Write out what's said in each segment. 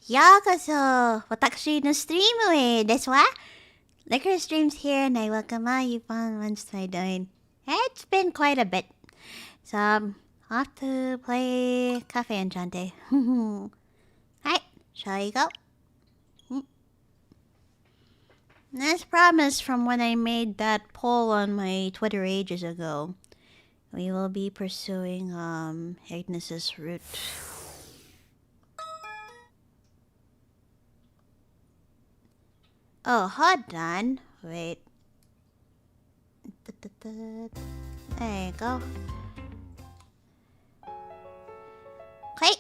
ようこそ私のストリームへですわ LycorisDreams here and I welcome all you fun ones to my doing. It's been quite a bit. So I'm off to play CAFÉ ENCHANTÉ. Alright, shall we go? As promised from when I made that poll on my Twitter ages ago, we will be pursuing Ignis's route. Oh, hold on. Wait. There you go. Okay.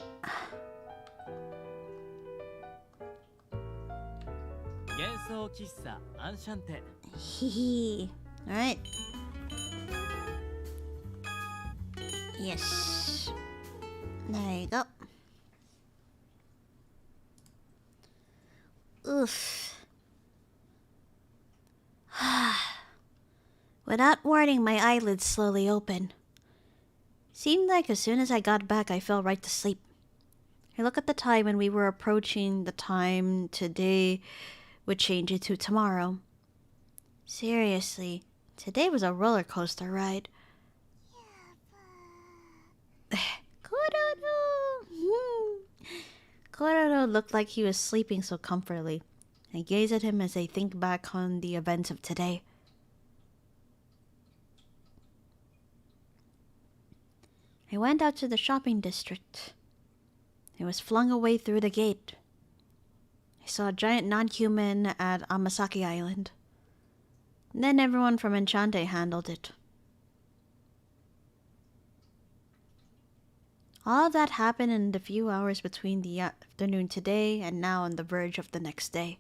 幻想喫茶アンシャンテ Hee. Alright. Yes. There you go. Oof. Without warning, my eyelids slowly opened. Seemed like as soon as I got back, I fell right to sleep. I look at the time and we were approaching the time today would change it to tomorrow. Seriously, today was a roller coaster ride. Kororo looked like he was sleeping so comfortably. I gaze at him as I think back on the events of today. I went out to the shopping district. I was flung away through the gate. I saw a giant non-human at Amasaki Island. Then everyone from ENCHANTÉ handled it. All of that happened in the few hours between the afternoon today and now on the verge of the next day.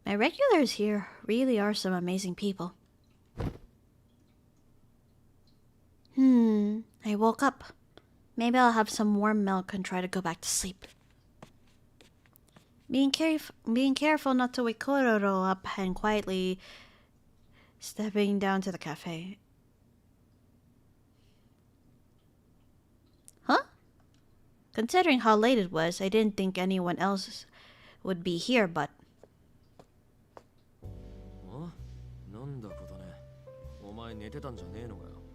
My regulars here really are some amazing people. I woke up. Maybe I'll have some warm milk and try to go back to sleep. Being careful not to wake Kororo up and quietly stepping down to the cafe. Huh? Considering how late it was, I didn't think anyone else would be here, but...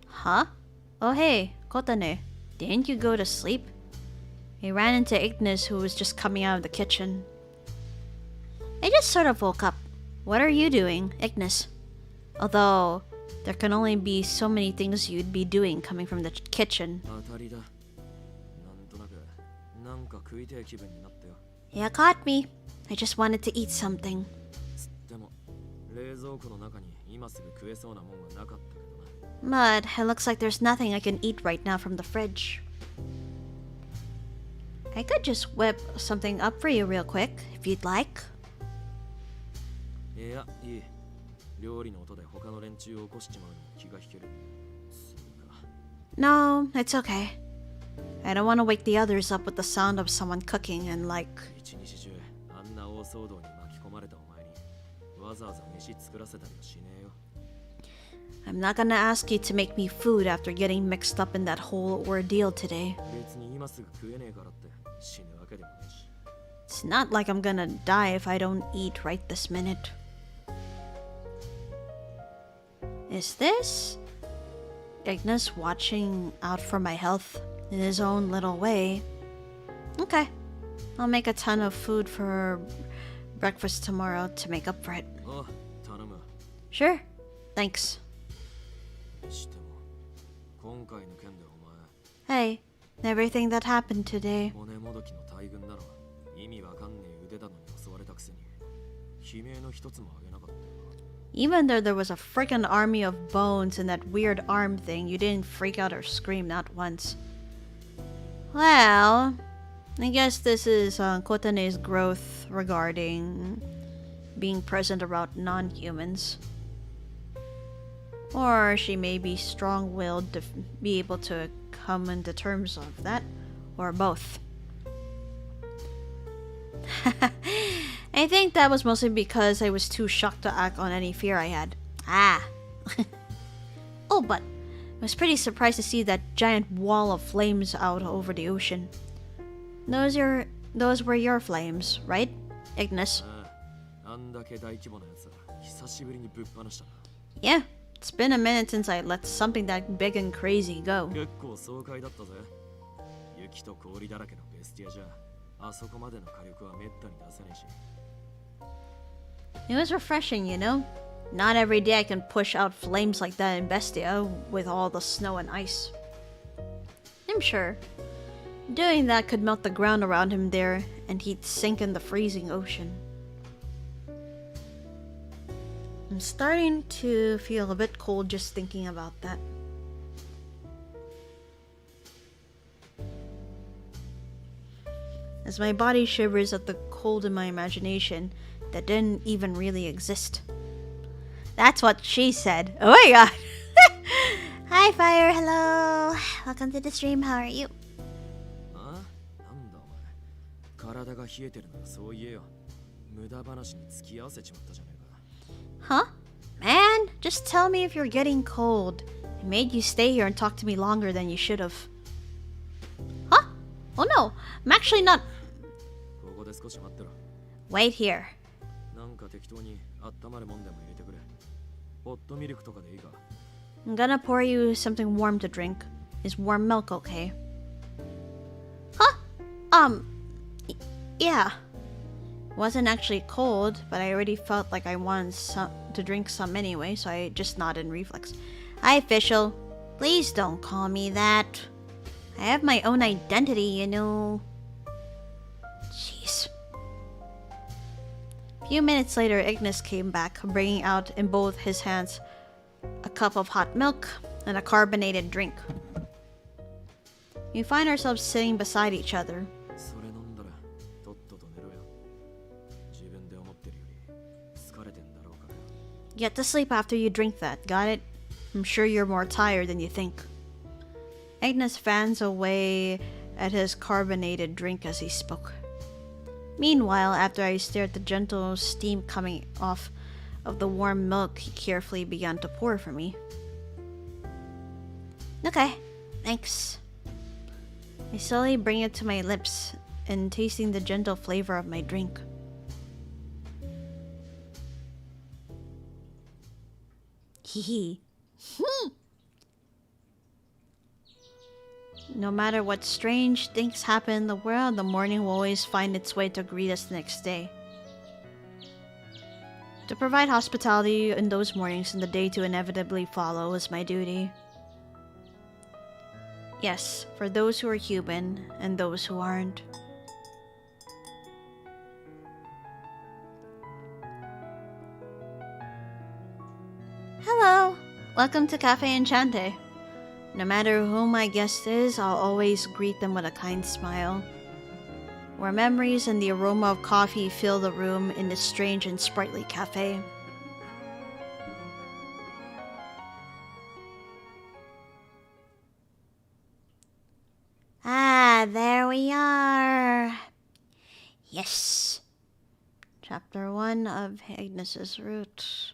Huh? Oh hey, Kotane, didn't you go to sleep? I ran into Ignis, who was just coming out of the kitchen. I just sort of woke up. What are you doing, Ignis? Although, there can only be so many things you'd be doing coming from the kitchen. You caught me. I just wanted to eat something. But it looks like there's nothing I can eat right now from the fridge. I could just whip something up for you real quick, if you'd like. No, it's okay. I don't want to wake the others up with the sound of someone cooking and like... I'm not gonna ask you to make me food after getting mixed up in that whole ordeal today. It's not like I'm gonna die if I don't eat right this minute. Is this Ignis watching out for my health in his own little way? Okay, I'll make a ton of food for breakfast tomorrow to make up for it. Sure, thanks. Hey, everything that happened today. Even though there was a freaking army of bones and that weird arm thing, you didn't freak out or scream not once. Well, I guess this is Kotane's growth regarding being present around non-humans. Or she may be strong-willed to be able to come into terms of that, or both. I think that was mostly because I was too shocked to act on any fear I had. Oh, but I was pretty surprised to see that giant wall of flames out over the ocean. Those Those were your flames, right, Ignis? あんだけ大規模なやつ久しぶりにぶっ放したな。 Yeah, it's been a minute since I let something that big and crazy go. 結構爽快だったぜ。雪と氷だらけのベスティアじゃ、あそこまでの火力はめったに出せないし。It was refreshing, you know? Not every day I can push out flames like that in Bestia with all the snow and ice. I'm sure doing that could melt the ground around him there, and he'd sink in the freezing ocean. I'm starting to feel a bit cold just thinking about that. As my body shivers at the cold in my imagination that didn't even really exist. That's what she said. Oh my god! Hi Fire, hello! Welcome to the stream, how are you? あ？なんだお前。体が冷えてるならそう言えよ。無駄話に付き合わせちまったじゃねえか。 Huh? Man, just tell me if you're getting cold. I made you stay here and talk to me longer than you should have. Huh? Oh no, I'm actually not... ここで少し待ってろ。 Wait here. なんか適当に温まるもんでも入れてくれ。ホットミルクとかでいいか。 I'm gonna pour you something warm to drink. Is warm milk okay? Huh? Yeah. Wasn't actually cold, but I already felt like I wanted to drink some anyway, so I just nodded in reflex. Hi, official. Please don't call me that. I have my own identity, you know. Jeez. A few minutes later, Ignis came back, bringing out in both his hands a cup of hot milk and a carbonated drink. We find ourselves sitting beside each other. Get to sleep after you drink that, got it? I'm sure you're more tired than you think. Ignis fans away at his carbonated drink as he spoke. Meanwhile, after I stared at the gentle steam coming off of the warm milk, he carefully began to pour for me. Okay, thanks. I slowly bring it to my lips and tasting the gentle flavor of my drink. Hee. No matter what strange things happen in the world, the morning will always find its way to greet us the next day. To provide hospitality in those mornings and the day to inevitably follow is my duty. Yes, for those who are human and those who aren't. Hello! Welcome to CAFÉ ENCHANTÉ. No matter who my guest is, I'll always greet them with a kind smile. Where memories and the aroma of coffee fill the room in this strange and sprightly cafe. Ah, there we are. Yes. Chapter 1 of Ignis's Route.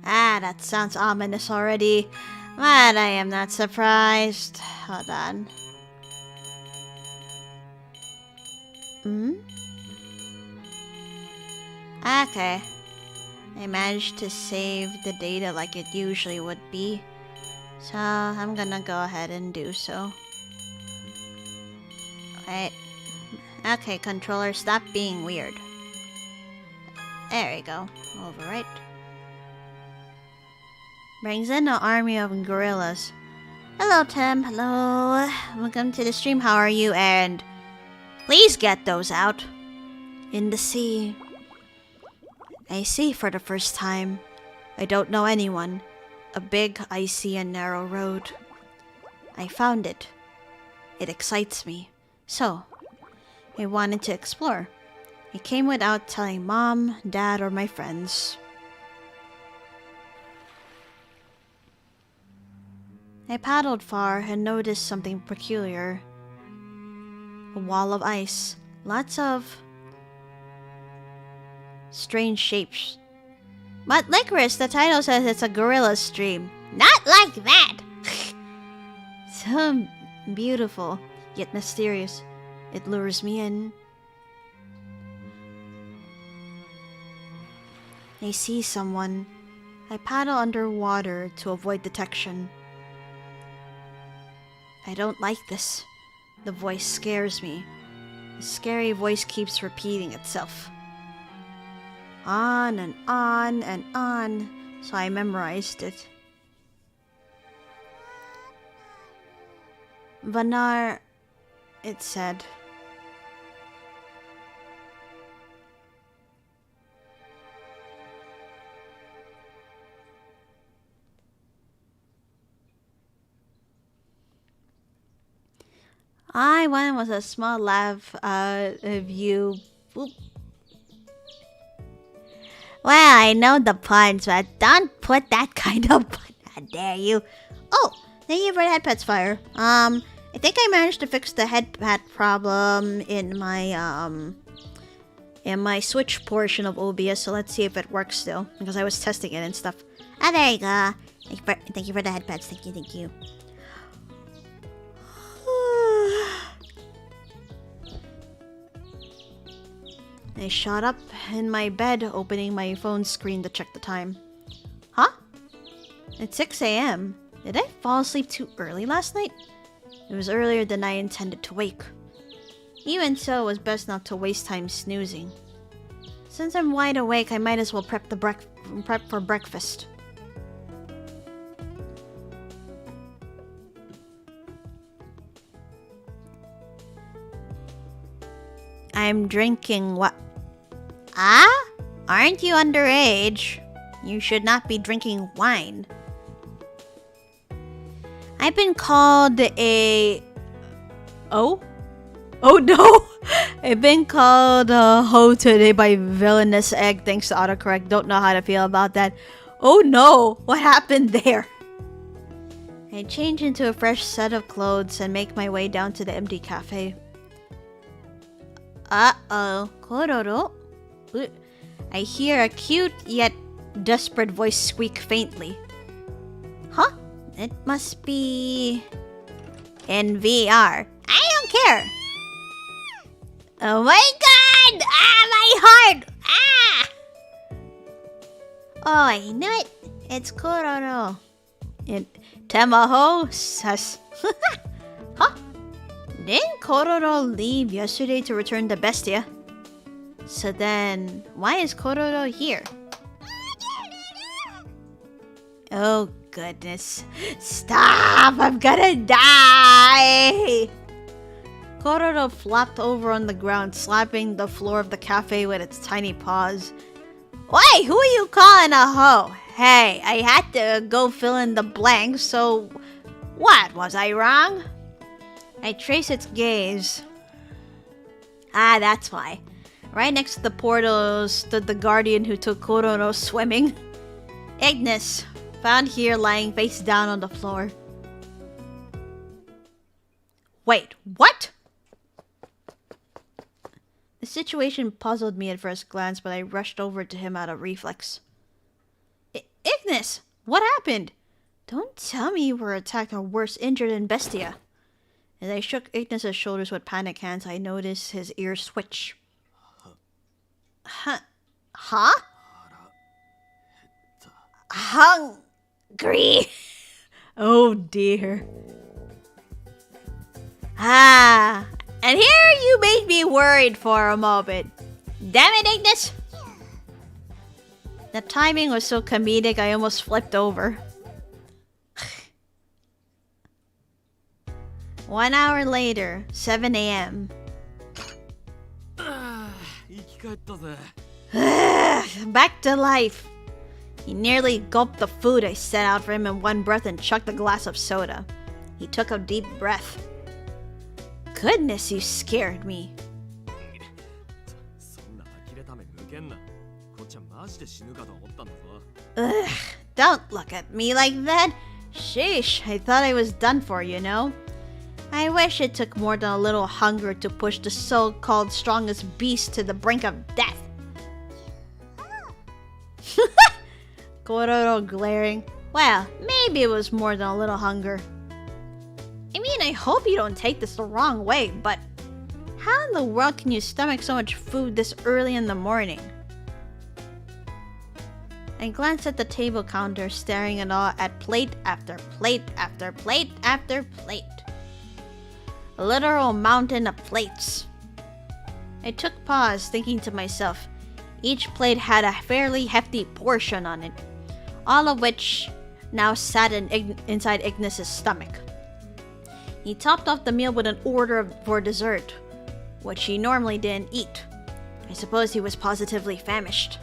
Ah, that sounds ominous already, but I am not surprised. Hold on. Okay. I managed to save the data like it usually would be, so I'm gonna go ahead and do so. Wait. Okay, controller, stop being weird. There we go. Overwrite. Brings in an army of gorillas. Hello, Tim. Hello. Welcome to the stream. How are you? And please get those out. In the sea. I see for the first time. I don't know anyone. A big, icy, and narrow road. I found it. It excites me. So, I wanted to explore. I came without telling Mom, Dad, or my friends. I paddled far and noticed something peculiar. A wall of ice. Lots of strange shapes. But Licorice, the title says it's a gorilla stream. Not like that! So beautiful, yet mysterious. It lures me in. I see someone. I paddle underwater to avoid detection. I don't like this. The voice scares me. The scary voice keeps repeating itself. On and on and on, so I memorized it. Vanar, it said. One was a small laugh of you. Boop. Well, I know the puns, but don't put that kind of pun. How dare you? Oh, thank you for the head pets fire. I think I managed to fix the head pet problem in my Switch portion of OBS, so let's see if it works still, because I was testing it and stuff. Ah, there you go. Thank you for the head pets. Thank you. I shot up in my bed, opening my phone screen to check the time. Huh? It's 6 a.m. Did I fall asleep too early last night? It was earlier than I intended to wake. Even so, it was best not to waste time snoozing. Since I'm wide awake, I might as well prep for breakfast. I'm drinking what? Ah? Aren't you underage? You should not be drinking wine. I've been called a... Oh? Oh no! I've been called a hoe today by Villainous Egg thanks to autocorrect. Don't know how to feel about that. Oh no! What happened there? I change into a fresh set of clothes and make my way down to the empty cafe. Uh-oh. Kororo? I hear a cute yet desperate voice squeak faintly. Huh? It must be... in VR. I don't care. Oh my god! Ah, my heart! Ah! Oh, I knew it. It's Kororo. Temaho says... Huh? Didn't Kororo leave yesterday to return the Bestia? So then, why is Kororo here? Oh goodness. Stop! I'm gonna die! Kororo flopped over on the ground, slapping the floor of the cafe with its tiny paws. Wait, who are you calling a hoe? Hey, I had to go fill in the blanks, so... What, was I wrong? I trace its gaze. Ah, that's why. Right next to the portal stood the guardian who took Kororo swimming. Ignis, found here lying face down on the floor. Wait, what? The situation puzzled me at first glance, but I rushed over to him out of reflex. Ignis, what happened? Don't tell me you were attacked or worse, injured in Bestia. As I shook Ignis' shoulders with panic hands, I noticed his ears switch. Huh? Hungry. Oh dear. Ah, and here you made me worried for a moment. Damn it, Ignis! The timing was so comedic I almost flipped over. 1 hour later, 7 a.m. Back to life. He nearly gulped the food I set out for him in one breath and chucked a glass of soda. He took a deep breath. Goodness, you scared me. Ugh, don't look at me like that. Sheesh, I thought I was done for, you know. I wish it took more than a little hunger to push the so-called strongest beast to the brink of death. Kororo glaring. Well, maybe it was more than a little hunger. I mean, I hope you don't take this the wrong way, but how in the world can you stomach so much food this early in the morning? I glanced at the table counter, staring in awe at plate after plate after plate after plate. A literal mountain of plates. I took pause, thinking to myself, each plate had a fairly hefty portion on it, all of which now sat inside Ignis's stomach. He topped off the meal with an order for dessert, which he normally didn't eat. I suppose he was positively famished.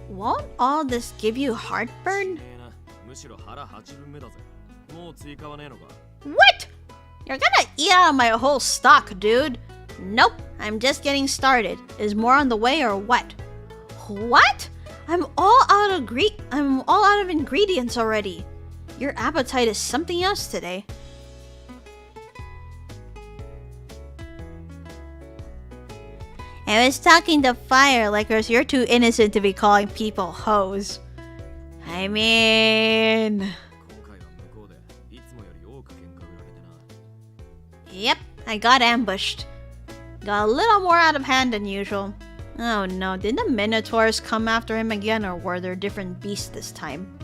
Won't all this give you heartburn? What? You're gonna eat out my whole stock, dude. Nope, I'm just getting started. Is more on the way or what? What? I'm all out of ingredients already. Your appetite is something else today. I was talking to fire, Licorice. You're too innocent to be calling people hoes. I mean... Yep, I got ambushed. Got a little more out of hand than usual. Oh no, did the Minotaurs come after him again, or were there different beasts this time?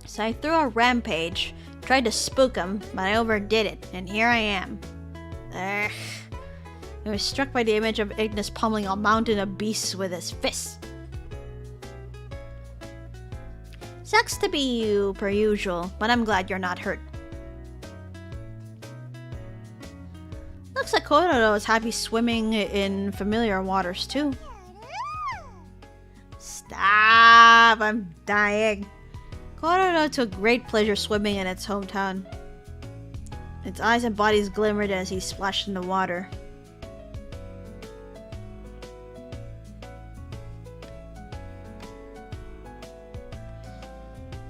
So I threw a rampage, tried to spook him, but I overdid it, and here I am. Ugh. I was struck by the image of Ignis pummeling a mountain of beasts with his fists. Sucks to be you, per usual, but I'm glad you're not hurt. Looks like Kororo is happy swimming in familiar waters too. Stop! I'm dying. Kororo took great pleasure swimming in its hometown. Its eyes and bodies glimmered as he splashed in the water.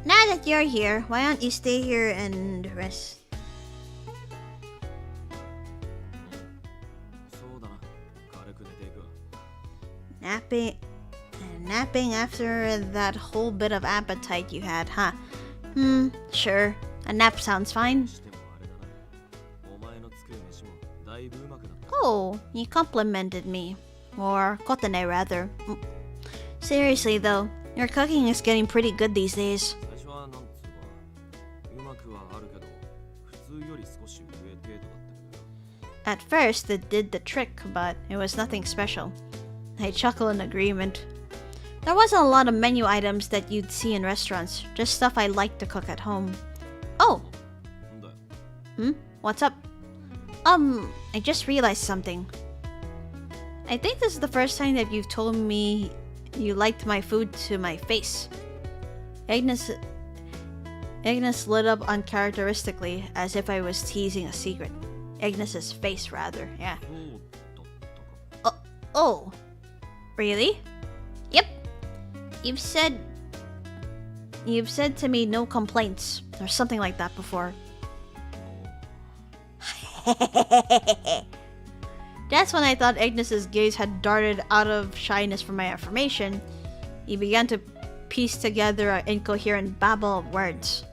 Now that you're here, why don't you stay here and rest? Napping after that whole bit of appetite you had, huh? Sure. A nap sounds fine. Oh, you complimented me. Or Kotane, rather. Seriously, though, your cooking is getting pretty good these days. At first, it did the trick, but it was nothing special. I chuckle in agreement. There wasn't a lot of menu items that you'd see in restaurants, just stuff I like to cook at home. Oh! What's up? I just realized something. I think this is the first time that you've told me you liked my food to my face. Ignis lit up uncharacteristically, as if I was teasing a secret. Ignis's face, rather, yeah. Oh. Really? Yep. You've said to me no complaints, or something like that before. Just when I thought Ignis's gaze had darted out of shyness from my affirmation, he began to piece together an incoherent babble of words.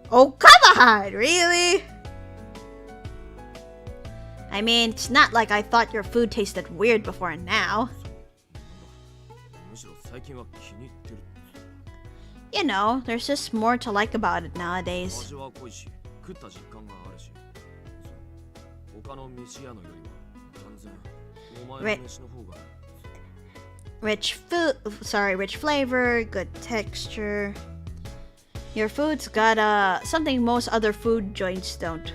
Oh, come on! Really? I mean, it's not like I thought your food tasted weird before now. You know, there's just more to like about it nowadays. Rich flavor, good texture. Your food's got something most other food joints don't.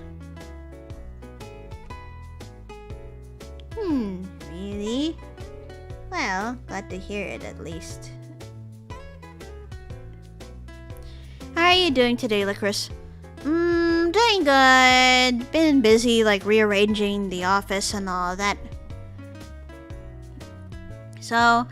Really? Well, glad to hear it at least. How are you doing today, Licorice? Doing good. Been busy, like, rearranging the office and all that. So,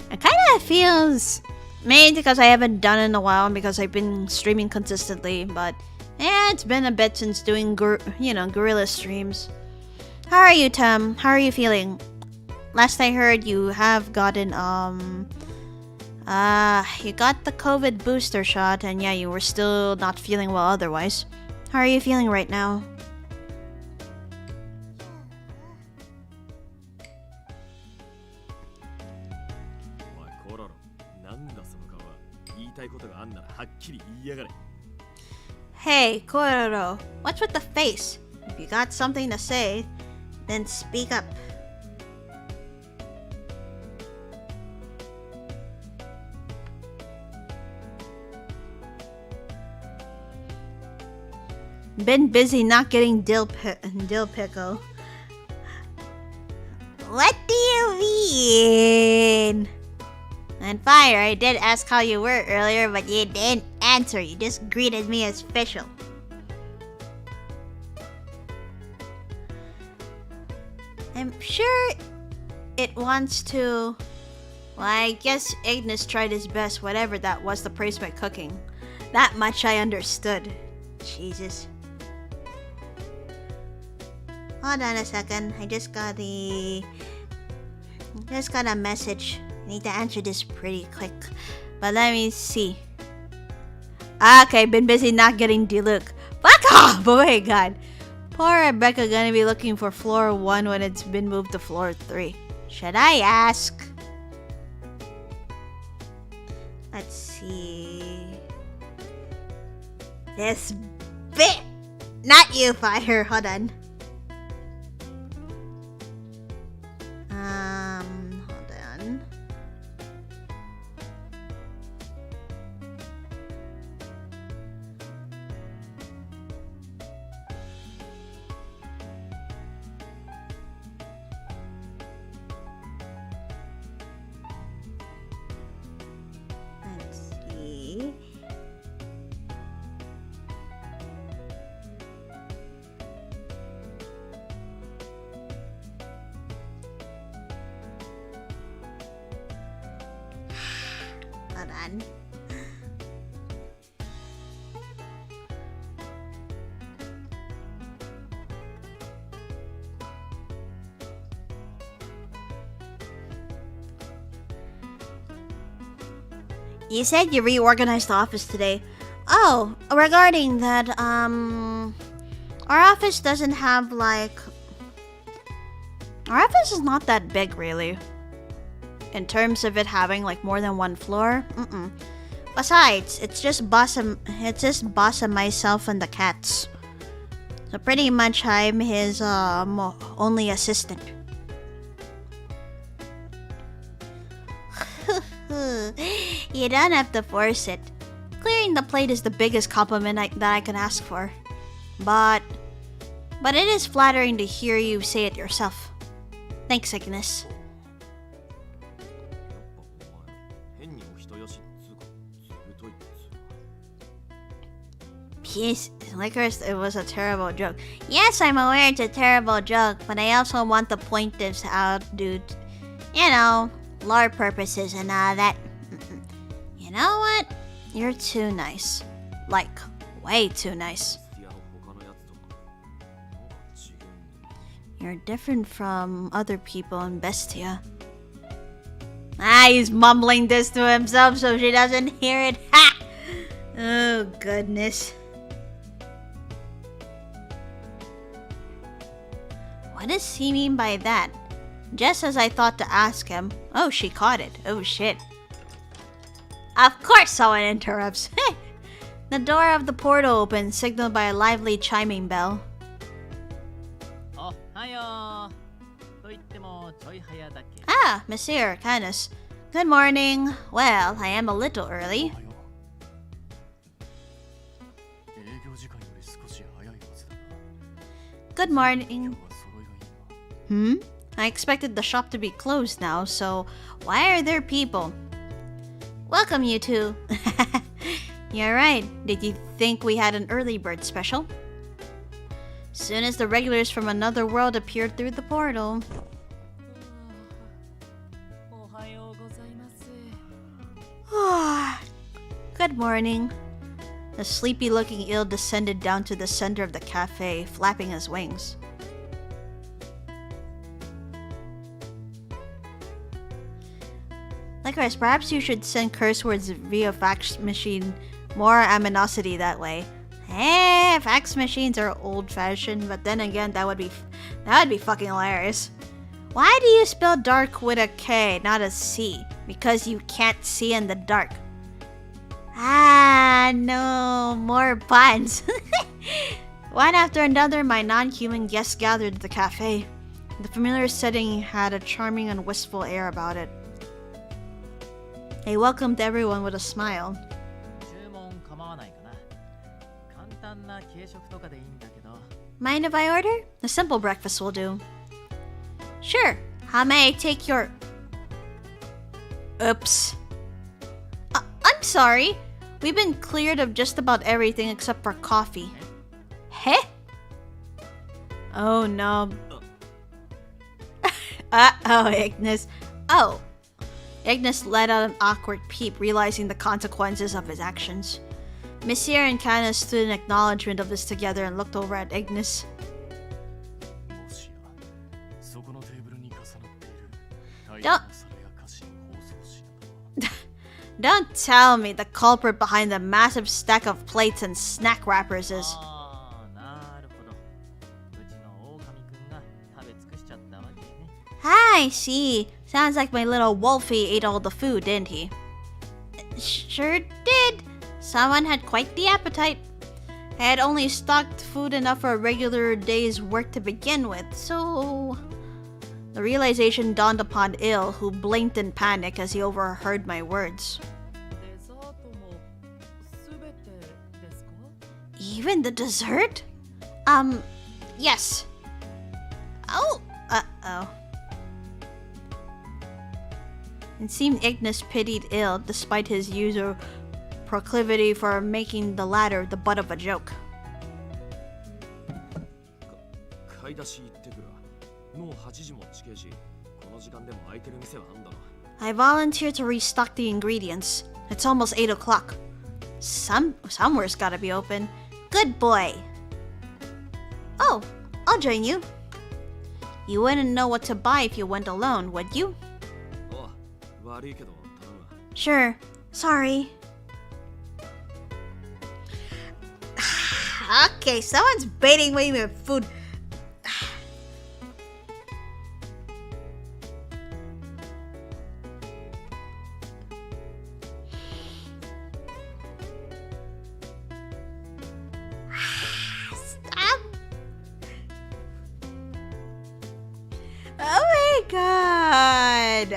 it kinda feels... Maybe because I haven't done it in a while and because I've been streaming consistently, but Yeah, it's been a bit since doing, Guerrilla streams. How are you, Tom? How are you feeling? Last I heard, you have gotten, you got the COVID booster shot, and yeah, you were still not feeling well otherwise. How are you feeling right now? Hey, Kororo, what's with the face? If you got something to say, then speak up. Been busy not getting dill pickle. What do you mean? And Fire, I did ask how you were earlier, but you didn't answer. You just greeted me as official. I'm sure it wants to... Well, I guess Ignis tried his best, whatever that was, to praise my cooking. That much I understood. Jesus. Hold on a second. I just got a message. I need to answer this pretty quick. But let me see. Okay, been busy not getting Diluc. Fuck off! Oh my god. Poor Rebecca gonna be looking for floor 1 when it's been moved to floor 3. Should I ask? Let's see. This bit! Not you, Fire. Hold on. Hold on. Let's see. Hold on. You said you reorganized the office today. Oh, regarding that, our office doesn't have, like... Our office is not that big, really. In terms of it having, like, more than one floor. Besides, it's just boss and myself and the cats. So pretty much I'm his, only assistant. You don't have to force it. Clearing the plate is the biggest compliment that I can ask for. But it is flattering to hear you say it yourself. Thanks, Ignis. Peace. Licorice, it was a terrible joke. Yes, I'm aware it's a terrible joke, but I also want to point this out due to, lore purposes and all that. You know what? You're too nice. Like, way too nice. You're different from other people in Bestia. He's mumbling this to himself so she doesn't hear it. Ha! Oh, goodness. What does he mean by that? Just as I thought to ask him. Oh, she caught it. Oh, shit. Of course someone interrupts. The door of the portal opens, signaled by a lively chiming bell. Ah, Monsieur Canis. Good morning. Well, I am a little early. Good morning. I expected the shop to be closed now, so why are there people? Welcome, you two. You're right. Did you think we had an early bird special? Soon as the regulars from another world appeared through the portal. Good morning. The sleepy-looking eel descended down to the center of the cafe, flapping his wings. Licorice, perhaps you should send curse words via fax machine. More aminosity that way. Fax machines are old-fashioned, but then again, that would be fucking hilarious. Why do you spell dark with a K, not a C? Because you can't see in the dark. No, more puns. One after another, my non-human guests gathered at the cafe. The familiar setting had a charming and wistful air about it. They welcomed everyone with a smile. Mind if I order? A simple breakfast will do. Sure. How may I take your... Oops. I'm sorry. We've been cleared of just about everything except for coffee. Heh? Oh no. Uh-oh, Ignis. Oh. Ignis let out an awkward peep, realizing the consequences of his actions. Monsieur and Canna stood in acknowledgement of this together and looked over at Ignis. Don't tell me the culprit behind the massive stack of plates and snack wrappers is... I see. Sounds like my little Wolfie ate all the food, didn't he? Sure did. Someone had quite the appetite. I had only stocked food enough for a regular day's work to begin with, so... The realization dawned upon Il, who blinked in panic as he overheard my words. Even the dessert? Yes. Oh, uh-oh. It seemed Ignis pitied Il, despite his usual proclivity for making the latter the butt of a joke. I volunteered to restock the ingredients. It's almost 8 o'clock. Somewhere's gotta be open. Good boy. Oh, I'll join you. You wouldn't know what to buy if you went alone, would you? Sure. Sorry. Okay, someone's baiting me with food. Stop. Oh my god.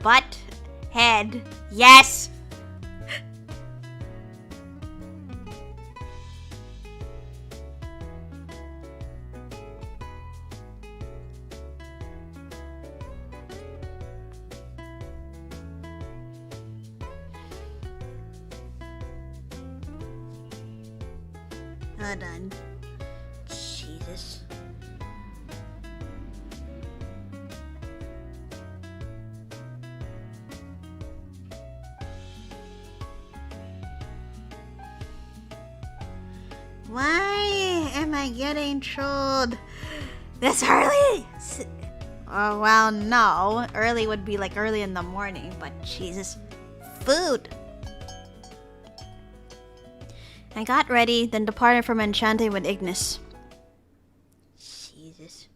Butt, head, yes. Hold on. Jesus. Why am I getting trolled this early? Oh, well, no. Early would be like early in the morning, but Jesus. Food. I got ready, then departed from Enchanté with Ignis. Jesus.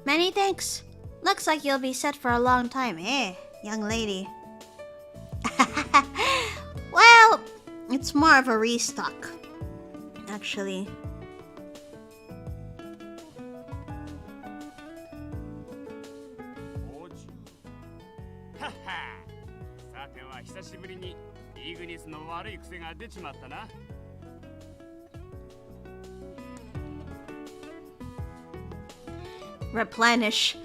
Many thanks. Looks like you'll be set for a long time, eh, young lady? Well, it's more of a restock, actually. Replenish.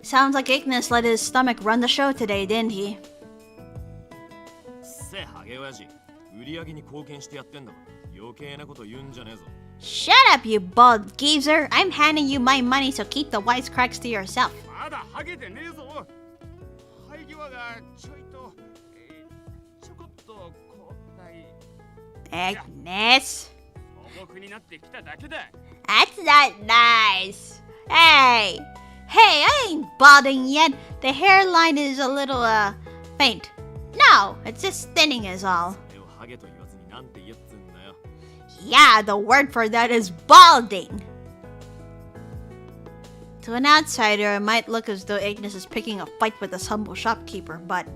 Sounds like Ignis let his stomach run the show today, didn't he? Shut up, you bald geezer! I'm handing you my money, so keep the wisecracks to yourself. まだハゲてねえぞ。生え際がちょいと、ちょこっとこうたい。Ignis. 素朴になってきただけだ。 That's not nice. Hey, I ain't balding yet. The hairline is a little, faint. No, it's just thinning is all. それをハゲと言わずになんて言えっつんだよ。 Yeah, the word for that is balding. To an outsider, it might look as though Ignis is picking a fight with this humble shopkeeper, but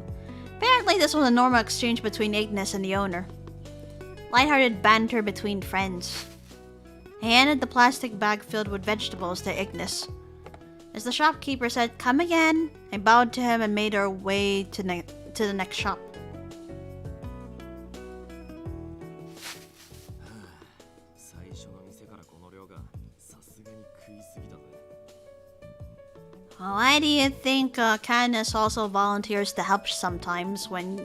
apparently this was a normal exchange between Ignis and the owner. Lighthearted banter between friends. I handed the plastic bag filled with vegetables to Ignis. As the shopkeeper said, "Come again," I bowed to him and made our way to the next shop. 最初の店からこの量がさすがに食いすぎだぜ。 Why do you think Candace also volunteers to help sometimes when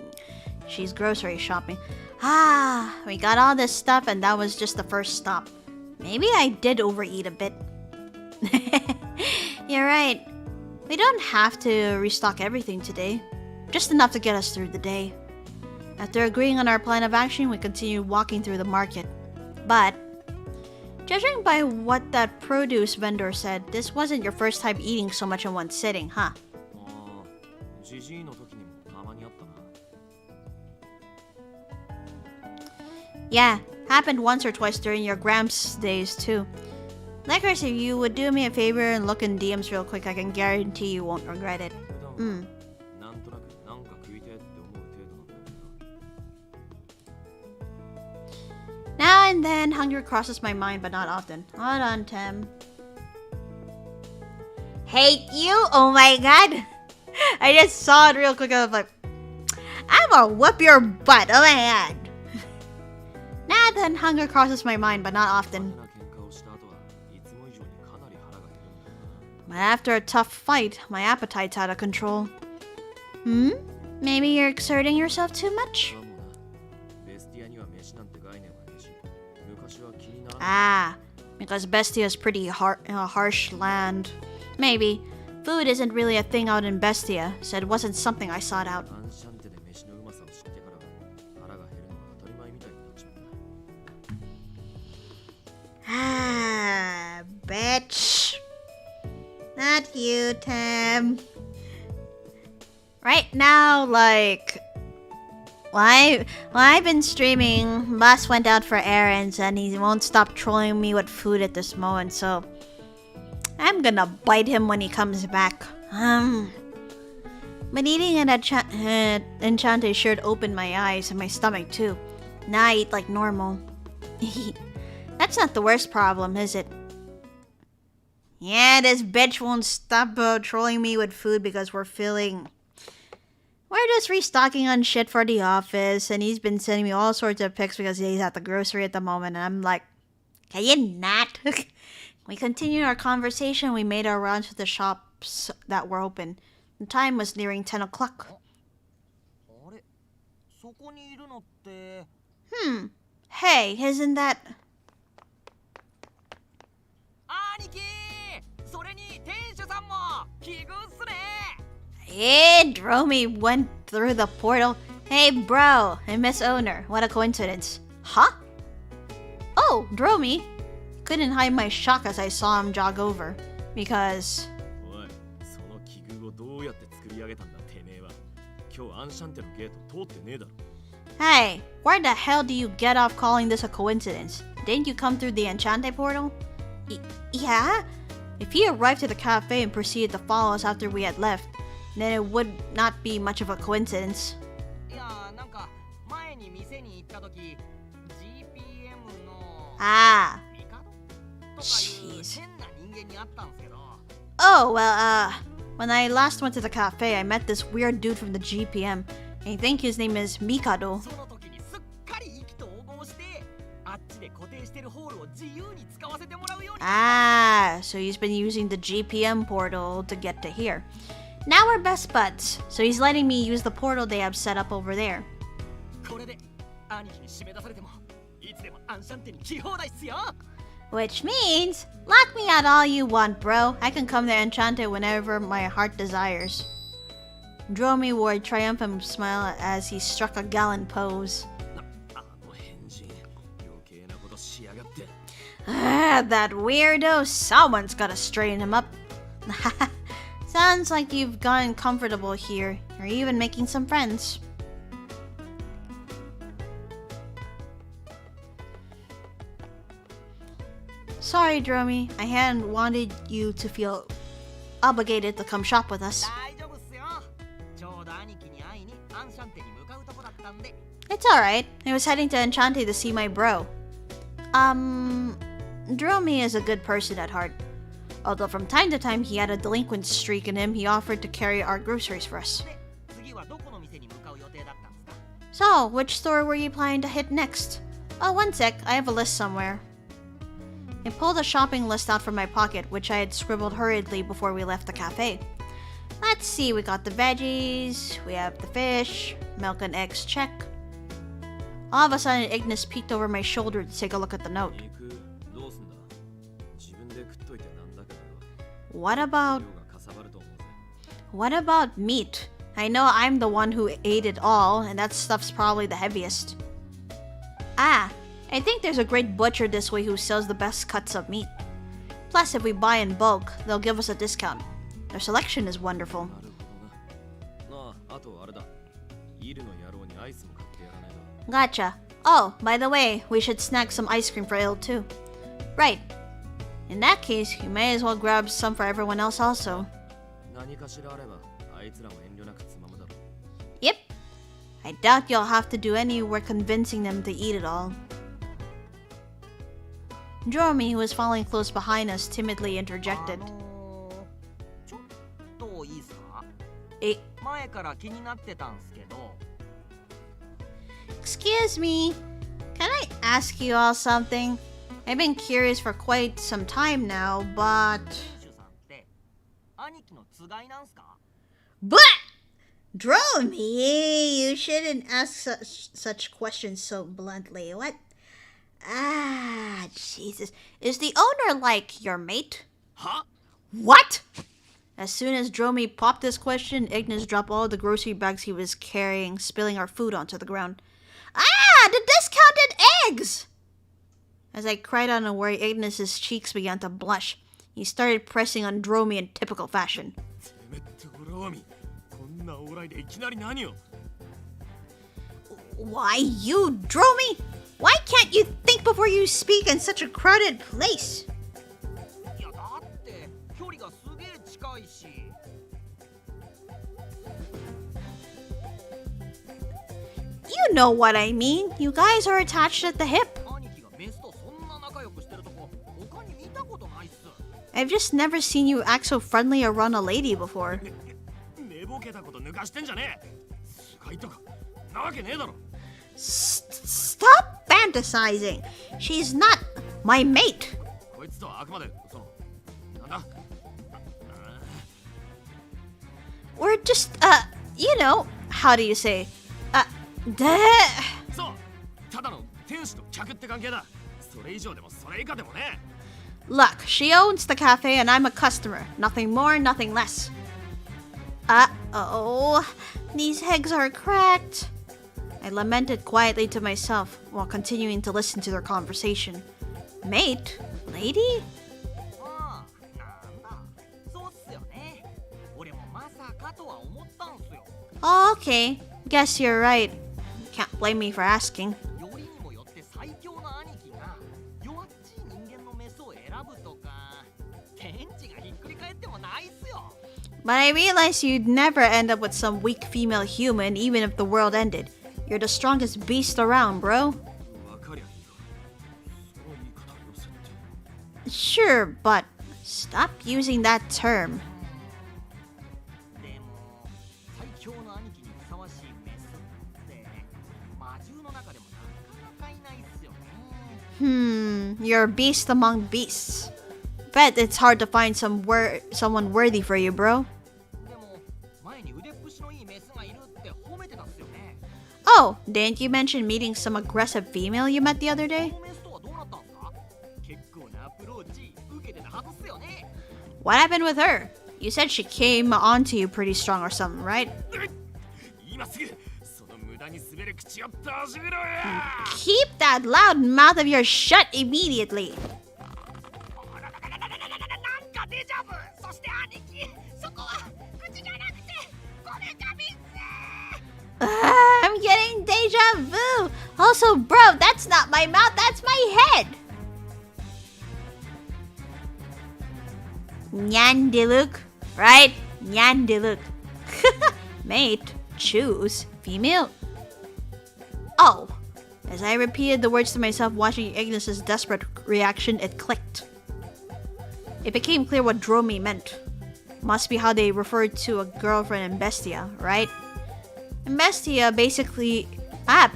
she's grocery shopping? Ah, we got all this stuff and that was just the first stop. Maybe I did overeat a bit. You're right. We don't have to restock everything today. Just enough to get us through the day. After agreeing on our plan of action, we continued walking through the market. But judging by what that produce vendor said, this wasn't your first time eating so much in one sitting, huh? ああ、ジジイの時にもたまにあったな。 Yeah, happened once or twice during your Gramps days too. Lycoris, if you would do me a favor and look in DMs real quick, I can guarantee you won't regret it. 普段はなんとなくなんか食いてえって思う程度なんだけど。 Now and then, hunger crosses my mind, but not often. Hold on, Tim. Hate you? Oh my god! I just saw it real quick. I was like, I'm gonna whoop your butt. Oh my god. Now then, hunger crosses my mind, but not often. 派手な喧嘩をした後はいつも以上にかなり腹が減るんだよな。 But after a tough fight, my appetite's out of control. Hmm? Maybe you're exerting yourself too much? かもな。ベスティアには飯なんて概念はねえし、昔は気にならない。 Ah, because Bestia is pretty harsh land. Maybe. Food isn't really a thing out in Bestia, so it wasn't something I sought out. アンシャンテで飯のうまさを知ってから腹が減るのが当たり前みたいになっちまった。 Ah, bitch. Not you, Tim. Right now, like, while I've been streaming, Boss went out for errands and he won't stop trolling me with food at this moment, so I'm gonna bite him when he comes back. But eating at Enchante sure opened my eyes and my stomach too. Now I eat like normal. That's not the worst problem, is it? Yeah, this bitch won't stop trolling me with food because we're just restocking on shit for the office, and he's been sending me all sorts of pics because he's at the grocery at the moment, and I'm like, can you not? We continued our conversation. We made our rounds to the shops that were open. The time was nearing 10 o'clock. あれ、そこにいるのって。 Hey, isn't that... 兄貴、それに店主さんも奇遇っすね。 Yeah, Dromy went through the portal. Hey, bro, and Miss Owner. What a coincidence. Huh? Oh, Dromy. Couldn't hide my shock as I saw him jog over. Because... おい、その奇遇をどうやって作り上げたんだてめえは。今日アンシャンテのゲート通ってねえだろ。 Hey, where the hell do you get off calling this a coincidence? Didn't you come through the Enchante portal? Yeah? If he arrived to the cafe and proceeded to follow us after we had left, then it would not be much of a coincidence. いやーなんか前に店に行った時 GPM の Ah. ミカドとかいう Jeez. 変な人間に会ったんすけど Oh, well, when I last went to the cafe, I met this weird dude from the GPM. I think his name is Mikado. その時にすっかり意気投合してあっちで固定してるホールを自由に使わせてもらうように Ah, so he's been using the GPM portal to get to here. Now we're best buds, so he's letting me use the portal they have set up over there. これで兄貴に締め出されてもいつでもアンシャンテに来放題っすよ Which means, lock me out all you want, bro. I can come to Enchanté whenever my heart desires. Dromi wore a triumphant smile as he struck a gallant pose. あの変人余計なことしやがって Ah, that weirdo. Someone's gotta straighten him up. Sounds like you've gotten comfortable here. You're even making some friends. Sorry, Dromi. I hadn't wanted you to feel obligated to come shop with us. 大丈夫っすよ。ちょうど兄貴に会いにアンシャンテに向かうとこだったんで。 It's alright. I was heading to Enchanté to see my bro. Dromi is a good person at heart. Although from time to time he had a delinquent streak in him, he offered to carry our groceries for us. で、次はどこの店に向かう予定だったんですか？ So, which store were you planning to hit next? Oh, one sec. I have a list somewhere. I pulled a shopping list out from my pocket, which I had scribbled hurriedly before we left the cafe. Let's see, we got the veggies, we have the fish, milk and eggs, check. All of a sudden, Ignis peeked over my shoulder to take a look at the note. 肉どうすんだ自分で食っといてなんだけどよ What 量 about がかさばると思うぜ what about meat? I know I'm the one who ate it all, and that stuff's probably the heaviest. Ah, I think there's a great butcher this way who sells the best cuts of meat. Plus, if we buy in bulk, they'll give us a discount. Their selection is wonderful. なるほどなあああとあれだイルの野郎にアイスも買ってやらないと Gotcha. Oh, by the way, we should snag some ice cream for Il too. Right. In that case, you may as well grab some for everyone else also. 何かしらあればあいつらも遠慮なくつまむだろ Yep. I doubt you'll have to do any work convincing them to eat it all. Dromi, who was following close behind us, timidly interjected. ちょっといいっすか？ Eh, 前から気になってたんすけど。 excuse me. Can I ask you all something? I've been curious for quite some time now, but... シュさんって兄貴のつがいなんすか？ But! Dromi, you shouldn't ask such questions so bluntly. What? Ah, Jesus. Is the owner like your mate? は？ What? As soon as Dromi popped this question, Ignis dropped all the grocery bags he was carrying, spilling our food onto the ground. Ah, the discounted eggs! As I cried out in worry, Ignis's cheeks began to blush. He started pressing on Dromi in typical fashion. てめって俺はみこんな往来でいきなり何を Why, you, Dromi? Why can't you think before you speak in such a crowded place? いやだって距離がすげえ近いし。 You know what I mean. You guys are attached at the hip. 兄貴がベストそんな仲良くしてるとこ他に見たことないっす。 I've just never seen you act so friendly around a lady before. 寝ぼけたこと抜かしてんじゃねえつがいとかなわけねえだろ Stop fantasizing. She's not my mate. こいつとはあくまでそのなんだ We're just, you know, how do you say? Duh. そうただの天使と客って関係だそれ以上でもそれ以下でもね Look, she owns the cafe and I'm a customer. Nothing more, nothing less. Uh-oh. These eggs are cracked. I lamented quietly to myself while continuing to listen to their conversation. Mate? Lady? ああ、なんだ。そうっすよね。俺もまさかとは思ったんすよ。 Oh, okay. Guess you're right. Can't blame me for asking. よりにもよって最強の兄貴が弱っちい人間のメスを選ぶとか、天地がひっくり返ってもないっすよ。 But I realized you'd never end up with some weak female human even if the world ended. You're the strongest beast around, bro. わかりゃいいがその言い方を寄せって Sure, but stop using that term. でも最強の兄貴にふさわしいメスって魔獣の中でもなかなかいないっすよね。 You're a beast among beasts. Bet it's hard to find someone worthy for you, bro. でも前に腕っぷしのいいメスがいるって褒めてたっすよね。 Oh, didn't you mention meeting some aggressive female you met the other day? このメスとはどうなったんすか？結構な What happened with her? You said she came onto you pretty strong or something, right? 今すぐその無駄に滑る口を閉じろや。 Keep that loud mouth of yours shut immediately. なんかデジャブ。そして兄貴、そこは口じゃなくてこめかみっす。 I'm getting deja vu. Also, bro, that's not my mouth, that's my head. Nyandiluk, right? Nyandiluk. Mate, choose female. Oh. As I repeated the words to myself, watching Ignis's desperate reaction, it clicked. It became clear what Dromi meant. Must be how they referred to a girlfriend in Bestia, right? In Bestia, basically...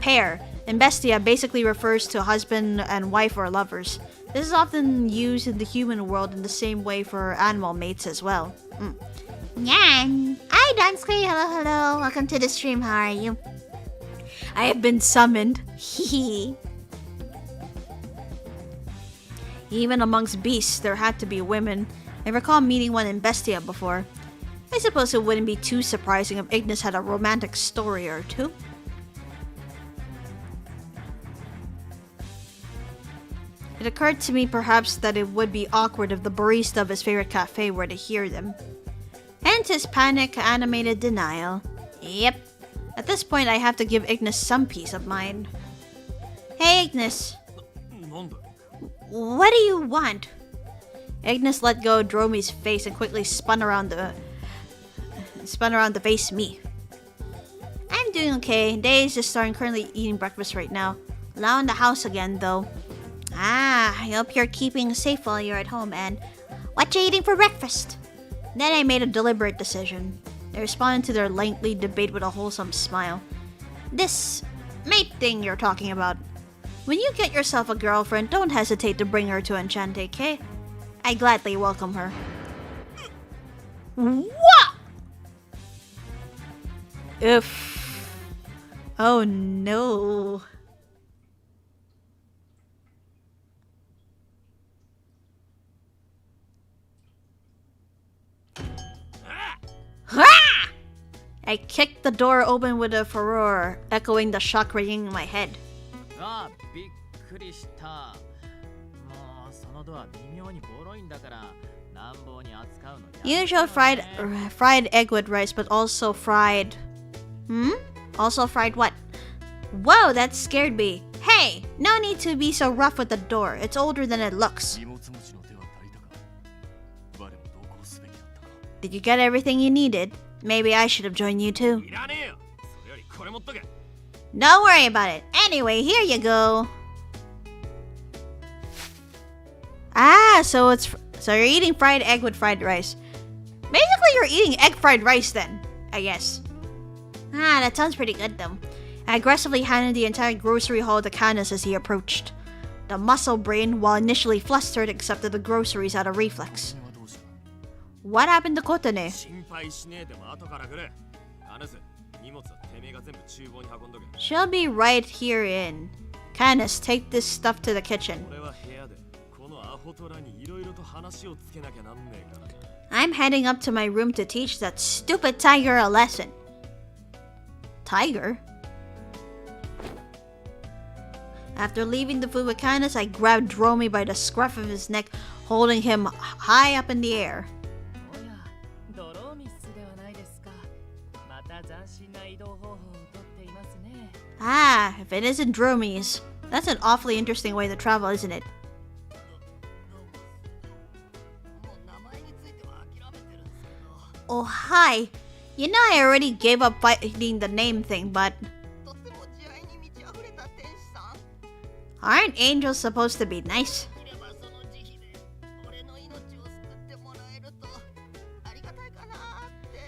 pair. In Bestia basically refers to husband and wife or lovers. This is often used in the human world in the same way for animal mates as well. Nyan! Hi, Dansky! Hello, hello! Welcome to the stream, how are you? I have been summoned. Hehe. Even amongst beasts, there had to be women. I recall meeting one in Bestia before. I suppose it wouldn't be too surprising if Ignis had a romantic story or two. It occurred to me perhaps that it would be awkward if the barista of his favorite cafe were to hear them. Hence his panic animated denial. Yep. At this point, I have to give Ignis some peace of mind. Hey, Ignis. なんだ What do you want? Ignis let go of Dromi's face and quickly spun around to face me. I'm doing okay. Day is just starting, currently eating breakfast right now. Now in the house again, though. I hope you're keeping safe while you're at home, and what you eating for breakfast? Then I made a deliberate decision. I responded to their lengthy debate with a wholesome smile. This mate thing you're talking about. When you get yourself a girlfriend, don't hesitate to bring her to Enchanté, okay? I gladly welcome her. What? If... Oh no. Ha! I kicked the door open with a furor, echoing the shock ringing in my head. ああ、びっくりした。もうそのドア微妙にボロいんだから乱暴に扱うのやめてよね。 Usual fried egg with rice, but also fried... Also fried what? Whoa, that scared me. Hey, no need to be so rough with the door. It's older than it looks. 荷物持ちの手は足りたか我も同行すべきだったか Did you get everything you needed? Maybe I should have joined you too. いらねえよ。それよりこれ持っとけ。 Don't worry about it. Anyway, here you go. So you're eating fried egg with fried rice. Basically, you're eating egg fried rice then, I guess. That sounds pretty good though. I aggressively handed the entire grocery haul to Canis as he approached. The muscle brain, while initially flustered, accepted the groceries out of reflex. はどうした What happened to Kotane? 心配しねえでも後から来る。アヌス、荷物はてめえが全部厨房に運んどけ。 She'll be right here in. Canis, take this stuff to the kitchen. 俺は部屋でこのアホトラにいろいろと話をつけなきゃなんねえから。 I'm heading up to my room to teach that stupid tiger a lesson. Tiger? After leaving the food with Canis, I grabbed Dromi by the scruff of his neck, holding him high up in the air. おや、ドローミスではないですか。また斬新な移動方法をとっていますね。If it isn't Dromi's. That's an awfully interesting way to travel, isn't it? もう名前については諦めてるんですけど。 Oh, hi. You know I already gave up fighting the name thing, but とっても慈愛に満ち溢れた天使さん。 aren't angels supposed to be nice? できればその慈悲で俺の命を救ってもらえるとありがたいかなって。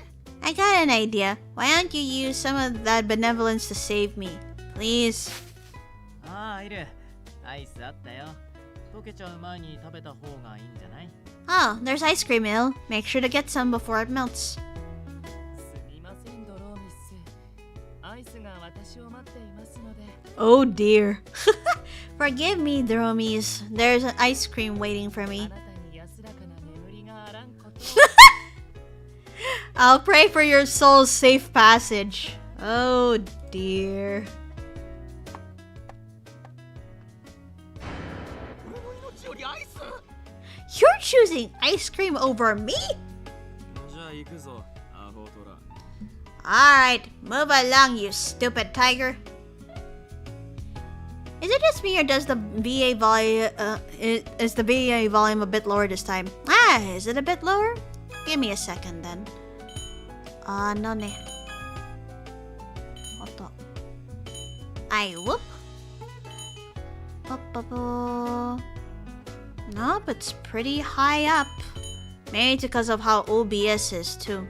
I got an idea. Why don't you use some of that benevolence to save me? Please. ああ、いる。アイスあったよ。溶けちゃう前に食べた方がいいんじゃない？ Oh, there's ice cream, Il. Make sure to get some before it melts. すみません、ドローミス。アイスが私を待っていますので。 Oh dear. Forgive me, Dromies. There's an ice cream waiting for あ me. なたに安らかな眠りがあらんこと I'll pray for your soul's safe passage. Oh dear. 俺の命よりアイス You're choosing ice cream over me? じゃあ行くぞ、アホトラ。 Alright, move along, you stupid tiger. Is it just me or does the VA volume, is the VA volume a bit lower this time? Ah, is it a bit lower? Give me a second then. No ne. Oto. Ay, whoop. Nope, it's pretty high up. Maybe it's because of how OBS is too.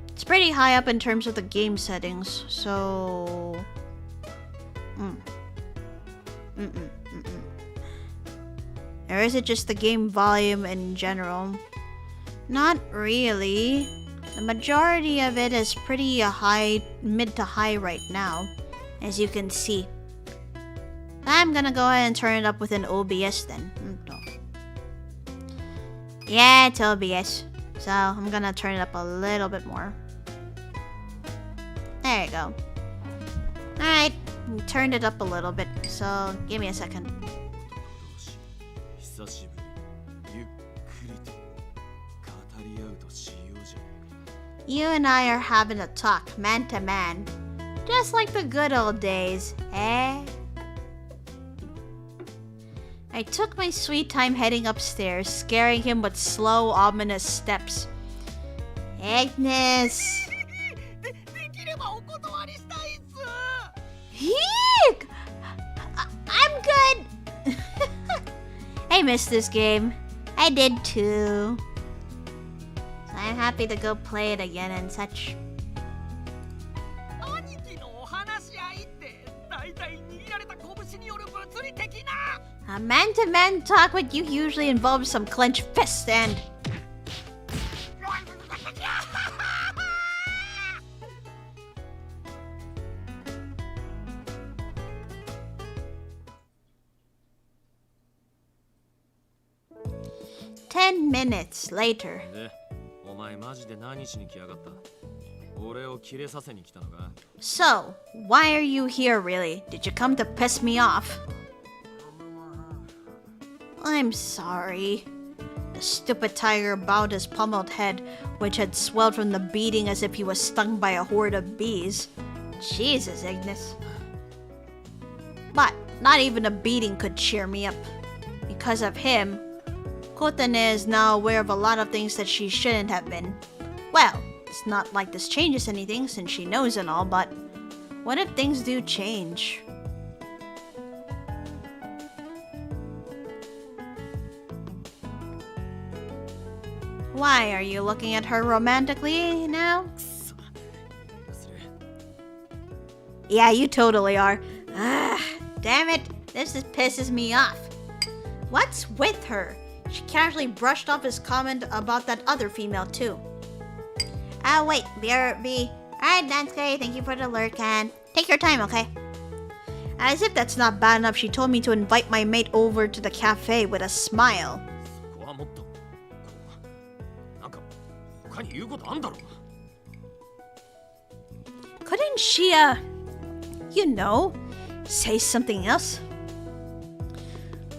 It's pretty high up in terms of the game settings, so... Or is it just the game volume in general? Not really. The majority of it is pretty high, mid to high right now, as you can see. I'm gonna go ahead and turn it up within OBS then. Yeah, it's OBS. So I'm gonna turn it up a little bit more. There you go. Alright, turned it up a little bit, so give me a second. 久しぶり、ゆっくりと語り合うとしようじゃないか。 You and I are having a talk, man to man. Just like the good old days, eh? I took my sweet time heading upstairs, scaring him with slow, ominous steps. Ignis! できればお断りしたいっす Eek! I'm good! I missed this game. I did too. So I'm happy to go play it again and such. 兄貴のお話し合いって大体握られた拳による物理的な A man-to-man talk with you usually involves some clenched fists and... Ten minutes later. で、お前マジで何しに来やがった？俺をキレさせに来たのか？ So, why are you here really? Did you come to piss me off? I'm sorry. The stupid tiger bowed his pummeled head, which had swelled from the beating as if he was stung by a horde of bees. Jesus, Ignis. But not even a beating could cheer me up. Because of him, Kotane is now aware of a lot of things that she shouldn't have been. Well, it's not like this changes anything since she knows and all, but what if things do change? Why, are you looking at her romantically now? Yeah, you totally are. Ah, damn it. This just pisses me off. What's with her? She casually brushed off his comment about that other female too. Wait, BRB. Alright, Dansuke, thank you for the alert, Can. Take your time, okay? As if that's not bad enough, she told me to invite my mate over to the cafe with a smile. そこはもっとなんか他に言うことあんだろうな。 Couldn't she, you know, say something else?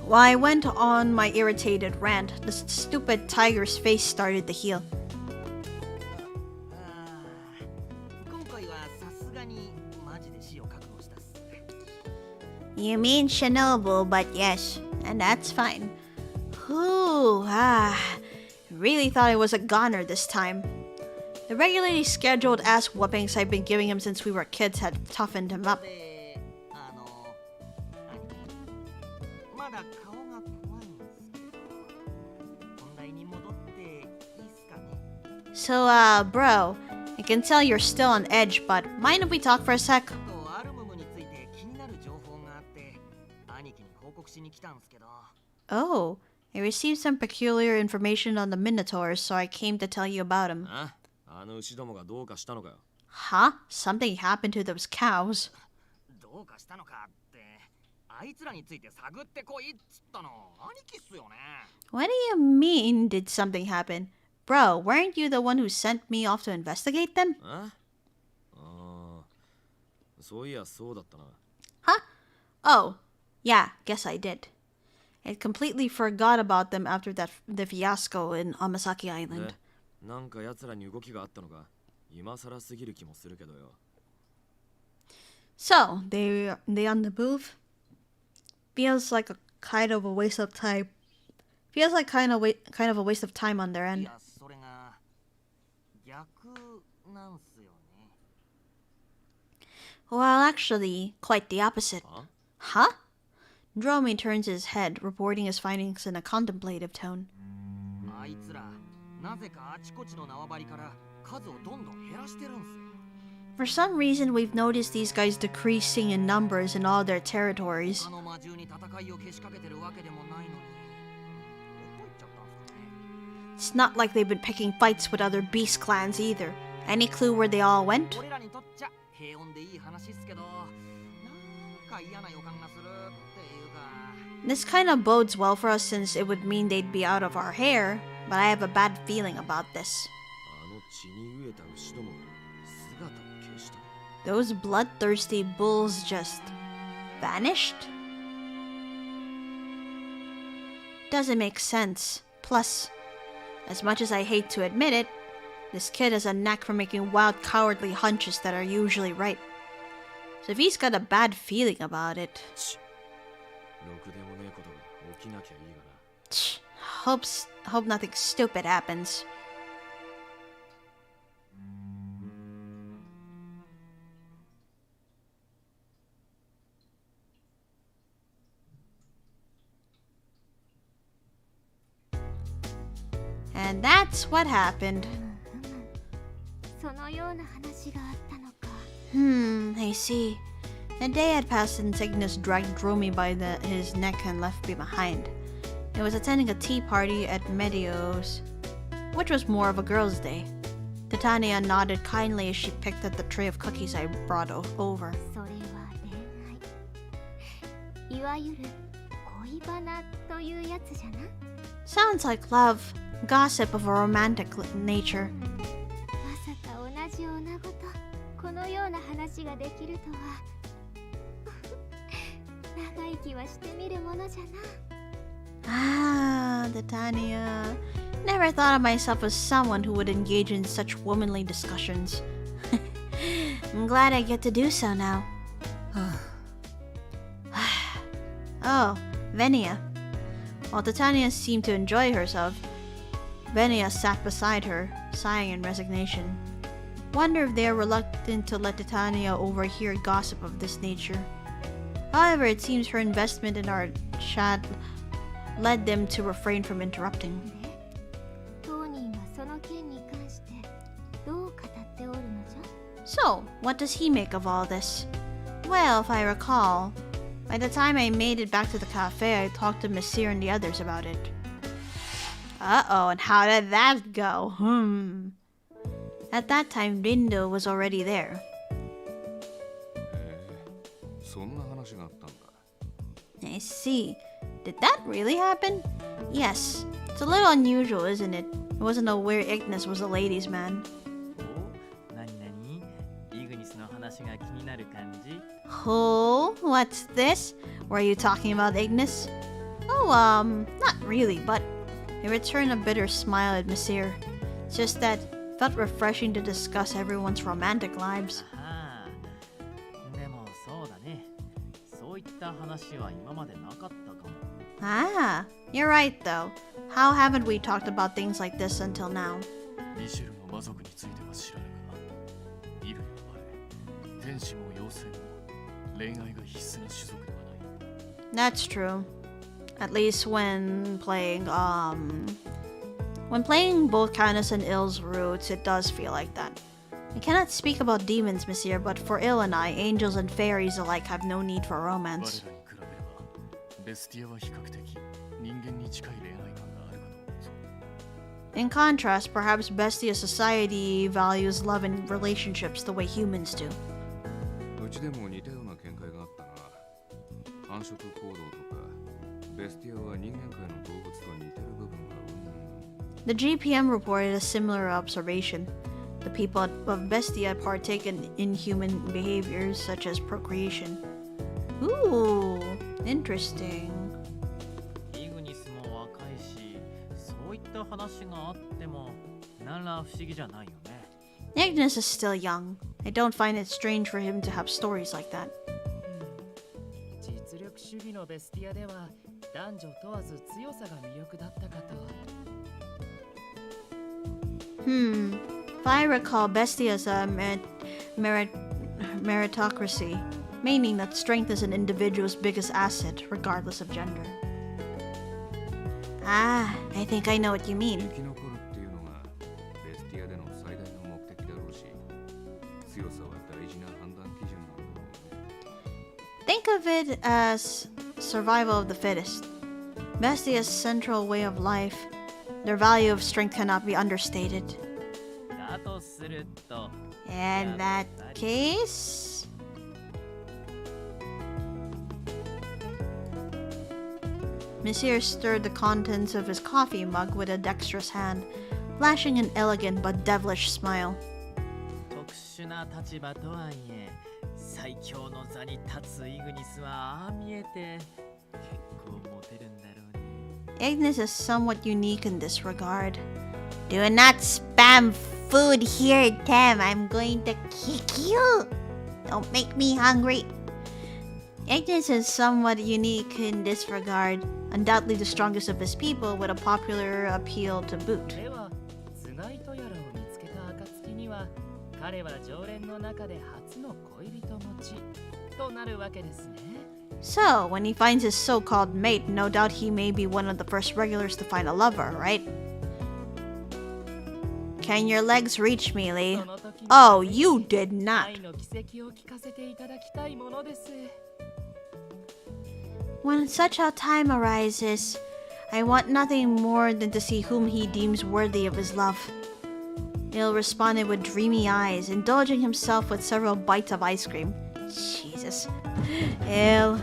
While I went on my irritated rant, the stupid tiger's face started to heal. 今回はさすがにマジで死を覚悟したっす You mean Shinobu, but yes, and that's fine. Whew, really thought I was a goner this time. The regularly scheduled ass whoopings I've been giving him since we were kids had toughened him up. でまだ顔が怖いんですけど本題に戻っていいっすかね So, bro, I can tell you're still on edge, but mind if we talk for a sec? とアルムムについて気になる情報があって兄貴に報告しに来たんすけど Oh, I received some peculiar information on the Minotaurs, so I came to tell you about him. あの牛どもがどうかしたのかよ。 Huh? Something happened to those cows. どうかしたのかってあいつらについて探ってこいっつったの兄貴っすよね What do you mean, did something happen? Bro, weren't you the one who sent me off to investigate them? ああ、そういやそうだったな。 Huh? Oh, yeah, guess I did. I completely forgot about them after the fiasco in Amasaki Island. なんか奴らに動きがあったのか。今更すぎる気もするけどよ。 So, they on the move? Feels like a kind of a waste of time. Feels like kind of a waste of time on their い end. やそれが逆なんすよね。 Well, actually, quite the opposite. Huh? Huh? Dromi turns his head, reporting his findings in a contemplative tone. あいつらなぜかあちこちの縄張りから数をどんどん減らしてるんすよ。 For some reason, we've noticed these guys decreasing in numbers in all their territories. 他の魔獣に戦いをけしかけてるわけでもないのに。どこ行っちゃったんすかね。 It's not like they've been picking fights with other beast clans either. Any clue where they all went? 俺らにとっちゃ平穏でいい話っすけど、なんか嫌な予感がするっていうか。 This kind of bodes well for us since it would mean they'd be out of our hair, but I have a bad feeling about this. あの血に飢えた牛ども姿を消した。 Those bloodthirsty bulls just vanished? Doesn't make sense. Plus, as much as I hate to admit it, this kid has a knack for making wild, cowardly hunches that are usually right. So if he's got a bad feeling about it, ろくでもねえことが起きなきゃいいがな。 hope nothing stupid happens. And that's what happened. そのような話があったのか。 I see. A day had passed since Ignis dragged Dromi by his neck and left me behind. He was attending a tea party at Medio's, which was more of a girls' day. Titania nodded kindly as she picked at the tray of cookies I brought over. それは恋愛。いわゆる恋バナというやつじゃな。 Sounds like love, gossip of a romantic nature. まさか同じ女子とこのような話ができるとは。長生きはしてみるものじゃな。 Ah, Titania. Never thought of myself as someone who would engage in such womanly discussions. I'm glad I get to do so now. Oh, Venia. While Titania seemed to enjoy herself, Venia sat beside her, sighing in resignation. Wonder if they are reluctant to let Titania overhear gossip of this nature. However, it seems her investment in our chat led them to refrain from interrupting. 当人はその件に関してどう語っておるのじゃ。 So, what does he make of all this? Well, if I recall, by the time I made it back to the cafe, I talked to Monsieur and the others about it. Uh-oh, and how did that go? At that time, Rindo was already there. そんな話があったんだ。 I see. Did that really happen? Yes. It's a little unusual, isn't it? I wasn't aware Ignis was a ladies' man. お、なになに？イグニスの話が気になる感じ？ Oh, what's this? Were you talking about Ignis? Oh, not really, but he returned a bitter smile at Monsieur. It's just that it felt refreshing to discuss everyone's romantic lives. ああ、でもそうだね。そういった話は今までなかったかも。 Ah, you're right though. How haven't we talked about things like this until now? ミシェルの魔族については知らぬが、見るには天使も妖精も恋愛が必須な種族ではない。 That's true. At least when playing both Kindness and Ill's roots, it does feel like that. I cannot speak about demons, Monsieur, but for Ill and I, angels and fairies alike have no need for 我 romance. らに比べれば、ベスティアは比較的人間に近い恋愛観があるかと思うぞ。 In contrast, perhaps Bestia society values love and relationships the way humans do. うちでも似たような見解があったな。繁殖行動とか、ベスティアは人間界の動物と似てる部分が The GPM reported a similar observation. The people of Bestia partake in inhuman behaviors such as procreation. Ooh, interesting. イグニスも若いし、そういった話があっても何ら不思議じゃないよね。Ignis is still young. I don't find it strange for him to have stories like that. 実力主義のベスティアでは男女問わず強さが魅力だったかと。If I recall, Bestia is a meritocracy, meaning that strength is an individual's biggest asset, regardless of gender. Ah, I think I know what you mean. 生き残るっていうのがベスティアでの最大の目的だろうし、強さは大事な判断基準なんだろうね。Think of it as survival of the fittest. Bestia's central way of life. Their value of strength cannot be understated. だとすると、 In that case... Monsieur stirred the contents of his coffee mug with a dexterous hand, flashing an elegant but devilish smile. 特殊な立場とはいえ、最強の座に立つイグニスはああ見えて結構モテるんだろうね。Ignis is somewhat unique in this regard. Do not spam food here, Tim. I'm going to kick you. Don't make me hungry. Ignis is somewhat unique in this regard. Undoubtedly the strongest of his people with a popular appeal to boot. では、つがいとやらを見つけた暁には、彼は常連の中で初の恋人持ちとなるわけですね。So, when he finds his so-called mate, no doubt he may be one of the first regulars to find a lover, right? Can your legs reach me, Lee? Oh, you did not. 愛の奇跡を聞かせていただきたいものです。 When such a time arises, I want nothing more than to see whom he deems worthy of his love. Il responded with dreamy eyes, indulging himself with several bites of ice cream. Jesus. Il.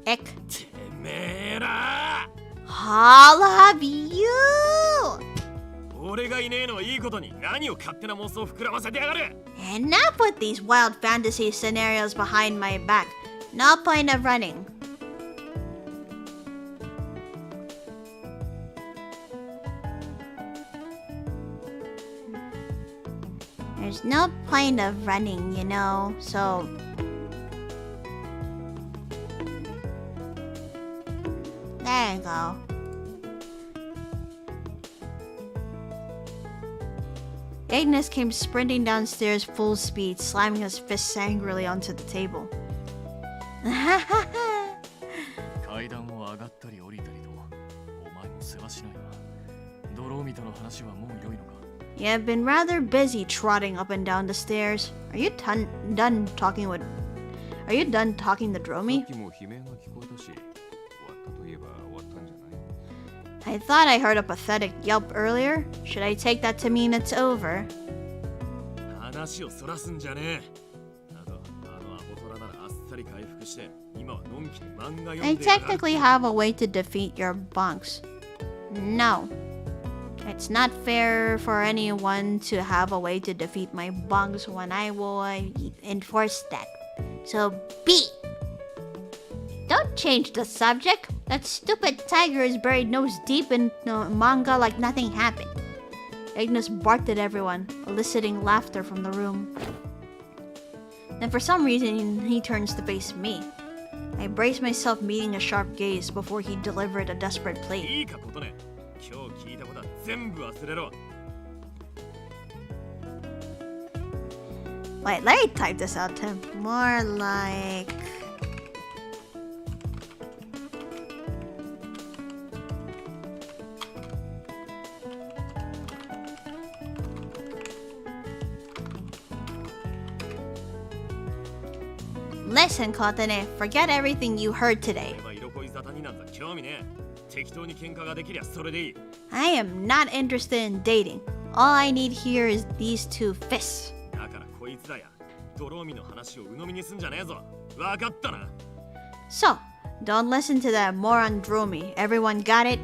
Ick. てめえら All of you! 俺がいねえのはいいことに何を勝手な妄想を膨らませてやがる And now put these wild fantasy scenarios behind my back. No point of running. There's no point of running, you know, so... There you go. Ignis came sprinting downstairs full speed, slamming his fists angrily onto the table. 階段を上がったり降りたりとお前も世話しないな。ドローミとの話はもう良いのか You have been rather busy trotting up and down the stairs. Are you done talking with... Are you done talking to さ Dromi? っきも悲鳴が聞こえたし、終わったといえば終わったんじゃない I thought I heard a pathetic yelp earlier. Should I take that to mean it's over? 話をそらすんじゃねえ。あと、あのアホトラならあっさり回復して、今はのんきに漫画読 I んでやがる technically have a way to defeat your bunks. No. It's not fair for anyone to have a way to defeat my bunks when I will enforce that. So B. Don't change the subject. That stupid tiger is buried nose deep in manga like nothing happened. Ignis barked at everyone, eliciting laughter from the room. Then for some reason, he turns to face me. I braced myself meeting a sharp gaze before he delivered a desperate plea. いいかことね。今日聞いたことは全部忘れろ。 Wait, let me type this out, Tim. More like... Listen, Kotane, forget everything you heard today. 俺は色恋沙汰になんざ興味ねえ。適当に喧嘩ができりゃそれでいい。 I am not interested in dating. All I need here is these two fists. だからこいつだや。ドローミの話を鵜呑みにすんじゃねえぞ。わかったな。 So, don't listen to that moron Dromi. Everyone got it?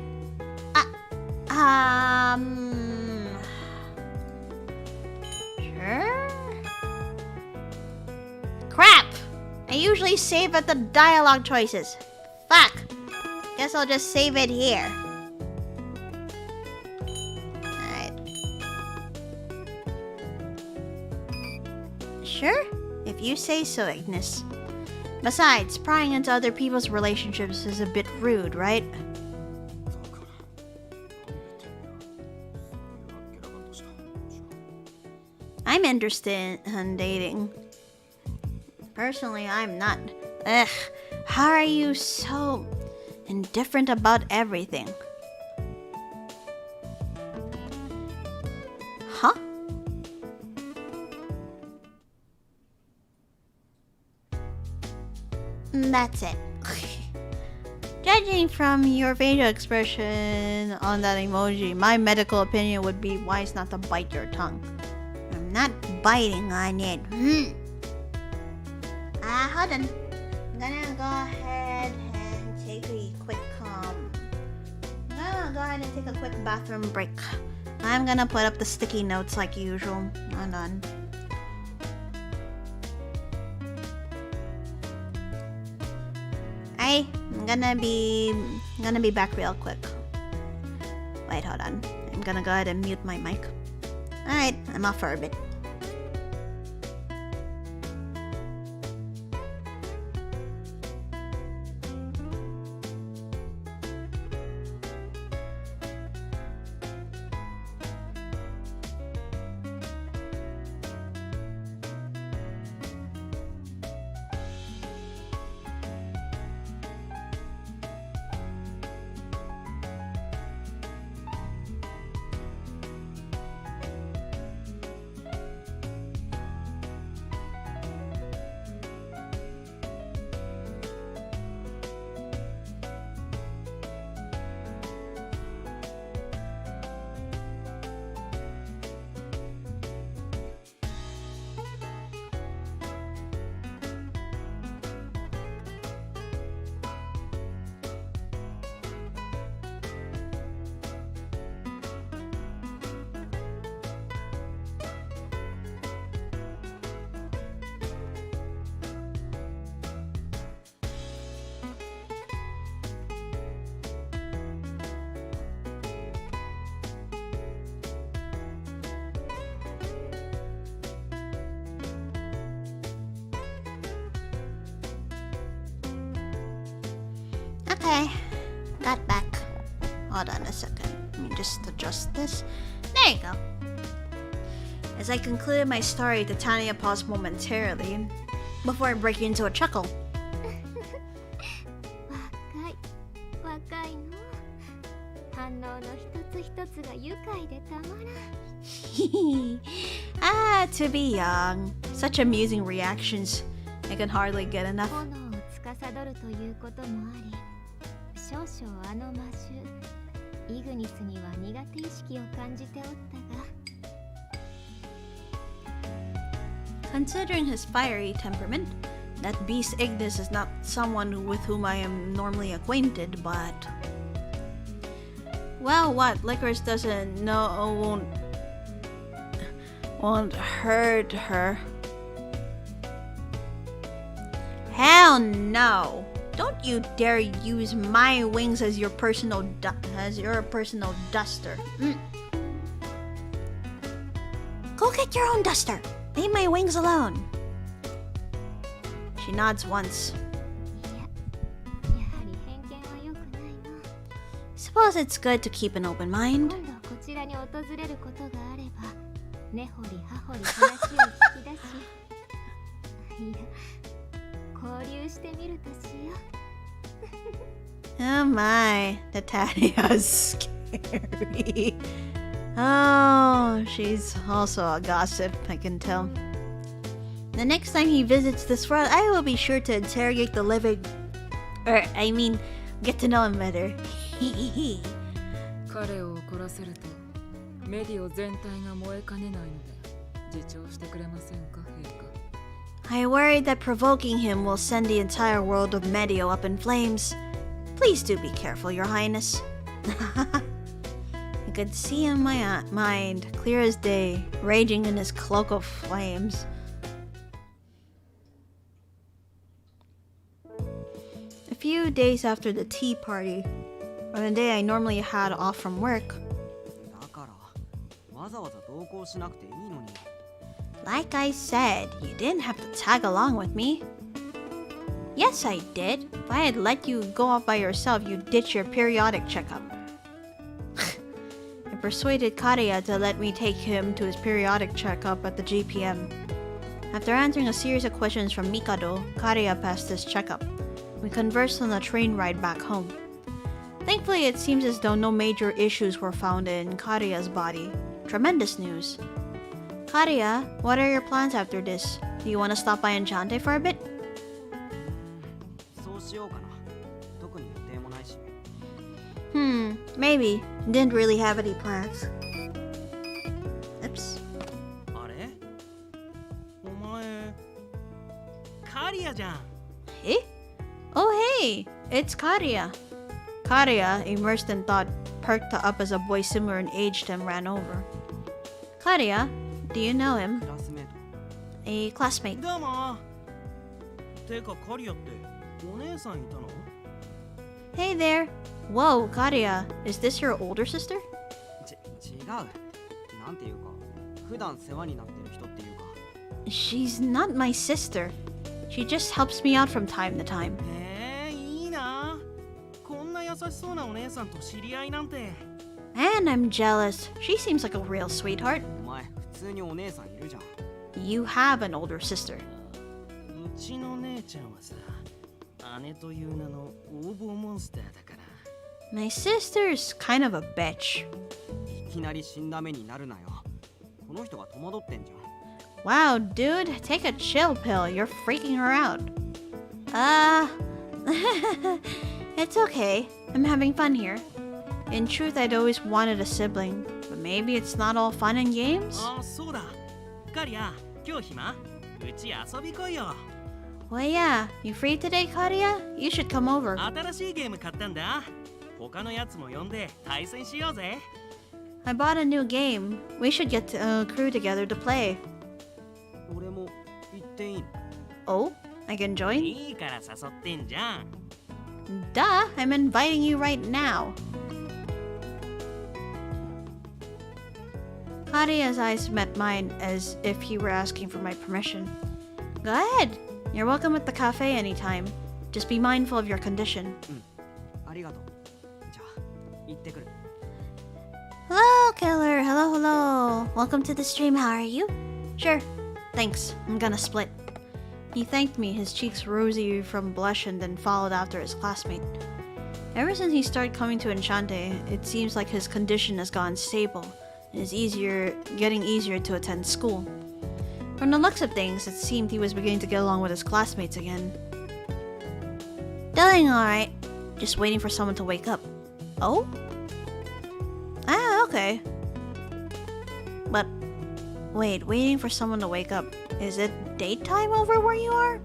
Sure. Crap! I usually save at the dialogue choices. Fuck. Guess I'll just save it here. Alright. Sure? If you say so, Ignis. Besides, prying into other people's relationships is a bit rude, right? I'm interested in dating. Personally, I'm not. Ugh, how are you so indifferent about everything? Huh? That's it. Judging from your facial expression on that emoji, my medical opinion would be wise not to bite your tongue. I'm not biting on it. Hold on. I'm gonna go ahead and take a quick bathroom break. I'm gonna put up the sticky notes like usual. Hold on. I'm gonna be back real quick. Wait, hold on. I'm gonna go ahead and mute my mic. Alright, I'm off for a bit. Okay, got back. Hold on a second. Let me just adjust this. There you go. As I concluded my story, Titania paused momentarily before breaking into a chuckle. 若いの。反応の一つ一つが愉快でたまらん。Ah, to be young. Such amusing reactions. I can hardly get enough. 炎を司るということもあり、少々あの魔獣イグニスには苦手意識を感じておったが。Considering his fiery temperament, that beast Ignis is not someone with whom I am normally acquainted, but... Well, what? Licorice doesn't know won't hurt her. Hell no! Don't you dare use my wings as your personal duster. Go get your own duster. Leave my wings alone. She nods once. Suppose it's good to keep an open mind. 今度こちらに訪れることがあれば、根掘り葉掘り話を聞き出し、いや、交流してみるとしよう。Oh my, Titania's scary. Oh, she's also a gossip, I can tell. The next time he visits this world, I will be sure to interrogate the living... get to know him better. 彼を怒らせるとメディオ全体が燃えかねないので自重してくれませんか、陛下。 I worry that provoking him will send the entire world of Medio up in flames. Please do be careful, Your Highness. could see in my mind, clear as day, raging in his cloak of flames. A few days after the tea party, on the day I normally had off from work, だからわざわざ同行しなくていいのに。 like I said, you didn't have to tag along with me. Yes, I did. If I had let you go off by yourself, you'd ditch your periodic checkup. I persuaded Kariya to let me take him to his periodic checkup at the GPM. After answering a series of questions from Mikado, Kariya passed his checkup. We conversed on the train ride back home. Thankfully, it seems as though no major issues were found in Kariya's body. Tremendous news. Kariya, what are your plans after this? Do you want to stop by Enchante for a bit? そうしようかな。特に予定もないし。Maybe. Didn't really have any plans. Oops. あれ？お前、カリアじゃん。Eh? Oh hey, it's Kariya. Kariya, immersed in thought, perked up as a boy similar in age to him ran over. Kariya, do you know him? クラスメート。 A classmate. どうも。てかカリアってお姉さんいたの？ Hey there. Whoa, Kariya, is this your older sister? 違う。なんていうか、普段世話になってる人っていうか。 She's not my sister. She just helps me out from time to time. いいな。こんな優しそうなお姉さんと知り合いなんて。 And I'm jealous. She seems like a real sweetheart. お前、普通にお姉さんいるじゃん。 You have an older sister. うちの姉ちゃんはさ、姉という名の横暴モンスターだから。 My sister's kind of a bitch. いきなり死んだ目になるなよ。この人が戸惑ってんじゃん。 Wow, dude, take a chill pill. You're freaking her out. It's okay. I'm having fun here. In truth, I'd always wanted a sibling, but maybe it's not all fun and games? あ、そうだ。カリア、今日暇？うち遊び来いよ。 Well, yeah. You free today, Kariya? You should come over. 新しいゲーム買ったんだ。他のやつも呼んで対戦しようぜ。 I bought a new game. We should get a crew together to play. 俺も行っていいの？ Oh? I can join? いいから誘ってんじゃん。 Duh, I'm inviting you right now. Kariya's eyes met mine as if he were asking for my permission. Go ahead. You're welcome at the cafe anytime. Just be mindful of your condition. ありがとう。じゃあ、行ってくる。 Hello, Killer. Hello, hello. Welcome to the stream. How are you? Sure. Thanks. I'm gonna split. He thanked me, his cheeks rosy from blush, and then followed after his classmate. Ever since he started coming to Enchante, it seems like his condition has gotten stable and is getting easier to attend school. From the looks of things, it seemed he was beginning to get along with his classmates again. Doing alright. Just waiting for someone to wake up. Oh? Ah, okay. But, wait, waiting for someone to wake up. Is it daytime over where you are?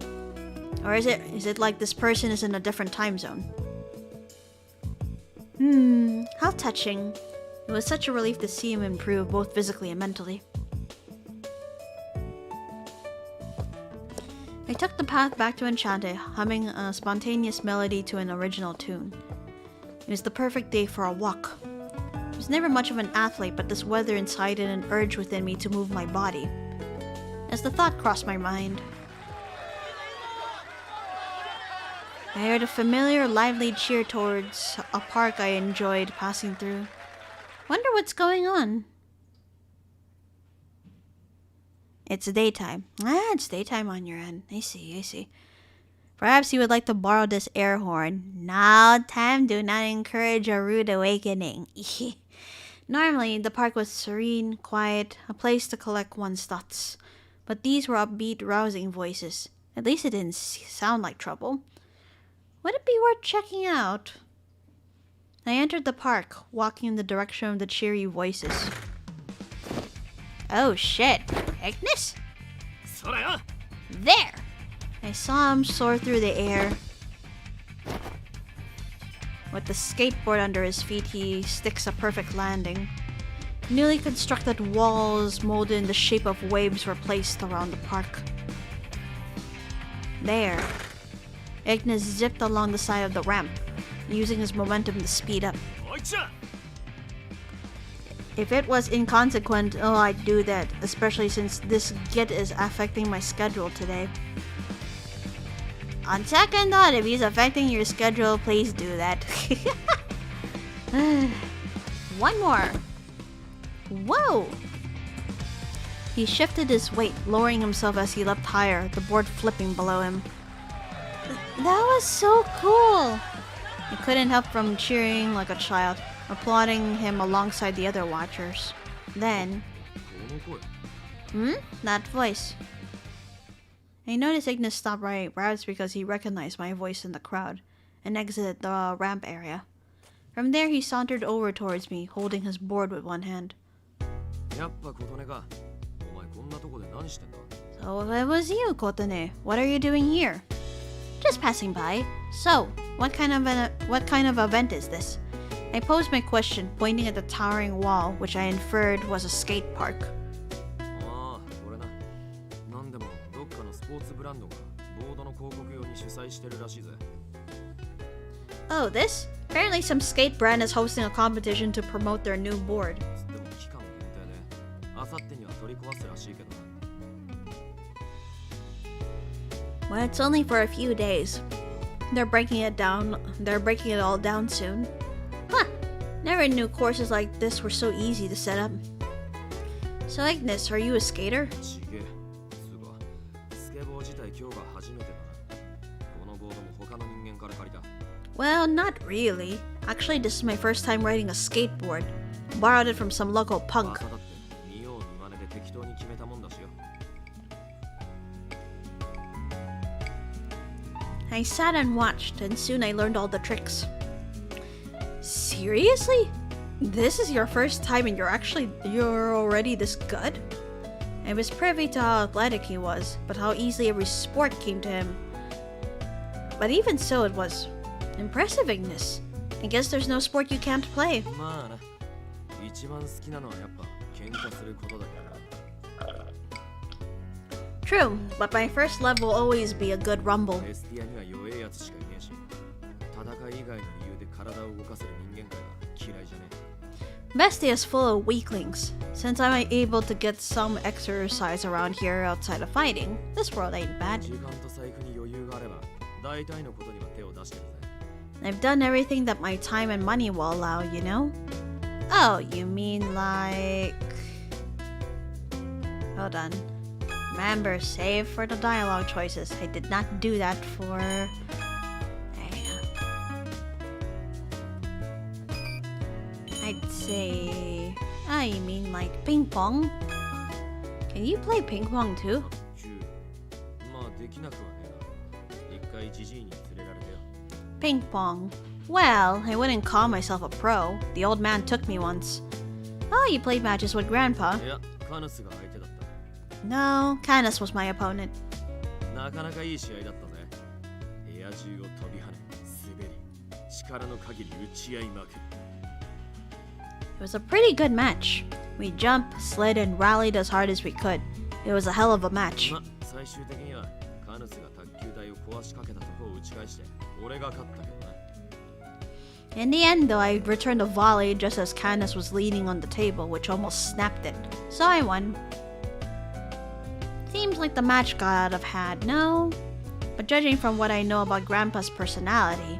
Or is it like this person is in a different time zone? How touching. It was such a relief to see him improve both physically and mentally. I took the path back to Enchante, humming a spontaneous melody to an original tune. It was the perfect day for a walk. I was never much of an athlete, but this weather incited an urge within me to move my body. As the thought crossed my mind, I heard a familiar, lively cheer towards a park I enjoyed passing through. Wonder what's going on. It's daytime. Ah, it's daytime on your end. I see. Perhaps you would like to borrow this air horn. Now, time do not encourage a rude awakening. Normally, the park was serene, quiet, a place to collect one's thoughts. But these were upbeat, rousing voices. At least it didn't sound like trouble. Would it be worth checking out? I entered the park, walking in the direction of the cheery voices. Oh shit! Ignis? There! I saw him soar through the air. With the skateboard under his feet, he sticks a perfect landing. Newly constructed walls molded in the shape of waves were placed around the park. There, Ignis zipped along the side of the ramp, using his momentum to speed up. If it was inconsequent, oh, I'd do that, especially since this git is affecting my schedule today. On second thought, if he's affecting your schedule, please do that. One more. Whoa! He shifted his weight, lowering himself as he leapt higher, the board flipping below him. That was so cool! I couldn't help from cheering like a child, applauding him alongside the other watchers. Then... That voice. I noticed Ignis stopped right, perhaps because he recognized my voice in the crowd, and exited the ramp area. From there, he sauntered over towards me, holding his board with one hand. So if it was you, Kotane, what are you doing here? Just passing by. So, what kind of event is this? I posed my question, pointing at the towering wall, which I inferred was a skate park. Oh, this? Apparently some skate brand is hosting a competition to promote their new board. Well, it's only for a few days. They're breaking it all down soon. Huh! Never knew courses like this were so easy to set up. So Ignis, are you a skater? Well, not really. Actually, this is my first time riding a skateboard. Borrowed it from some local punk. I sat and watched, and soon I learned all the tricks. Seriously? This is your first time and you're already this good? I was privy to how athletic he was, but how easily every sport came to him. But even so, it was impressive, Ignis. I guess there's no sport you can't play. True, but my first love will always be a good rumble. Bestia is full of weaklings. Since I'm able to get some exercise around here outside of fighting, this world ain't bad. I've done everything that my time and money will allow, you know? Oh, you mean like... Hold on. Remember, save for the dialogue choices. I did not do that for... I'd say... Ah, you mean like ping pong? Can you play ping pong too? Ping pong. Well, I wouldn't call myself a pro. The old man took me once. Oh, you played matches with Grandpa? No, Canis was my opponent. It was a pretty good match. We jumped, slid, and rallied as hard as we could. It was a hell of a match. In the end, though, I returned a volley just as Canis was leaning on the table, which almost snapped it. So I won. Seems like the match got out of hand, no? But judging from what I know about Grandpa's personality,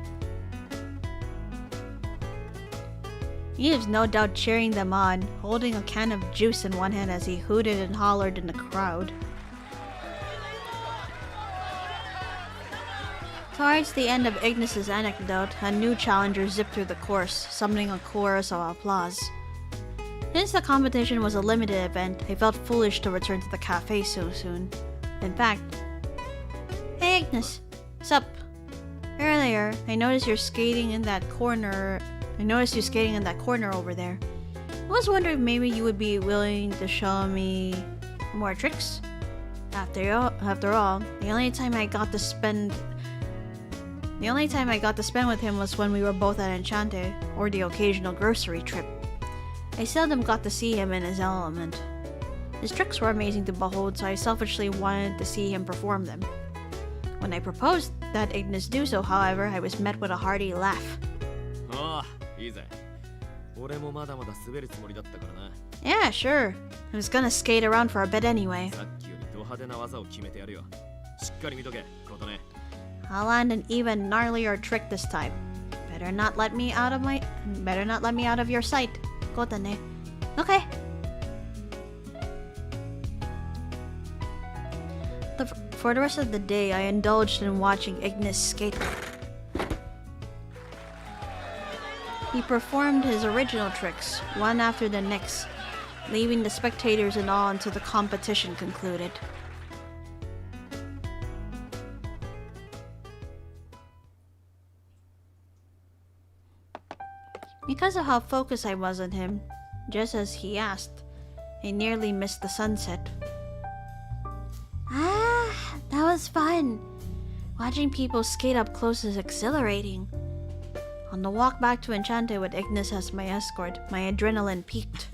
he was no doubt cheering them on, holding a can of juice in one hand as he hooted and hollered in the crowd. Towards the end of Ignis' anecdote, a new challenger zipped through the course, summoning a chorus of applause. Since the competition was a limited event, I felt foolish to return to the cafe so soon. In fact... Hey Ignis! Sup? Earlier, I noticed you skating in that corner over there. I was wondering if maybe you would be willing to show me more tricks? After all, the only time I got to spend with him was when we were both at ENCHANTÉ, or the occasional grocery trip. I seldom got to see him in his element. His tricks were amazing to behold, so I selfishly wanted to see him perform them. When I proposed that Ignis do so, however, I was met with a hearty laugh. Yeah, sure. I was gonna skate around for a bit anyway. I'll land an even gnarlier trick this time. Better not let me out of your sight. Kotane. Okay. For the rest of the day, I indulged in watching Ignis skate. He performed his original tricks, one after the next, leaving the spectators in awe until the competition concluded. Because of how focused I was on him, just as he asked, I nearly missed the sunset. That was fun. Watching people skate up close is exhilarating. On the walk back to Enchanté with Ignis as my escort, my adrenaline peaked.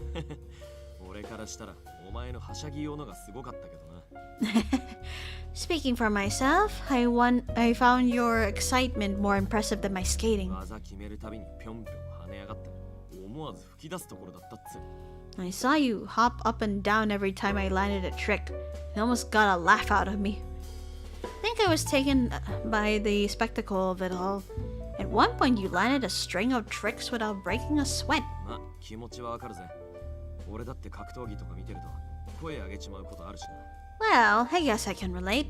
Speaking for myself, I found your excitement more impressive than my skating. I saw you hop up and down every time I landed a trick. It almost got a laugh out of me. I think I was taken by the spectacle of it all. At one point you landed a string of tricks without breaking a sweat. Well, I guess I can relate.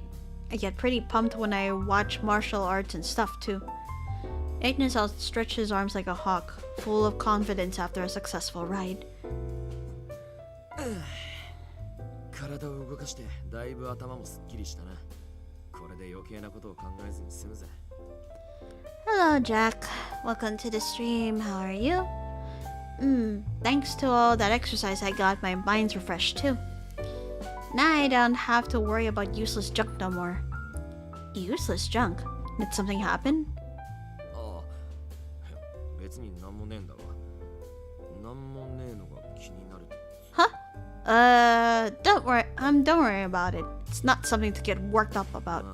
I get pretty pumped when I watch martial arts and stuff too. Ignis outstretched his arms like a hawk, full of confidence after a successful ride. Hello, Jack. Welcome to the stream. How are you? Thanks to all that exercise I got, my mind's refreshed too. Now I don't have to worry about useless junk no more. Useless junk? Did something happen? Huh? Don't worry about it. It's not something to get worked up about.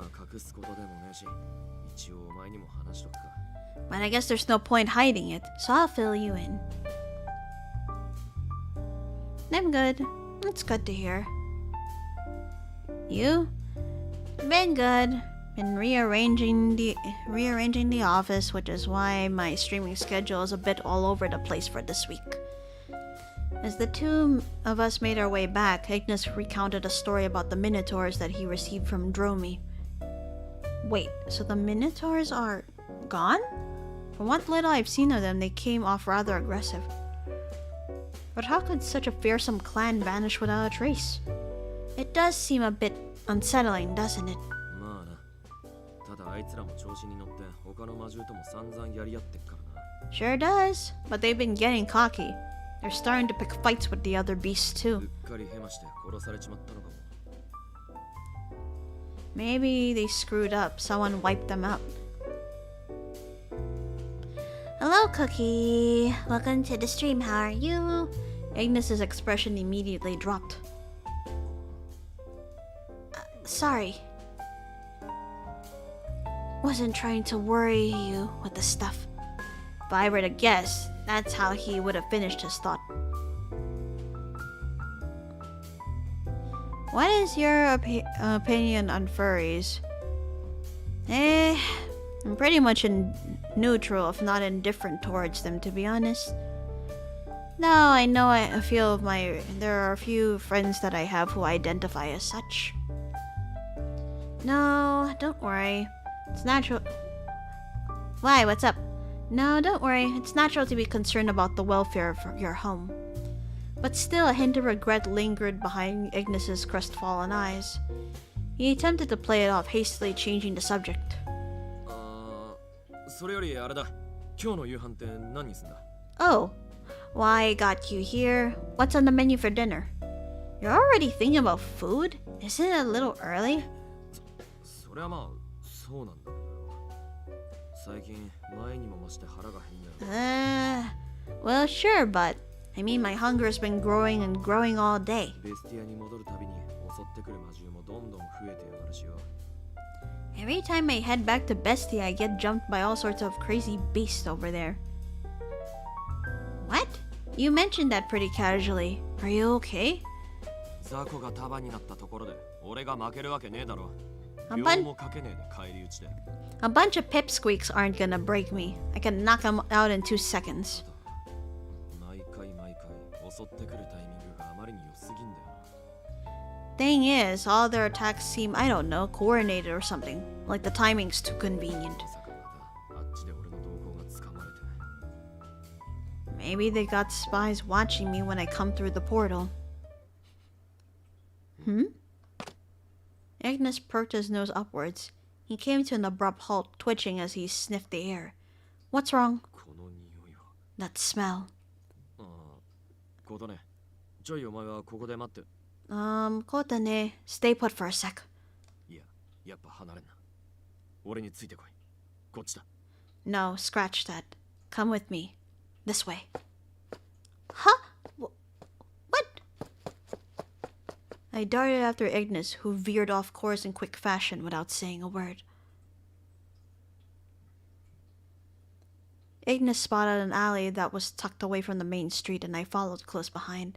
But I guess there's no point hiding it, so I'll fill you in. I'm good. It's good to hear. You? Been good. Been rearranging the office, which is why my streaming schedule is a bit all over the place for this week. As the two of us made our way back, Ignis recounted a story about the Minotaurs that he received from Dromi. Wait, so the Minotaurs are gone? From what little I've seen of them, they came off rather aggressive. But how could such a fearsome clan vanish without a trace? It does seem a bit unsettling, doesn't it? Sure does, but they've been getting cocky. They're starting to pick fights with the other beasts too. Maybe they screwed up. Someone wiped them out. Hello, Cookie. Welcome to the stream. How are you? Ignis's expression immediately dropped. Sorry. Wasn't trying to worry you with the stuff. If I were to guess, that's how he would have finished his thought. What is your opinion on furries? I'm pretty much neutral, if not indifferent towards them, to be honest. No, I know there are a few friends that I have who identify as such. No, don't worry. It's natural. Why, what's up? No, don't worry. It's natural to be concerned about the welfare of your home. But still, a hint of regret lingered behind Ignis's crestfallen eyes. He attempted to play it off, hastily changing the subject. Oh, why I got you here? What's on the menu for dinner? You're already thinking about food? Isn't it a little early? Well, sure, but I mean, my hunger has been growing and growing all day. ベスティアに戻るたびに襲ってくる魔獣もどんどん増えてやがるしよ。 Every time I head back to Bestia, I get jumped by all sorts of crazy beasts over there. What? You mentioned that pretty casually. Are you okay? ザコが束になったところで俺が負けるわけねえだろ。 A 秒 bun- もかけねえで返り討ちで。 A bunch of pipsqueaks aren't gonna break me. I can knock them out in 2 seconds. 毎回襲ってくるタイミングがあまりに良すぎんだよ。 Thing is, all their attacks seem, I don't know, coordinated or something. Like the timing's too convenient. まさかまたあっちで俺の動向がつかまれて。 Maybe they got spies watching me when I come through the portal. Ignis perked his nose upwards. He came to an abrupt halt, twitching as he sniffed the air. What's wrong? この匂いは。 That smell. ああ、ことね。ちょいお前はここで待って。 Kotane, stay put for a sec. いや、やっぱ離れんな。俺についてこい。こっちだ。 No, scratch that. Come with me. This way. Huh? What? I darted after Ignis, who veered off course in quick fashion without saying a word. Ignis spotted an alley that was tucked away from the main street, and I followed close behind.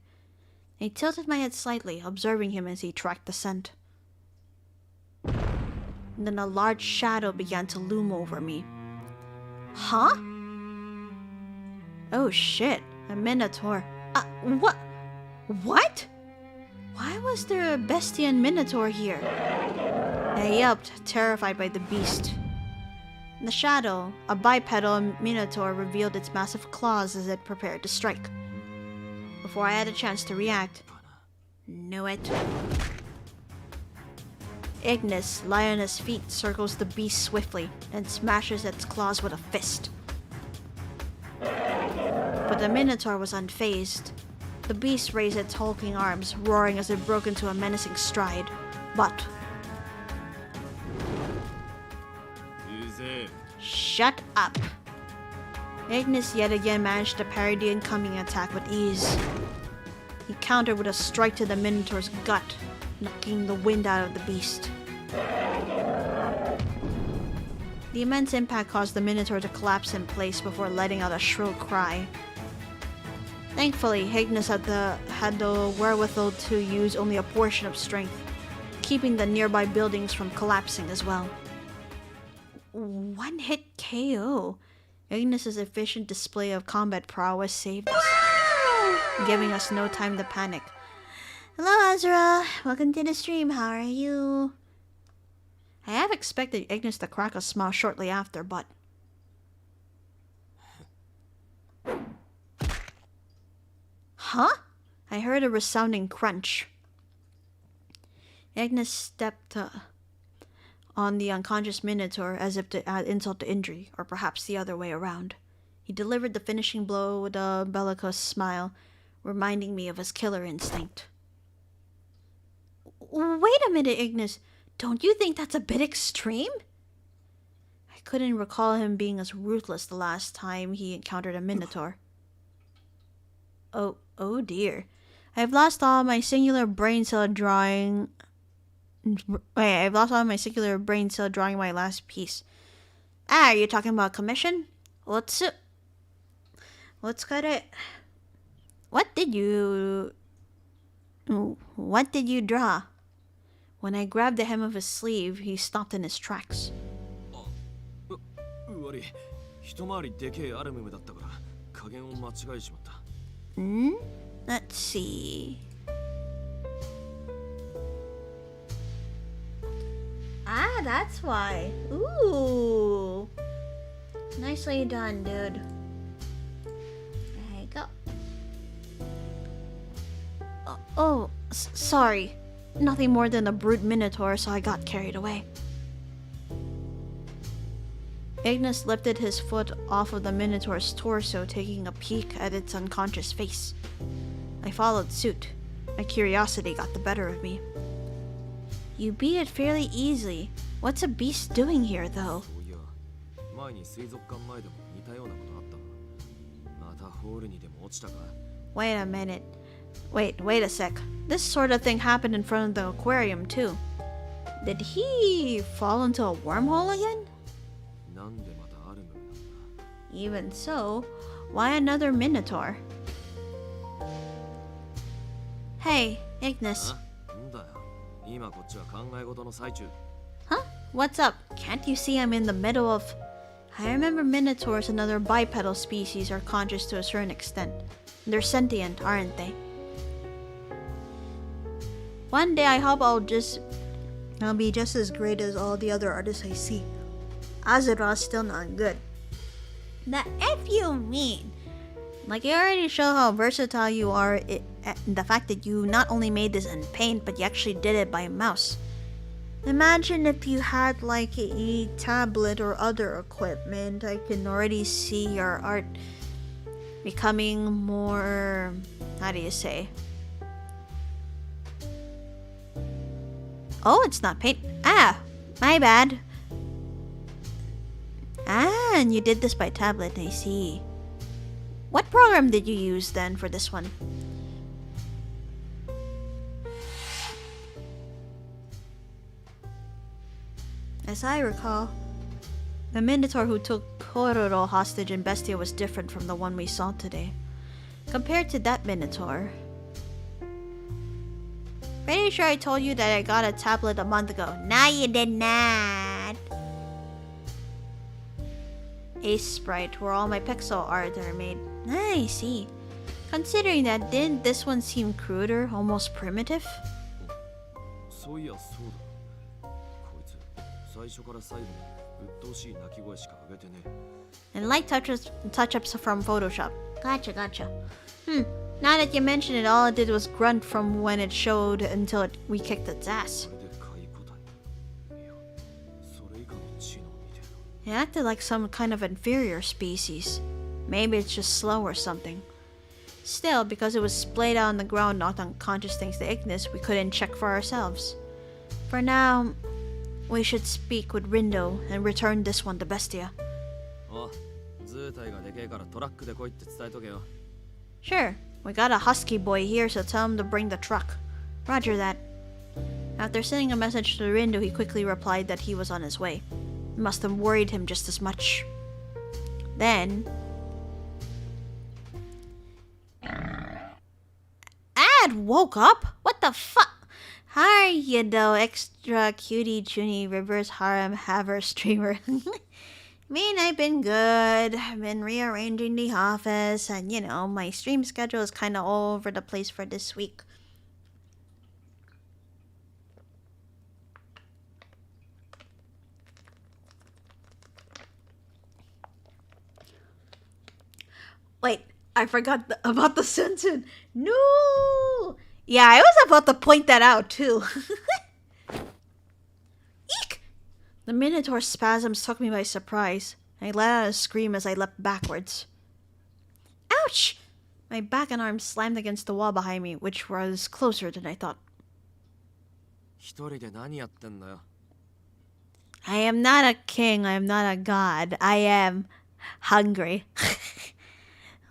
I tilted my head slightly, observing him as he tracked the scent. And then a large shadow began to loom over me. Huh? Oh shit, a minotaur. What? What? Why was there a Bestian minotaur here? I yelped, terrified by the beast. In the shadow, a bipedal minotaur revealed its massive claws as it prepared to strike. Before I had a chance to react, knew it. Ignis, lying on his feet, circles the beast swiftly and smashes its claws with a fist. But the minotaur was unfazed. The beast raised its hulking arms, roaring as it broke into a menacing stride. But... Shut up! Ignis yet again managed to parry the incoming attack with ease. He countered with a strike to the minotaur's gut, knocking the wind out of the beast. The immense impact caused the minotaur to collapse in place before letting out a shrill cry. Thankfully, Ignis had the wherewithal to use only a portion of strength, keeping the nearby buildings from collapsing as well. One hit KO. Ignis' efficient display of combat prowess saved us, giving us no time to panic. Hello, Azra. Welcome to the stream. How are you? I have expected Ignis to crack a smile shortly after, but... Huh? I heard a resounding crunch. Ignis stepped on the unconscious minotaur as if to add insult to injury, or perhaps the other way around. He delivered the finishing blow with a bellicose smile, reminding me of his killer instinct. Wait a minute, Ignis. Don't you think that's a bit extreme? I couldn't recall him being as ruthless the last time he encountered a minotaur. Oh dear. I've lost all my singular brain cell drawing... Wait, I've lost all my singular brain cell drawing my last piece. Ah, are you talking about commission? Let's cut it. What did you draw? When I grabbed the hem of his sleeve, he stopped in his tracks. Let's see. Ah, that's why. Ooh. Nicely done, dude. There you go. Sorry. Nothing more than a brute minotaur, so I got carried away. Ignis lifted his foot off of the minotaur's torso, taking a peek at its unconscious face. I followed suit. My curiosity got the better of me. You beat it fairly easily. What's a beast doing here, though? Wait a minute. Wait a sec. This sort of thing happened in front of the aquarium too. Did he fall into a wormhole again? なんでまたアルムなんだ。 Even so, why another Minotaur? Hey, Ignis. なんだよ。今こっちは考え事の最中。 Huh? What's up? Can't you see I'm in the middle of... I remember Minotaurs and other bipedal species are conscious to a certain extent. They're sentient, aren't they? One day I hope I'll be just as great as all the other artists I see. Azeroth's still not good. The F you mean? Like, you already show how versatile you are, the fact that you not only made this in paint, but you actually did it by mouse. Imagine if you had like a tablet or other equipment. I can already see your art becoming more, how do you say? Oh, it's not paint. Ah, my bad. Ah, and you did this by tablet, I see. What program did you use then for this one? As I recall, the Minotaur who took Kororo hostage in Bestia was different from the one we saw today. Compared to that Minotaur... Pretty sure I told you that I got a tablet a month ago. No, you did not. Ace Sprite, where all my pixel art are made. I see. Considering that, didn't this one seem cruder, almost primitive? そういやそうだ。こいつ最初から最後まで鬱陶しい鳴き声しか上げてねえ。 And light touch-ups from Photoshop. Gotcha. Now that you mention it, all it did was grunt from when it showed until we kicked its ass. それで解雇だ。いや、それ以下の知能みたいな。 It acted like some kind of inferior species. Maybe it's just slow or something. Still, because it was splayed out on the ground, knocked unconscious thanks to Ignis, we couldn't check for ourselves. For now, we should speak with Rindo and return this one to Bestia. あ、図体がでけえからトラックで来いって伝えとけよ。 Sure, we got a husky boy here, so tell him to bring the truck. Roger that. After sending a message to Rindo, he quickly replied that he was on his way. It must have worried him just as much. Then... Ad woke up? What the fuck? How are you though, extra cutie Junie reverse harem haver streamer? I've been good. I've been rearranging the office, and you know, my stream schedule is kind of all over the place for this week. Wait, I forgot about the sentence. No! Yeah, I was about to point that out too. Eek! The Minotaur spasms took me by surprise. I let out a scream as I leapt backwards. Ouch! My back and arms slammed against the wall behind me, which was closer than I thought. 一人で何やってんだよ。 I am not a king, I am not a god. I am hungry.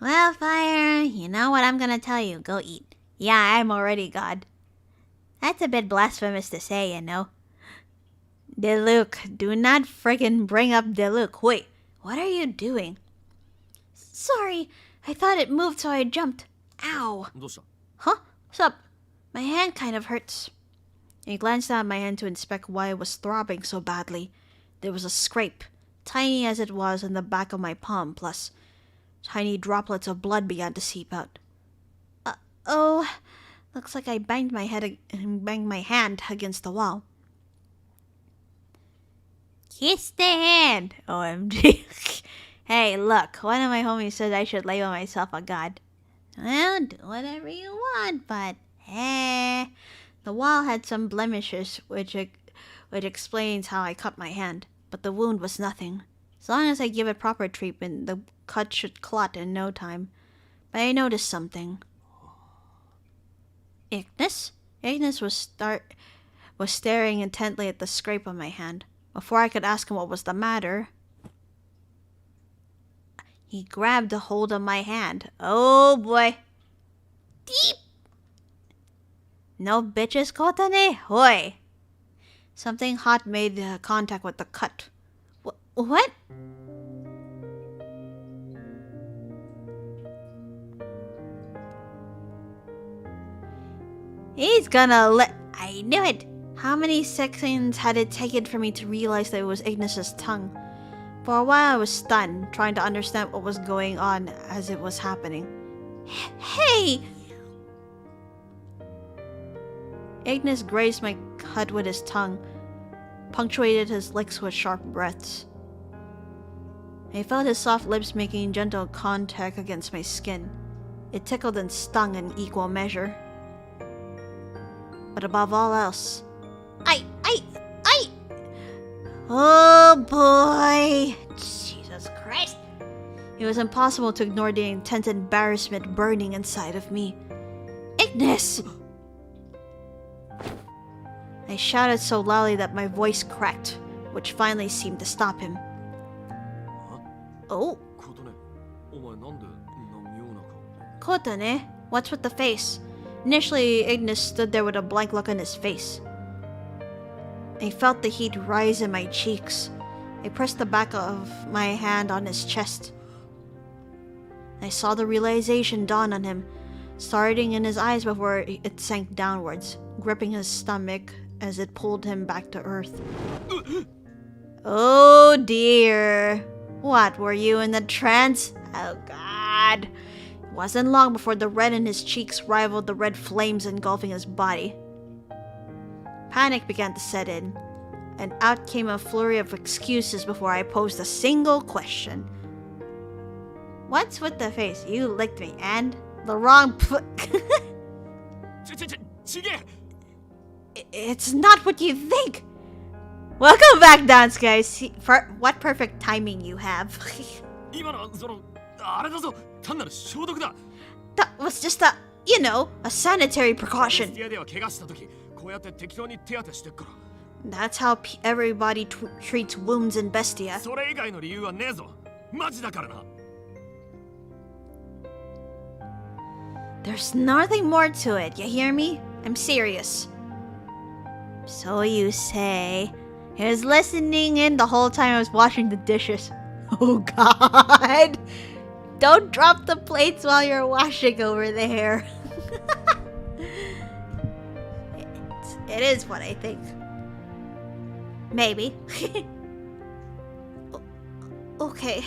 Well, Fire, you know what I'm gonna tell you. Go eat. Yeah, I'm already God. That's a bit blasphemous to say, you know. Diluc, do not friggin' bring up Diluc. Wait, what are you doing? Sorry, I thought it moved so I jumped. Ow. どうした? Huh? What's up? My hand kind of hurts. I glanced down at my hand to inspect why it was throbbing so badly. There was a scrape, tiny as it was, on the back of my palm, plus tiny droplets of blood began to seep out. Oh, looks like I banged my hand against the wall. Kiss the hand! OMG. Hey, look, one of my homies said I should label myself a god. Well, do whatever you want, but the wall had some blemishes, which explains how I cut my hand. But the wound was nothing. As long as I give it proper treatment, the cut should clot in no time. But I noticed something. Ignis? Ignis was staring intently at the scrape on my hand. Before I could ask him what was the matter, he grabbed a hold of my hand. Oh boy. deep. No bitches, Kotane? Hoi. Something hot made contact with the cut. What? He's gonna let... I knew it! How many seconds had it taken for me to realize that it was Ignis's tongue? For a while I was stunned, trying to understand what was going on as it was happening. Hey! Ignis grazed my cut with his tongue, punctuated his lips with sharp breaths. I felt his soft lips making gentle contact against my skin. It tickled and stung in equal measure. But above all else, oh boy! Jesus Christ! It was impossible to ignore the intense embarrassment burning inside of me. Ignis! I shouted so loudly that my voice cracked, which finally seemed to stop him. Oh? Kotane? What's with the face? Initially, Ignis stood there with a blank look on his face. I felt the heat rise in my cheeks. I pressed the back of my hand on his chest. I saw the realization dawn on him, starting in his eyes before it sank downwards, gripping his stomach as it pulled him back to earth. Oh dear. What, were you in a trance? Oh god. It wasn't long before the red in his cheeks rivaled the red flames engulfing his body. Panic began to set in, and out came a flurry of excuses before I posed a single question. What's with the face? You licked me, and the wrong It's not what you think! Welcome back, dance guys! What perfect timing you have. That was just a, you know, a sanitary precaution. That's how everybody treats wounds in Bestia. There's nothing more to it, you hear me? I'm serious. So you say. He was listening in the whole time I was washing the dishes. Oh god! Don't drop the plates while you're washing over there. It is what I think. Maybe. Okay.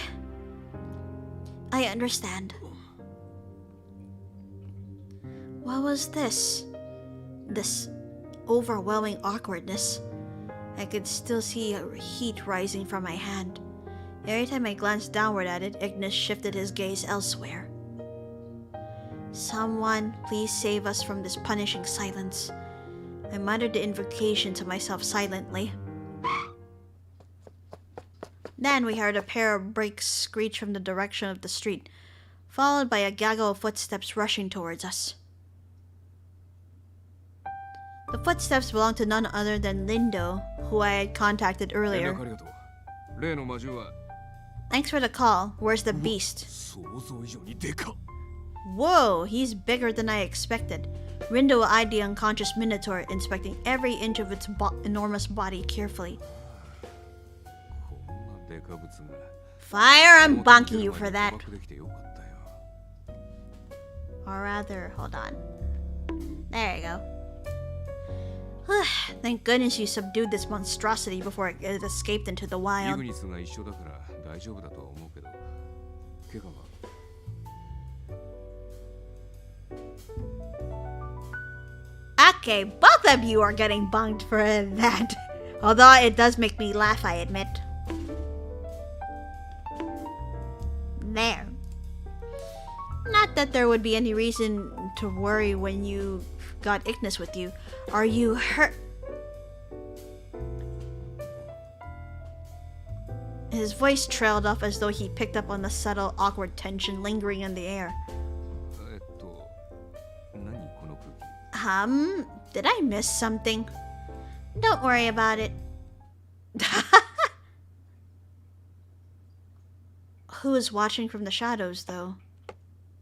I understand. What was this? This overwhelming awkwardness. I could still see heat rising from my hand. Every time I glanced downward at it, Ignis shifted his gaze elsewhere. Someone, please save us from this punishing silence. I muttered the invocation to myself silently. Then we heard a pair of brakes screech from the direction of the street, followed by a gaggle of footsteps rushing towards us. The footsteps belonged to none other than Lindo, who I had contacted earlier. Thanks for the call. Where's the beast? Whoa, he's bigger than I expected. Rindo eyed the unconscious Minotaur, inspecting every inch of its enormous body carefully. Fire, I'm bonking you for that. Or rather, hold on. There you go. Thank goodness you subdued this monstrosity before it escaped into the wild. Okay, both of you are getting bunked for that. Although it does make me laugh, I admit. There. Not that there would be any reason to worry when you got Ignis with you. Are you hurt? His voice trailed off as though he picked up on the subtle, awkward tension lingering in the air. Did I miss something? Don't worry about it. Who is watching from the shadows, though?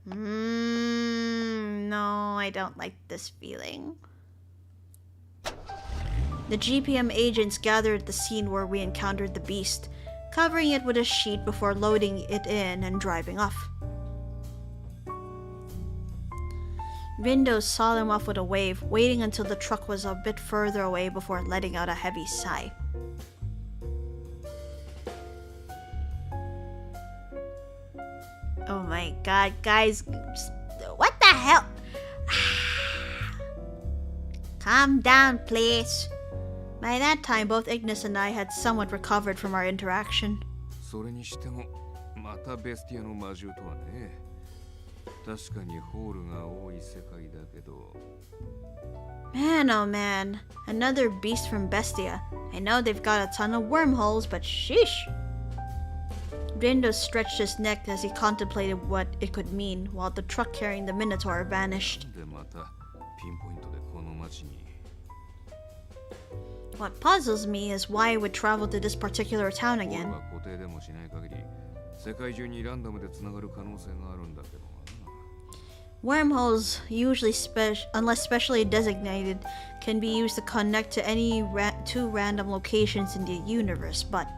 No, I don't like this feeling. The GPM agents gathered at the scene where we encountered the beast, covering it with a sheet before loading it in and driving off. Rindo saw them off with a wave, waiting until the truck was a bit further away before letting out a heavy sigh. Oh my god, guys. What the hell? Calm down, please. By that time, both Ignis and I had somewhat recovered from our interaction. それにしてもまたベスティアの魔獣とはね。確かにホールが多い世界だけど。Man, oh man. Another beast from Bestia. I know they've got a ton of wormholes, but sheesh. Rindo stretched his neck as he contemplated what it could mean, while the truck carrying the Minotaur vanished. でまたピンポイントでこの町に。What puzzles me is why I would travel to this particular town again. ホールが固定でもしない限り、世界中にランダムでつながる可能性があるんだけどな。Wormholes, usually unless specially designated, can be used to connect to any two random locations in the universe, but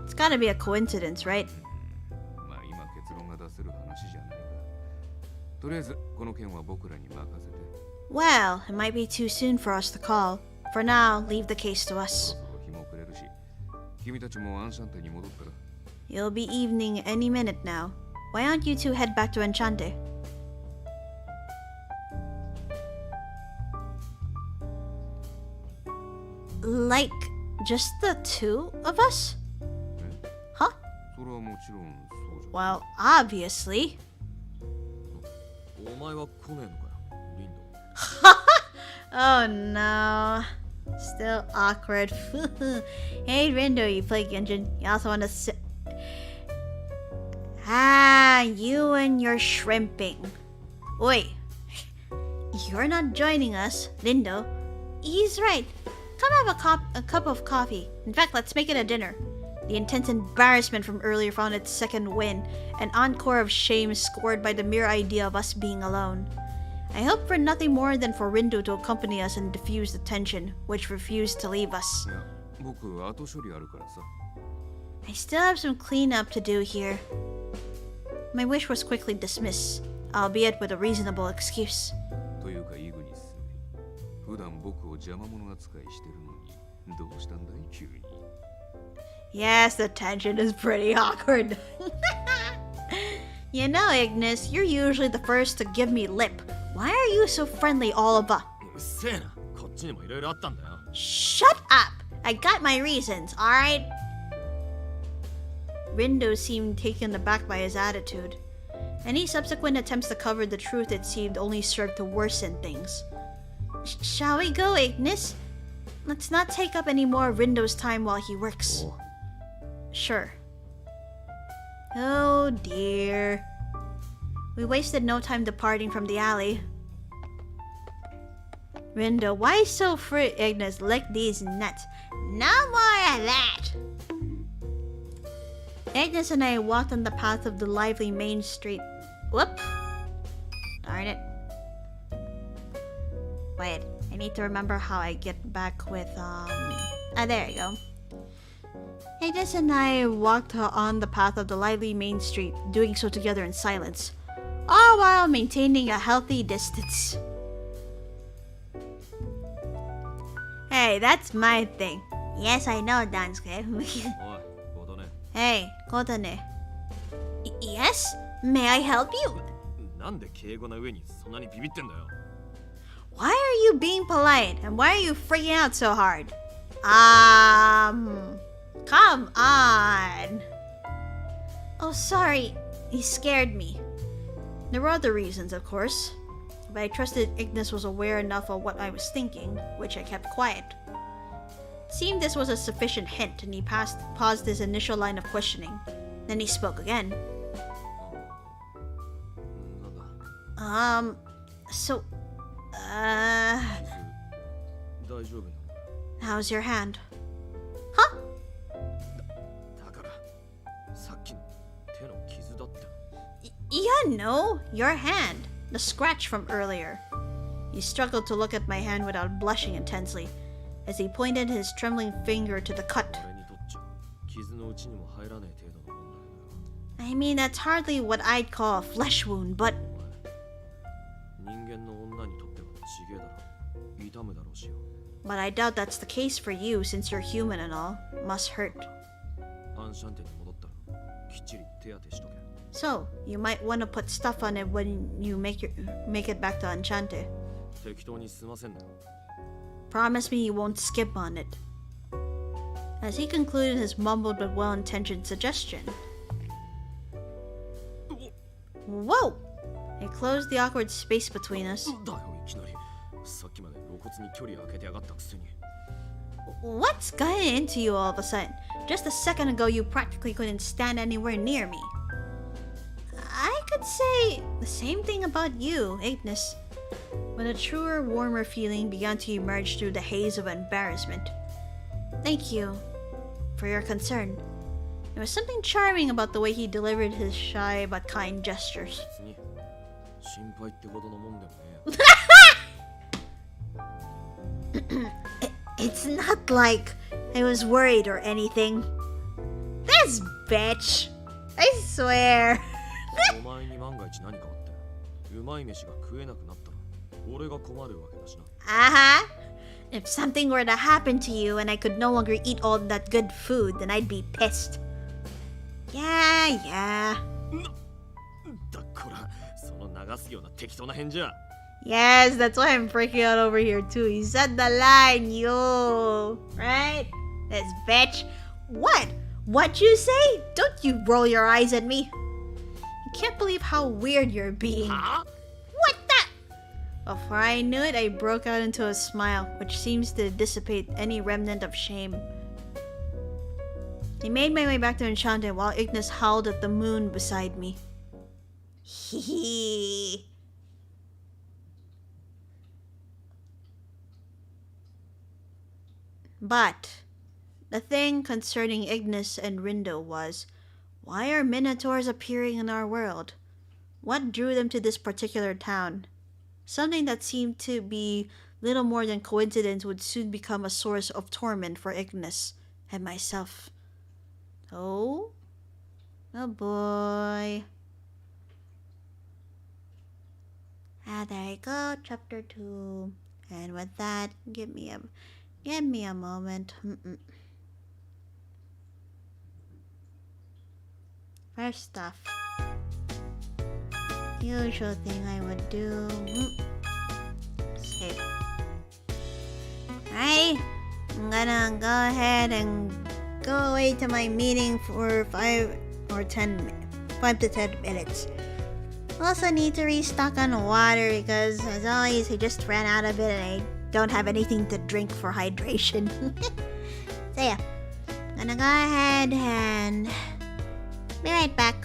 it's gotta be a coincidence, right? まあ今結論が出せる話じゃないが、とりあえずこの件は僕らに任せて。Well, it might be too soon for us to call. For now, leave the case to us. そろそろ日も暮れるし、君たちもアンシャンテに戻ったら。It'll be evening any minute now. Why don't you two head back to Enchante? Like, just the two of us? Huh? それはもちろんそうじゃ。Well, obviously. お前は来ねえのかよ、リンド。Oh no. Still awkward. Hey Rindo, you play Genshin. You also want to sit. Ah, you and your shrimping. Oi. You're not joining us, Rindo. He's right. Come have a cup of coffee. In fact, let's make it a dinner. The intense embarrassment from earlier found its second wind, an encore of shame scored by the mere idea of us being alone. I hope for nothing more than for Rindo to accompany us and diffuse the tension, which refused to leave us. いや、僕後処理あるからさ。I still have some cleanup to do here. My wish was quickly dismissed, albeit with a reasonable excuse. というかイグニス、普段僕を邪魔者扱いしてるのに、どうしたんだい急に。Yes, the tension is pretty awkward. You know, Ignis, you're usually the first to give me lip. Why are you so friendly all of a... うっせえな、こっちにもいろいろあったんだよ。Shut up! I got my reasons, alright? Rindo seemed taken aback by his attitude. Any subsequent attempts to cover the truth, it seemed, only served to worsen things. Shall we go, Ignis? Let's not take up any more of Rindo's time while he works. Sure. Oh dear. We wasted no time departing from the alley. Rindo, why so free? Ignis, lick these nuts. No more of that! Ignis and I walked on the path of the lively main street. Whoop! Darn it. Wait, I need to remember how I get back with, there you go. Ignis and I walked on the path of the lively main street, doing so together in silence, all while maintaining a healthy distance. Hey, that's my thing. Yes, I know, Dansuke. おい、ボトネ。Hey, Kotane. Yes? May I help you? なんで敬語な上にそんなにビビってんだよ。Why are you being polite? And why are you freaking out so hard? Come on. Oh, sorry. He scared me. There were other reasons, of course. But I trusted Ignis was aware enough of what I was thinking, which I kept quiet. It seemed this was a sufficient hint, and he paused his initial line of questioning. Then he spoke again. なんだ。 So, 大丈夫なの？ how's your hand? Huh? だからさっきの手の傷だって。Yeah, no, your hand. The scratch from earlier. He struggled to look at my hand without blushing intensely, as he pointed his trembling finger to the cut. 俺にとっちゃ傷のうちにも入らねえ程度のもんだけどよ。 I mean, that's hardly what I'd call a flesh wound, but... お前、人間の女にとってはちげえだろ。痛むだろうしよ。 But I doubt that's the case for you, since you're human and all. Must hurt. アンシャンテに戻ったらきっちり手当てしとけ。 So, you might want to put stuff on it when you make it back to Enchante. 適当に済ませんなよ。 Promise me you won't skip on it. As he concluded his mumbled but well-intentioned suggestion. Whoa! It closed the awkward space between us. だよ、いきなり。さっきまで露骨に距離開けてやがったくせに。 What's gotten into you all of a sudden? Just a second ago you practically couldn't stand anywhere near me. I could say the same thing about you, Ignis, when a truer, warmer feeling began to emerge through the haze of embarrassment. Thank you for your concern. There was something charming about the way he delivered his shy but kind gestures. 別に心配ってほどのもんでもねえ。 It's not like I was worried or anything. This bitch! I swear. お前に万が一何かあってうまい飯が食えなくなったら俺が困るわけだしな。 Uh-huh. If something were to happen to you and I could no longer eat all that good food, then I'd be pissed. Yeah, yeah. だからその流すような適当な返事は。 Yes, that's why I'm freaking out over here too. He said the line, yo. Right? This bitch. What? What you say? Don't you roll your eyes at me. I can't believe how weird you're being. Huh? What the? Before I knew it, I broke out into a smile, which seems to dissipate any remnant of shame. I made my way back to Enchante while Ignis howled at the moon beside me. Hee. But the thing concerning Ignis and Rindo was, why are minotaurs appearing in our world? What drew them to this particular town? Something that seemed to be little more than coincidence would soon become a source of torment for Ignis and myself. Oh? Oh boy. Ah, there you go, chapter 2. And with that, give me a moment. First off, usual thing I would do. Save. Alright, I'm gonna go ahead and go away to my meeting for 5 to 10 minutes. Also need to restock on water because, as always, I just ran out of it and I don't have anything to drink for hydration. So yeah, I'm gonna go ahead and be right back.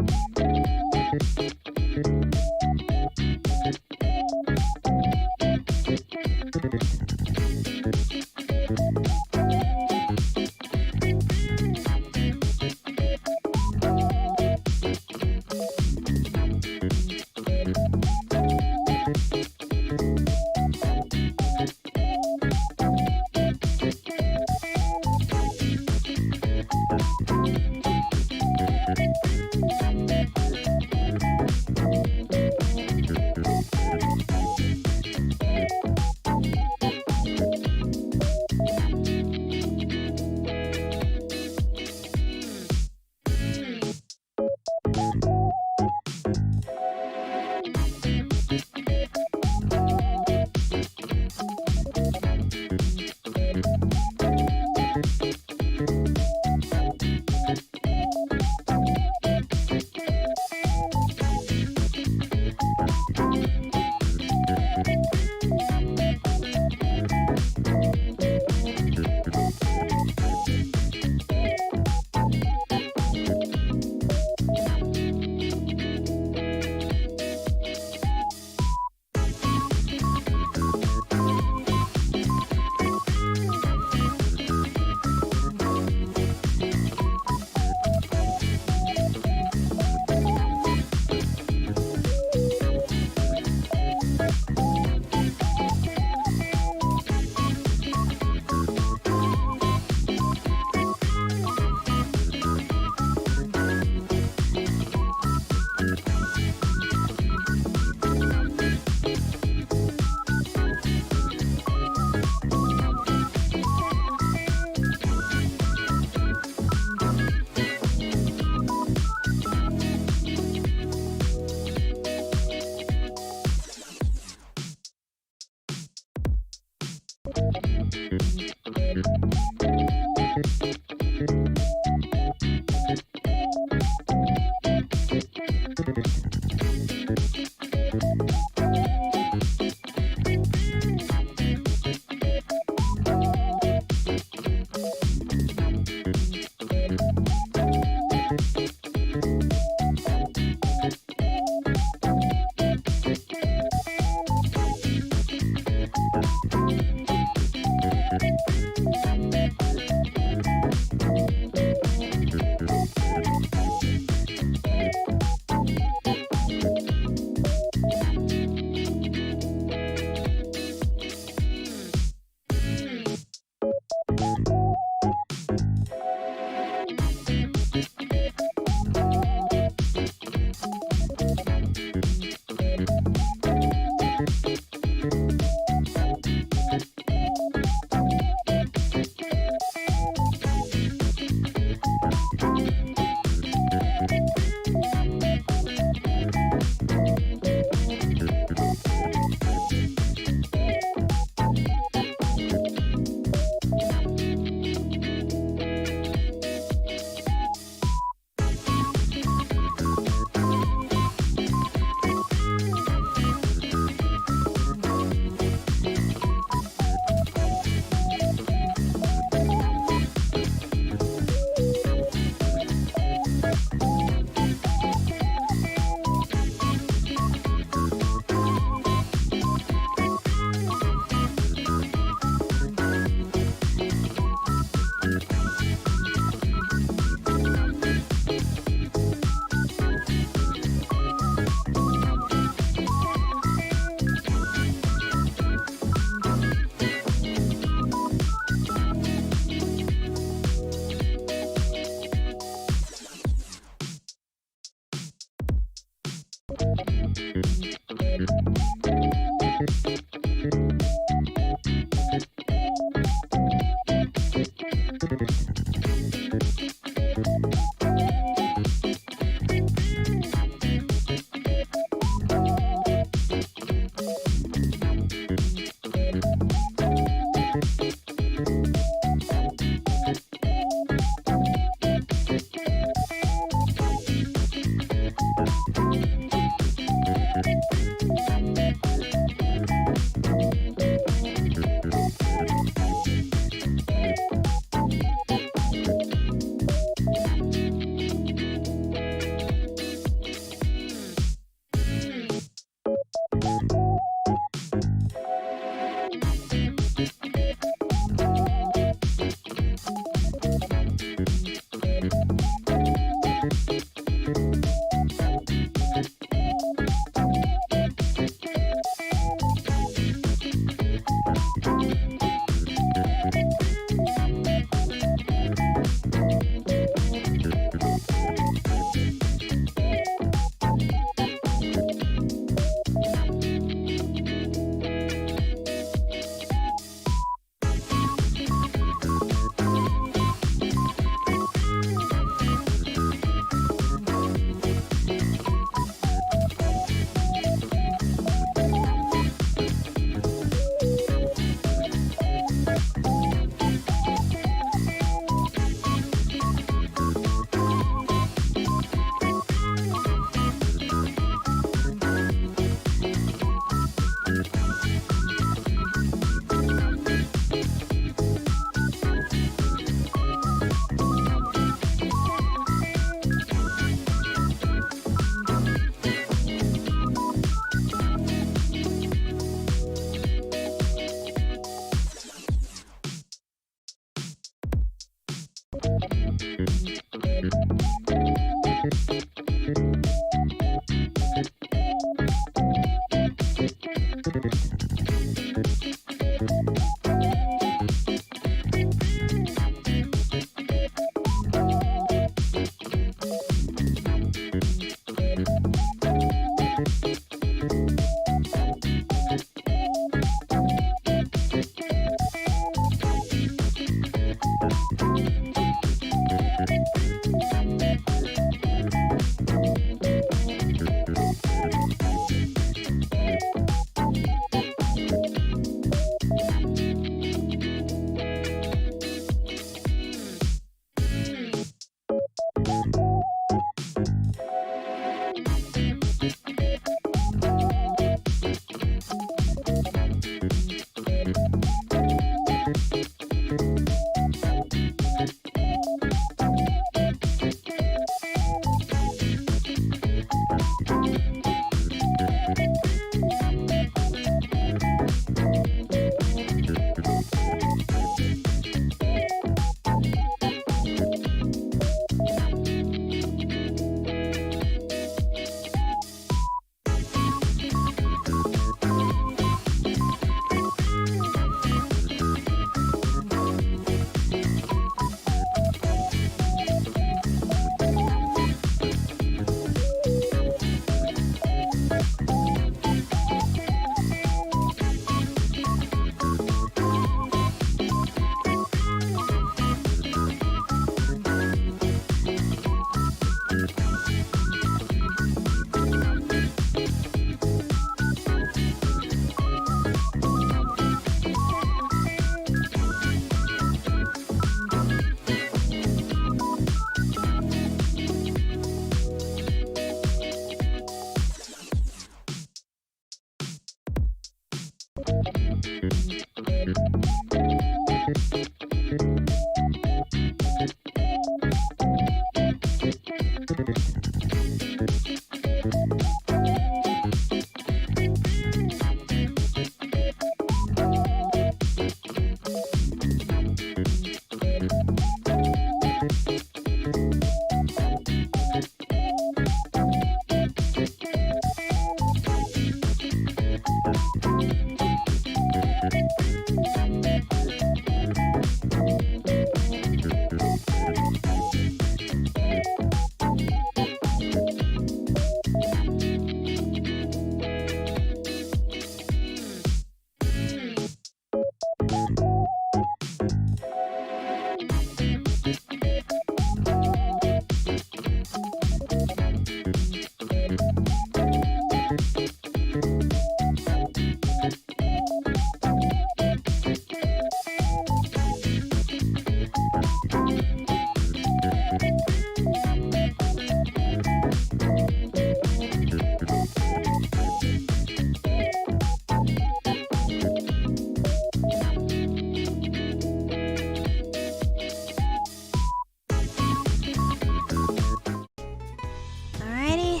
Alrighty,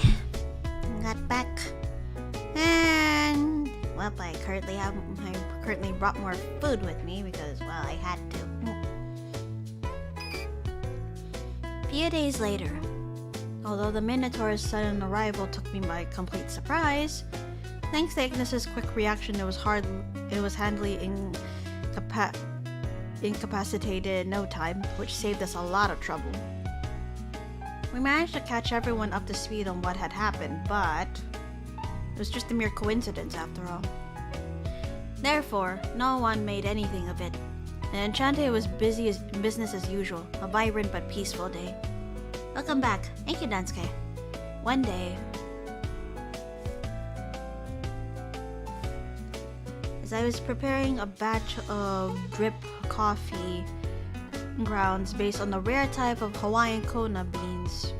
got back, and well, I currently brought more food with me because, well, I had to. A few days later, although the Minotaur's sudden arrival took me by complete surprise, thanks to Ignis's quick reaction, it was handily incapacitated in no time, which saved us a lot of trouble. We managed to catch everyone up to speed on what had happened, but it was just a mere coincidence after all. Therefore, no one made anything of it, and Enchanté was business as usual, a vibrant but peaceful day. Welcome back. Thank you, Dansuke. One day, as I was preparing a batch of drip coffee grounds based on the rare type of Hawaiian Kona beans.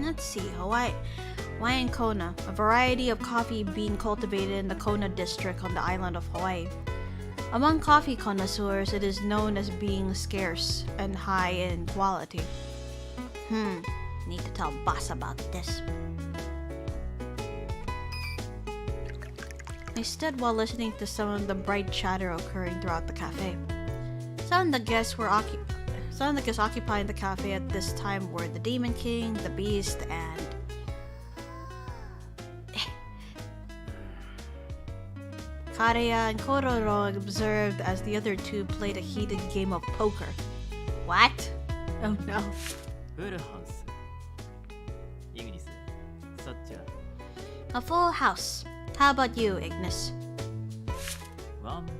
Let's see, Hawaiian Kona, a variety of coffee bean cultivated in the Kona district on the island of Hawaii. Among coffee connoisseurs, it is known as being scarce and high in quality. Need to tell boss about this. I stood while listening to some of the bright chatter occurring throughout the cafe. Some of the guests occupying the cafe at this time were the Demon King, the Beast, and Kareya and Kororo observed as the other two played a heated game of poker. What? Oh no. フルハウス。イグニス、そっちは A full house. How about you, Ignis? ワンペ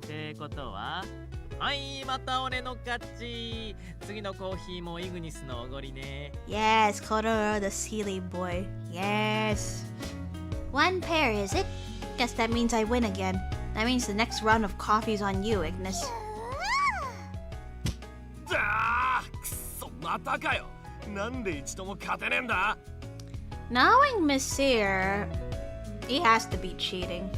ア。ね。ってことは、はい、また俺の勝ち。次のコーヒーもイグニスのおごりね。Yes, Kororo the silly boy. Yes. One pair, is it? Guess that means I win again. That means the next round of coffee's on you, Ignis. くそ、またかよ。なんで一度も勝てねえんだ。 Knowing Messire, he has to be cheating.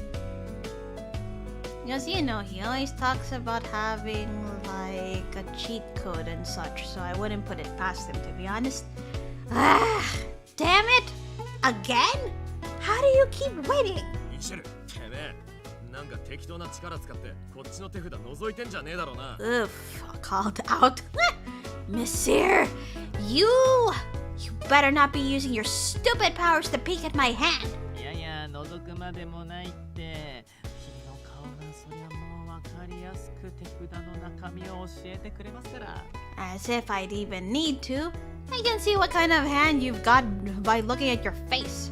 Because, you know, he always talks about having, like, a cheat code and such, so I wouldn't put it past him, to be honest. Ah, damn it! Again? How do you keep winning? イシェル、てめえ。なんか適当な力使ってこっちの手札覗いてんじゃねえだろうな。 Oof, called out. Messire, you better not be using your stupid powers to peek at my hand. いやいや、覗くまでもないって。君の顔がそりゃもうわかりやすく手札の中身を教えてくれますから。As if I'd even need to. I can see what kind of hand you've got by looking at your face.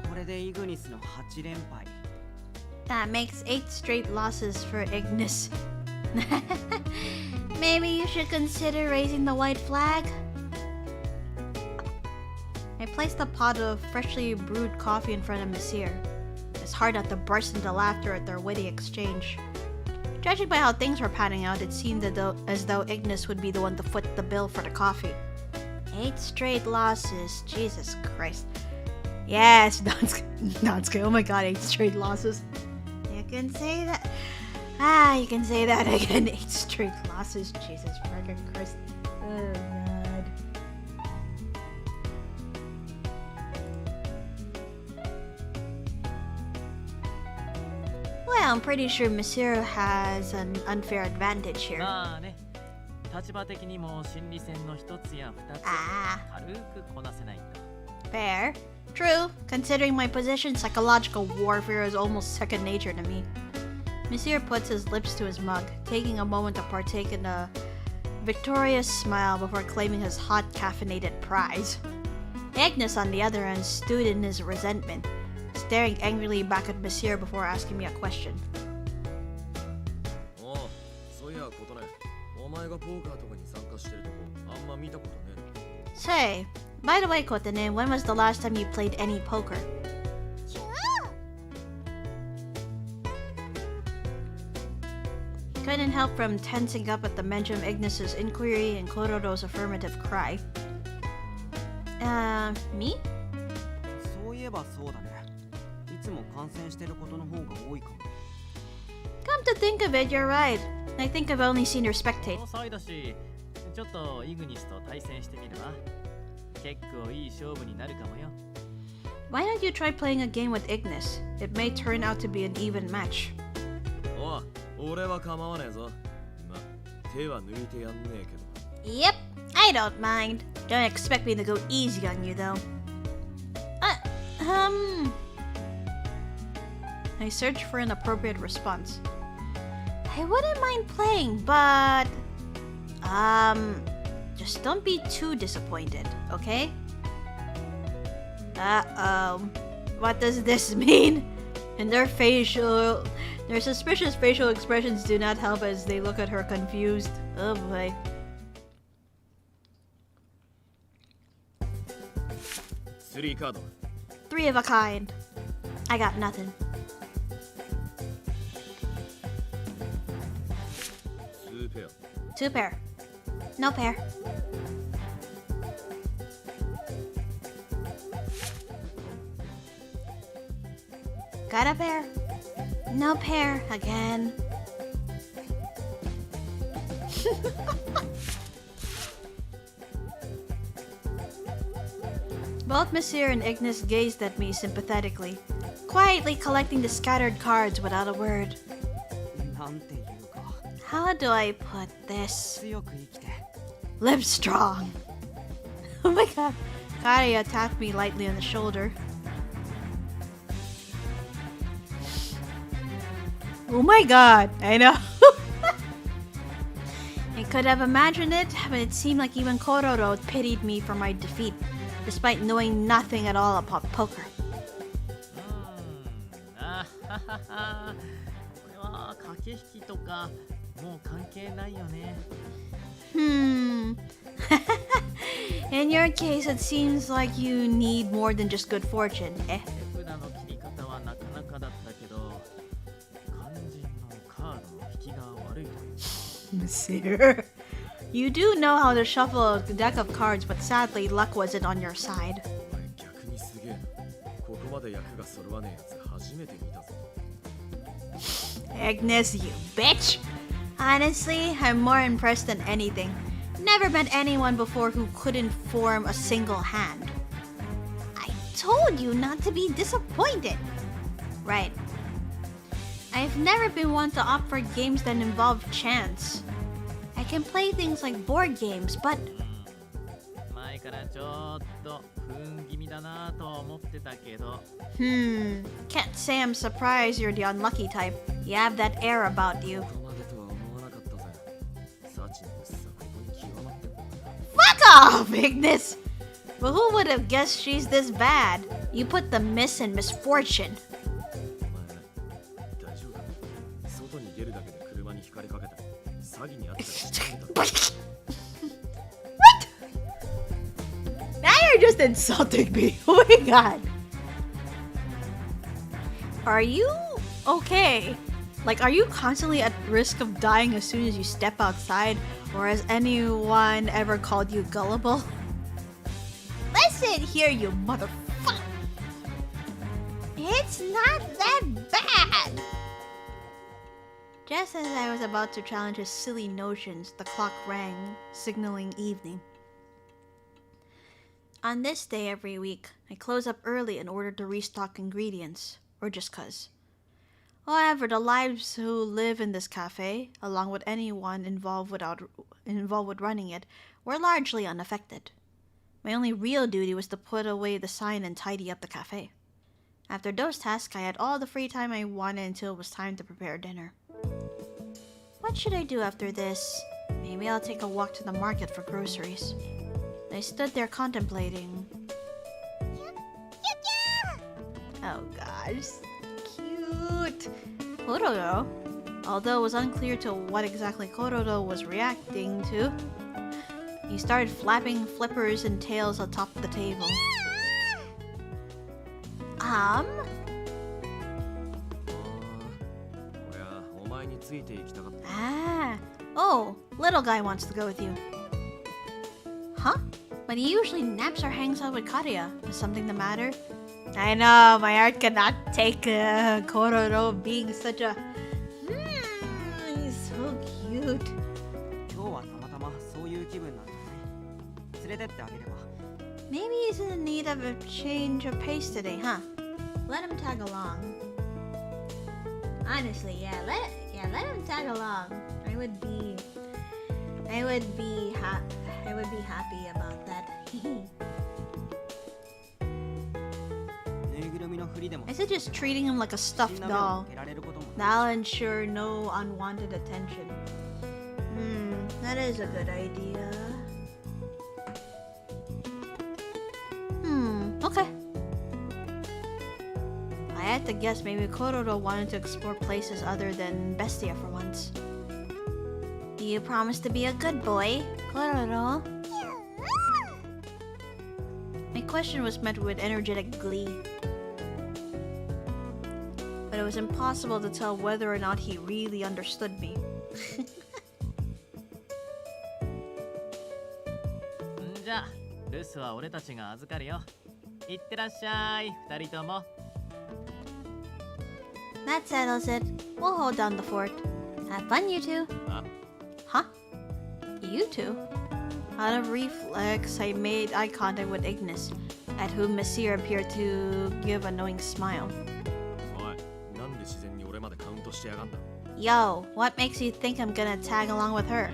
これでイグニスの8連敗。 That makes 8 straight losses for Ignis. Maybe you should consider raising the white flag? I placed a pot of freshly brewed coffee in front of Messire. It's hard not to burst into laughter at their witty exchange. Judging by how things were panning out, it seemed as though Ignis would be the one to foot the bill for the coffee. 8 straight losses, Jesus Christ. Yes, Dansuke, oh my god, 8 straight losses. can say that. Ah, you can say that again. 8 straight losses. Jesus freaking Christ. Oh, God. Well, I'm pretty sure Monsieur has an unfair advantage here. まあね、立場的にも心理戦の一つや二つ Ah, 軽くこなせないと。 fair. True. Considering my position, psychological warfare is almost second nature to me. Monsieur puts his lips to his mug, taking a moment to partake in a victorious smile before claiming his hot caffeinated prize. Ignis, on the other hand, stewed in his resentment, staring angrily back at Monsieur before asking me a question. おう、そういやことね。お前がポーカーとかに参加してるとこあんま見たことねえ。 Say, by the way, Kotane, when was the last time you played any poker? Couldn't help from tensing up at the mention of Ignis's inquiry and Kororo's affirmative cry. Me? そういえばそうだね。いつも観戦してることの方が多いかも。Come to think of it, you're right. I think I've only seen her spectate. この際だし、ちょっとイグニスと対戦してみるわ。結構いい勝負になるかもよ。 Why don't you try playing a game with Ignis? It may turn out to be an even match. おう、俺は構わねえぞ。ま、手は抜いてやんねえけど。 Yep, I don't mind. Don't expect me to go easy on you, though. I search for an appropriate response. I wouldn't mind playing, but... Just don't be too disappointed, okay? Uh-oh. What does this mean? And their suspicious facial expressions do not help as they look at her confused. Oh boy. Three card. 3 of a kind. I got nothing. 2 pair. 2 pair. No pair. Got a pair. No pair again. Both Monsieur and Ignis gazed at me sympathetically, quietly collecting the scattered cards without a word. なんていうか、 How do I put this? 強く生きて。 Live strong. Oh my god. Karia tapped me lightly on the shoulder. Oh my god, I know. I could have imagined it, but it seemed like even Kororo pitied me for my defeat, despite knowing nothing at all about poker. あははは。これは駆け引きとかもう関係ないよね。In your case, it seems like you need more than just good fortune, eh? 手札の切り方はなかなかだったけど、肝心のカードの引きが悪いという。 Monsieur. You do know how to shuffle a deck of cards, but sadly, luck wasn't on your side. お前逆にすげえな。ここまで役が揃わねえやつ初めて見たぞ。 Ignis, you bitch! Honestly, I'm more impressed than anything. Never met anyone before who couldn't form a single hand. I told you not to be disappointed. Right. I've never been one to opt for games that involve chance. I can play things like board games, but... 前からちょっと不運気味だなと思ってたけど。 Can't say I'm surprised you're the unlucky type. You have that air about you. ここまでとは思わなかったぜ。サチの薄さここに極まってんだ。 Fuck off, Ignis! But who would have guessed she's this bad? You put the miss in misfortune. お前大丈夫か？外に出るだけで車にひかれかけて詐欺にあったりしてんだろ。 What? Now you're just insulting me. Oh my god. Are you okay? Like, are you constantly at risk of dying as soon as you step outside? Or has anyone ever called you gullible? Listen here, you motherfucker. It's not that bad. Just as I was about to challenge his silly notions, the clock rang, signaling evening. On this day every week, I close up early in order to restock ingredients, or just 'cause. However, the lives who live in this cafe, along with anyone involved with running it, were largely unaffected. My only real duty was to put away the sign and tidy up the cafe. After those tasks, I had all the free time I wanted until it was time to prepare dinner. What should I do after this? Maybe I'll take a walk to the market for groceries. I stood there contemplating. Oh gosh, cute! Kororo. Although it was unclear to what exactly Kororo was reacting to, he started flapping flippers and tails atop the table. Oh, little guy wants to go with you. Huh? But he usually naps or hangs out with Karia. Is something the matter? I know, my heart cannot take Kororo being such a... he's so cute. Maybe he's in need of a change of pace today, huh? Let him tag along. Honestly, let him tag along. I would be happy about that. I said just treating him like a stuffed doll. That'll ensure no unwanted attention. That is a good idea. Okay. I had to guess maybe Kororo wanted to explore places other than Bestia for once. You promise to be a good boy, Kororo. My question was met with energetic glee. But it was impossible to tell whether or not he really understood me. That settles it. We'll hold down the fort. Have fun, you two. Huh? You two? Out of reflex, I made eye contact with Ignis, at whom Messire appeared to give a knowing smile. Yo, what makes you think I'm gonna tag along with her?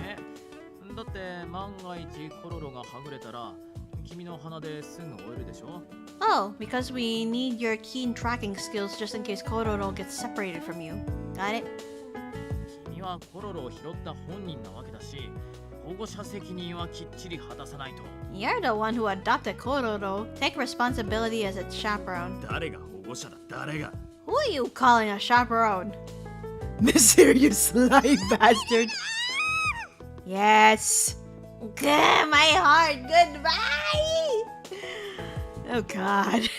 Oh, because we need your keen tracking skills just in case Kororo gets separated from you. Got it? You're the one who adopted Kororo. Take responsibility as its chaperone. Who are you calling a chaperone? Monsieur, you sly bastard. Yes. Good, my heart. Goodbye. Oh god.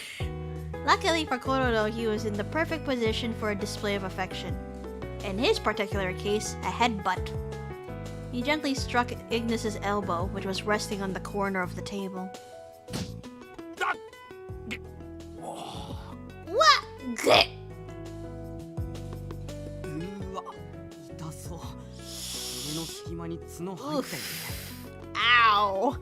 Luckily for Kororo, he was in the perfect position for a display of affection. In his particular case, a headbutt. He gently struck Ignis's elbow, which was resting on the corner of the table. What? Ow!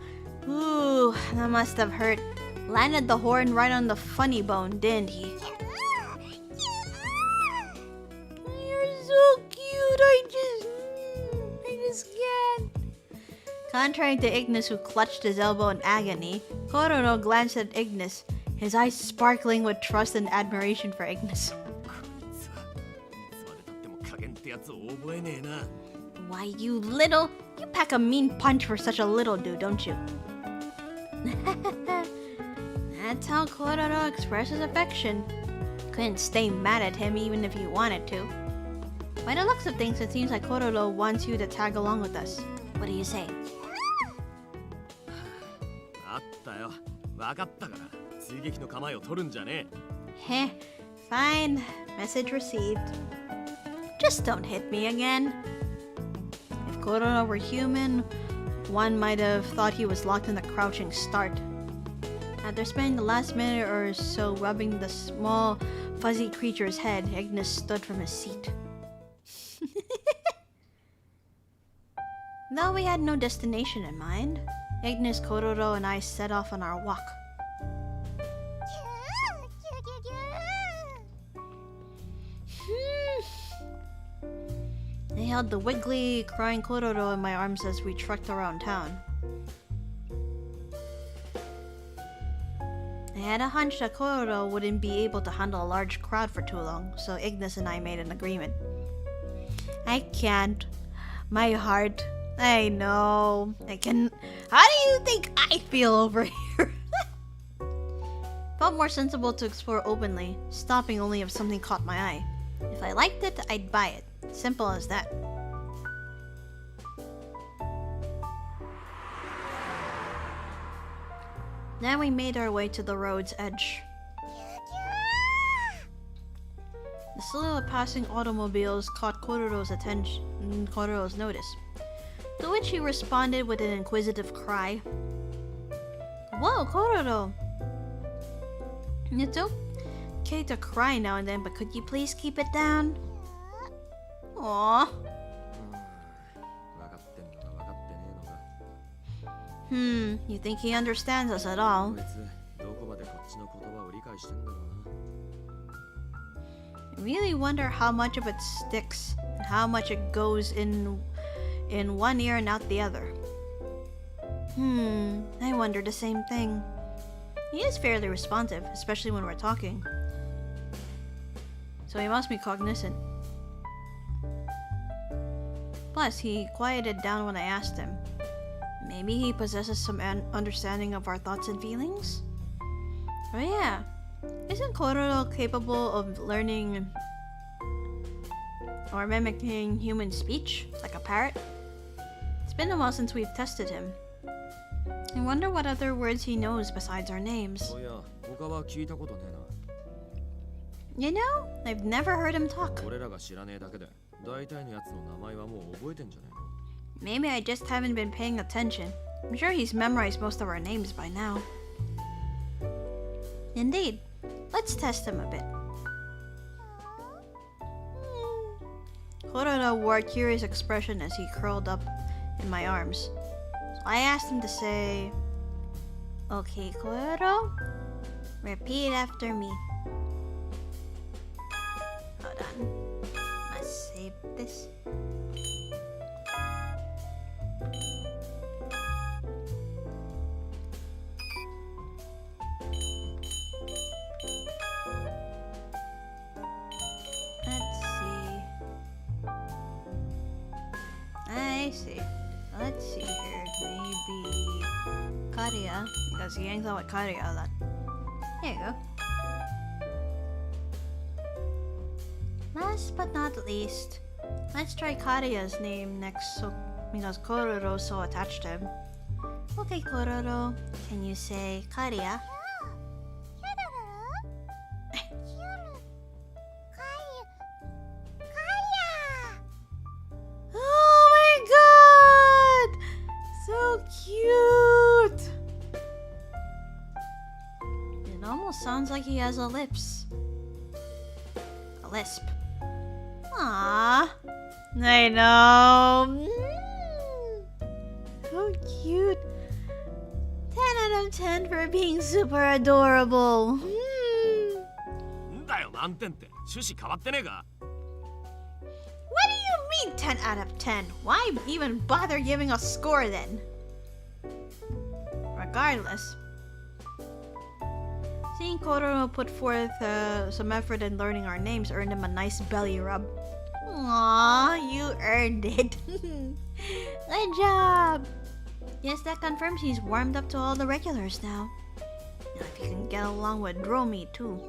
Ooh, that must have hurt. Landed the horn right on the funny bone, didn't he? You're so cute, I just can't. Contrary to Ignis, who clutched his elbow in agony, Kororo glanced at Ignis, his eyes sparkling with trust and admiration for Ignis. Why, you pack a mean punch for such a little dude, don't you? That's how Kororo expresses affection. Couldn't stay mad at him even if you wanted to. By the looks of things, it seems like Kororo wants you to tag along with us. What do you say? Heh, fine. Message received. Just don't hit me again. If Kororo were human, one might have thought he was locked in a crouching start. After spending the last minute or so rubbing the small, fuzzy creature's head, Ignis stood from his seat. Though we had no destination in mind, Ignis, Kororo, and I set off on our walk. I held the wiggly, crying Kororo in my arms as we trekked around town. I had a hunch that Kororo wouldn't be able to handle a large crowd for too long, so Ignis and I made an agreement. I can't. My heart. I know. I can. How do you think I feel over here? Felt more sensible to explore openly, stopping only if something caught my eye. If I liked it, I'd buy it. Simple as that. Then we made our way to the road's edge. The slew of passing automobiles caught Kororo's notice, to which he responded with an inquisitive cry. Whoa, Kororo! It's okay to cry now and then, but could you please keep it down? Aww. You think he understands us at all? I really wonder how much of it sticks and how much it goes in one ear and out the other. I wonder the same thing. He is fairly responsive, especially when we're talking. So he must be cognizant. Plus, he quieted down when I asked him. Maybe he possesses some understanding of our thoughts and feelings? Oh yeah, isn't Kororo capable of learning or mimicking human speech, like a parrot? It's been a while since we've tested him. I wonder what other words he knows besides our names. You know, I've never heard him talk. Maybe I just haven't been paying attention. I'm sure he's memorized most of our names by now. Indeed. Let's test him a bit. Kororo wore a curious expression as he curled up in my arms. So I asked him to say, "Okay, Kororo, repeat after me." Hold on. Let's save this. Let's see here. Maybe Karia, because he hangs out with Karia a lot. There you go. Last but not least, let's try Karia's name next, because Kororo's so attached to him. Okay, Kororo, can you say Karia? Sounds like he has a lisp. Aww. I know. So cute. 10 out of 10 for being super adorable. What do you mean 10 out of 10? Why even bother giving a score then? Regardless. Seeing Kororo put forth some effort in learning our names earned him a nice belly rub. Aww, you earned it. Good job. Yes, that confirms he's warmed up to all the regulars now. Now if you can get along with Dromi too.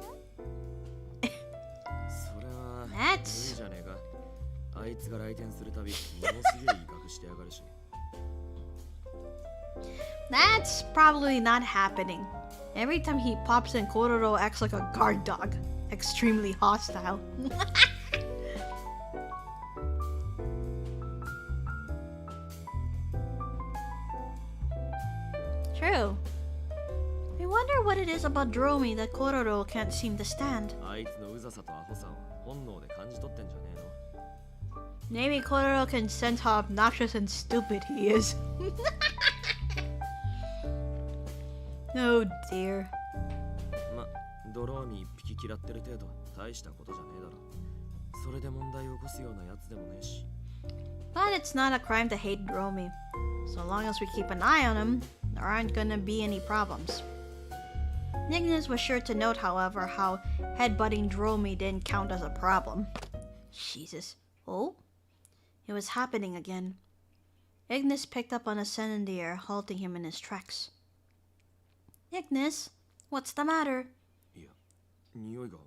That's probably not happening. Every time he pops in, Kororo acts like a guard dog. Extremely hostile. True. I wonder what it is about Dromi that Kororo can't seem to stand. Maybe Kororo can sense how obnoxious and stupid he is. Oh dear. ま、ドローに一匹嫌ってる程度大したことじゃねえだろ。それで問題を起こすようなやつでもねえし。But it's not a crime to hate Dromi. So long as we keep an eye on him, there aren't gonna be any problems. Ignis was sure to note, however, how headbutting Dromi didn't count as a problem. Jesus. Oh? It was happening again. Ignis picked up on a scent in the air, halting him in his tracks. Ignis, what's the matter? いや、匂いが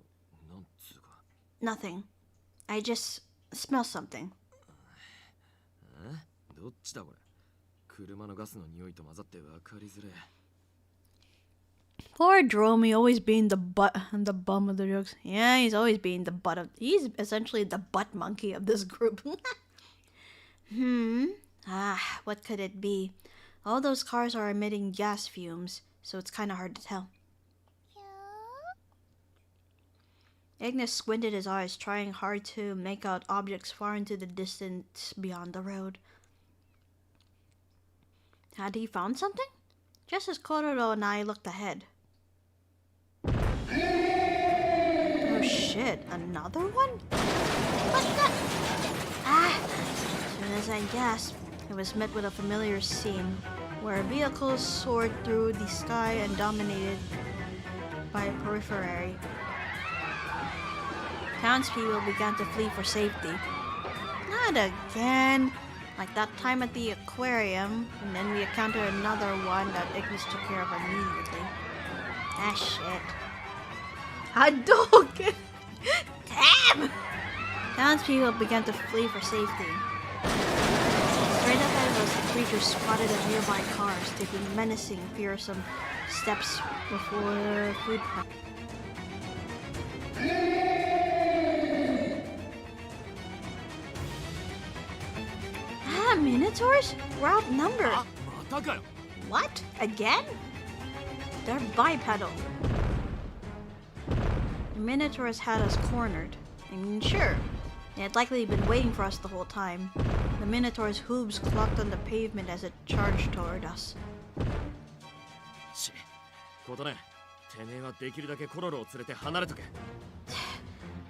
なんつうか。Nothing. I just smell something. どっちだこれ。車のガスの匂いと混ざって分かりづれ。Poor Dromi, always being the bum of the jokes. Yeah, he's always being the butt of. He's essentially the butt monkey of this group. What could it be? All those cars are emitting gas fumes, so it's kind of hard to tell. Ignis squinted his eyes, trying hard to make out objects far into the distance beyond the road. Had he found something? Just as Kororo and I looked ahead. Oh shit, another one? What the? As soon as I gasped, it was met with a familiar scene where vehicles soared through the sky and dominated by periphery. Townspeople began to flee for safety. Not again! Like that time at the aquarium, and then we encountered another one that Ignis took care of immediately. Ah shit. Hadouken! Damn! Townspeople began to flee for safety. Straight ahead of us, the creatures spotted at nearby cars, taking menacing, fearsome steps before food prep. Minotaurs? We're outnumbered. What? Again? They're bipedal. The Minotaurs had us cornered. I mean, sure. They had likely been waiting for us the whole time. The Minotaur's hooves clocked on the pavement as it charged toward us.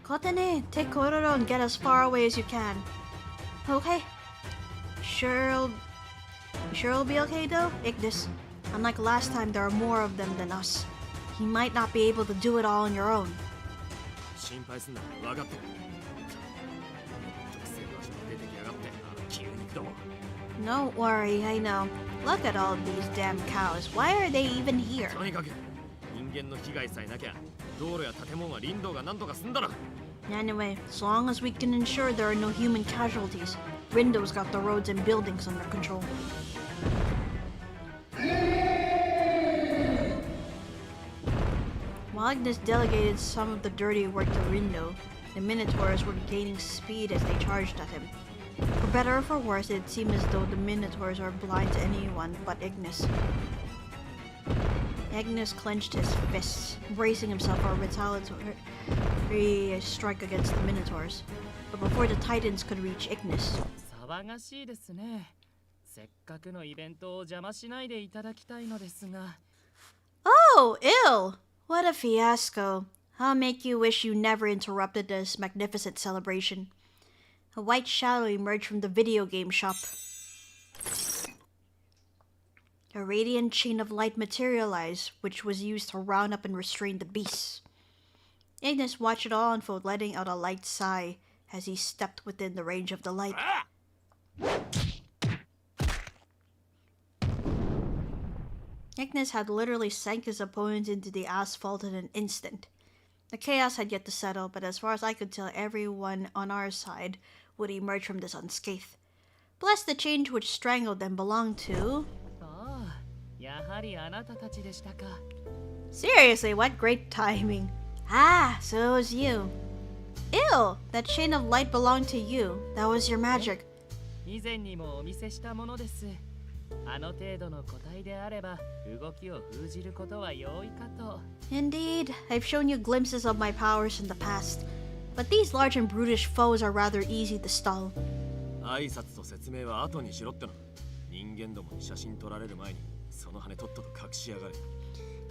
Kotane, take Kororo and get as far away as you can. Okay. Sure it'll be okay though, Ignis. Unlike last time, there are more of them than us. He might not be able to do it all on your own. Don't worry, I know. Look at all these damn cows. Why are they even here? Anyway, as long as we can ensure there are no human casualties, Rindo's got the roads and buildings under control. While Ignis delegated some of the dirty work to Rindo, the Minotaurs were gaining speed as they charged at him. For better or for worse, it seemed as though the Minotaurs are blind to anyone but Ignis. Ignis clenched his fists, bracing himself for a retaliatory strike against the Minotaurs. But before the Titans could reach Ignis... Oh, ill! What a fiasco. I'll make you wish you never interrupted this magnificent celebration. A white shadow emerged from the video game shop. A radiant chain of light materialized, which was used to round up and restrain the beasts. Ignis watched it all unfold, letting out a light sigh as he stepped within the range of the light. Ignis had literally sank his opponent into the asphalt in an instant. The chaos had yet to settle, but as far as I could tell, everyone on our side would emerge from this unscathed. Plus, the change which strangled them belonged to... Seriously, what great timing. Ah, so it was you. Ew, that chain of light belonged to you. That was your magic. Indeed, I've shown you glimpses of my powers in the past. But these large and brutish foes are rather easy to stall. 挨拶と説明は後にしろっての。人間どもに写真撮られる前にその羽とっとと隠しやがれ。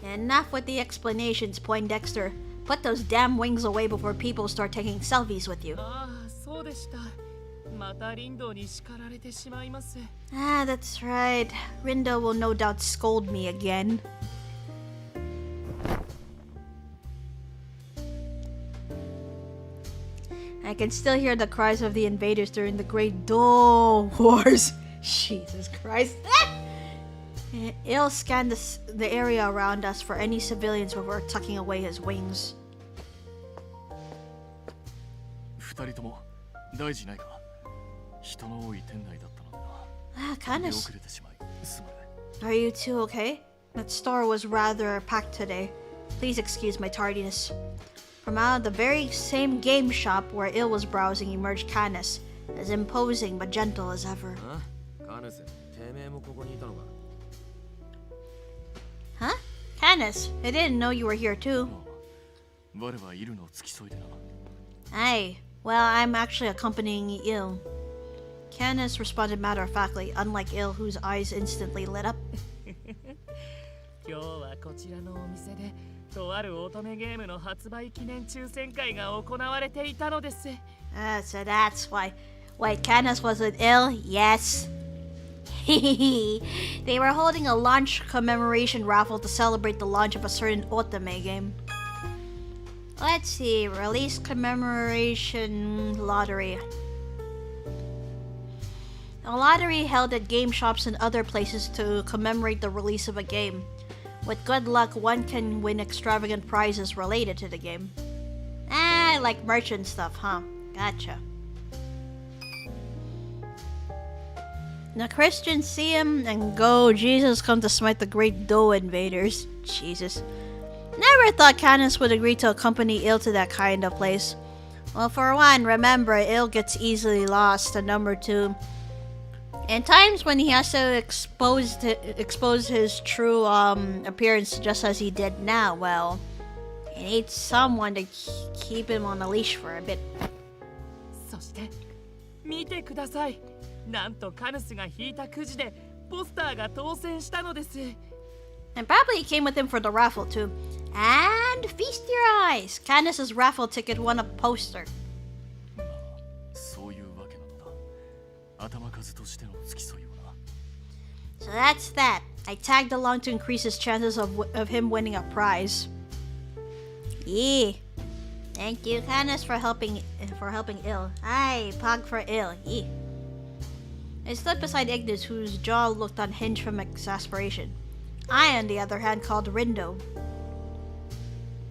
Enough with the explanations, Poindexter. Put those damn wings away before people start taking selfies with you. ああ、そうでした。またリンドに叱られてしまいます。Ah, that's right. Rindo will no doubt scold me again. I can still hear the cries of the invaders during the Great Dole Wars. Jesus Christ. He'll scan the area around us for any civilians before tucking away his wings. 二人とも大事ないか。人の多い店内だったのでな。 Ah, Canis. 遅れてしまいすまない。 Are you two okay? That store was rather packed today. Please excuse my tardiness. From out of the very same game shop where Il was browsing emerged Canis, as imposing but gentle as ever. カネス、てめえもここにいたのか。 Huh? Canis, I didn't know you were here too. 我はいるのを付き添いでな。 Aye, well, I'm actually accompanying Il. Canis responded matter-of-factly, unlike Il, whose eyes instantly lit up. 今日はこちらのお店でとある乙女ゲームの発売記念抽選会が行われていたのです。 So that's why. Wait, Canis was with Il? Yes. They were holding a launch commemoration raffle to celebrate the launch of a certain otome game. Let's see, release commemoration lottery. A lottery held at game shops and other places to commemorate the release of a game. With good luck, one can win extravagant prizes related to the game. Ah, like merchant stuff, huh? Gotcha. Now Christians see him and go, Jesus come to smite the great Do invaders. Jesus. Never thought Canis would agree to accompany Il to that kind of place. Well, for one, remember, Il gets easily lost, and number two, in times when he has to expose his true appearance just as he did now, well, he needs someone to keep him on a leash for a bit. そして見てください。なんとカヌスが引いたくじでポスターが当選したのです。 And probably he came with him for the raffle too. And feast your eyes! Canis's raffle ticket won a poster. そういうわけなのだ。頭数としての付き添いをな。 So that's that. I tagged along to increase his chances of him winning a prize. Yeah. Thank you, Canis, for helping Il. Aye, Pog for Il. Yeah. I stood beside Ignis, whose jaw looked unhinged from exasperation. I, on the other hand, called Rindo.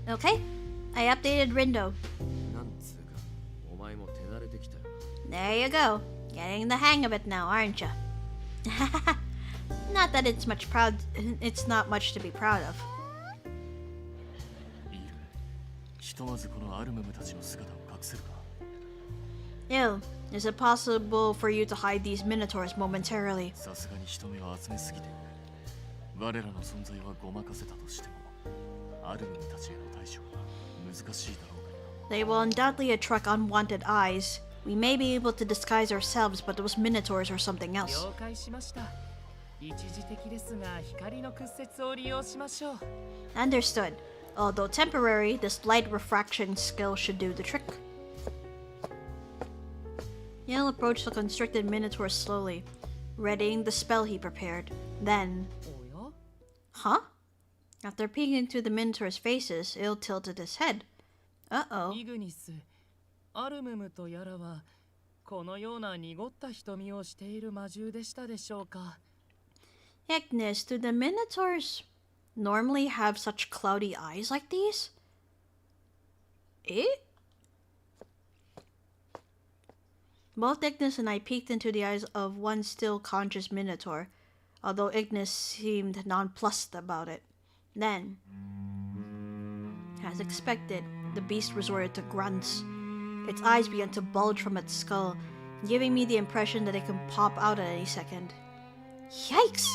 Okay, I updated Rindo. なんつうか、お前も手慣れてきたよ。 There you go. Getting the hang of it now, aren't ya? Not that it's not much to be proud of. いいる。ひとまずこのアルムムたちの姿を隠せるか。 Ew, is it possible for you to hide these minotaurs momentarily? さすがに人目を集めすぎて、我らの存在はごまかせたとしても、アルムムたちへの対処は難しいだろうが。 They will undoubtedly attract unwanted eyes. We may be able to disguise ourselves, but those minotaurs are something else. 了解しました。一時的ですが光の屈折を利用しましょう。 Understood. Although temporary, this light refraction skill should do the trick. Yale approached the constricted minotaur slowly, readying the spell he prepared. Then... おや？ Huh? After peeking into the minotaur's faces, Il tilted his head. Uh-oh. イグニス、アルムムとやらはこのような濁った瞳をしている魔獣でしたでしょうか。 Ignis, do the minotaurs normally have such cloudy eyes like these? Eh? Both Ignis and I peeked into the eyes of one still conscious minotaur, although Ignis seemed nonplussed about it. Then, as expected, the beast resorted to grunts. Its eyes began to bulge from its skull, giving me the impression that it can pop out at any second. Yikes!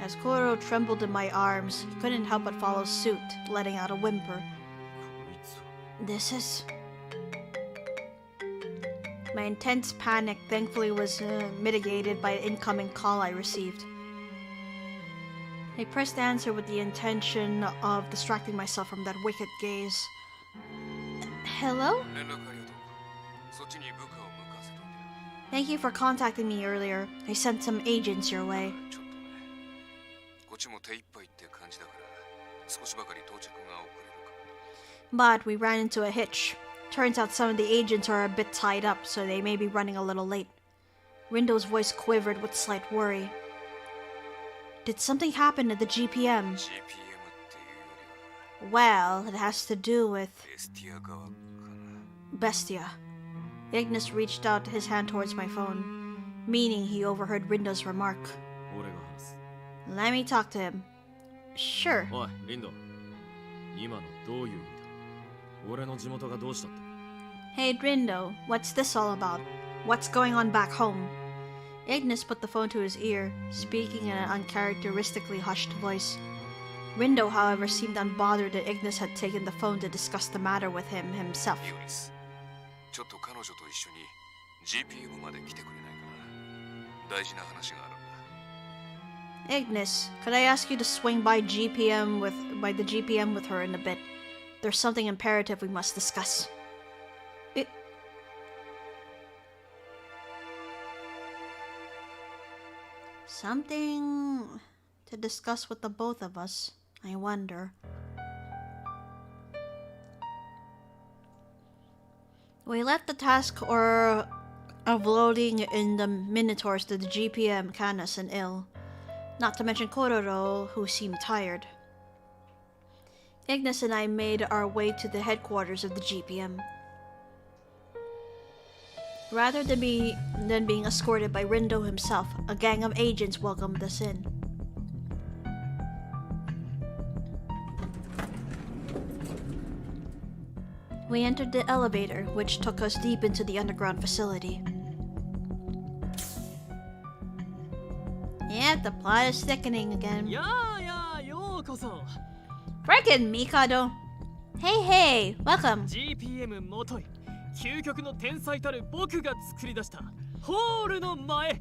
As Koro trembled in my arms, he couldn't help but follow suit, letting out a whimper. こいつは This is... My intense panic thankfully was mitigated by an incoming call I received. I pressed answer with the intention of distracting myself from that wicked gaze. Hello? Thank you for contacting me earlier. I sent some agents your way. But we ran into a hitch. Turns out some of the agents are a bit tied up, so they may be running a little late. Rindo's voice quivered with slight worry. Did something happen at the GPM? Well, it has to do with... Bestia. Ignis reached out his hand towards my phone, meaning he overheard Rindo's remark. Let me talk to him. Sure. Hey Rindo, what's this all about? What's going on back home? Ignis put the phone to his ear, speaking in an uncharacteristically hushed voice. Rindo, however, seemed unbothered that Ignis had taken the phone to discuss the matter with him himself. Ignis, could I ask you to swing by the GPM with her in a bit? There's something imperative we must discuss. Something to discuss with the both of us, I wonder. We left the task of loading in the Minotaurs to the GPM, Canis, and ill. Not to mention Kororo, who seemed tired. Ignis and I made our way to the headquarters of the GPM. Rather than being escorted by Rindo himself, a gang of agents welcomed us in. We entered the elevator, which took us deep into the underground facility. Yeah, the plot is thickening again. Frickin' Mikado! Hey, welcome! GPM 元い究極の天才たる僕が作り出したホールの前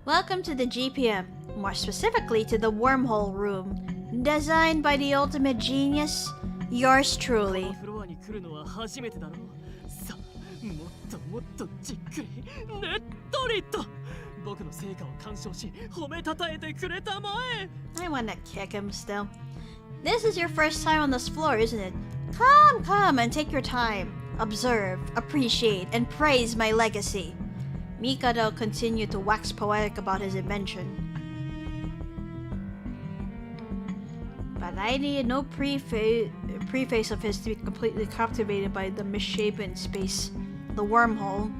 Welcome to the GPM, more specifically to the wormhole room, designed by the ultimate genius, yours truly. フロアに来るのは初めてだろうさあもっともっとじっくりねっとりと僕の成果を鑑賞し褒めたたえてくれたまえ I wanna kick him still. This is your first time on this floor, isn't it? Come and take your time. Observe, appreciate, and praise my legacy. Mikado continued to wax poetic about his invention. But I needed no preface of his to be completely captivated by the misshapen space, the wormhole.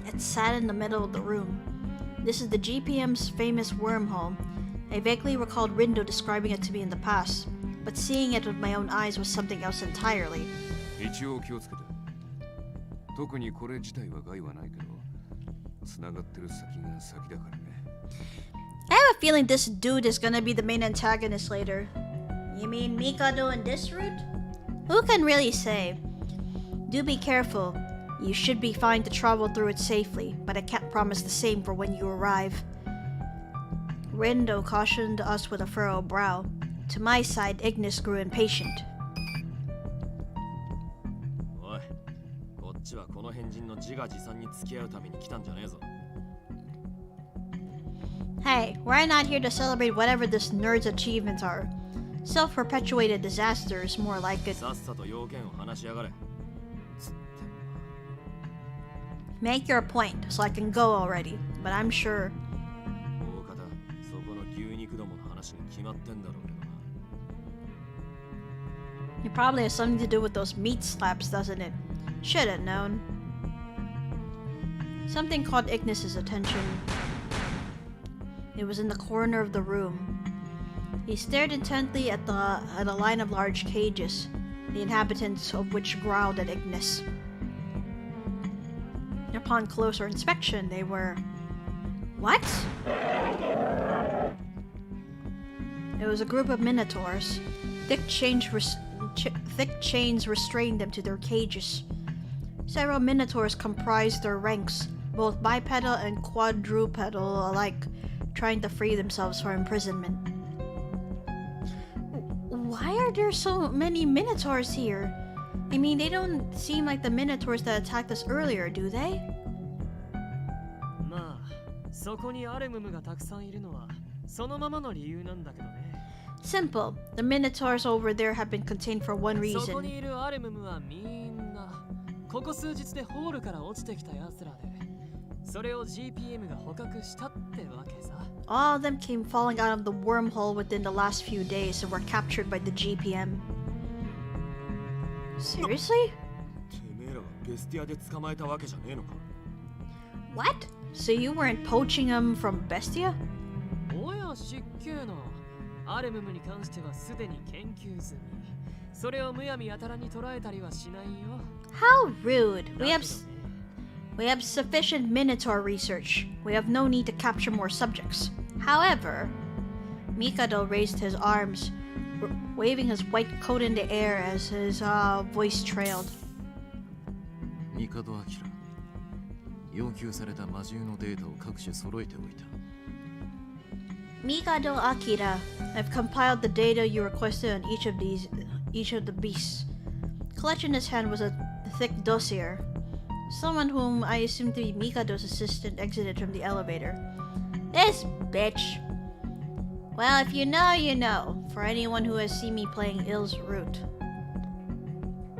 It sat in the middle of the room. This is the GPM's famous wormhole. I vaguely recalled Rindo describing it to me in the past, but seeing it with my own eyes was something else entirely. I have a feeling this dude is gonna be the main antagonist later. You mean Mikado in this route? Who can really say? Do be careful. You should be fine to travel through it safely, but I can't promise the same for when you arrive. Rindo cautioned us with a furrowed brow. To my side, Ignis grew impatient. Hey, we're not here to celebrate whatever this nerd's achievements are. Self-perpetuated disaster is more like it. Make your point, so I can go already, but I'm sure. It probably has something to do with those meat slaps, doesn't it? Should have known. Something caught Ignis's attention. It was in the corner of the room. He stared intently at a line of large cages, the inhabitants of which growled at Ignis. Upon closer inspection, they were... What? It was a group of minotaurs. Thick thick chains restrained them to their cages. Several minotaurs comprised their ranks, both bipedal and quadrupedal alike, trying to free themselves from imprisonment. Why are there so many minotaurs here? I mean, they don't seem like the minotaurs that attacked us earlier, do they? まあ、そこにアルムムがたくさんいるのはそのままの理由なんだけどね。Simple. The minotaurs over there have been contained for one そこ reason. にいるアルムムはみんなここ数日でホールから落ちてきた奴らで、それを GPM が捕獲したってわけさ。All of them came falling out of the wormhole within the last few days and were captured by the GPM. Seriously? てめえらはベスティアで捕まえたわけじゃねえのか。 What? So you weren't poaching them from Bestia? おや失敬な。アルムムに関してはすでに研究済み。それをむやみやたらに捉えたりはしないよ。 How rude. We だ have けどね we have sufficient minotaur research. We have no need to capture more subjects. However, Mikado raised his arms, waving his white coat in the air as his voice trailed. 帝明、要求された魔獣のデータを各種揃えておいた。 Mikado Akira, I've compiled the data you requested on each of the beasts. Clutched in his hand was a thick dossier. Someone whom I assume to be Mikado's assistant exited from the elevator. This bitch! Well, if you know, you know, for anyone who has seen me playing Ill's route.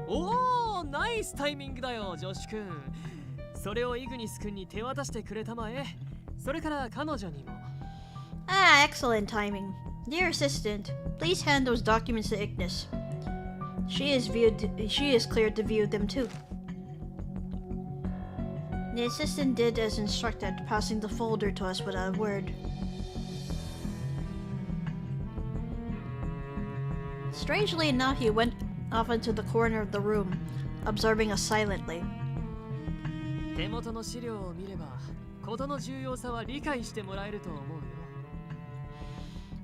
おお、ナイスタイミングだよ、ジョシ君。それをイグニス君に手渡してくれたまえ。それから彼女にも。Ah, excellent timing. Dear assistant, please hand those documents to Ignis. She is cleared to view them too. The assistant did as instructed, passing the folder to us without a word. Strangely enough, he went off into the corner of the room, observing us silently. 手元の資料を見れば、事の重要さは理解してもらえると思うよ。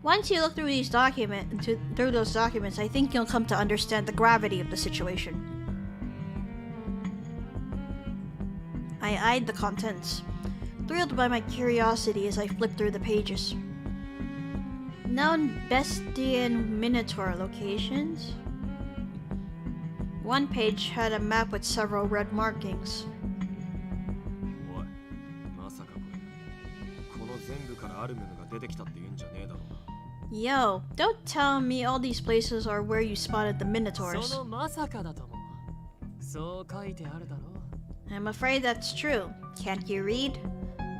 Once you look through those documents, I think you'll come to understand the gravity of the situation. I eyed the contents, thrilled by my curiosity as I flipped through the pages. Known Bestian Minotaur locations. One page had a map with several red markings. おい、まさかこれ、この全部からアルムムが出てきたって言うんじゃねえだろうな。 Yo, don't tell me all these places are where you spotted the Minotaurs. そのまさかだとも。そう書いてあるだろう。 I'm afraid that's true. Can't you read?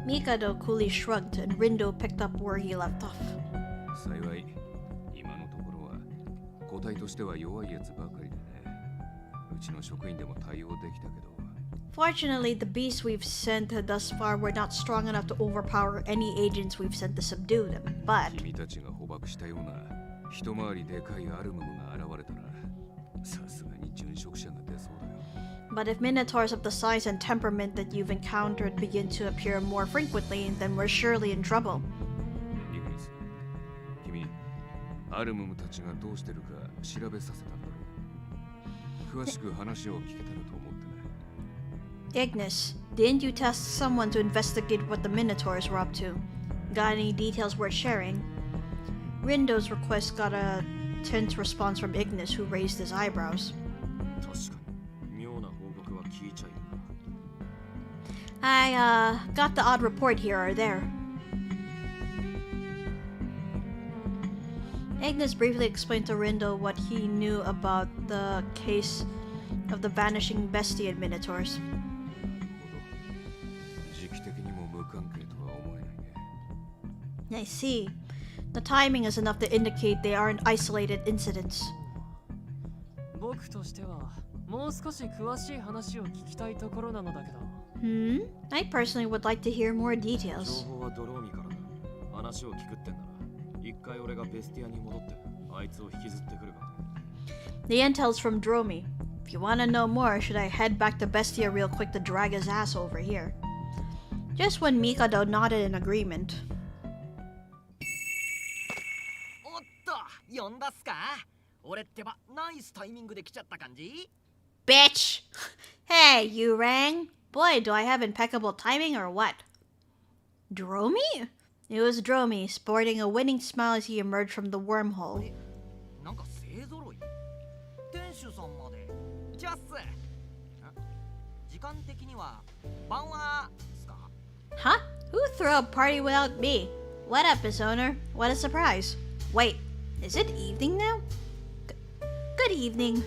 Mikado coolly shrugged and Rindo picked up where he left off. 幸い、今のところは個体としては弱いやつばかりでね。うちの職員でも対応できたけど。 Fortunately, the beasts we've sent thus far were not strong enough to overpower any agents we've sent to subdue them, but... 君たちが捕獲したような一回りでかいアルムムが現れたら、さすがに殉職者が出そうだよ。 But if minotaurs of the size and temperament that you've encountered begin to appear more frequently, then we're surely in trouble. イグニス、君、アルムムたちがどうしてるか調べさせたんだろう。詳しく話を聞けたらと思ってね。 Ignis, didn't you task someone to investigate what the minotaurs were up to? Got any details worth sharing? Rindo's request got a tense response from Ignis, who raised his eyebrows. 確かに、妙な報告は聞いちゃいるな。 I, got the odd report here or there. Ignis briefly explained to Rindo what he knew about the case of the vanishing Bestian Minotaurs. 時期的にも無関係とは思えないね。 I see. The timing is enough to indicate they aren't isolated incidents. 僕としてはもう少し詳しい話を聞きたいところなのだけど。 I personally would like to hear more details. 情報はドローミからだ。話を聞くってんなら、一回俺がベスティアに戻って、あいつを引きずってくるか。 The intel's from Dromi. If you want to know more, should I head back to Bestia real quick to drag his ass over here? Just when Mikado nodded in agreement. おっと、呼んだっすか？俺ってばナイスタイミングで来ちゃった感じ Bitch! Hey, you rang? Boy, do I have impeccable timing or what? Dromi? It was Dromi, sporting a winning smile as he emerged from the wormhole. なんか勢ぞろい店主さんまでジャス時間的には晩はすか Huh? Who threw a party without me? What up, his owner? What a surprise. Wait, is it evening now? Good evening.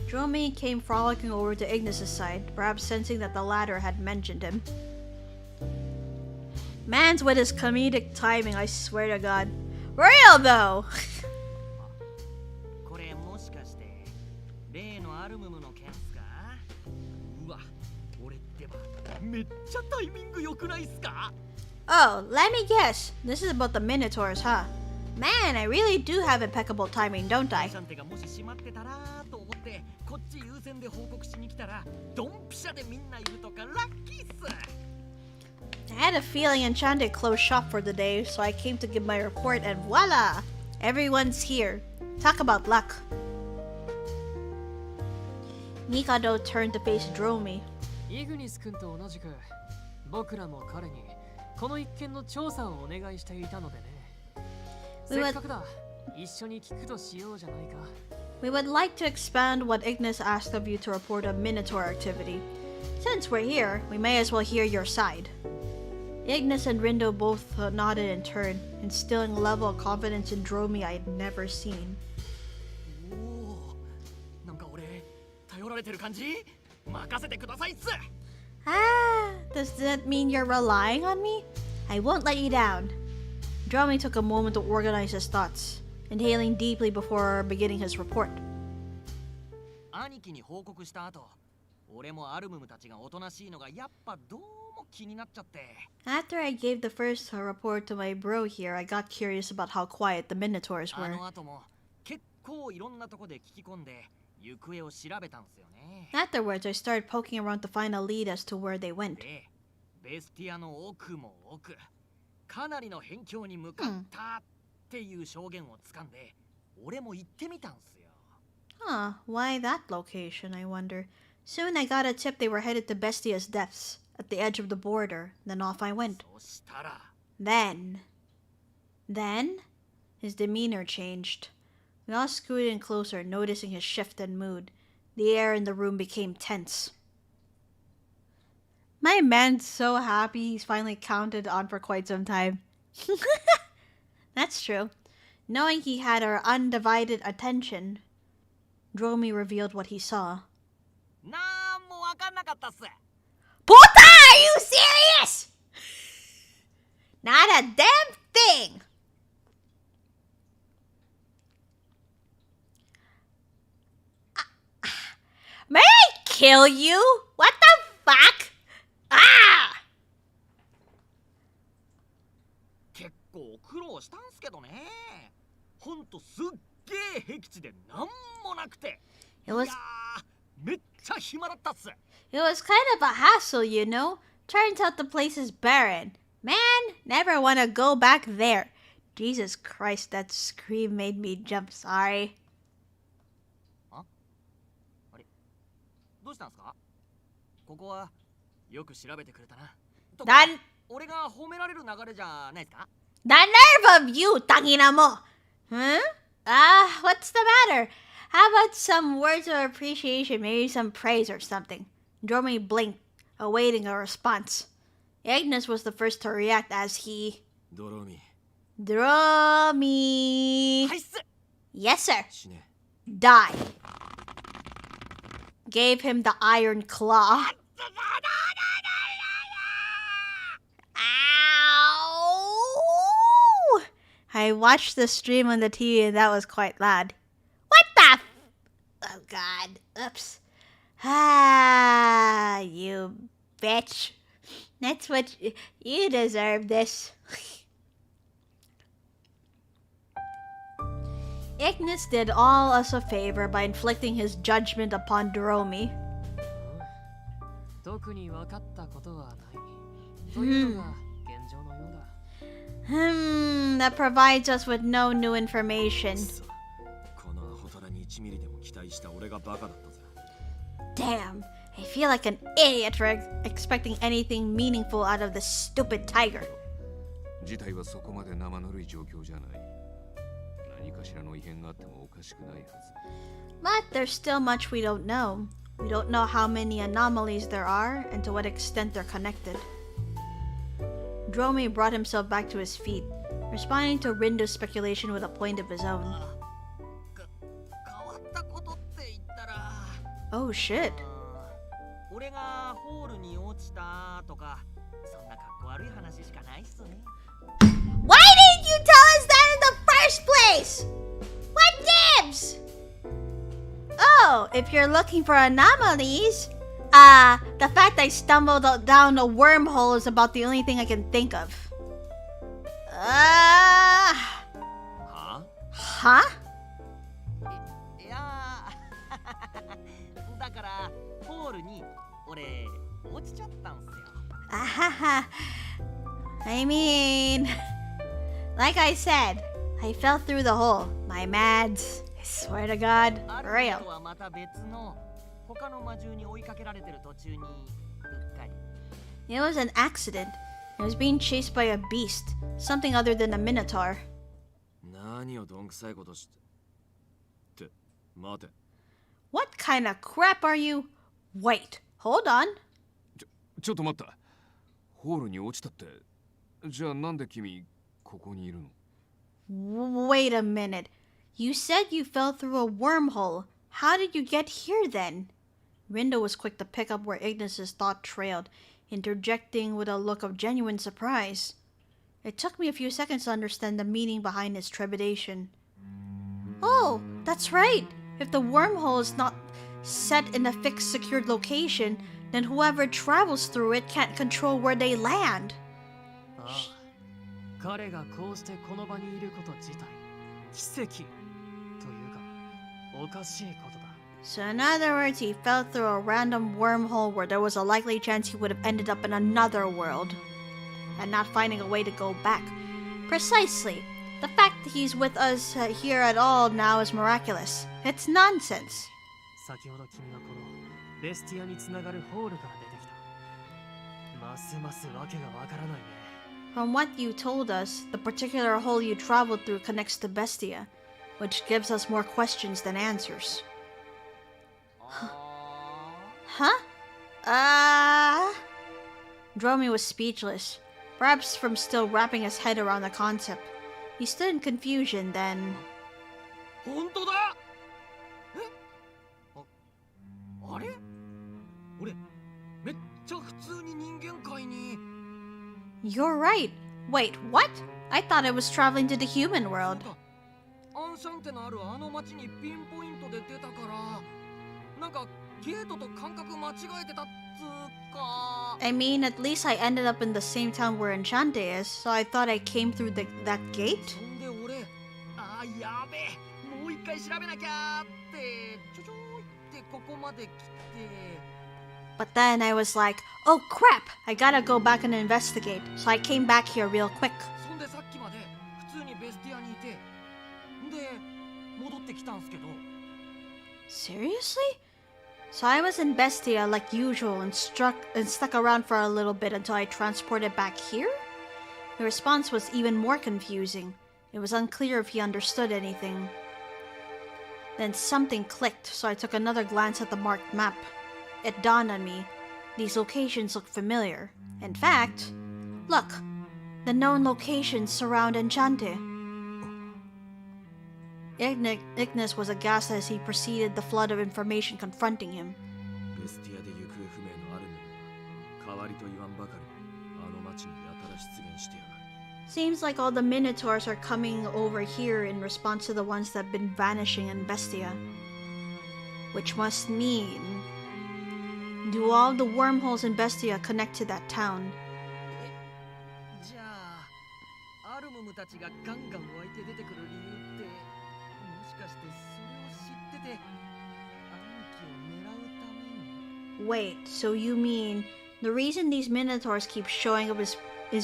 Dromi came frolicking over to Ignis' side, perhaps sensing that the latter had mentioned him. Man's with his comedic timing, I swear to God. Real though! これもしかして例のアルムムの件すかうわ俺ってばめっちゃタイミング良くないっすか Oh, let me guess. This is about the Minotaurs, huh? Man, I really do have impeccable timing, don't I? シャンテがもし閉まってたらと思ってこっち優先で報告しに来たらドンピシャでみんないるとかラッキーっす I had a feeling Enchanté closed shop for the day, so I came to give my report and voila! Everyone's here. Talk about luck. Mikado turned to face Dromi. イグニス君と同じく僕らも彼にこの一件の調査をお願いしていたのでね。せっかくだ。一緒に聞くとしようじゃないか。We would like to expand what Ignis asked of you to report a Minotaur activity. Since we're here, we may as well hear your side. Ignis and Rindo both nodded in turn, instilling a level of confidence in Dromi I had never seen. おおなんか俺頼られてる感じ任せてくださいっす Ah, does that mean you're relying on me? I won't let you down. Dromi took a moment to organize his thoughts, inhaling deeply before beginning his report. 兄貴に報告した後俺もアルムムたちがおとなしいのがやっぱどうも気になっちゃって After I gave the first report to my bro here, I got curious about how quiet the Minotaurs あ were. の後も結構いろんなとこで聞き込んで行方を調べたんすよね Afterwards, I started poking around to find a lead as to where they went. でベスティアの奥も奥かなりの辺境に向かったっていう証言をつかんで俺も行ってみたんすよ Huh, why that location, I wonder? Soon I got a tip they were headed to Bestia's depths, at the edge of the border. Then off I went. そしたら Then? His demeanor changed. We all scooted in closer, noticing his shift in mood. The air in the room became tense. My man's so happy he's finally counted on for quite some time. That's true. Knowing he had our undivided attention, Dromi revealed what he saw. なんもわかんなかったっす Puta, are you serious? Not a damn thing. May I kill you? What the fuck? Ah! 結構苦労したんすけどねほんとすっげえ僻地でなんもなくて It was いやーめっちゃ暇だったっす It was kind of a hassle, you know. Turns out the place is barren. Man, never want to go back there. Jesus Christ, that scream made me jump. Sorry. どうしたんすかここはよく調べてくれたなと That 俺が褒められる流れじゃないですか the nerve of you, tangina mo. Huh? What's the matter? How about some words of appreciation, maybe some praise or something? Dromi blinked, awaiting a response. Ignis was the first to react as he... ドロミ Dromi. はいっす Yes, sir. 死ね Die. Gave him the iron claw. Ow! I watched the stream on the TV and that was quite loud. What the Oh god. Oops. Ah, you bitch. That's what you deserve this. Ignis did all us a favor by inflicting his judgment upon Dromi. 特に分かったことはない。というのが現状のようだ。That provides us with no new information. このアホタラに1ミリでも期待した俺がバカだったぜ。 Damn, I feel like an idiot for expecting anything meaningful out of this stupid tiger. 事態はそこまで生ぬるい状況じゃない。何かしらの異変があってもおかしくないはず。 But there's still much we don't know. We don't know how many anomalies there are and to what extent they're connected. Dromey brought himself back to his feet, responding to Rindo's speculation with a point of his own. 変わったことって言ったら、 Oh shit. 俺がホールに落ちたとか、そんな格好悪い話しかないっすね。 Why didn't you tell us that in the first place? What gives? Oh, if you're looking for anomalies, the fact I stumbled down a wormhole is about the only thing I can think of. Huh? いやーだからホールに俺落ちちゃったんすよ。 I mean, like I said, I fell through the hole. My mads. I swear to God, あ for る real. ことはまた別の他の魔獣に追いかけられてる途中にうっかり。 It was an accident. I was being chased by a beast, something other than a minotaur. 何をどんくさいことしてって待て。 What kind of crap are you? Wait, hold on. ちょっと待った。ホールに落ちたって。じゃあなんで君ここにいるの？ Wait a minute. You said you fell through a wormhole. How did you get here then? Rindo was quick to pick up where Ignis's thought trailed, interjecting with a look of genuine surprise. It took me a few seconds to understand the meaning behind his trepidation. Oh, that's right. If the wormhole is not set in a fixed, secured location, then whoever travels through it can't control where they land. ああ、彼がこうしてこの場にいること自体奇跡というかおかしいことだ。 So in other words, he fell through a random wormhole where there was a likely chance he would have ended up in another world and not finding a way to go back. Precisely. The fact that he's with us here at all now is miraculous. It's nonsense. 先ほど君がこのベスティアにつながるホールから出てきた。ますますわけがわからないね。 From what you told us, the particular hole you traveled through connects to Bestia, which gives us more questions than answers. Huh? Dromey was speechless, perhaps from still wrapping his head around the concept. He stood in confusion, then... 本当だ。あれ？俺めっちゃ普通に人間界に。 You're right. Wait, what? I thought I was traveling to the human world. アンシャンテのあるあの町にピンポイントで出たからなんかゲートと感覚間違えてたっつーか。 I mean, at least I ended up in the same town where Enchante is, so I thought I came through that gate? そんで俺やべえもう一回調べなきゃってちょいってここまで来て。 But then I was like, oh crap, I gotta go back and investigate, so I came back here real quick. そんでさっきまで普通にベスティアにいてで戻ってきたんすけど。 Seriously? So I was in Bestia like usual and stuck around for a little bit until I transported back here? The response was even more confusing. It was unclear if he understood anything. Then something clicked, so I took another glance at the marked map. It dawned on me. These locations look familiar. In fact, look, the known locations surround Enchante. Ignis was aghast as he preceded the flood of information confronting him. ベスティアで行方不明のアルムが代わりと言わんばかりあの町にやたら出現してやがる。 Seems like all the Minotaurs are coming over here in response to the ones that have been vanishing in Bestia. Which must mean... do all the wormholes in Bestia connect to that town? じゃあアルムムたちがガンガン湧いて出てくる理由ってもしかしてそれを知ってて兄貴を狙うために。 Wait, so you mean the reason these Minotaurs keep showing up is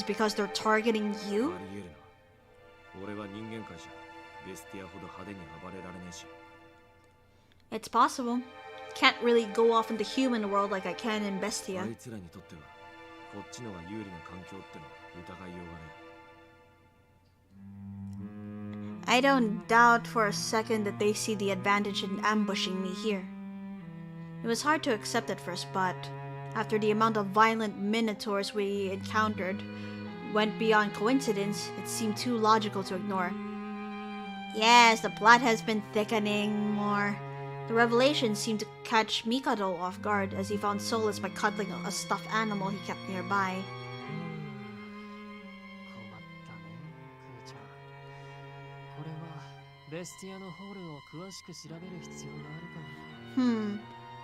because they're targeting you? ありえるな。れは人間界じゃベスティアほど派手に暴れられねえし。 It's possible. Can't really go off in the human world like I can in あ Bestia. いつらにとってはこっちのが有利な環境ってのは疑いようがね I don't doubt for a second that they see the advantage in ambushing me here. It was hard to accept at first, but after the amount of violent minotaurs we encountered went beyond coincidence, it seemed too logical to ignore. Yes, the plot has been thickening more. The revelation seemed to catch Mikado off guard as he found solace by cuddling a stuffed animal he kept nearby. 困ったね、クーちゃん。これはベスティアのホールを詳しく調べる必要があるかな。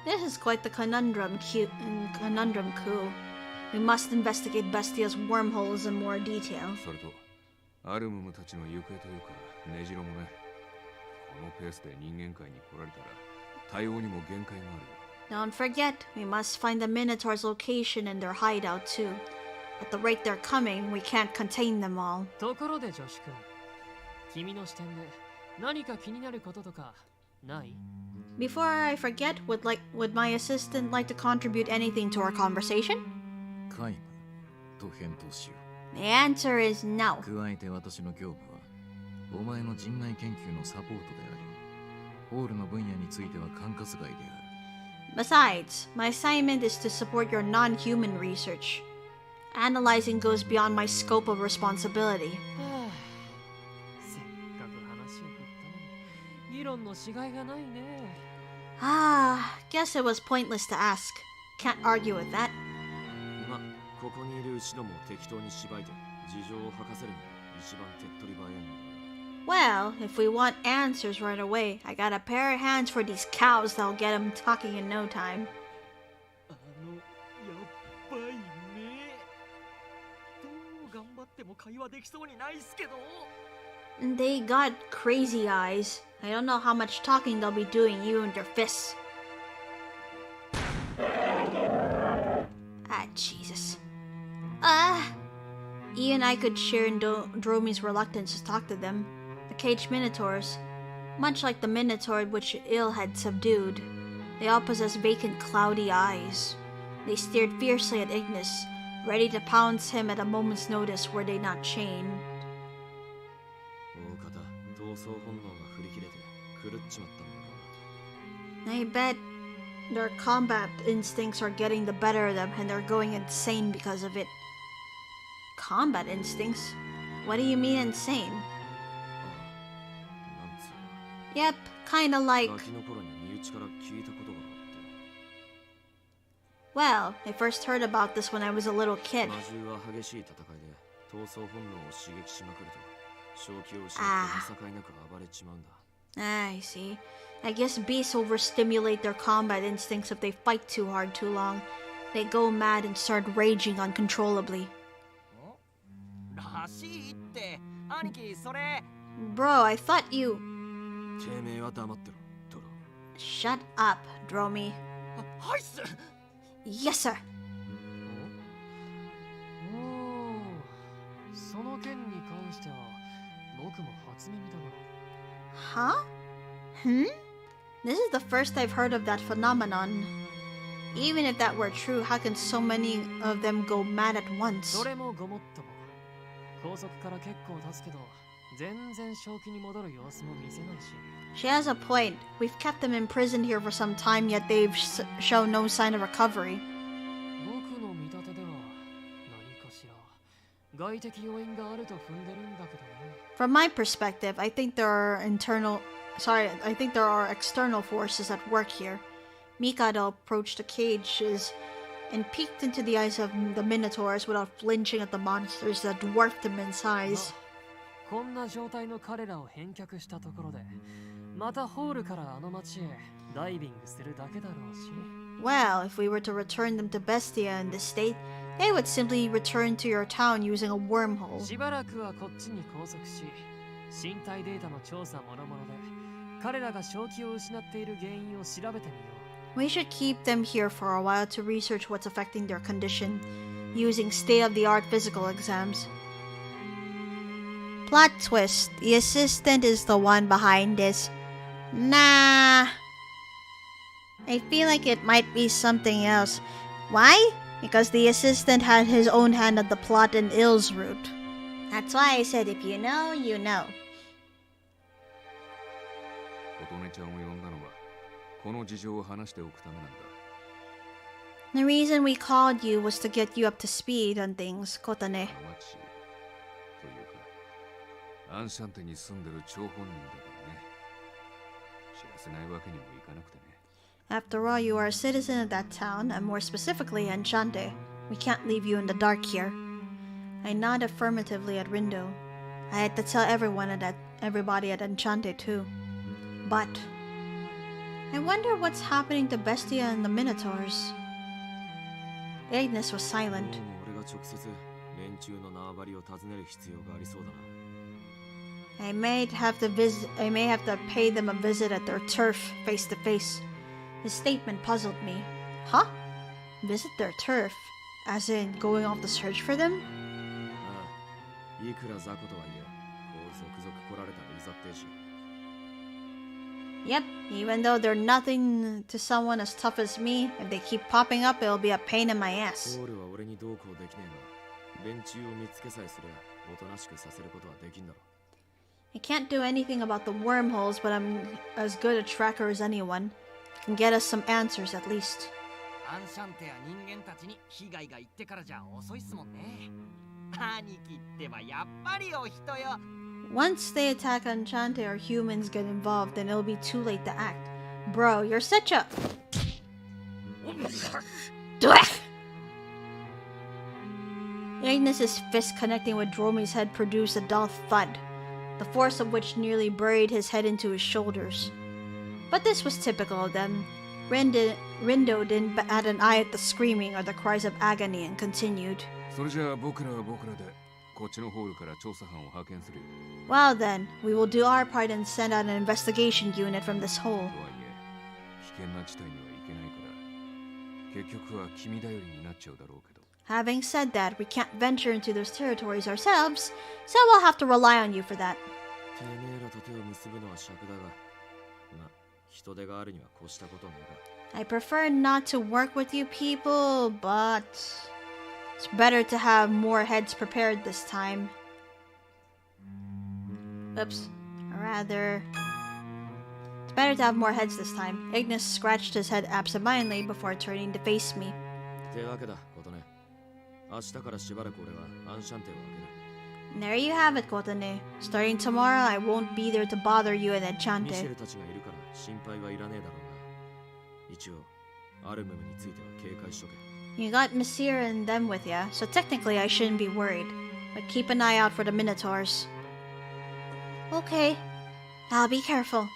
This is quite the conundrum, coup. We must investigate Bestia's wormholes in more detail. それとアルムムたちの行方というか根城もね。このペースで人間界に来られたら対応にも限界があるよ。 Don't forget, we must find the Minotaur's location and their hideout too. At the rate they're coming, we can't contain them all. ところでジョシ君、君の視点で何か気になることとかない？ Before I forget, would my assistant like to contribute anything to our conversation? 皆無と返答しよ The answer is no. う。加えて私の業務はお前の人内研究のサポートであり、ホールの分野については管轄外である。 Besides, my assignment is to support your non-human research. Analyzing goes beyond my scope of responsibility. はあ、せっかく話を振ったのに議論のしがいがないね。 Guess it was pointless to ask. Can't argue with that. ま、ここにいる牛どもを適当にしばいて事情を吐かせるのが一番手っ取り早いんだ。 Well, if we want answers right away, I got a pair of hands for these cows that'll get them talking in no time. やっばいね。どう頑張っても会話できそうにないっすけど。 They got crazy eyes. I don't know how much talking they'll be doing, you and your fists. Jesus. Even I could share in Dromi's reluctance to talk to them. The caged minotaurs, much like the minotaur which ill had subdued, they all possess vacant, cloudy eyes. They stared fiercely at Ignis, ready to pounce him at a moment's notice were they not chained. 大方、闘争本能が振り切れて狂っちまったんだろう。 I bet their combat instincts are getting the better of them and they're going insane because of it. Combat instincts? What do you mean insane? なんつう Yep, kinda like... ガキの頃に身内から聞いたことがあって。 Well, I first heard about this when I was a little kid. 魔獣は激しい戦いで闘争本能を刺激しまくると正気を失って見境なく暴れちまうんだ。 I see. I guess beasts overstimulate their combat instincts if they fight too hard too long. They go mad and start raging uncontrollably. らしいって、兄貴それ。 Bro, I thought you... てめえは黙ってろ、トロ。 Shut up, Dromi. はいっす。 Yes, sir. おお、その件に関しては僕も初耳だな。 Huh? This is the first I've heard of that phenomenon. Even if that were true, how can so many of them go mad at once? それもごもっとも。拘束から結構経つけど、全然正気に戻る様子も見せないし。 She has a point. We've kept them imprisoned here for some time, yet they've shown no sign of recovery. 僕の見立てでは何かしら外的要因があると踏んでるんだけどね。 From my perspective, I think there are external forces at work here. Mikado approached the cages and peeked into the eyes of the minotaurs without flinching at the monsters that dwarfed them in size. こんな状態の彼らを返却したところで、またホールからあの町へダイビングするだけだろうし。 Well, if we were to return them to Bestia in this state, they would simply return to your town using a wormhole. しばらくはこっちに拘束し、身体データの調査もろもろで、彼らが正気を失っている原因を調べてみよう。 We should keep them here for a while to research what's affecting their condition, using state-of-the-art physical exams. Plot twist. The assistant is the one behind this. Nah. I feel like it might be something else. Why? Because the assistant had his own hand at the plot in Ill's route. That's why I said if you know, you know. 琴音ちゃんを呼んだのはこの事情を話しておくためなんだ。 The reason we called you was to get you up to speed on things, Kotane. 町というかアンシャンテに住んでる張本人だからね。知らせないわけにもいかなくてね。 After all, you are a citizen of that town, and more specifically, Enchante. We can't leave you in the dark here. I nod affirmatively at Rindo. I had to tell everybody at Enchante too. But I wonder what's happening to Bestia and the Minotaurs. Ignis was silent. I may have to pay them a visit at their turf face to face. His statement puzzled me. Huh? Visit their turf? As in going off to search for them? Yep, even though they're nothing to someone as tough as me, if they keep popping up, it'll be a pain in my ass. I can't do anything about the wormholes, but I'm as good a tracker as anyone. Can get us some answers at least. Once they attack Enchante or humans get involved, then it'll be too late to act. Bro, you're such a... Ignis's fist connecting with Dromi's head produced a dull thud, the force of which nearly buried his head into his shoulders. But this was typical of them. Rindo didn't bat an eye at the screaming or the cries of agony and continued. Well then, we will do our part and send out an investigation unit from this hole. Having said that, we can't venture into those territories ourselves, so we'll have to rely on you for that. I prefer not to work with you people, but it's better to have more heads prepared this time. Oops. Rather, it's better to have more heads this time. Ignis scratched his head absentmindedly before turning to face me. There you have it, Kotane. Starting tomorrow, I won't be there to bother you at Enchante. You got Messire and them with ya, so technically I shouldn't be worried. But keep an eye out for the Minotaurs. Okay, I'll be careful.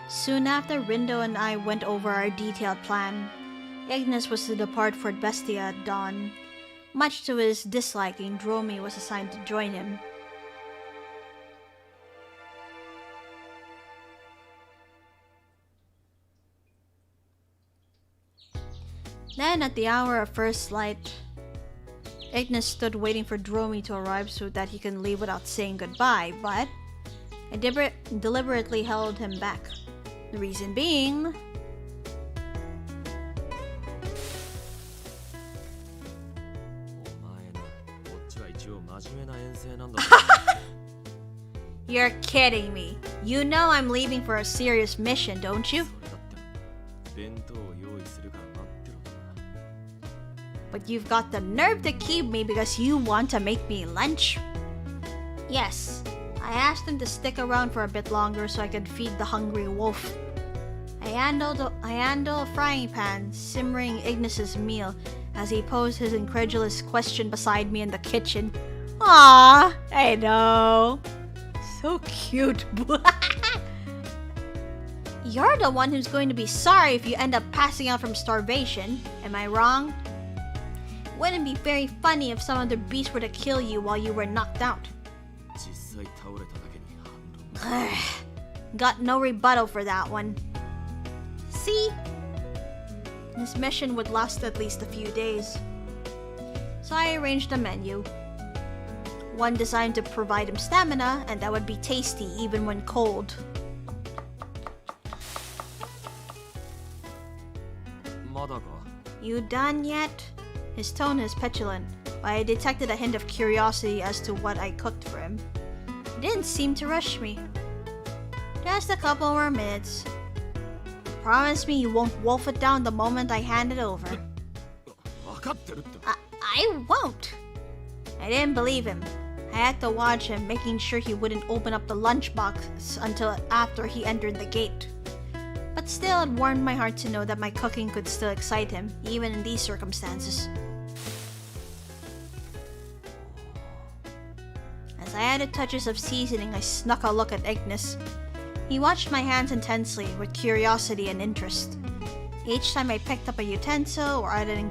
Soon after, Rindo and I went over our detailed plan. Ignis was to depart for Bestia at dawn. Much to his disliking, Dromi was assigned to join him. Then, at the hour of first light, Ignis stood waiting for Dromi to arrive so that he can leave without saying goodbye, but I deliberately held him back. The reason being... You're kidding me. You know I'm leaving for a serious mission, don't you? But you've got the nerve to keep me because you want to make me lunch? Yes, I asked him to stick around for a bit longer so I could feed the hungry wolf. I handled a frying pan, simmering Ignis's meal as he posed his incredulous question beside me in the kitchen. Aww, I know. So cute. You're the one who's going to be sorry if you end up passing out from starvation. Am I wrong? Wouldn't be very funny if some other beast were to kill you while you were knocked out. Got no rebuttal for that one. See? This mission would last at least a few days. so I arranged a menu. One designed to provide him stamina, and that would be tasty even when cold. You done yet? His tone is petulant, but I detected a hint of curiosity as to what I cooked for him. He didn't seem to rush me. Just a couple more minutes. Promise me you won't wolf it down the moment I hand it over. I won't. I didn't believe him. I had to watch him, making sure he wouldn't open up the lunchbox until after he entered the gate. But still, it warmed my heart to know that my cooking could still excite him, even in these circumstances. As I added touches of seasoning, I snuck a look at Ignis. He watched my hands intensely, with curiosity and interest. Each time I picked up a utensil or added an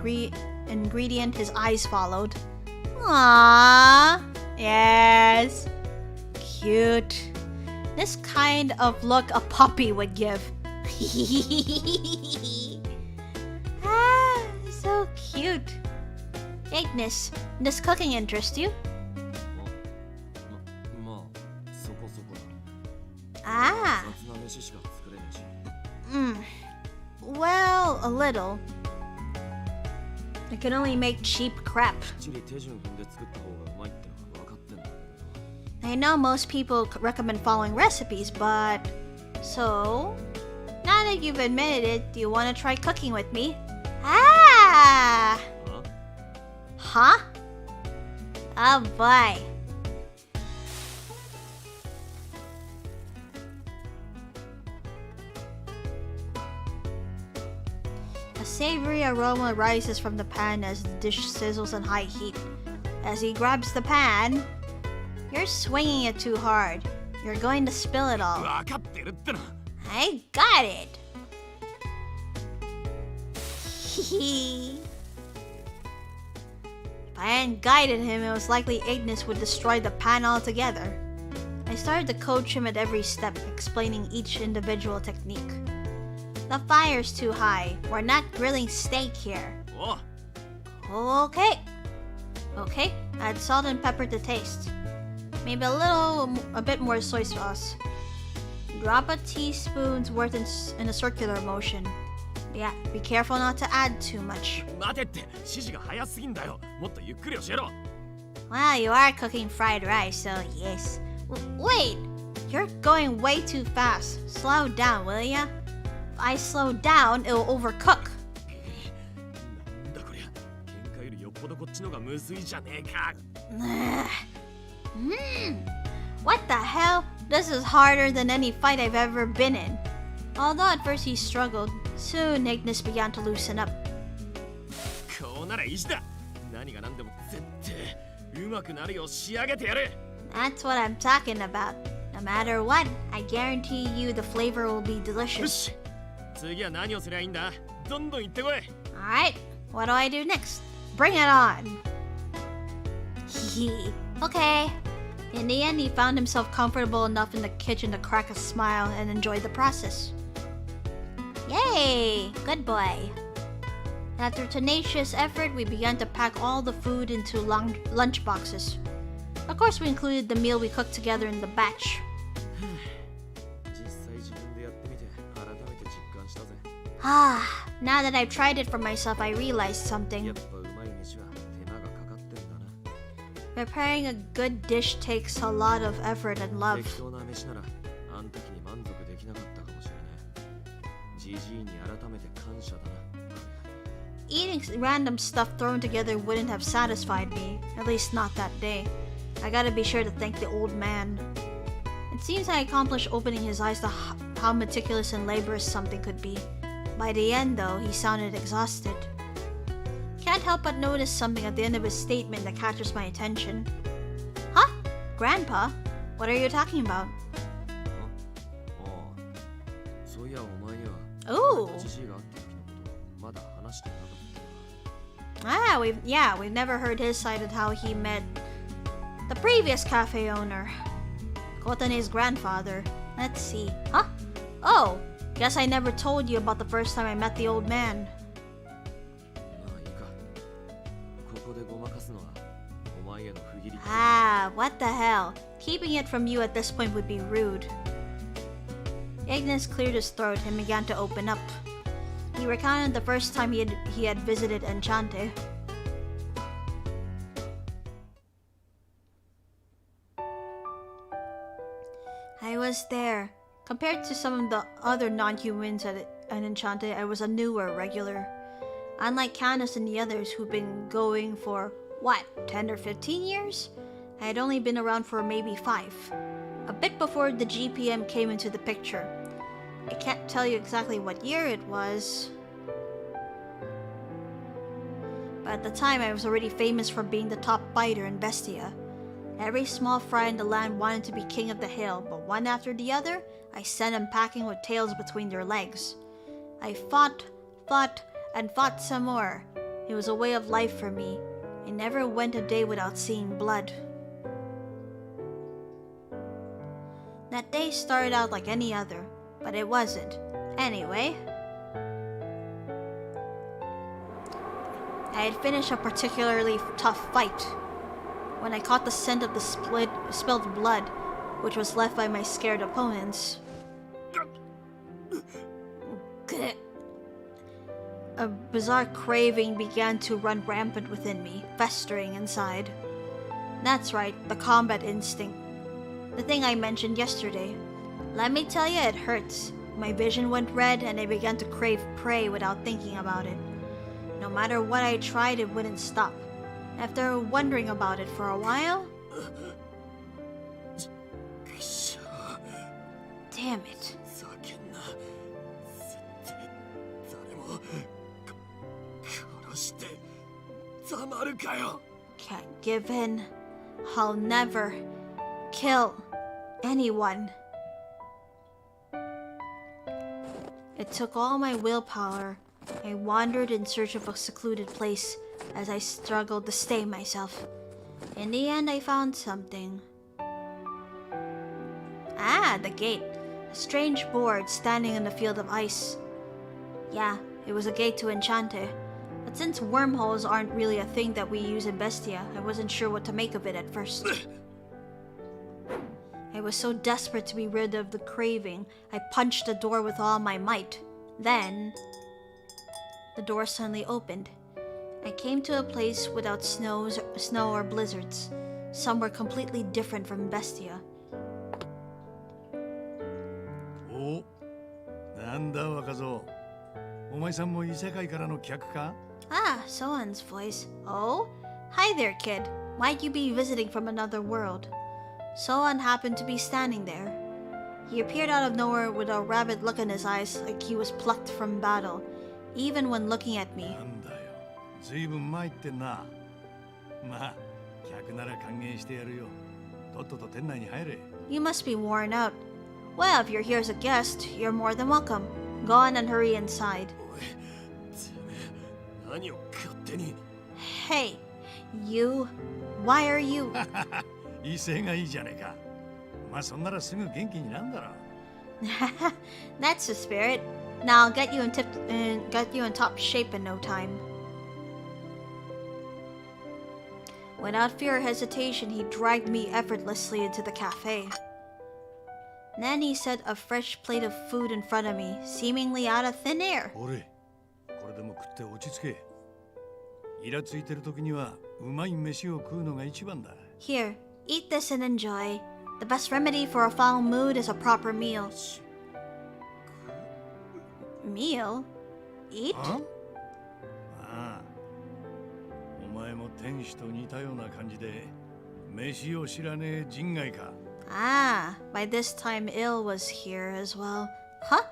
ingredient, his eyes followed. Aww, yes, cute. This kind of look a puppy would give. Ah, so cute. Ignis, does cooking interest you? Ah. Well, a little. I can only make cheap crap. I know most people recommend following recipes, but... So... Now that you've admitted it, do you want to try cooking with me? Ah! Huh? Oh boy. A savory aroma rises from the pan as the dish sizzles on high heat. As he grabs the pan, you're swinging it too hard. You're going to spill it all. I got it. If I hadn't guided him, it was likely Ignis would destroy the pan altogether. I started to coach him at every step, explaining each individual technique. The fire's too high. We're not grilling steak here. Okay. Okay, add salt and pepper to taste. Maybe a bit more soy sauce. Drop a teaspoon's worth in a circular motion. Yeah, be careful not to add too much. Well, you are cooking fried rice, so yes. Wait! You're going way too fast. Slow down, will ya? If I slow down, it'll overcook. What the hell? This is harder than any fight I've ever been in. Although at first he struggled, soon Ignis began to loosen up. That's what I'm talking about. No matter what, I guarantee you the flavor will be delicious. Alright, what do I do next? Bring it on! Okay. In the end, he found himself comfortable enough in the kitchen to crack a smile and enjoy the process. Yay! Good boy. After tenacious effort, we began to pack all the food into lunch boxes. Of course, we included the meal we cooked together in the batch. Now that I've tried it for myself, I realized something. Preparing a good dish takes a lot of effort and love. Eating random stuff thrown together wouldn't have satisfied me, at least not that day. I gotta be sure to thank the old man. It seems I accomplished opening his eyes to how meticulous and laborious something could be. By the end, though, he sounded exhausted. Can't help but notice something at the end of his statement that catches my attention. Huh? Grandpa? What are you talking about? Ooh. We've never heard his side of how he met the previous cafe owner, Kotane's grandfather. Let's see. Huh? Oh, guess I never told you about the first time I met the old man. Ah, what the hell? Keeping it from you at this point would be rude. Ignis cleared his throat and began to open up. He recounted the first time he had visited Enchanté. I was there. Compared to some of the other non-humans at Enchanté, I was a newer regular. Unlike Candace and the others who've been going for, what, 10 or 15 years? I had only been around for maybe 5. A bit before the GPM came into the picture. I can't tell you exactly what year it was, but at the time I was already famous for being the top fighter in Bestia. Every small fry in the land wanted to be king of the hill, but one after the other, I sent them packing with tails between their legs. I fought, and fought some more. It was a way of life for me. I never went a day without seeing blood. That day started out like any other, but it wasn't. Anyway, I had finished a particularly tough fight when I caught the scent of the spilled blood, which was left by my scared opponents. A bizarre craving began to run rampant within me, festering inside. That's right, the combat instinct. The thing I mentioned yesterday. Let me tell you, it hurts. My vision went red and I began to crave prey without thinking about it. No matter what I tried, it wouldn't stop. After wondering about it for a while... Damn it. Can't give in. I'll never kill anyone. It took all my willpower. I wandered in search of a secluded place as I struggled to stay myself. In the end, I found something. Ah, the gate. A strange board standing in the field of ice. Yeah, it was a gate to Enchanté. But since wormholes aren't really a thing that we use in Bestia, I wasn't sure what to make of it at first. I was so desperate to be rid of the craving, I punched the door with all my might. Then, the door suddenly opened. I came to a place without snow or blizzards, somewhere completely different from Bestia. Oh, なんだ若造。お前さんも異世界からの客か? Ah, Soan's voice. Oh? Hi there, kid. Might you be visiting from another world? Soan happened to be standing there. He appeared out of nowhere with a rabid look in his eyes like he was plucked from battle, even when looking at me. なんだよ。随分参ってんな。まあ、客なら歓迎してやるよ。とっとと店内に入れ。You must be worn out. Well, if you're here as a guest, you're more than welcome. Go on and hurry inside. Hey, you. Why are you? 威勢がいいじゃねえか。まあそんならすぐ元気になるんだろ。That's the spirit. Now I'll get you in top shape in no time. Without fear or hesitation, he dragged me effortlessly into the cafe. Then he set a fresh plate of food in front of me, seemingly out of thin air. これでも食って落ち着け。イラついてる時にはうまい飯を食うのが一番だ。Here, eat this and enjoy. The best remedy for a foul mood is a proper meal. Meal? Eat? ああ。お前も天使と似たような感じで飯を知らねえ人外か。Ah, by this time Il was here as well. Huh?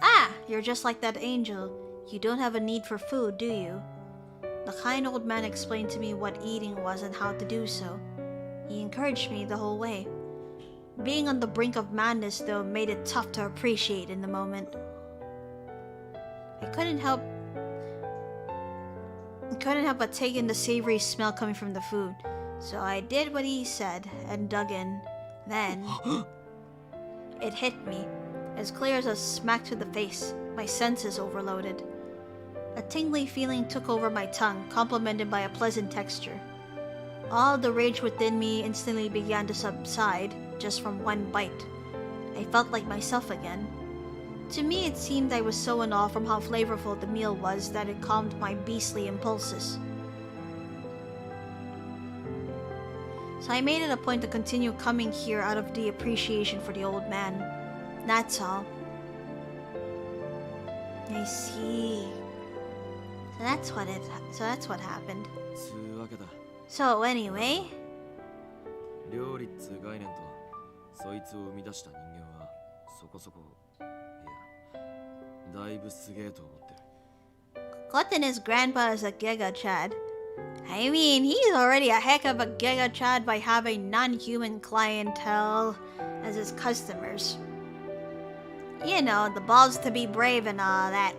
Ah, you're just like that angel. You don't have a need for food, do you? The kind old man explained to me what eating was and how to do so. He encouraged me the whole way. Being on the brink of madness, though, made it tough to appreciate in the moment. I couldn't help but take in the savory smell coming from the food. So I did what he said and dug in. Then, it hit me, as clear as a smack to the face. My senses overloaded. A tingly feeling took over my tongue, complemented by a pleasant texture. All the rage within me instantly began to subside, just from one bite. I felt like myself again. To me, it seemed I was so in awe from how flavorful the meal was that it calmed my beastly impulses. So I made it a point to continue coming here out of the appreciation for the old man. That's all. I see. So that's what happened. つうわけだ。 So anyway, 料理っつう概念とそいつを生み出した人間はそこそこいやだいぶすげえと思ってる。 Kotene's grandpa is a Giga Chad. I mean, he's already a heck of a Giga Chad by having non-human clientele as his customers. You know, the balls to be brave and all that.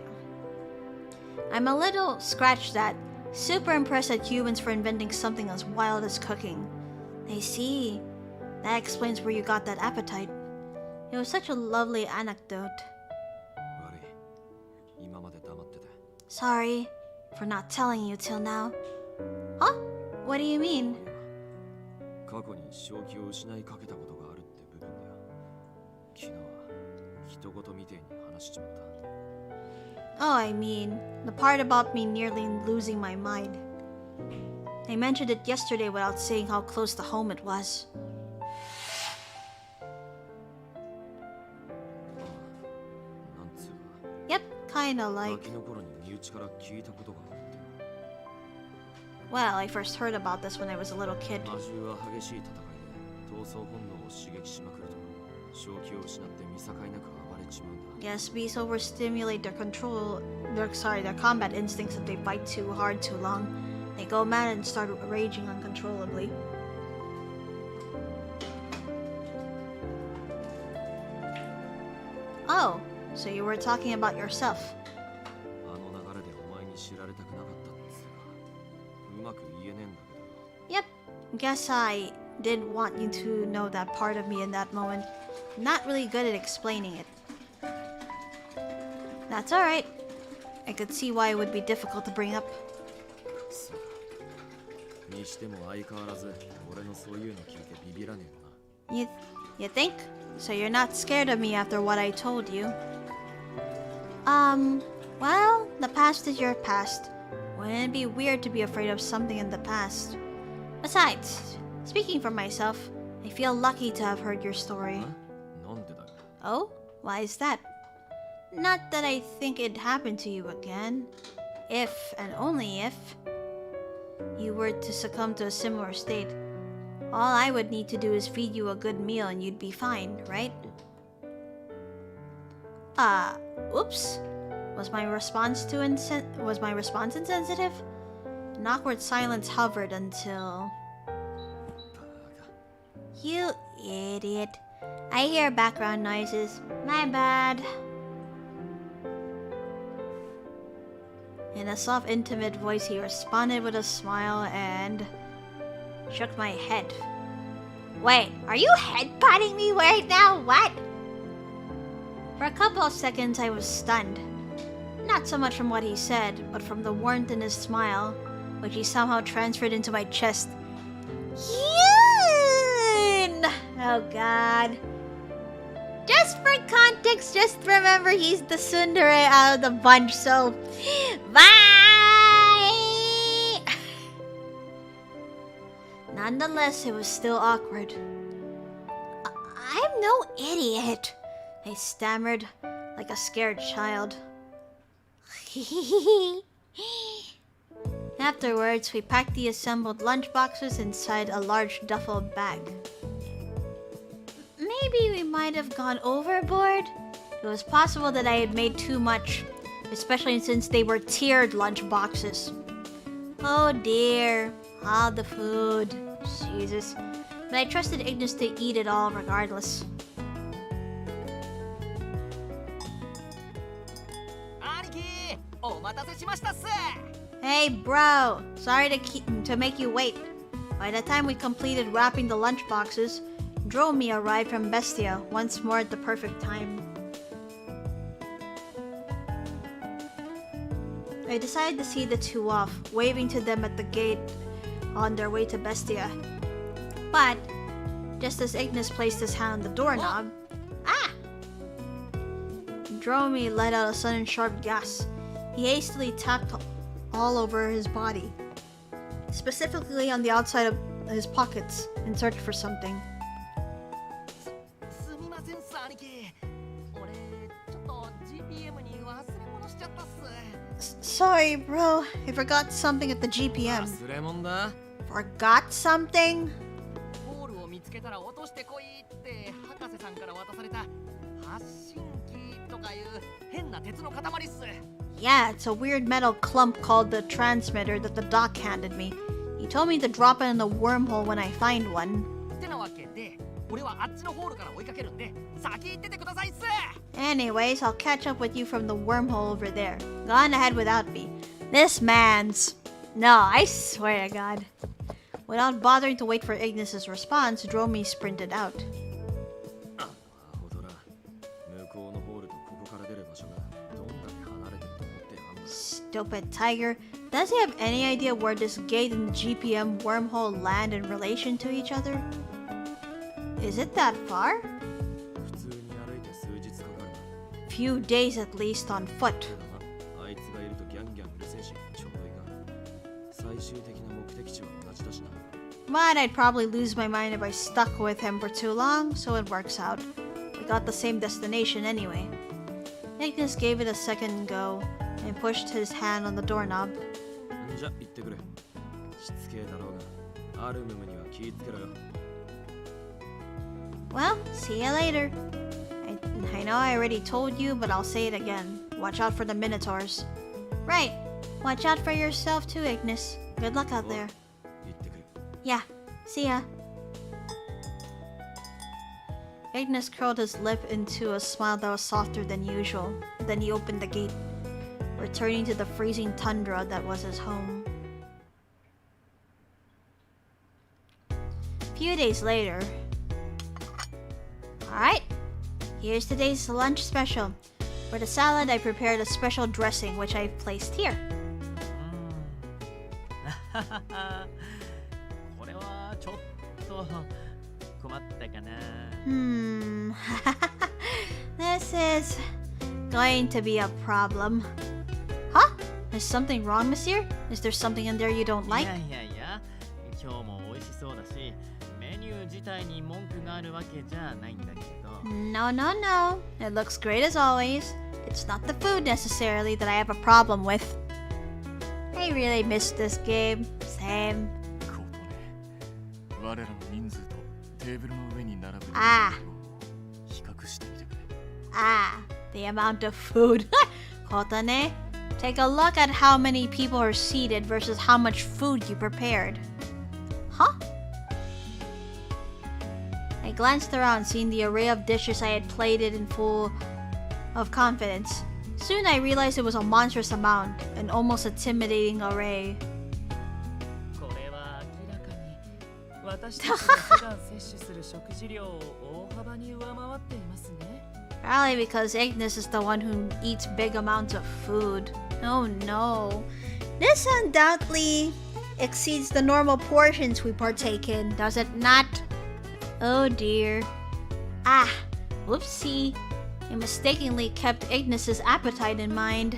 I'm a little scratched at, super impressed at humans for inventing something as wild as cooking. I see. That explains where you got that appetite. It was such a lovely anecdote. 悪い。今まで黙ってて。 Sorry for not telling you till now. Huh? What do you mean? 過去に正気を失いかけたことがあるって部分だよ。昨日は人事みてえに話しちまった。 Oh, I mean, the part about me nearly losing my mind. I mentioned it yesterday without saying how close to home it was. なんつうか。 Yep, kinda ガ like... キの頃に身内から聞いたことがあって。 Well, I first heard about this when I was a little kid. 魔獣は激しい戦いで闘争本能を刺激しまくると正気を失って見境なく暴れちまうんだ。 Yes, beasts overstimulate their combat instincts if they fight too hard too long. They go mad and start raging uncontrollably. Oh, so you were talking about yourself. あの流れでお前に知られたくなかったっつうかうまく言えねえんだけど。 Yep, guess I did want you to know that part of me in that moment. Not really good at explaining it. That's alright. I could see why it would be difficult to bring up. そうにしても相変わらず俺のそういうの聞いてビビらねえな。 You think? So you're not scared of me after what I told you? Well, the past is your past. Wouldn't it be weird to be afraid of something in the past? Besides, speaking for myself, I feel lucky to have heard your story. なんでだよ。 Oh? Why is that? Not that I think it'd happen to you again. If, and only if, you were to succumb to a similar state. All I would need to do is feed you a good meal and you'd be fine, right? Oops. Was my response insensitive? An awkward silence hovered until... You idiot. I hear background noises. My bad. In a soft, intimate voice, he responded with a smile and shook my head. Wait, are you head-patting me right now? What? For a couple of seconds, I was stunned. Not so much from what he said, but from the warmth in his smile, which he somehow transferred into my chest. Yun! Oh god. Just for context, just remember he's the tsundere out of the bunch, so... Bye! Nonetheless, it was still awkward. I'm no idiot, I stammered like a scared child. Afterwards, we packed the assembled lunchboxes inside a large duffel bag. Maybe we might have gone overboard? It was possible that I had made too much, especially since they were tiered lunchboxes. Oh dear, all the food. Jesus. But I trusted Ignis to eat it all regardless. Hey bro, sorry to make you wait. By the time we completed wrapping the lunchboxes, Dromi arrived from Bestia once more at the perfect time. I decided to see the two off, waving to them at the gate on their way to Bestia. But, just as Ignis placed his hand on the doorknob, Dromi let out a sudden sharp gasp. He hastily tapped all over his body, specifically on the outside of his pockets, in search for something. すみませんさ兄貴。俺ちょっと GPM に忘れ物しちゃったっす。 Sorry, bro. I forgot something at the GPM. 忘れ物だ。 Forgot something? ボールを見つけたら落としてこいって博士さんから渡された発信機とかいう変な鉄の塊っす。 Yeah, it's a weird metal clump called the transmitter that the doc handed me. He told me to drop it in the wormhole when I find one. ってなわけで、俺はあっちのホールから追いかけるんで、先行っててくださいっす。 Anyways, I'll catch up with you from the wormhole over there. Go on ahead without me. This man's... No, I swear to God. Without bothering to wait for Ignis's response, Dromi sprinted out. Stupid tiger. Does he have any idea where this gate and the GPM wormhole land in relation to each other? Is it that far? Few days at least on foot. But I'd probably lose my mind if I stuck with him for too long, so it works out. We got the same destination anyway. Ignis gave it a second go and pushed his hand on the doorknob. Well, see you later. I know I already told you, but I'll say it again. Watch out for the Minotaurs. Right. Watch out for yourself too, Ignis. Good luck out there. Yeah. See ya. Ignis curled his lip into a smile that was softer than usual. Then he opened the gate, returning to the freezing tundra that was his home. A few days later... Alright, here's today's lunch special. For the salad, I prepared a special dressing, which I've placed here. これはちょっと困ったかな。This is going to be a problem. Huh? Is something wrong, monsieur? Is there something in there you don't い like? やいやいや、今日も美味しそうだし、メニュー自体に文句があるわけじゃないんだけど。No, no, no. It looks great as always. It's not the food necessarily that I have a problem with. I really missed this game. Same. 我らの人数とテーブルの上に並ぶ量を比較してみてくれ。Ah, the amount of food. Kotane, take a look at how many people are seated versus how much food you prepared. Huh? I glanced around, seeing the array of dishes I had plated in full of confidence. Soon I realized it was a monstrous amount, an almost intimidating array. これは明らかに私たちが普段摂取する食事量を大幅に上回っていますね。Probably because Ignis is the one who eats big amounts of food. Oh no. This undoubtedly exceeds the normal portions we partake in, does it not? Oh dear. Ah, whoopsie. I mistakenly kept Ignis's appetite in mind.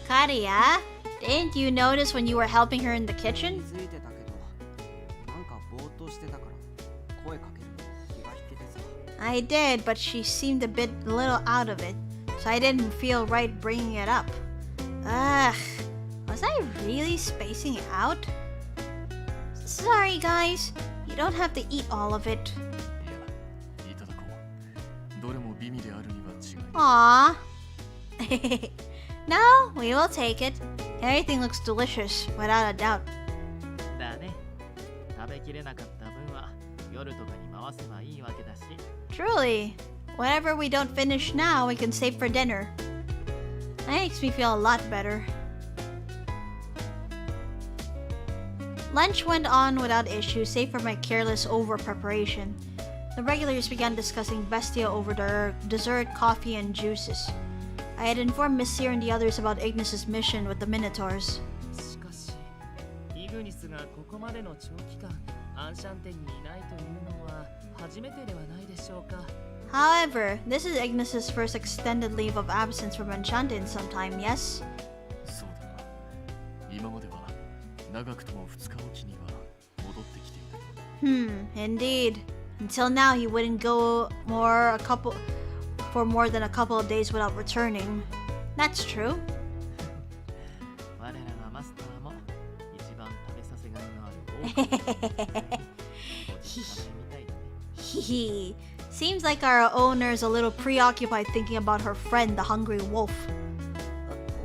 Karia, didn't you notice when you were helping her in the kitchen? I did, but she seemed a little out of it, so I didn't feel right bringing it up. Ugh, was I really spacing out? Sorry guys, you don't have to eat all of it. Aww. No, we will take it. Everything looks delicious, without a doubt. だね。食べきれなかった分は夜とかに回せばいいわけだし。Truly, whatever we don't finish now, we can save for dinner. That makes me feel a lot better. Lunch went on without issue, save for my careless over-preparation. the regulars began discussing Bestia over their dessert, coffee, and juices. I had informed Messire and the others about Ignis's mission with the Minotaurs. しかし、イグニスがここまでの長期間アンシャンテにいないというのは初めてではないでしょうか。However, this is Ignis's first extended leave of absence from Enchanté in some time, yes? そうだな。今までは長くとも2日おきには戻ってきていた。Indeed. Until now, he wouldn't go for more than a couple of days without returning. That's true. 我らがマスターも一番食べさせがいのある王国。Hehe. Seems like our owner's a little preoccupied thinking about her friend, the hungry wolf.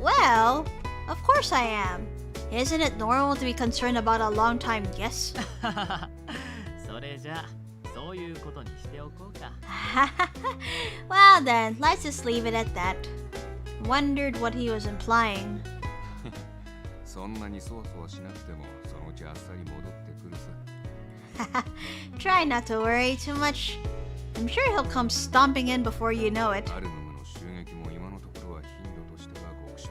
Well, of course I am. Isn't it normal to be concerned about a long-time guest? それじゃそういうことにしておこうか。Well then, let's just leave it at that. Wondered what he was implying. そんなにそわそわしなくてもそのうちあっさり戻ってくるさ。Try not to worry too much. I'm sure he'll come stomping in before you know it. アルムムの襲撃も今のところは頻度としては極小。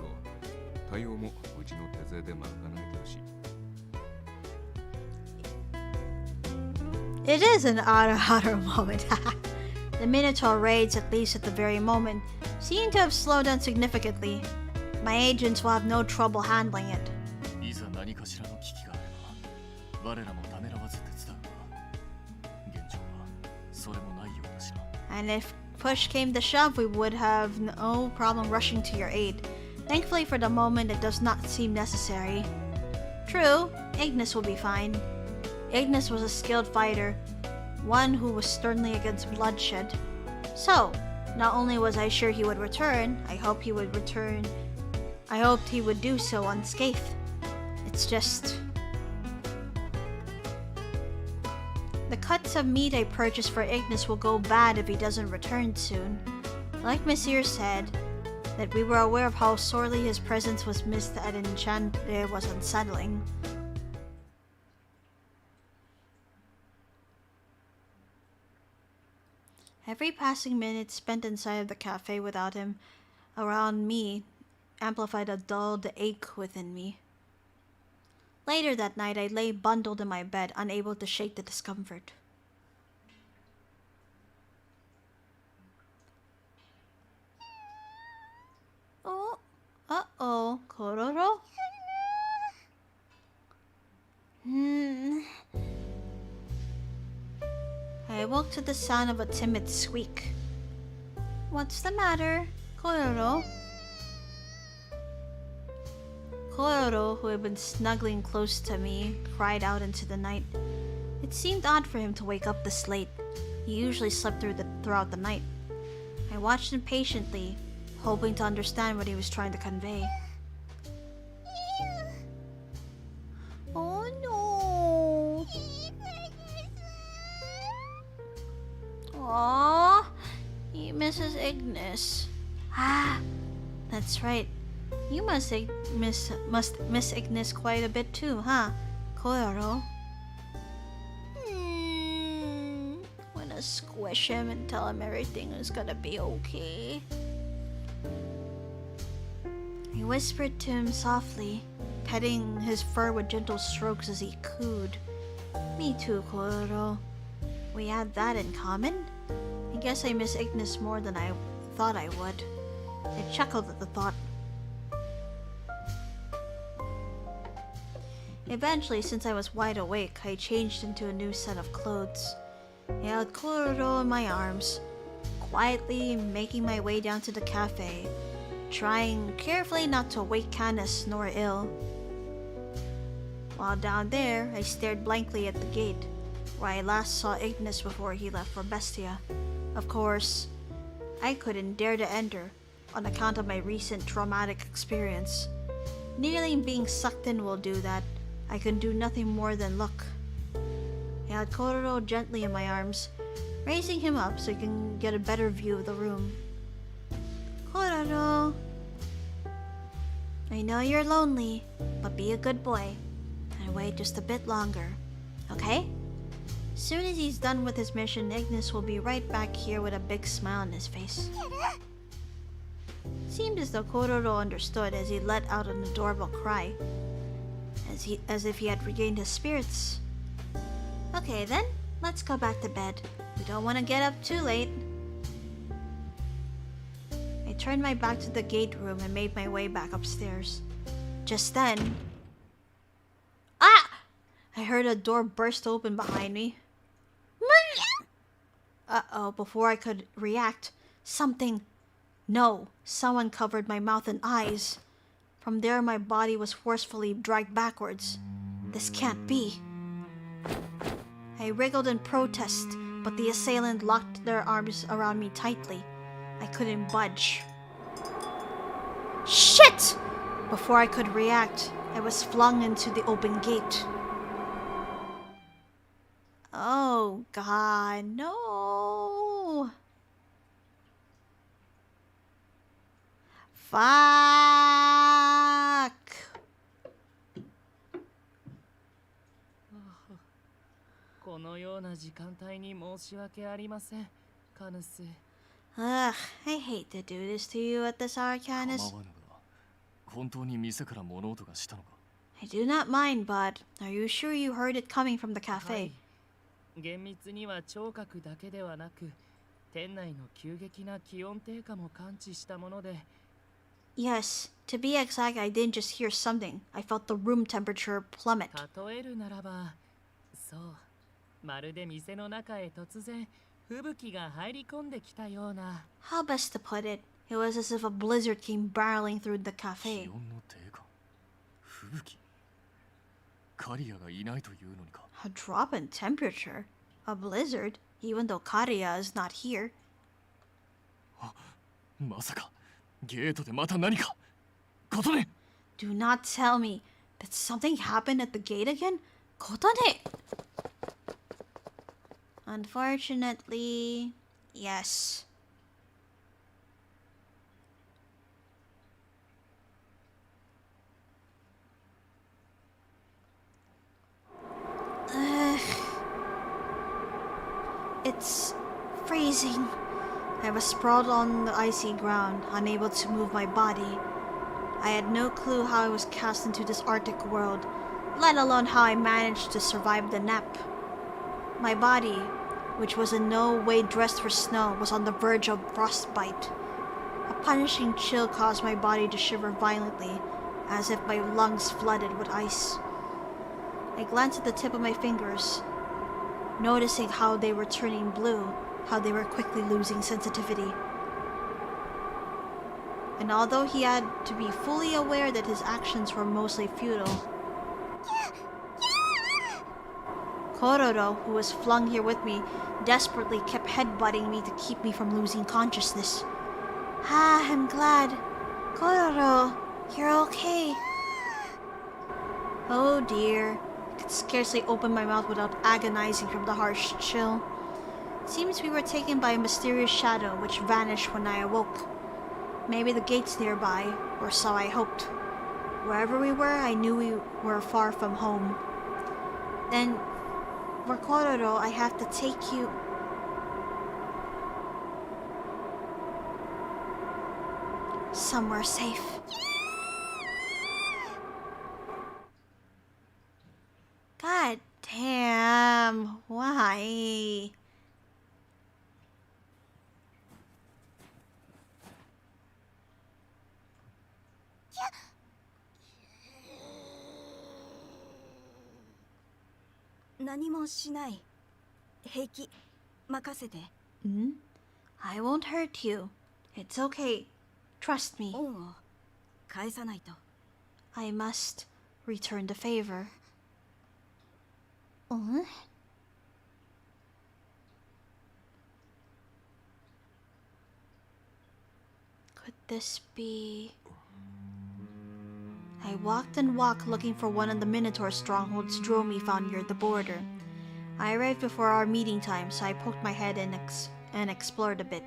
対応もうちの手勢で賄えてるし。It is an otter moment. The Minotaur raids, at least at the very moment, seem to have slowed down significantly. My agents will have no trouble handling it. いざ何かしらの危機があれば、我らもためらわず手伝うが、現状はそれもないようだしな。And if push came to shove, we would have no problem rushing to your aid. Thankfully for the moment, it does not seem necessary. True, Ignis will be fine. Ignis was a skilled fighter, one who was sternly against bloodshed. So, not only was I sure he would return, I hoped he would do so unscathed. It's just... the cuts of meat I purchased for Ignis will go bad if he doesn't return soon. Like Messire said, that we were aware of how sorely his presence was missed at Enchanté was unsettling. Every passing minute spent inside of the cafe without him around me amplified a dulled ache within me. Later that night, I lay bundled in my bed, unable to shake the discomfort. Oh, uh-oh, Kororo? I awoke to the sound of a timid squeak. What's the matter, Kororo? Kororo, who had been snuggling close to me, cried out into the night. It seemed odd for him to wake up this late. He usually slept throughout the night. I watched him patiently, hoping to understand what he was trying to convey. Oh no! Aww, he misses Ignis. Ah, that's right. You must miss Ignis quite a bit too, huh, Kororo? Wanna squish him and tell him everything is gonna be okay. I whispered to him softly, petting his fur with gentle strokes as he cooed. Me too, Kororo. We had that in common? I guess I miss Ignis more than I thought I would. I chuckled at the thought. Eventually, since I was wide awake, I changed into a new set of clothes. I held Kororo in my arms, quietly making my way down to the cafe, trying carefully not to wake Canis nor ill. While down there, I stared blankly at the gate, where I last saw Ignis before he left for Bestia. Of course, I couldn't dare to enter, on account of my recent traumatic experience. Nearly being sucked in will do that. I could do nothing more than look. I held Kororo gently in my arms, raising him up so I can get a better view of the room. Kororo, I know you're lonely, but be a good boy and wait just a bit longer, okay? Soon as he's done with his mission, Ignis will be right back here with a big smile on his face. Seemed as though Kororo understood as he let out an adorable cry, as if he had regained his spirits. Okay then, let's go back to bed. We don't want to get up too late. I turned my back to the gate room and made my way back upstairs. Just then... Ah! I heard a door burst open behind me. Uh-oh, before I could react, someone covered my mouth and eyes. From there, my body was forcefully dragged backwards. This can't be. I wriggled in protest, but the assailant locked their arms around me tightly. I couldn't budge. Shit! Before I could react, I was flung into the open gate. Oh God, no! Fuck! このような時間帯に申し訳ありません、カヌス。Ugh, I hate to do this to you at this hour, Canis. 構わぬが、本当に店から物音がしたのか？ I do not mind, but are you sure you heard it coming from the cafe? 厳密には聴覚だけではなく、店内の急激な気温低下も感知したもので。Yes, to be exact, I didn't just hear something. I felt the room temperature plummet. 例えるならば、そう、まるで店の中へ突然吹雪が入り込んできたような。How best to put it? It was as if a blizzard came barreling through the 気 cafe. 温の低下、吹雪。カリアがいないというのにか。A drop in temperature? A blizzard? Even though Karia is not here. まさかゲートでまた何か。琴音。Do not tell me that something happened at the gate again? Kotone! Unfortunately, yes. It's freezing. I was sprawled on the icy ground, unable to move my body. I had no clue how I was cast into this Arctic world, let alone how I managed to survive the nap. My body, which was in no way dressed for snow, was on the verge of frostbite. A punishing chill caused my body to shiver violently, as if my lungs flooded with ice. I glanced at the tip of my fingers, noticing how they were turning blue, how they were quickly losing sensitivity. And although he had to be fully aware that his actions were mostly futile, Kororo, who was flung here with me, desperately kept headbutting me to keep me from losing consciousness. Ah, I'm glad. Kororo, you're okay. Oh dear. I could scarcely open my mouth without agonizing from the harsh chill. Seems we were taken by a mysterious shadow which vanished when I awoke. Maybe the gate's nearby, or so I hoped. Wherever we were, I knew we were far from home. Then, for Kororo, I have to take you... somewhere safe. God damn, why? I won't hurt you. It's okay. Trust me. I must return the favor. Could this be... I walked and walked looking for one of the Minotaur strongholds Dromi found near the border. I arrived before our meeting time, so I poked my head in and explored a bit.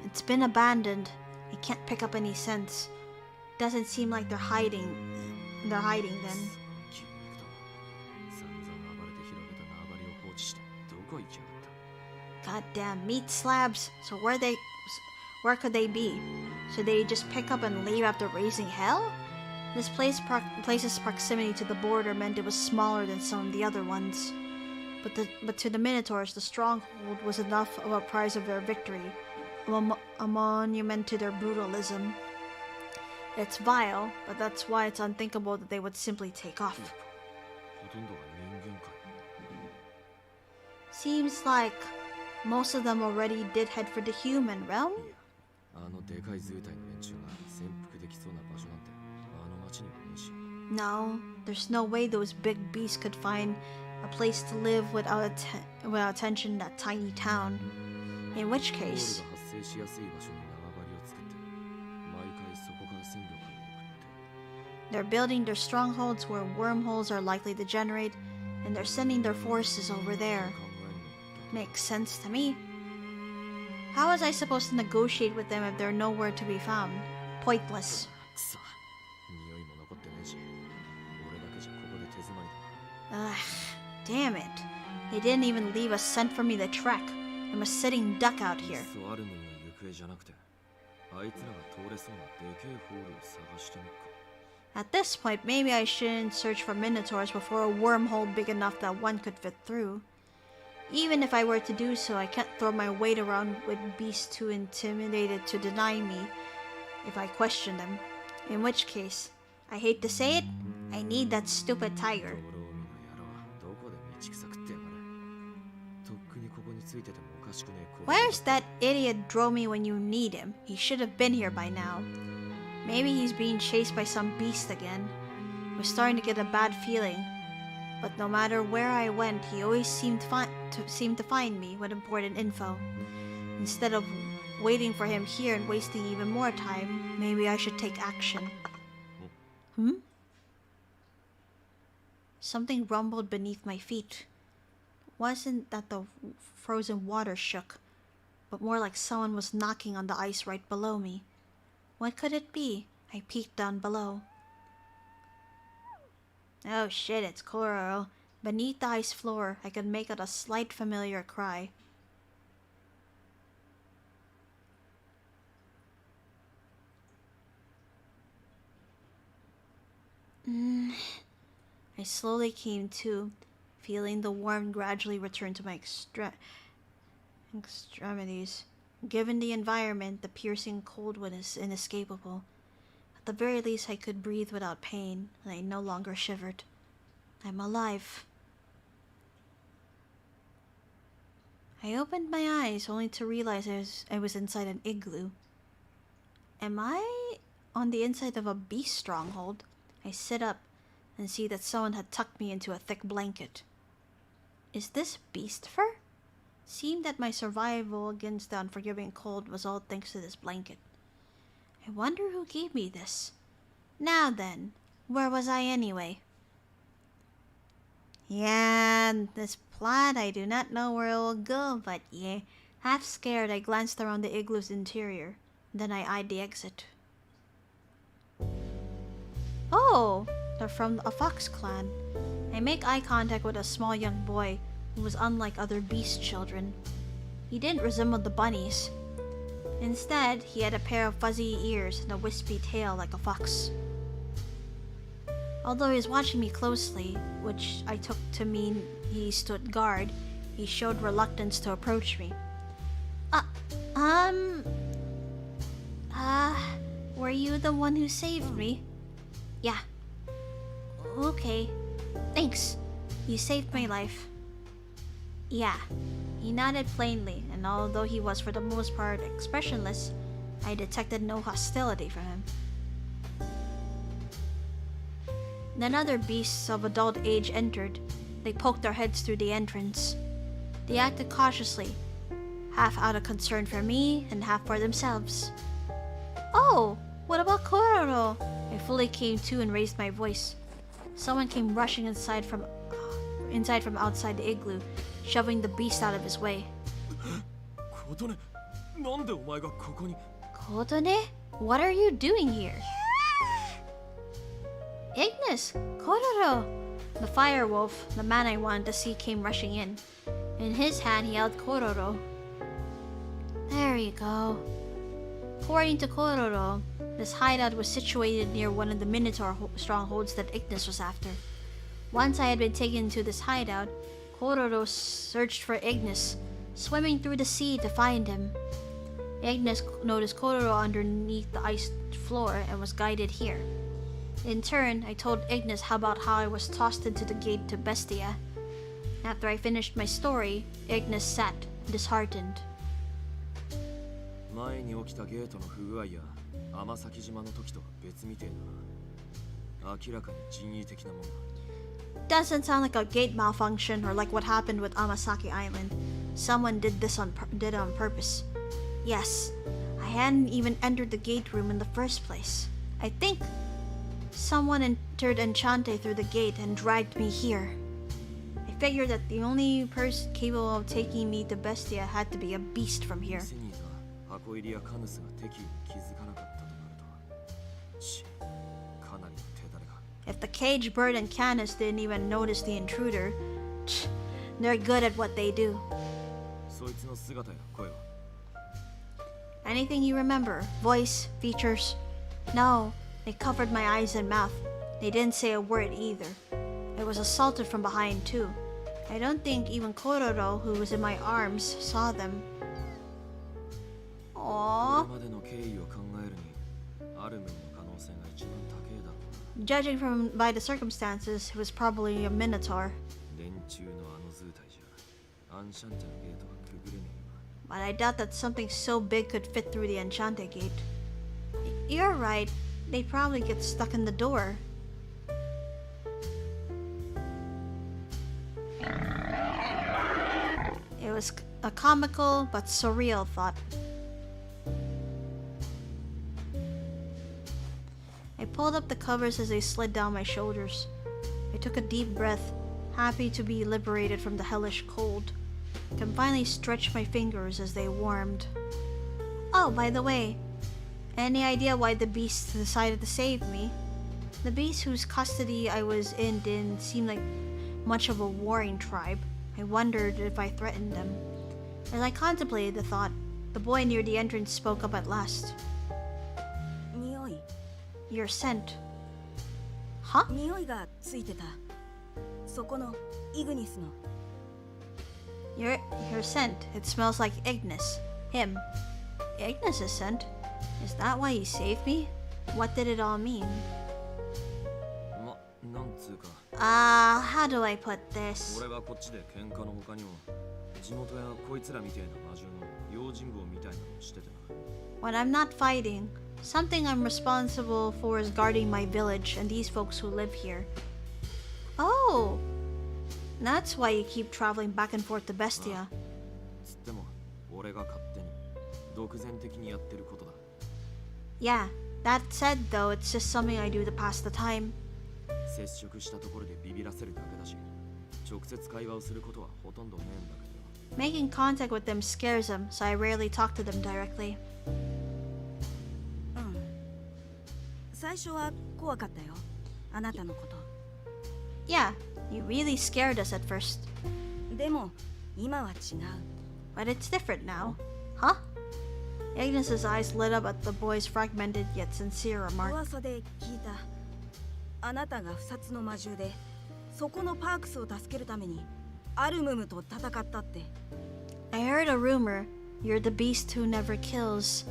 It's been abandoned. I can't pick up any scents. doesn't seem like they're hiding. They're hiding then. 散々暴れて広げた縄張りを放置してどこ行きやがった Goddamn meat slabs. So where could they be? Should they just pick up and leave after raising hell? This place's proximity to the border meant it was smaller than some of the other ones. But to the Minotaurs, the stronghold was enough of a prize of their victory, a monument to their brutalism. It's vile, but that's why it's unthinkable that they would simply take off. ほとんどは人間か Seems like most of them already did head for the human realm. いやあのでかい図体の連中が潜伏できそうな場所なんてあの町にはねえし No, there's no way those big beasts could find a place to live without attention in that tiny town. In which ホールが case, 発生しやすい場所に縄張りを作って毎回そこから戦力を送って they're building their strongholds where wormholes are likely to generate, and they're sending their forces over there. 考えるのも Makes sense to me. How was I supposed to negotiate with them if they're nowhere to be found? Pointless. くそ匂いも残ってねえし俺だけじゃここで手詰まりだ Ugh, damn it. They didn't even leave a scent for me to track. I'm a sitting duck out い here. っそアルムの行方じゃなくてあいつらが通れそうなでけえホールを探してみっか At this point, maybe I shouldn't search for minotaurs before a wormhole big enough that one could fit through. Even if I were to do so, I can't throw my weight around with beasts too intimidated to deny me if I question them. In which case, I hate to say it, I need that stupid tiger. 灯籠海の野郎どこで道草食ってやがるとっくにここについててもおかしくねえ Where's that idiot Dromy when you need him? He should have been here by now. Maybe he's being chased by some beast again. I was starting to get a bad feeling. But no matter where I went, he always seemed to find me with important info. Instead of waiting for him here and wasting even more time, maybe I should take action. Something rumbled beneath my feet. It wasn't that the frozen water shook, but more like someone was knocking on the ice right below me. What could it be? I peeked down below. Oh shit, it's Coral. Beneath the ice floor, I could make out a slight familiar cry. I slowly came to, feeling the warmth gradually return to my extremities. Given the environment, the piercing cold was inescapable. At the very least, I could breathe without pain, and I no longer shivered. I'm alive. I opened my eyes only to realize I was inside an igloo. Am I on the inside of a beast stronghold? I sit up and see that someone had tucked me into a thick blanket. Is this beast fur? Seemed that my survival against the unforgiving cold was all thanks to this blanket. I wonder who gave me this. Now then, where was I anyway? Yeah, this plot, I do not know where it will go, but yeah. Half scared, I glanced around the igloo's interior. Then I eyed the exit. Oh, they're from a fox clan. I make eye contact with a small young boy who was unlike other beast children. He didn't resemble the bunnies. Instead, he had a pair of fuzzy ears and a wispy tail like a fox. Although he was watching me closely, which I took to mean he stood guard, he showed reluctance to approach me. Were you the one who saved me? Yeah. Okay. Thanks. You saved my life. Yeah. He nodded plainly, and although he was for the most part expressionless, I detected no hostility from him. Then other beasts of adult age entered. They poked their heads through the entrance. They acted cautiously, half out of concern for me and half for themselves. Oh, what about Kororo? I fully came to and raised my voice. Someone came rushing inside from outside the igloo, shoving the beast out of his way. Kotone, what are you doing here? Ignis! Kororo! The fire wolf, the man I wanted to see, came rushing in. In his hand, he held Kororo. There you go. According to Kororo, this hideout was situated near one of the Minotaur strongholds that Ignis was after. Once I had been taken to this hideout, Kororo searched for Ignis, swimming through the sea to find him. Ignis noticed Kororo underneath the ice floor and was guided here. In turn, I told Ignis about how I was tossed into the gate to Bestia. After I finished my story, Ignis sat, disheartened. 前に起きたゲートの不具合や天崎島の時とは別みてえだな。明らかに人為的なもんだ。Doesn't sound like a gate malfunction or like what happened with Amasaki Island. Someone did it on purpose. Yes, I hadn't even entered the gate room in the first place. I think someone entered Enchante through the gate and dragged me here. I figured that the only person capable of taking me to Bestia had to be a beast from here. If the cage bird and Canis didn't even notice the intruder, they're good at what they do. Anything you remember? Voice? Features? No, they covered my eyes and mouth. They didn't say a word either. I was assaulted from behind too. I don't think even Kororo, who was in my arms, saw them. Aww. Judging by the circumstances, it was probably a Minotaur. But I doubt that something so big could fit through the Enchante gate. You're right. They'd probably get stuck in the door. It was a comical but surreal thought. I pulled up the covers as they slid down my shoulders. I took a deep breath, happy to be liberated from the hellish cold. I can finally stretch my fingers as they warmed. Oh, by the way, any idea why the beast decided to save me? The beast whose custody I was in didn't seem like much of a warring tribe. I wondered if I threatened them. As I contemplated the thought, the boy near the entrance spoke up at last. Your scent. Huh? Your scent. It smells like Ignis. Him. Ignis' scent? Is that why he saved me? What did it all mean? How do I put this? When I'm not fighting, something I'm responsible for is guarding my village and these folks who live here. Oh! That's why you keep traveling back and forth to Bestia. Yeah, that said though, it's just something I do to pass the time. Making contact with them scares them, so I rarely talk to them directly. Yeah, you really scared us at first. But it's different now. Huh? Ignis's eyes lit up at the boy's fragmented yet sincere remark. I heard a rumor. You're the beast who never kills.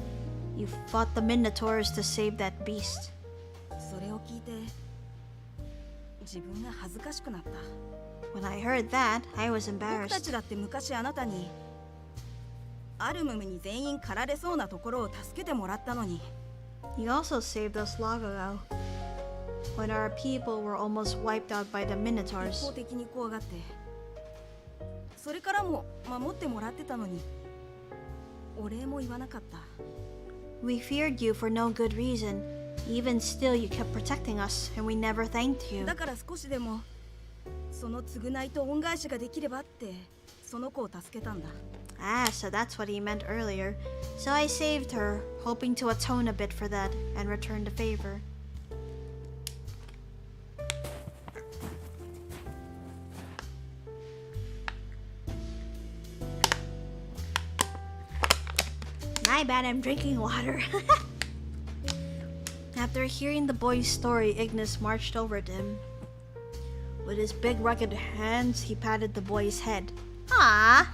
You fought the Minotaurs to save that beast. When I heard that, I was embarrassed. You also saved us long ago, when our people were almost wiped out by the Minotaurs. We feared you for no good reason. Even still, you kept protecting us, and we never thanked you. Ah, so that's what he meant earlier. So I saved her, hoping to atone a bit for that and return the favor. My bad, I'm drinking water. After hearing the boy's story, Ignis marched over to him. With his big rugged hands, he patted the boy's head. Ah!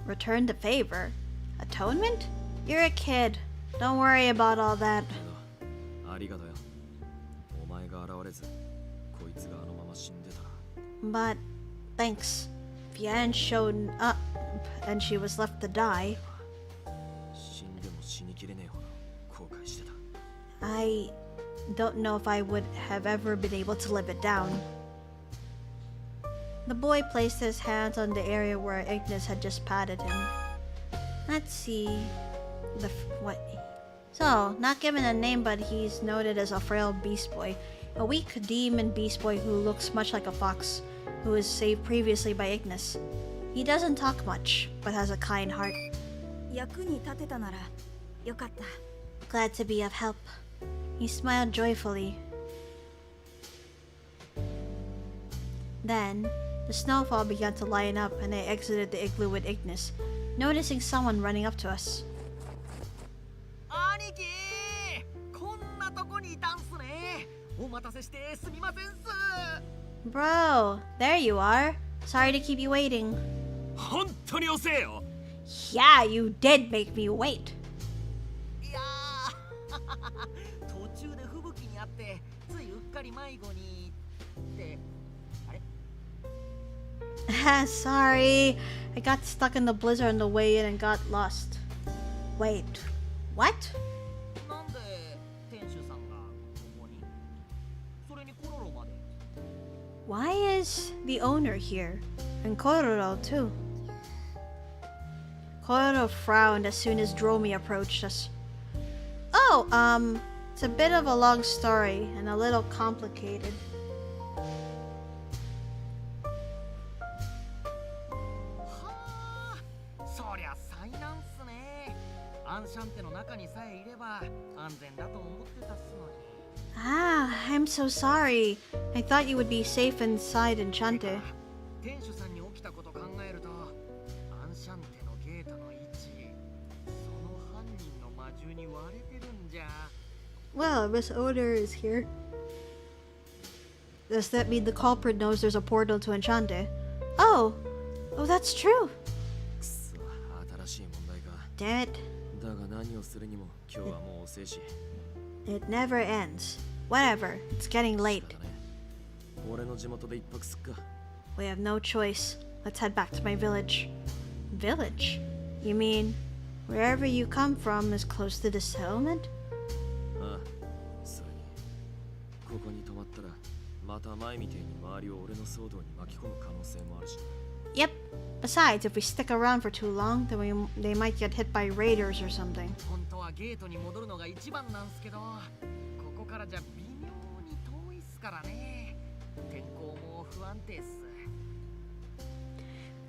Return the favor? Atonement? You're a kid. Don't worry about all that. But thanks. If you hadn't shown up and she was left to die, I don't know if I would have ever been able to live it down. The boy placed his hands on the area where Ignis had just patted him. Let's see. What? So, not given a name, but he's noted as a frail beast boy. A weak demon beast boy who looks much like a fox, who was saved previously by Ignis. He doesn't talk much, but has a kind heart. Glad to be of help. He smiled joyfully. Then, the snowfall began to line up and I exited the igloo with Ignis, noticing someone running up to us. Bro, there you are. Sorry to keep you waiting. Yeah, you did make me wait. Sorry, I got stuck in the blizzard on the way in and got lost. Wait, what? Why is the owner here? And Kororo too. Kororo frowned as soon as Dromi approached us. Oh, it's a bit of a long story and a little complicated. Ah, I'm so sorry. I thought you would be safe inside Enchanté. Well, Miss Owner is here. Does that mean the culprit knows there's a portal to Enchanté? Oh, that's true. Damn it. It never ends. Whatever, it's getting late. We have no choice. Let's head back to my village. Village? You mean wherever you come from is close to the settlement? Yep. Besides, if we stick around for too long, then they might get hit by raiders or something.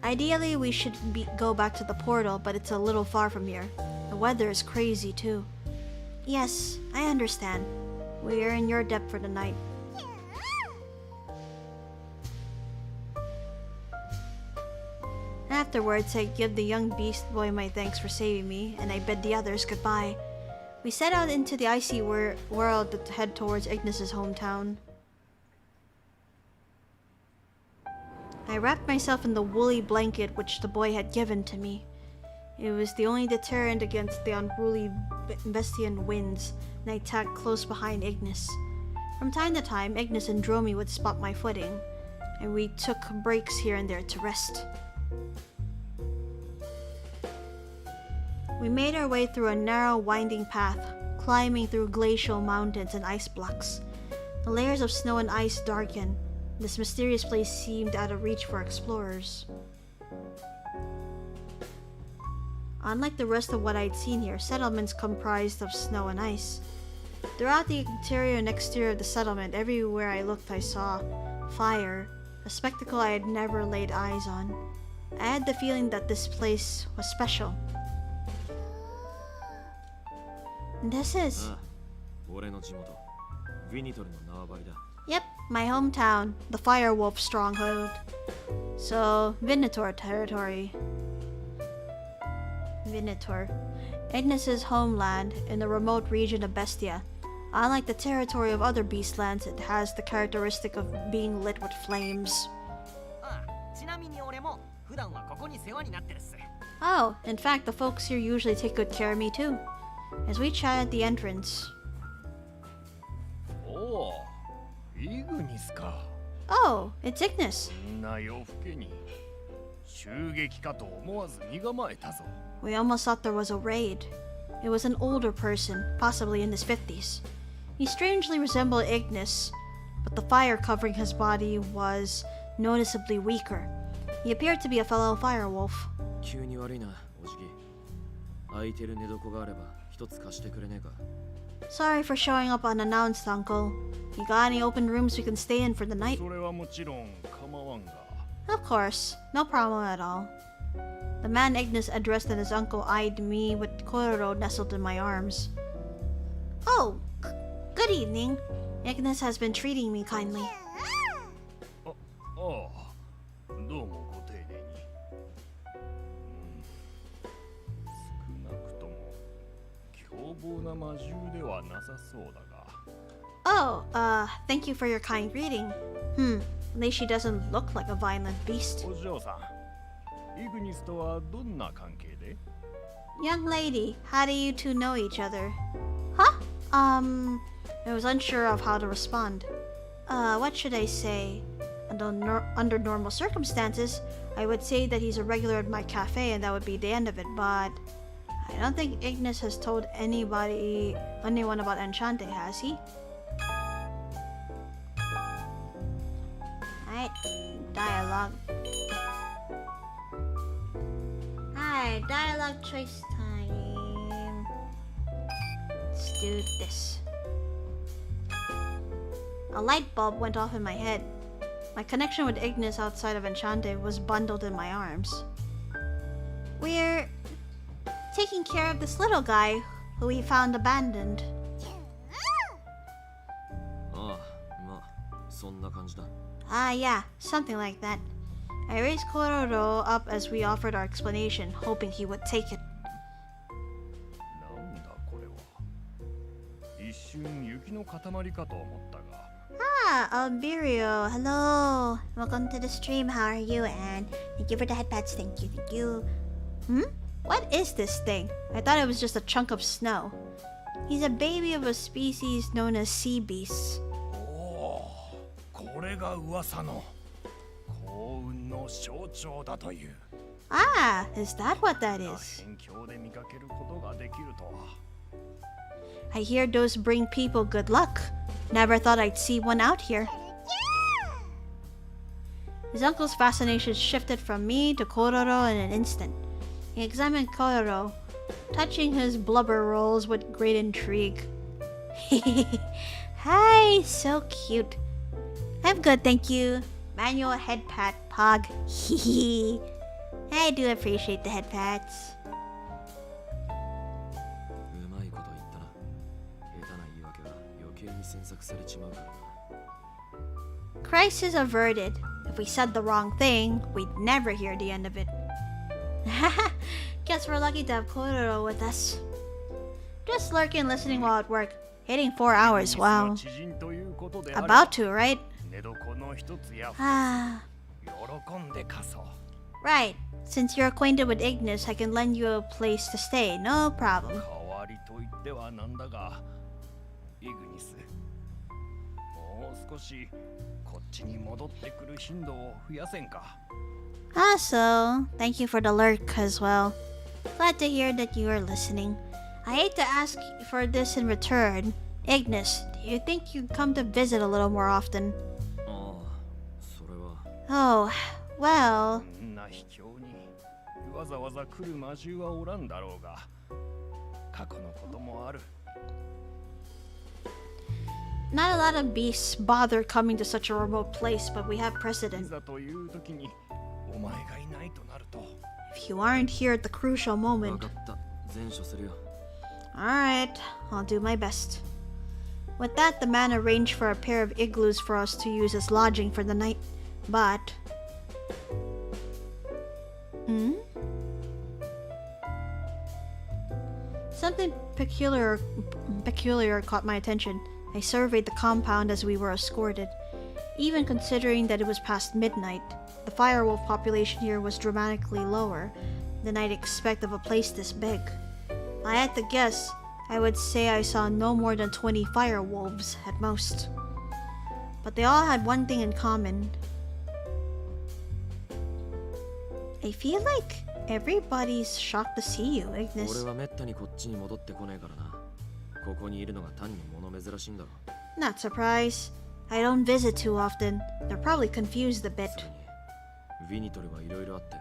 Ideally, we should go back to the portal, but it's a little far from here. The weather is crazy too. Yes, I understand. We are in your debt for the night. Afterwards, I give the young beast boy my thanks for saving me, and I bid the others goodbye. We set out into the icy world to head towards Ignis's hometown. I wrapped myself in the woolly blanket which the boy had given to me. It was the only deterrent against the unruly Vestian winds, and I tagged close behind Ignis. From time to time, Ignis and Dromi would spot my footing, and we took breaks here and there to rest. We made our way through a narrow, winding path, climbing through glacial mountains and ice blocks. The layers of snow and ice darkened. This mysterious place seemed out of reach for explorers. Unlike the rest of what I'd seen here, settlements comprised of snow and ice. Throughout the interior and exterior of the settlement, everywhere I looked I saw fire, a spectacle I had never laid eyes on. I had the feeling that this place was special. This is... Yep, my hometown, the Firewolf stronghold. So, Venator territory. Venator. Ignis's homeland in the remote region of Bestia. Unlike the territory of other beastlands, it has the characteristic of being lit with flames. Oh, in fact, the folks here usually take good care of me too. As we chat at the entrance. Oh, Ignisか。Oh, it's Ignis. みんな夜更けに襲撃かと思わず身構えたぞ。We almost thought there was a raid. It was an older person, possibly in his 50s. He strangely resembled Ignis, but the fire covering his body was noticeably weaker. He appeared to be a fellow firewolf. 急に悪いな、おじき。空いてる寝床があれば一つ貸してくれねえか。Sorry for showing up unannounced, Uncle. You got any open rooms we can stay in for the night? それはもちろん構わんが。Of course, no problem at all. The man Ignis addressed as his uncle eyed me with Kororo nestled in my arms. Oh, good evening. Ignis has been treating me kindly. ああ、どうもご丁寧に。少なくとも凶暴な魔獣ではなさそうだが。Oh, thank you for your kind greeting. At least she doesn't look like a violent beast. お嬢さん、イグニスとはどんな関係で？ Young lady, how do you two know each other? Huh? I was unsure of how to respond. What should I say? Under normal circumstances, I would say that he's a regular at my cafe and that would be the end of it, but I don't think Ignis has told anyone about Enchante, has he? Alright, dialogue. Alright, dialogue choice time. Let's do this. A light bulb went off in my head. My connection with Ignis outside of Enchante was bundled in my arms. We're taking care of this little guy who we found abandoned. ああ、まあ、そんな感じだ。Ah, yeah, something like that. I raised Kororo up as we offered our explanation, hoping he would take it. なんだこれは。一瞬雪の塊かと思ったが。Ah, Alberio, hello. Welcome to the stream. How are you? And thank you for the headpads. Thank you, thank you. What is this thing? I thought it was just a chunk of snow. He's a baby of a species known as sea beasts. これが噂の幸運の象徴だという。Ah, is that what that is? 辺境で見かけることができるとは。I hear those bring people good luck. Never thought I'd see one out here. His uncle's fascination shifted from me to Kororo in an instant. He examined Kororo, touching his blubber rolls with great intrigue. Hi, so cute. I'm good, thank you. Manual head pat, Pog. I do appreciate the head pats. うまいこと言ったな。下手な言い訳は余計に詮索されちまうからな。Crisis averted. If we said the wrong thing, we'd never hear the end of it. Guess we're lucky to have Kororo with us. Just lurking listening while at work. Hitting 4 hours, wow. About to, right? Ah. Right. Since you're acquainted with Ignis, I can lend you a place to stay. No problem. So, thank you for the lurk as well. Glad to hear that you are listening. I hate to ask for this in return. Ignis, do you think you'd come to visit a little more often? Oh, well... Not a lot of beasts bother coming to such a remote place, but we have precedent. If you aren't here at the crucial moment... Alright, I'll do my best. With that, the man arranged for a pair of igloos for us to use as lodging for the night. But Something peculiar caught my attention. I surveyed the compound as we were escorted. Even considering that it was past midnight, the firewolf population here was dramatically lower than I'd expect of a place this big. If I had to guess, I would say I saw no more than 20 firewolves at most. But they all had one thing in common. I feel like everybody's shocked to see you, Ignis. 俺はめったにこっちに戻ってこねえからな。ここにいるのが単に物珍しいんだろ。 Not surprised. I don't visit too often. They're probably confused a bit. それに、ヴィニトルはいろいろあって、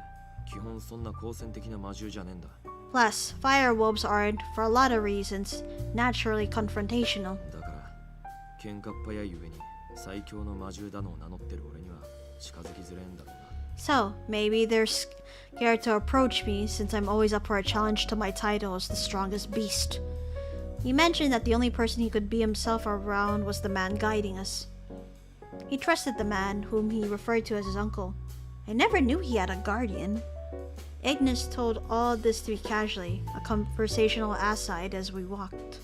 基本そんな好戦的な魔獣じゃねえんだ。 Plus, firewolves aren't, for a lot of reasons, naturally confrontational. だから、喧嘩っ早いゆえに最強の魔獣だのを名乗ってる俺には近づきづれえんだろうな。 So, maybe they're scared to approach me since I'm always up for a challenge to my title as the strongest beast. He mentioned that the only person he could be himself around was the man guiding us. He trusted the man, whom he referred to as his uncle. I never knew he had a guardian. Ignis told all this to me casually, a conversational aside as we walked.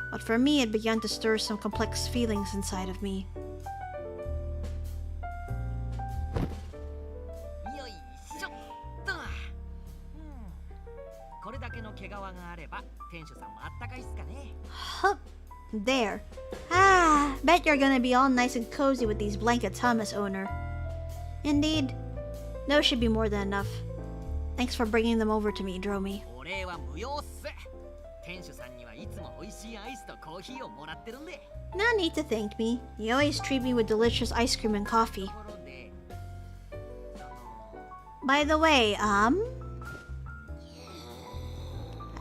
But for me, it began to stir some complex feelings inside of me. よいしょっと。これだけの毛皮があれば店主さんもあったかいっすかね。 Huh. There. Ah, bet you're gonna be all nice and cozy with these blankets, huh, Miss Owner? Indeed. Those should be more than enough. Thanks for bringing them over to me, Dromi. お礼は無用っす。店主さんにはいつも美味しいアイスとコーヒーをもらってるんで。 No need to thank me. You always treat me with delicious ice cream and coffee. ところで、By the way,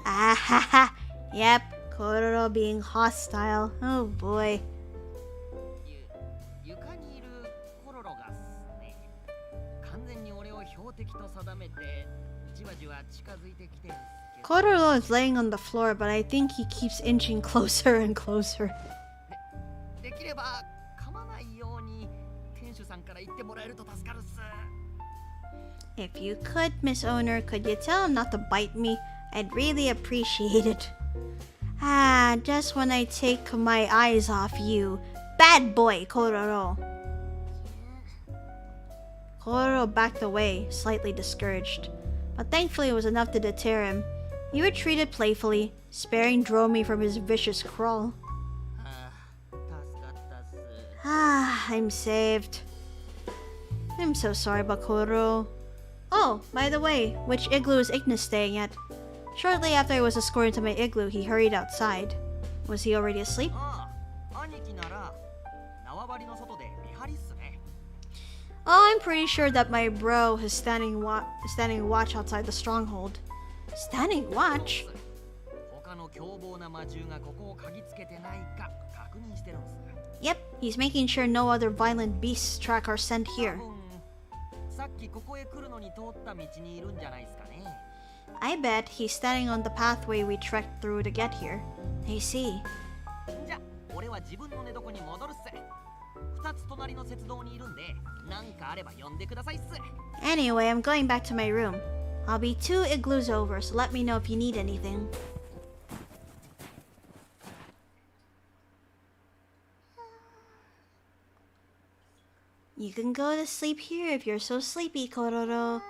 Ah ha ha. Yep, Kororo being hostile. Oh boy. 床にいるコロロがっすね。完全に俺を標的と定めて、じわじわ近づいてきてるんすけど。 Kororo is laying on the floor, but I think he keeps inching closer and closer. できれば噛まないように店主さんから言ってもらえると助かるっす。 If you could, Miss Owner, could you tell him not to bite me? I'd really appreciate it. Ah, just when I take my eyes off you. Bad boy, Kororo. Kororo backed away, slightly discouraged. But thankfully it was enough to deter him. He retreated playfully, sparing Dromi from his vicious crawl. 助かったっす。 Ah, I'm saved. I'm so sorry about Kororo. Oh, by the way, which igloo is Ignis staying at? Shortly after I was escorted to my igloo, he hurried outside. Was he already asleep? ああ、兄貴なら縄張りの外で見張りっすね。 Oh, I'm pretty sure that my bro is standing watch outside the stronghold. Standing watch? 他の凶暴な魔獣がここを嗅ぎつけてないか確認してるんす。 Yep, he's making sure no other violent beasts track our scent here. さっきここへ来るのに通った道にいるんじゃないっすかね。 I bet he's standing on the pathway we trekked through to get here. I see. じゃ、俺は自分の寝床に戻るっす。二つ隣の雪道にいるんで、なんかあれば呼んでくださいっす。 Anyway, I'm going back to my room. I'll be 2 igloos over, so let me know if you need anything. You can go to sleep here if you're so sleepy, Kororo.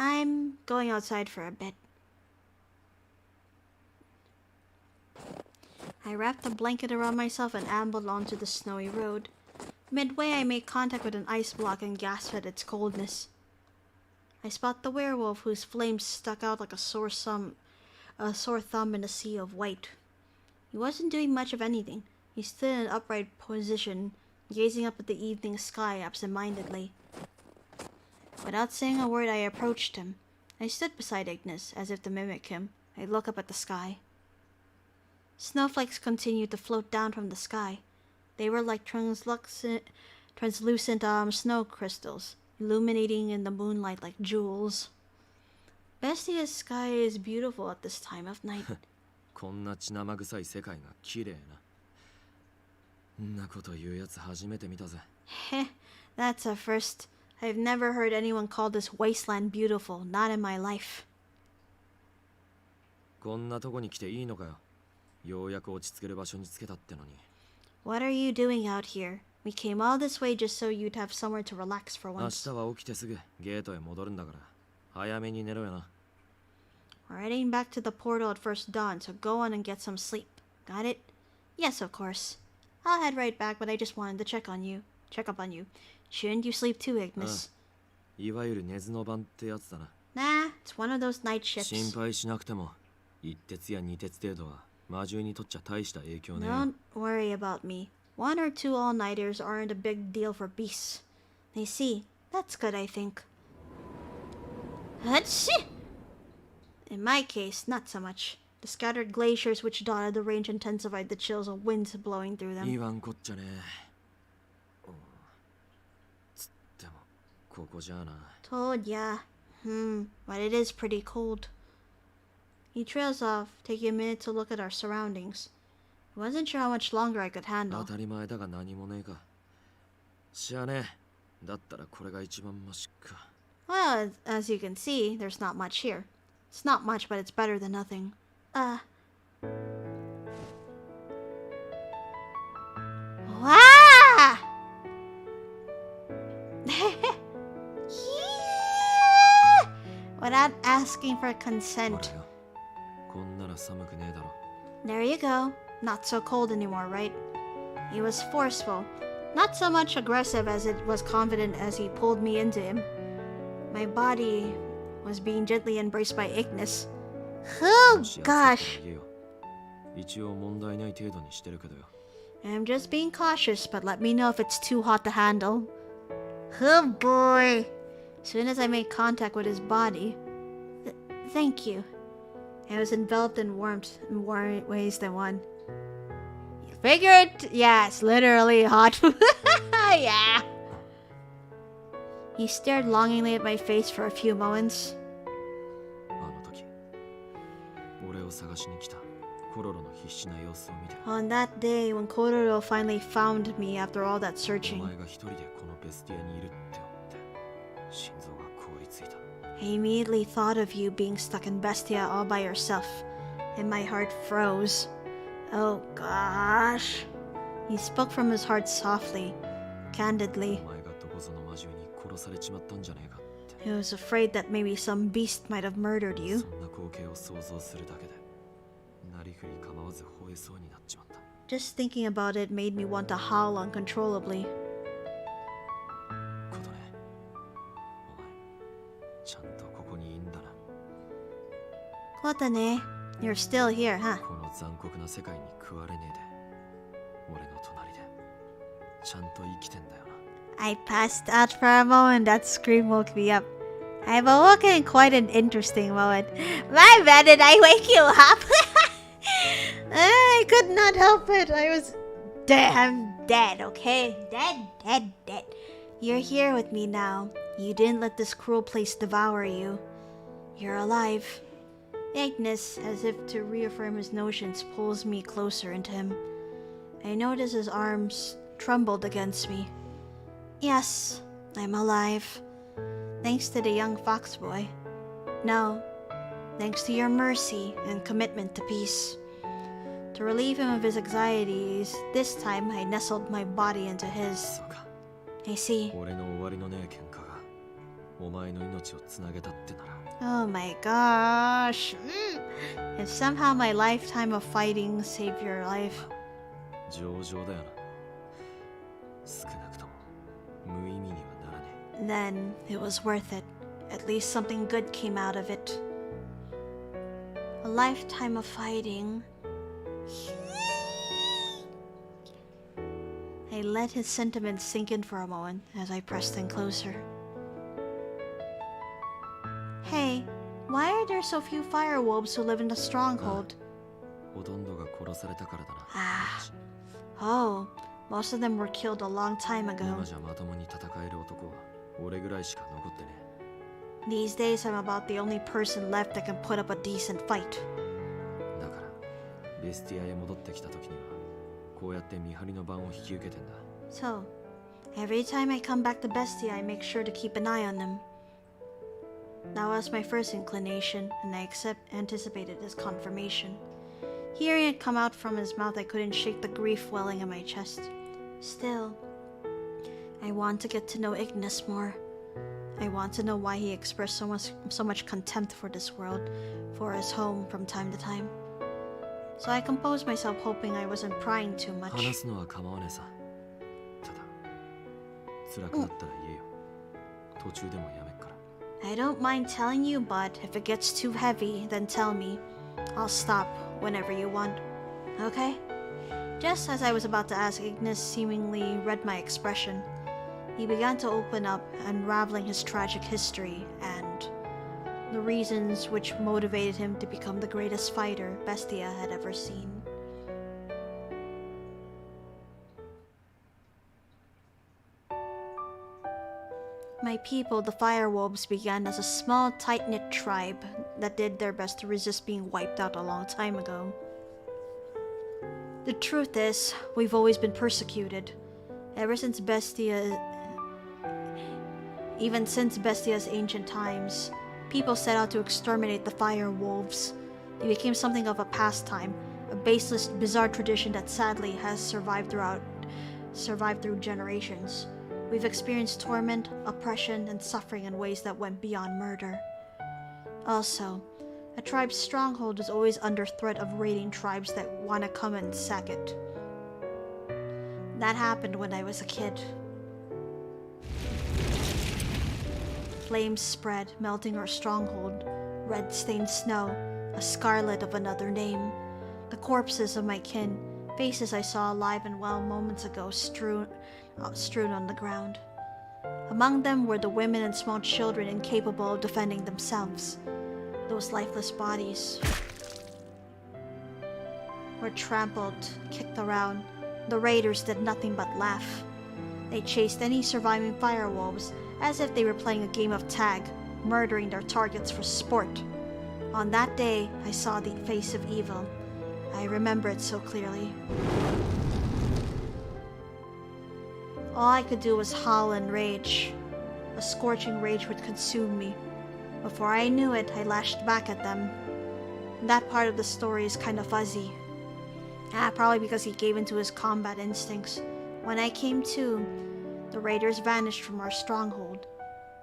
I'm going outside for a bit. I wrapped a blanket around myself and ambled onto the snowy road. Midway, I made contact with an ice block and gasped at its coldness. I spot the werewolf, whose flames stuck out like a sore thumb in a sea of white. He wasn't doing much of anything. He stood in an upright position, gazing up at the evening sky absent-mindedly. Without saying a word, I approached him. I stood beside Ignis, as if to mimic him. I looked up at the sky. Snowflakes continued to float down from the sky. They were like translucent snow crystals, illuminating in the moonlight like jewels. Bestia's sky is beautiful at this time of night. こんな血生臭い世界が綺麗な。んなこと言うやつ初めて見たぜ。Heh, that's a first. I've never heard anyone call this wasteland beautiful, not in my life. こんなとこに来ていいのかよ。ようやく落ち着ける場所につけたってのに。What are you doing out here? We came all this way just so you'd have somewhere to relax for 明 once. 日は起きてすぐゲートへ戻るんだから、早めに寝ろよな。We're heading back to the portal at first dawn, so go on and get some sleep. Got it? Yes, of course. I'll head right back, but I just wanted to check up on you. Shouldn't you sleep too, Ignis? いわゆる寝ずの番ってやつだな。Nah, it's one of those night 心 shifts. 配しなくても、一徹や二徹程度は魔獣にとっちゃ大した影響ねえよ。 Don't worry about me. One or two all-nighters aren't a big deal for beasts. They see. That's good, I think. Achoo! In my case, not so much. The scattered glaciers which dotted the range intensified the chills of winds blowing through 言 them. わんこっちゃねえ。つっても、ここじゃあな。 Told ya. But it is pretty cold. He trails off, taking a minute to look at our surroundings. I wasn't sure how much longer I could 当 handle. たり前だが何もねえか。しゃあねえ。だったらこれが一番マシか。 Well, as you can see, there's not much here. It's not much, but it's better than nothing. Wow! Without asking for ほら consent. よ。こんなら寒くねえだろ。 There you go. Not so cold anymore, right? He was forceful. Not so much aggressive as it was confident as he pulled me into him. My body was being gently embraced by Ignis. Oh もし暑かった gosh. ら言えよ。一応問題ない程度にしてるけどよ。 I'm just being cautious, but let me know if it's too hot to handle. Oh boy. As soon as I made contact with his body. Thank you. I was enveloped in warmth in more ways than one. You figured? Yeah, it's literally hot. Yeah. He stared longingly at my face for a few moments. あの時、俺を探しに来たコロロの必死な様子を見て、 On that day, when Kororo finally found me after all that お searching, 前が一人でこのベスティアにいるって思って、心臓が凍りついた。 I immediately thought of you being stuck in Bestia all by yourself, and my heart froze. Oh gosh. He spoke from his heart softly, candidly. お前がどこぞの魔獣に殺されちまったんじゃねえかって。 He was afraid that maybe some beast might have murdered you. そんな光景を想像するだけで、なりふり構わず吠えそうになっちまった。 Just thinking about it made me want to howl uncontrollably. ことね、お前、ちゃんとここにいんだな。 Kotane, you're still here, huh? この残酷な世界に食われねえで、俺の隣で、ちゃんと生きてんだよな。 I passed out for a moment. That scream woke me up. I've awoken in quite an interesting moment. My bad, did I wake you up? I could not help it. I was dead. I'm dead, okay? Dead. You're here with me now. You didn't let this cruel place devour you. You're alive. Ignis, as if to reaffirm his notions, pulls me closer into him. I notice his arms trembled against me. Yes, I'm alive. Thanks to the young fox boy. No, thanks to your mercy and commitment to peace. To relieve him of his anxieties, this time I nestled my body into his. そうか。 I see. 俺の終わりのねえ喧嘩がお前の命をつなげたってなら。 Oh my gosh. If somehow my lifetime of fighting saved your life, 上々だよな。少なくとも無意味にはならね then it was worth it. At least something good came out of it. A lifetime of fighting. I let his sentiments sink in for a moment as I pressed in closer. Hey, why are there so few firewolves who live in the stronghold? え。ほとんどが殺されたからだな。 Ah. Oh, most of them were killed a long time ago. 今じゃまともに戦える男は俺ぐらいしか残ってね These days, I'm about the only person left that can put up a decent fight. え。だからベスティアへ戻ってきた時にはこうやって見張りの番を引き受けてんだ。 So, every time I come back to Bestia, I make sure to keep an eye on them. That was my first inclination, and I anticipated his confirmation. Hearing it come out from his mouth, I couldn't shake the grief welling in my chest. Still, I want to get to know Ignis more. I want to know why he expressed so much contempt for this world, for his home from time to time. So I composed myself, hoping I wasn't prying too much. 話すのは構わねえさ。ただ、辛くなったら言えよ。途中でもやめっから。I don't mind telling you, but if it gets too heavy, then tell me. I'll stop whenever you want. Okay? Just as I was about to ask, Ignis seemingly read my expression. He began to open up, unraveling his tragic history and the reasons which motivated him to become the greatest fighter Bestia had ever seen. My people, the Firewolves, began as a small, tight-knit tribe that did their best to resist being wiped out a long time ago. The truth is, we've always been persecuted. Even since Bestia's ancient times, people set out to exterminate the Firewolves. It became something of a pastime, a baseless, bizarre tradition that sadly has survived through generations. We've experienced torment, oppression, and suffering in ways that went beyond murder. Also, a tribe's stronghold is always under threat of raiding tribes that want to come and sack it. That happened when I was a kid. Flames spread, melting our stronghold. Red-stained snow, a scarlet of another name. The corpses of my kin, faces I saw alive and well moments ago, strewn on the ground. Among them were the women and small children incapable of defending themselves. Those lifeless bodies were trampled, kicked around. The raiders did nothing but laugh. They chased any surviving Firewolves as if they were playing a game of tag, murdering their targets for sport. On that day, I saw the face of evil. I remember it so clearly. All I could do was howl and rage. A scorching rage would consume me. Before I knew it, I lashed back at them. That part of the story is kind of fuzzy. Probably because he gave into his combat instincts. When I came to, the raiders vanished from our stronghold.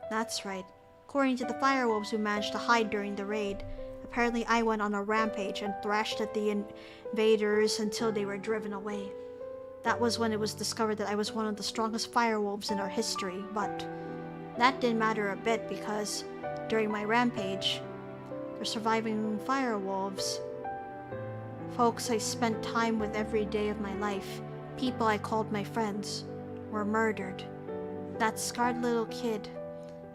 That's right. According to the Firewolves who managed to hide during the raid, apparently I went on a rampage and thrashed at the invaders until they were driven away. That was when it was discovered that I was one of the strongest Firewolves in our history, but that didn't matter a bit because during my rampage, the surviving Firewolves, folks I spent time with every day of my life, people I called my friends, were murdered. That scarred little kid,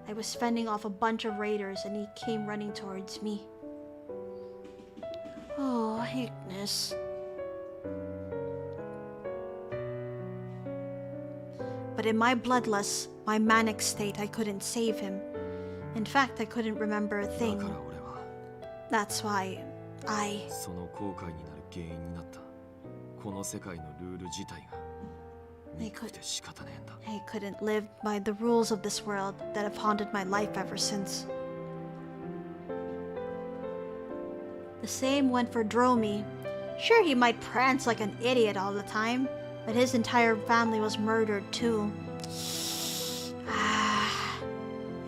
I was fending off a bunch of raiders and he came running towards me. Oh, Ignis. But in my bloodlust, my manic state, I couldn't save him. In fact, I couldn't remember a thing. That's why I couldn't live by the rules of this world that have haunted my life ever since. The same went for Dromi. Sure, he might prance like an idiot all the time, but his entire family was murdered too.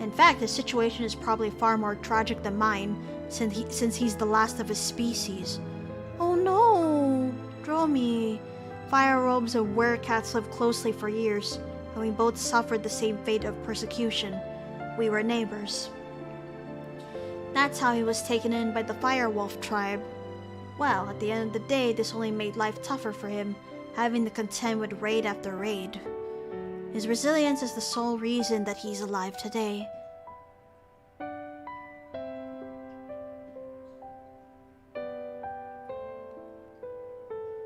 In fact, his situation is probably far more tragic than mine, since he's the last of his species. Oh no, Dromi. Firewolves and werecats lived closely for years, and we both suffered the same fate of persecution. We were neighbors. That's how he was taken in by the Firewolf tribe. Well, at the end of the day, this only made life tougher for him, having to contend with raid after raid. His resilience is the sole reason that he's alive today.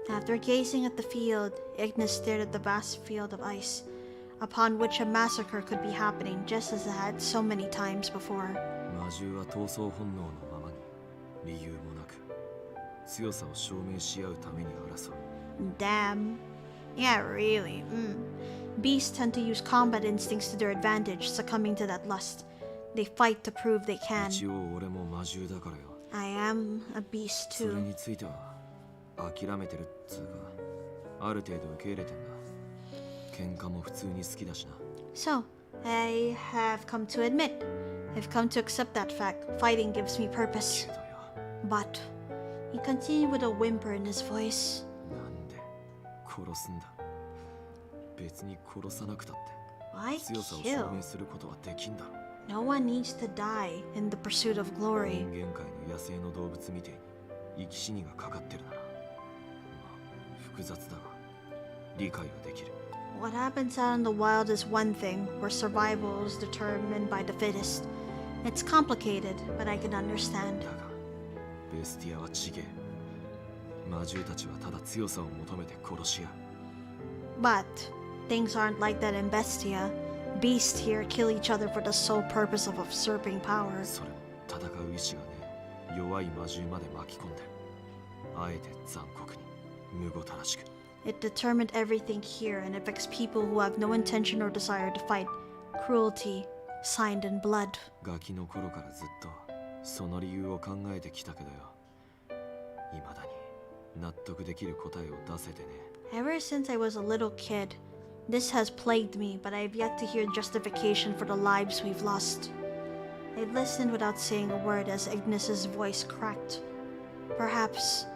After gazing at the field, Ignis stared at the vast field of ice, upon which a massacre could be happening just as it had so many times before. Damn. Yeah, really. Beasts tend to use combat instincts to their advantage, succumbing to that lust. They fight to prove they can. 一応俺も魔獣だからよ。 I am a beast それ too. については諦めてるっつうか、ある程度受け入れてんだ。喧嘩も普通に好きだしな。 So, I have come to admit. I've come to accept that fact. Fighting gives me purpose. けどよ、 But he continued with a whimper in his voice. なんで殺すんだ。別に殺さなくたっ Why て強さを証 kill? 明することはできんだろ。 No one needs to die in the pursuit of glory. 人間界の野生の動物みてえに生き死にがかかってるなら、まあ複雑だが理解はできる。 What happens out in the wild is one thing, where survival is determined by the fittest. It's complicated, but I can understand. だがベスティアは違え。魔獣たちはただ強さを求めて殺し合う。 But things aren't like that in Bestia. Beasts here kill each other for the sole purpose of usurping power. それも戦う意志がね、弱い魔獣まで巻き込んで、あえて残酷にむごたらしく。 It determined everything here and affects people who have no intention or desire to fight. Cruelty, signed in blood. ガキの頃からずっとその理由を考えてきたけどよ、未だに納得できる答えを出せてね。 Ever since I was a little kid, this has plagued me, but I've yet to hear justification for the lives we've lost. I've listened without saying a word as Ignis's voice cracked. Perhaps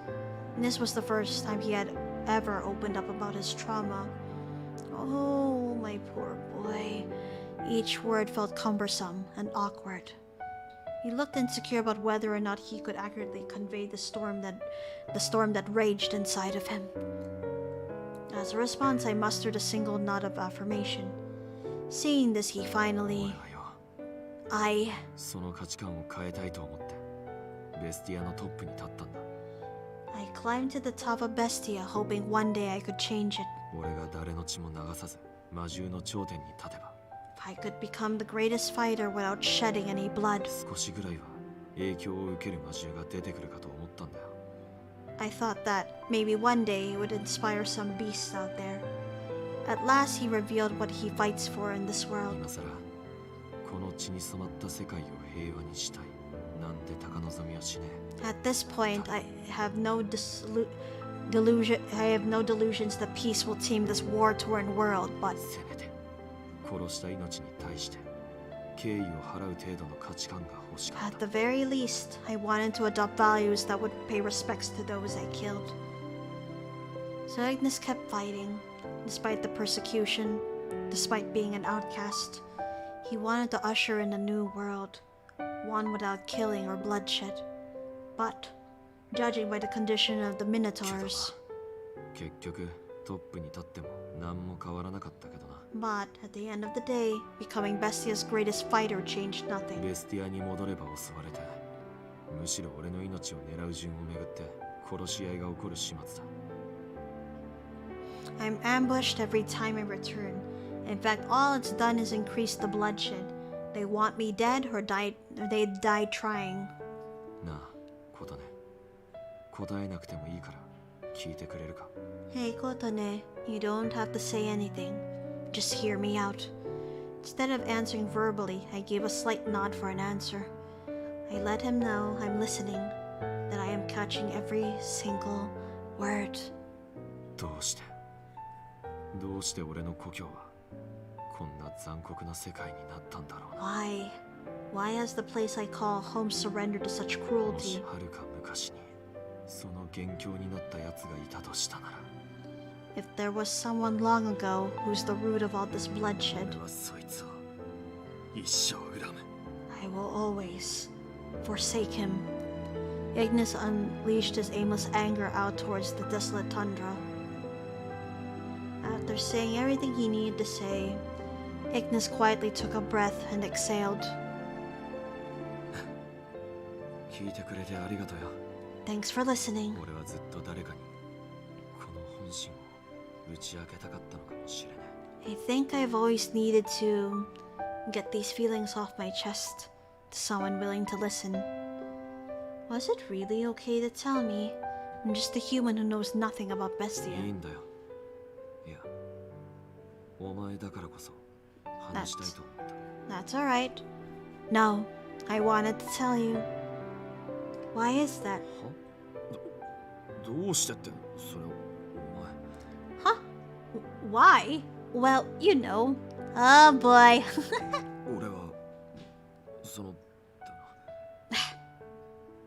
this was the first time he had ever opened up about his trauma. Oh, my poor boy. Each word felt cumbersome and awkward. He looked insecure about whether or not he could accurately convey the storm that raged inside of him. As a response, I mustered a single nod of affirmation. Seeing this, he 俺 finally... はよ、 I... その価値観を変えたいと思ってベスティアのトップに立ったんだ。 I climbed to the top of Bestia, hoping one day I could change it. 俺が誰の血も流さず魔獣の頂点に立てば、 If I could become the greatest fighter without shedding any blood. 少しぐらいは影響を受ける魔獣が出てくるかと思ったんだよ。 I thought that maybe one day it would inspire some beasts out there. At last, he revealed what he fights for in this world. 今さらこの血に染まった世界を平和にしたいなんて高望みはしねえ。 At this point, I have no delusions that peace will tame this war-torn world, but せめて殺した命に対して敬意を払う程度の価値観が欲しかっ at た。 the very least, I wanted to adopt values that would pay respects to those I killed. So Ignis kept fighting, despite the persecution, despite being an outcast. He wanted to usher in a new world, one without killing or bloodshed. But, judging by the condition of the Minotaurs, 結局トップに立っても何も変わらなかったけどな。 but at the end of the day, becoming Bestia's greatest fighter changed nothing. ベスティアに戻れば襲われて、むしろ俺の命を狙う順をめぐって殺し合いが起こる始末だ。 I'm ambushed every time I return. In fact, all it's done is increase the bloodshed. They want me dead or they die trying. なあ、琴音。答えなくてもいいから聞いてくれるか。 Hey, Kotone, you don't have to say anything. Just hear me out. Instead of answering verbally, I gave a slight nod for an answer. I let him know I'm listening, that I am catching every single word. どうして俺の故郷はこんな残酷な世界になったんだろうな。 Why has the place I call home surrendered to such もし cruelty? はるか昔にその元凶になった奴がいたとしたなら、 If there was someone long ago who's the root of all this 俺 bloodshed, はそいつを一生恨む。 I will always forsake him. Ignis unleashed his aimless anger out towards the desolate tundra. After saying everything he needed to say, Ignis quietly took a breath and exhaled. 聞いてくれてありがとうよ。 Thanks for listening. 俺はずっと誰かにこの本心を打ち明けたかったのかもしれない。 I think I've always needed to get these feelings off my chest to someone willing to listen. Was it really okay to tell me? I'm just a human who knows nothing about いい Bestia. んだよ。いや、お前だからこそ話したいと思った。 That's alright. No, I wanted to tell you. Why is that? どうしてってそれをお Huh? Why? Well, you know. Oh boy. 前俺はその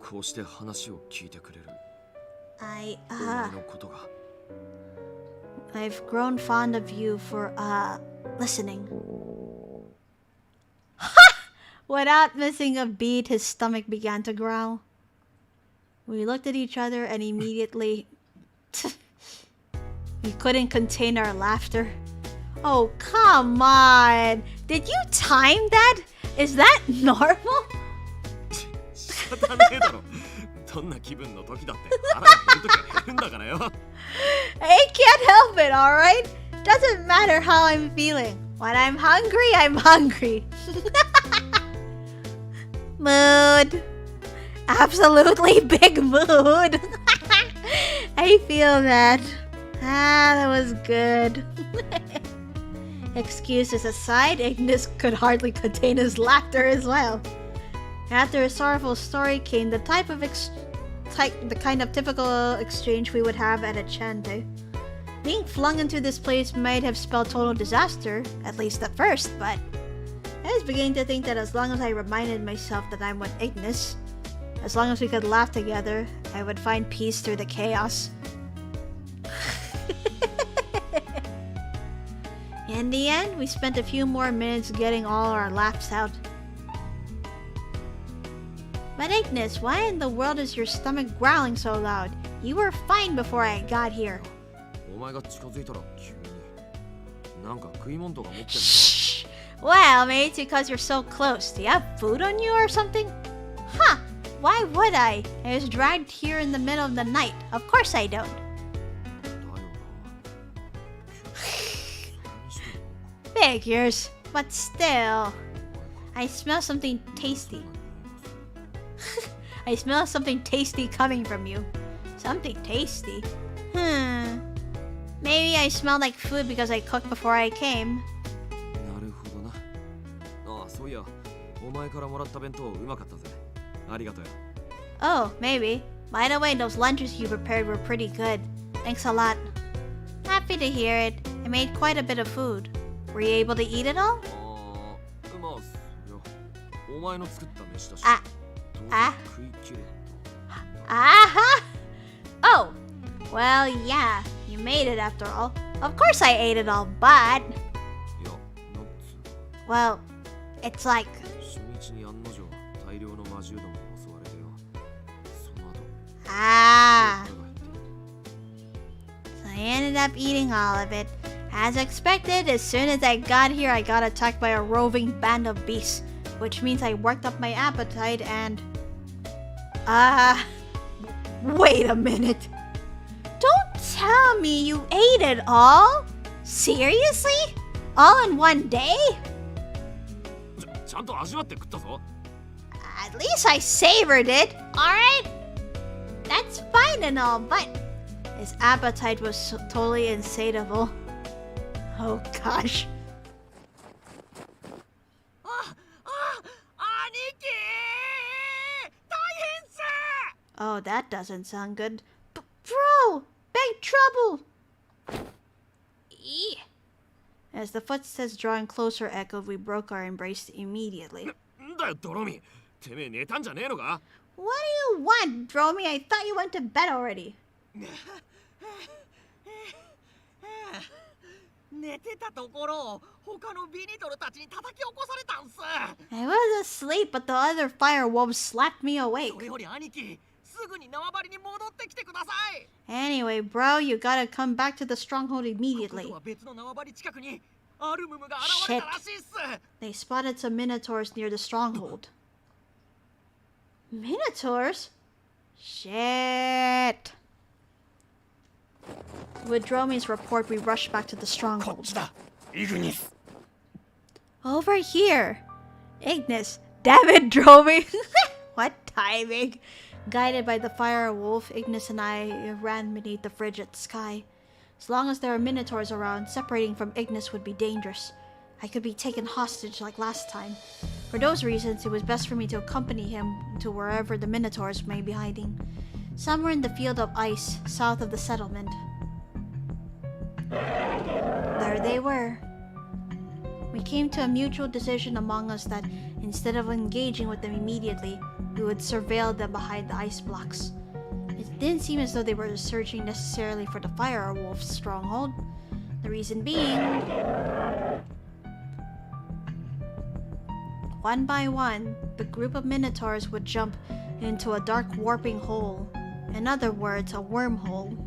こうして話を聞いてくれる I, お前のことが I've grown fond of you for, listening. Without missing a beat, his stomach began to growl. We looked at each other and immediately... we couldn't contain our laughter. Oh, come on! Did you time that? Is that normal? 仕方ねえだろどんな気分の時だって腹が減る時は減るんだからよ I can't help it, alright? Doesn't matter how I'm feeling. When I'm hungry, I'm hungry. Mood. Absolutely big mood. I feel that. That was good. Excuses aside, Ignis could hardly contain his laughter as well. After a sorrowful story came the the kind of typical exchange we would have at ENCHANTÉ. Being flung into this place might have spelled total disaster, at least at first, but I was beginning to think that as long as I reminded myself that I'm with Ignis, as long as we could laugh together, I would find peace through the chaos. In the end, we spent a few more minutes getting all our laughs out. But Ignis, why in the world is your stomach growling so loud? You were fine before I got here. お前が近づいたら急になんか食い物とか持ってんの Shh! Well, maybe it's because you're so close. Do you have food on you or something? Huh! Why would I? I was dragged here in the middle of the night. Of course I don't. だよな Figures. But still. I smell something tasty. I smell something tasty coming from you. Something tasty? Maybe I smell like food because I cooked before I came. なるほどなああそういやお前からもらった弁当うまかったぜありがとうよ Oh, maybe. By the way, those lunches you prepared were pretty good. Thanks a lot. Happy to hear it. I made quite a bit of food. Were you able to eat it all? ああまあそりゃお前の作った飯だしあ当然あ食い切れ Aha! Oh, well, yeah. You made it after all. Of course I ate it all, but... いやなんつう Well, it's like... 初日に案の定大量の魔獣どもに襲われてよその後 Ah. 腹が減って So I ended up eating all of it. As expected, as soon as I got here, I got attacked by a roving band of beasts, which means I worked up my appetite and... Wait a minute. Don't tell me you ate it all? Seriously? All in one day? ちゃんと味わって食ったぞ At least I savored it, alright? That's fine and all, but his appetite was totally insatiable. Oh gosh. 兄貴大変さ Oh, that doesn't sound good. Bro! Big trouble! Eeh. As the footsteps drawing closer echoed, we broke our embrace immediately. なんだよドロミてめえ寝たんじゃねえのか What do you want, Dromy? I thought you went to bed already. 寝てたところ他のビニトルたちに叩き起こされたんす I was asleep, but the other fire wolves slapped me awake. それより兄貴すぐに縄張りに戻ってきてください Anyway, bro, you gotta come back to the stronghold ここ immediately. とは別の縄張り近くにアルムムが現れたらしいっす They spotted some minotaurs near the stronghold. Minotaurs? Shit. With Dromy's report, we rushed back to the こっ stronghold. ちだイグニス Over here! Ignis! Damn it, Dromy! What timing! Guided by the fire wolf, Ignis and I ran beneath the frigid sky. As long as there were minotaurs around, separating from Ignis would be dangerous. I could be taken hostage like last time. For those reasons, it was best for me to accompany him to wherever the Minotaurs may be hiding. Somewhere in the field of ice, south of the settlement. There they were. We came to a mutual decision among us that instead of engaging with them immediately, we would surveil them behind the ice blocks. It didn't seem as though they were searching necessarily for the fire wolf's stronghold. The reason being, one by one, the group of Minotaurs would jump into a dark warping hole. In other words, a wormhole.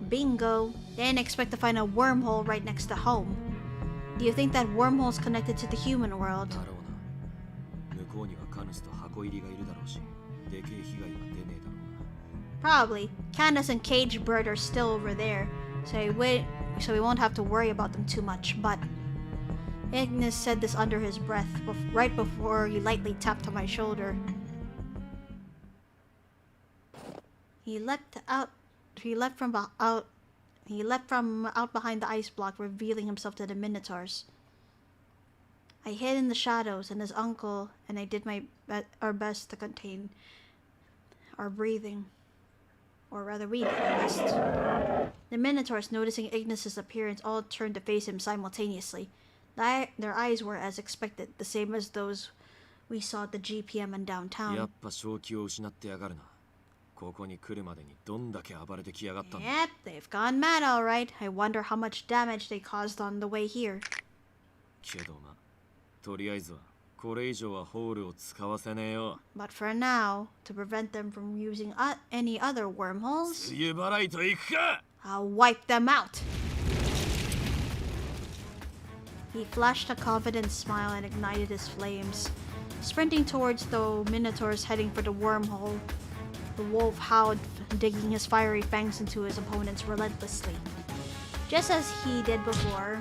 Bingo! Didn't expect to find a wormhole right next to home. Do you think that wormhole's connected to the human world? Probably. Candace and Cage Bird are still over there, so we won't have to worry about them too much, but... Ignis said this under his breath, right before he lightly tapped on my shoulder. He leapt from out behind the ice block, revealing himself to the Minotaurs. I hid in the shadows, and his uncle and I did our best to contain our breathing. Or rather, we did our best. The Minotaurs, noticing Ignis' appearance, all turned to face him simultaneously. Their eyes were, as expected, the same as those we saw at the GPM in downtown. Yep, they've gone mad alright. I wonder how much damage they caused on the way here. But for now, to prevent them from using any other wormholes, I'll wipe them out. He flashed a confident smile and ignited his flames. Sprinting towards the Minotaurs heading for the wormhole, the wolf howled, digging his fiery fangs into his opponents relentlessly. Just as he did before,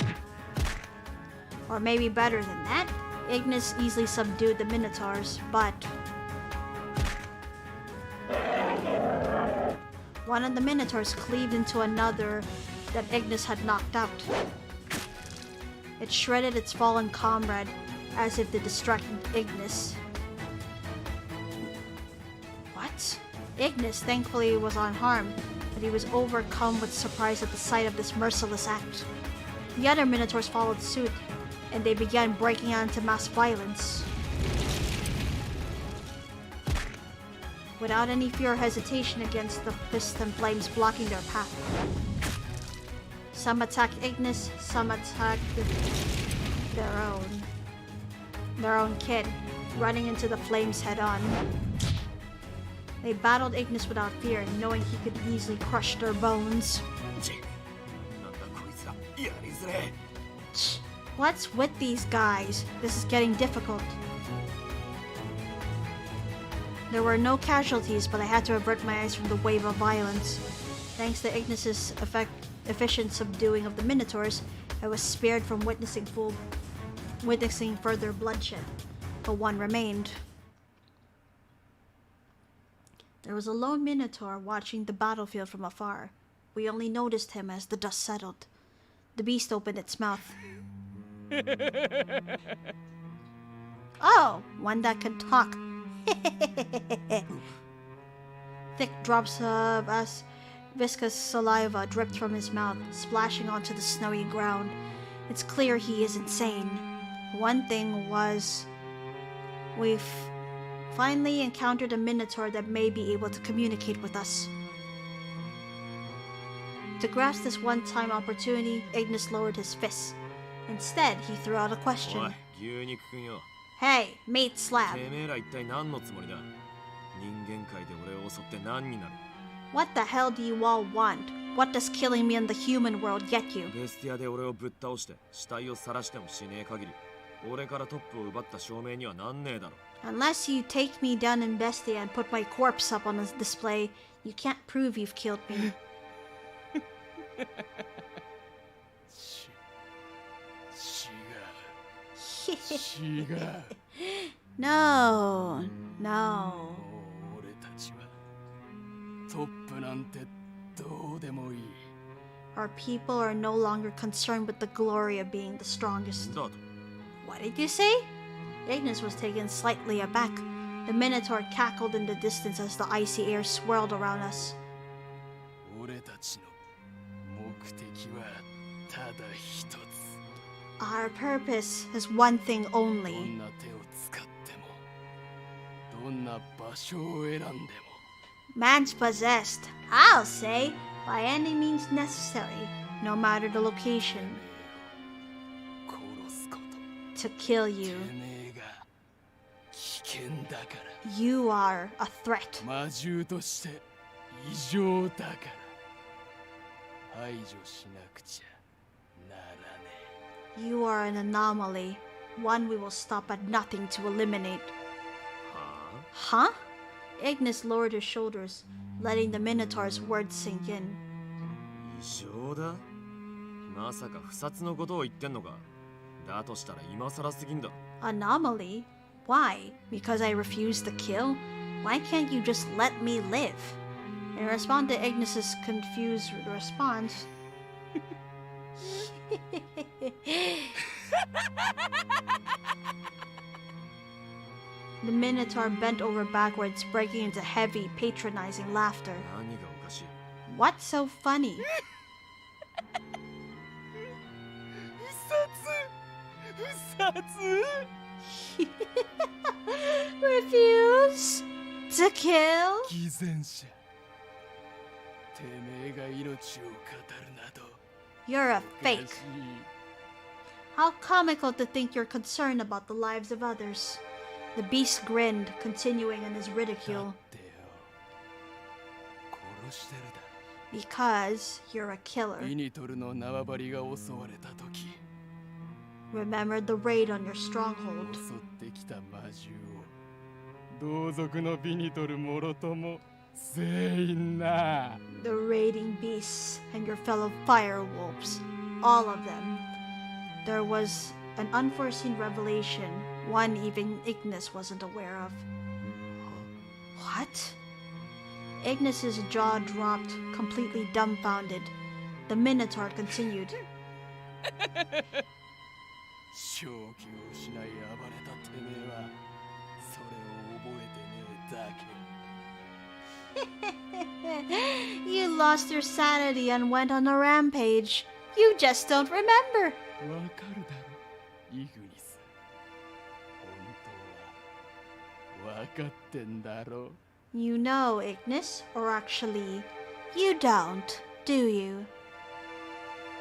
or maybe better than that, Ignis easily subdued the Minotaurs, but one of the Minotaurs cleaved into another that Ignis had knocked out. It shredded its fallen comrade as if to distract Ignis. What? Ignis thankfully was unharmed, but he was overcome with surprise at the sight of this merciless act. The other Minotaurs followed suit, and they began breaking out into mass violence. Without any fear or hesitation against the fists and flames blocking their path. Some attacked Ignis, some attacked their own kid, running into the flames head-on. They battled Ignis without fear, knowing he could easily crush their bones. What's with these guys? This is getting difficult. There were no casualties, but I had to avert my eyes from the wave of violence. Thanks to Ignis' efficient subduing of the Minotaurs, I was spared from witnessing further bloodshed, but one remained. There was a lone Minotaur watching the battlefield from afar. We only noticed him as the dust settled. The beast opened its mouth. Oh, one that can talk. Thick drops of viscous saliva dripped from his mouth, splashing onto the snowy ground. It's clear he is insane. One thing was, we've finally encountered a Minotaur that may be able to communicate with us. To grasp this one-time opportunity, Ignis lowered his fists. Instead, he threw out a question. Hey, meat slab. What the hell do you all want? What does killing me in the human world get you? Unless you take me down in Bestia and put my corpse up on a display, you can't prove you've killed me. No. トップなんてどうでもいい。Our people are no longer concerned with the glory of being the strongest. だと What did you say? Ignis was taken slightly aback. The Minotaur cackled in the distance as the icy air swirled around us. 俺たちの目的はただ一つ。 Our purpose is one thing ど only. んな手を使っても、どんな場所を選んでも、 Man's possessed, I'll say, by any means necessary, no matter the location, 殺すこと。 to kill you. てめえが危険だから。 You are a threat. 魔獣として異常だから排除しなくちゃならね You are an anomaly, one we will stop at nothing to eliminate. は Huh? Ignis lowered his shoulders, letting the Minotaur's words sink in. 異常だまさか不殺のことを言ってんのかだとしたら今更すぎんだ Anomaly? Why? Because I refuse to kill? Why can't you just let me live? In response to Ignis's confused response, the Minotaur bent over backwards, breaking into heavy, patronizing laughter. 何がおかしい What's so funny? 不殺 Refuse to kill? 偽善者てめえが命を語るなど You're a おかしい fake. How comical to think you're concerned about the lives of others. The beast grinned, continuing in his だ ridicule. ってよ殺してるだ Because you're a killer. ビニトルの縄張りが襲われた時 Remember the raid on your stronghold. 襲ってきた魔獣を同族のビニトルもろとも全員な The raiding beasts and your fellow firewolves. All of them. There was an unforeseen revelation, one even Ignis wasn't aware of. What? Ignis's jaw dropped, completely dumbfounded. The Minotaur continued. 正気を失い暴れたてめえはそれを覚えてねえだけ You lost your sanity and went on a rampage. You just don't remember. わかるだろイグニス本当はわかってんだろ You know, Ignis, or actually, you don't, do you?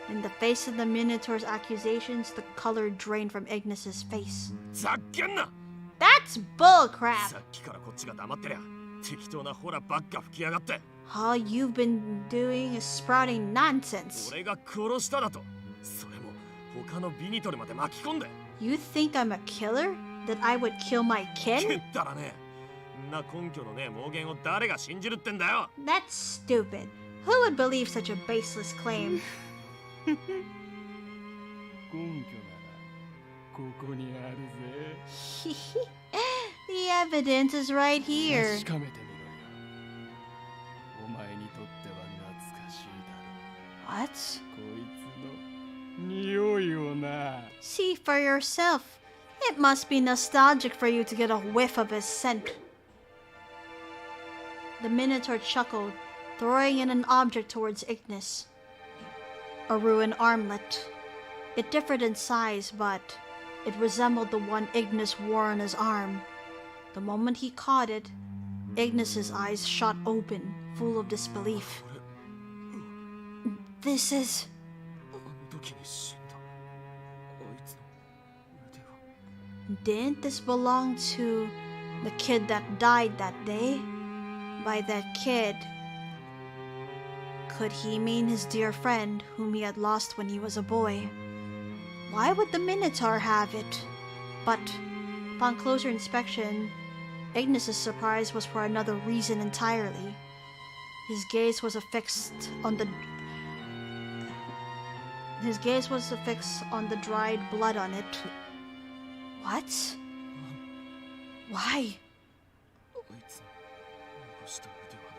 In the face of the Minotaur's accusations, the color drained from Ignis's face. ざっけんな That's bullcrap! さっきからこっちが黙ってりゃ適当なホラばっか吹きやがって All you've been doing is sprouting nonsense. 俺が殺しただとそれも他のビニトルまで巻き込んで You think I'm a killer? That I would kill my け kin? ったらねんな根拠のねえ妄言を誰が信じるってんだよ That's stupid. Who would believe such a baseless claim? 根拠ならここにあるぜ The evidence is right here. 確かめてみろよお前にとっては懐かしいだろ What? こいつの匂いをな See for yourself. It must be nostalgic for you to get a whiff of his scent. The Minotaur chuckled, throwing in an object towards Ignis. A ruined armlet. It differed in size, but it resembled the one Ignis wore on his arm. The moment he caught it, Ignis's eyes shot open, full of disbelief. This is... あの時に死んだあいつの腕は Didn't this belong to the kid that died that day? By that kid, could he mean his dear friend whom he had lost when he was a boy? Why would the Minotaur have it? But upon closer inspection, Ignis's surprise was for another reason entirely. His gaze was affixed on the dried blood on it. What? Why? あいつの残した腕輪の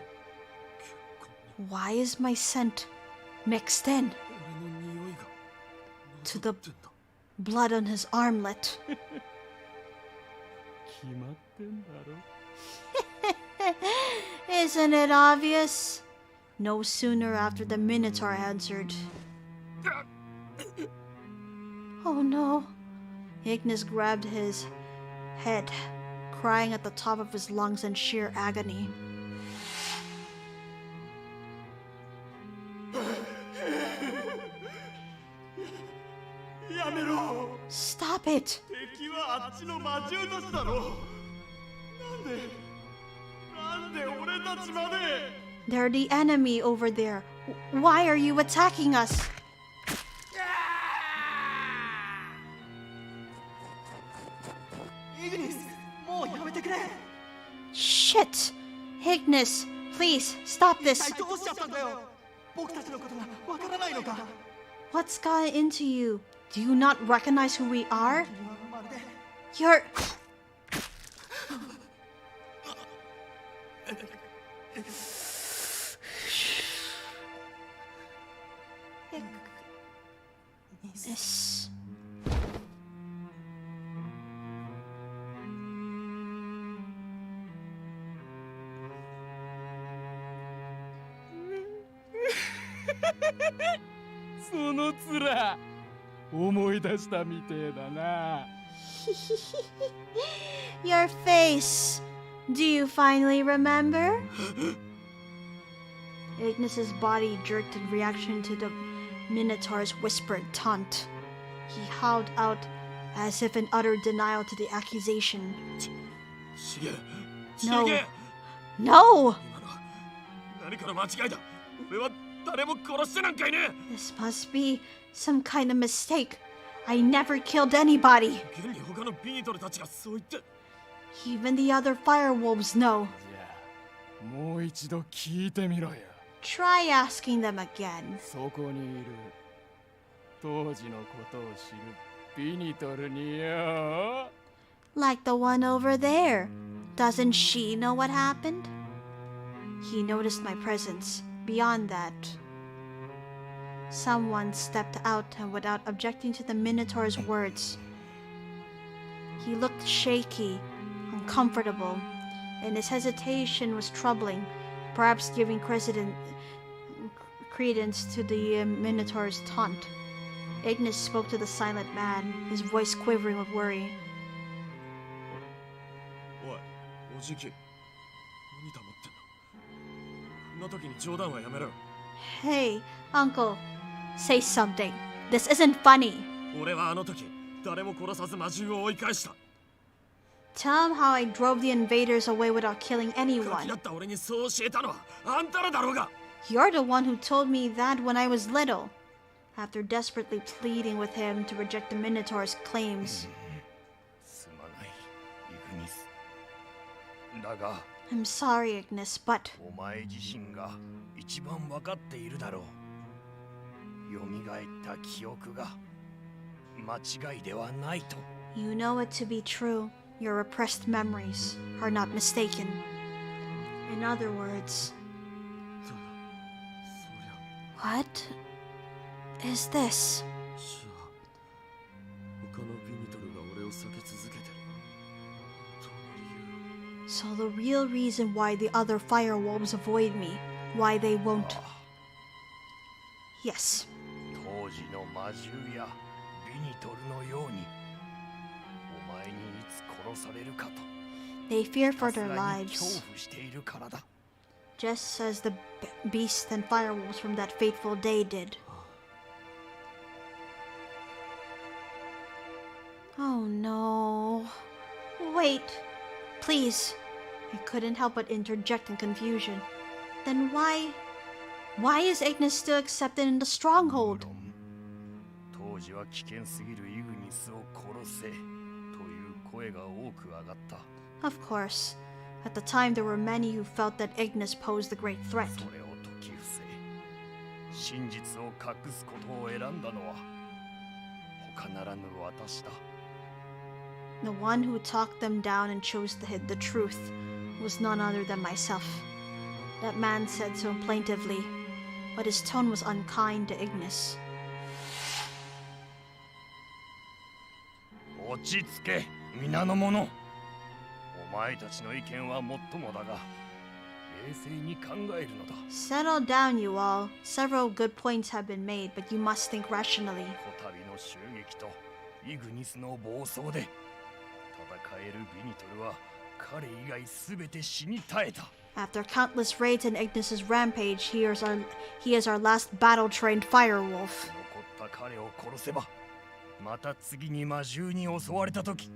血痕に Why is my scent mixed in 俺の匂いが to the 混ざってんだ blood on his armlet. 決まってんだろ Isn't it obvious? No sooner after the Minotaur answered. Oh no. Ignis grabbed his head, crying at the top of his lungs in sheer agony. Stop it! 敵はあっちの魔獣たちだろなんで俺たちまで They're the enemy over there. Why are you attacking us? Shit! Ignis, please stop this. What's got into you? Do you not recognize who we are? You're... Ignis. Your face. Do you finally remember? Ignis's body jerked in reaction to the Minotaur's whispered taunt. He howled out as if in utter denial to the accusation. No. No! 何かの間違いだ俺は誰も殺してなんかいね This must be some kind of mistake. I never killed anybody. 現に他のビニトルたちがそう言って Even the other firewolves know. もう一度聞いてみろよ Try asking them again. そこにいる当時のことを知るビニトルによ Like the one over there. Doesn't she know what happened? He noticed my presence. Beyond that, someone stepped out and without objecting to the Minotaur's words. He looked shaky, uncomfortable, and his hesitation was troubling, perhaps giving credence to the Minotaur's taunt. Ignis spoke to the silent man, his voice quivering with worry. おいおじき何黙ってんのこんな時に冗談はやめろ Hey, Uncle, say something. This isn't funny. 俺はあの時誰も殺さず魔獣を追い返した Tell him how I drove the invaders away without killing ガキ anyone. だった俺にそう教えたのはあんたらだろうが You're the one who told me that when I was little. After desperately pleading with him to reject the Minotaur's claims. すまないイグニスだが I'm sorry, Ignis, but お前自身が一番分かっているだろう蘇った記憶が間違いではないと you know it to be true. Your repressed memories are not mistaken. In other words, そうだそりゃ what is this? じゃあ他のビニトルが俺を避け続けてるその理由 So the real reason why the other firewolves avoid me, why they won't. Yes. 当時の魔獣やビニトルのようにお前にいつ殺されるかと They fear for さす their がに恐 lives, 怖しているからだ just as the beasts and firewolves from that fateful day did. Oh no. Wait. Please. I couldn't help but interject in confusion. Then why is Ignis still accepted in the stronghold? 当時は危険すぎるイグニスを殺せという声が多く上がった Of course. At the time there were many who felt that Ignis posed a great threat. それを解き伏せ真実を隠すことを選んだのは他ならぬ私だ The one who talked them down and chose to hide the truth was none other than myself. That man said so plaintively. but his tone was unkind to Ignis. 落ち着け、皆の者。お前たちの意見はもっともだが、冷静に考えるのだ。Settle down, you all. Several good points have been made, but you must think rationally. こたびの襲撃とイグニスの暴走で、戦えるビニトルは彼以外すべて死に絶えた。After countless raids and Ignis's rampage, he is our last battle-trained firewolf. 残った彼を殺せば、また次に魔獣に襲われた時、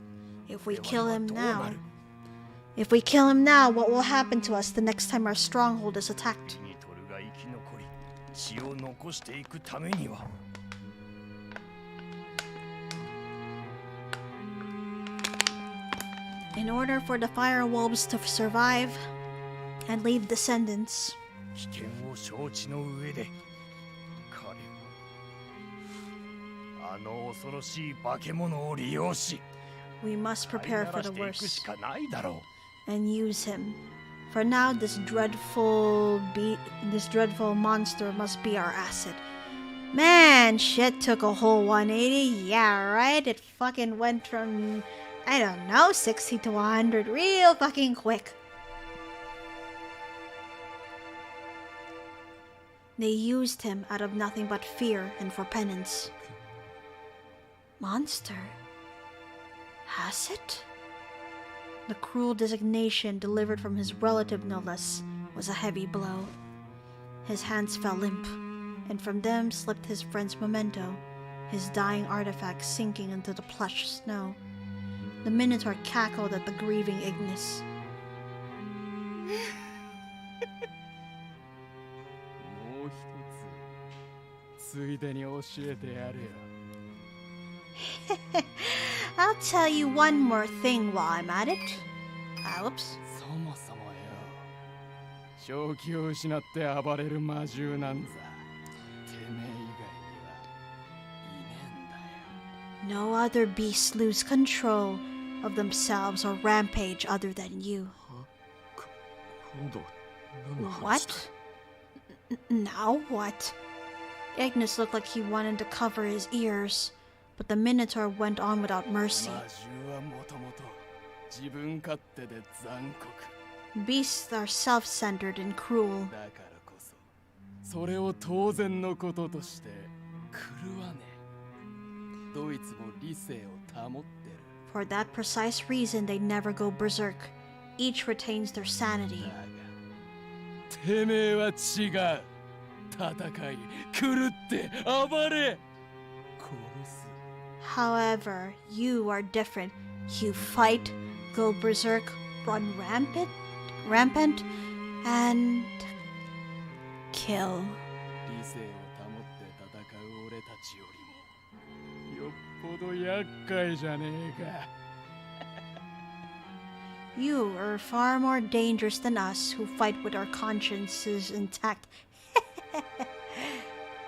If we kill him now, what will happen to us the next time our stronghold is attacked? ビニトルが生き残り、血を残していくためには。In order for the firewolves to survive and leave descendants, 危険を承知の上で、彼をあの恐ろしい化け物を利用し、 we must prepare for the 飼いならしていく worst しかないだろう。 and use him. For now, this dreadful monster must be our asset. Man, shit took a whole 180. Yeah, right? It fucking went from, I don't know, 60 to 100 real fucking quick. They used him out of nothing but fear and for penance. Monster? Has it? The cruel designation delivered from his relative no less was a heavy blow. His hands fell limp, and from them slipped his friend's memento, his dying artifact sinking into the plush snow. The Minotaur cackled at the grieving Ignis. もう一つついでに教えてやるよ。 I'll tell you one more thing while I'm at it. Whoops. そもそもよ、正気を失って暴れる魔獣なんざ、てめえ以外にはいねえんだよ。 No other beasts lose control of themselves or rampage other than you. 今度何の話 What? Now what? Ignis looked like he wanted to cover his ears, but the Minotaur went on without mercy. 魔獣はもともと自分勝手で残酷。 Beasts are self-centered and cruel. だからこそ、それを当然のこととして狂わねえ。どいつも理性を保ってる。 For that precise reason, they never go berserk. Each retains their sanity. だが、てめえは違う。戦い、狂って暴れ。殺す。 However, you are different. You fight, go berserk, run rampant, and kill. 理性を保って戦う俺たちよりもよっぽど厄介じゃねえか。 You are far more dangerous than us who fight with our consciences intact.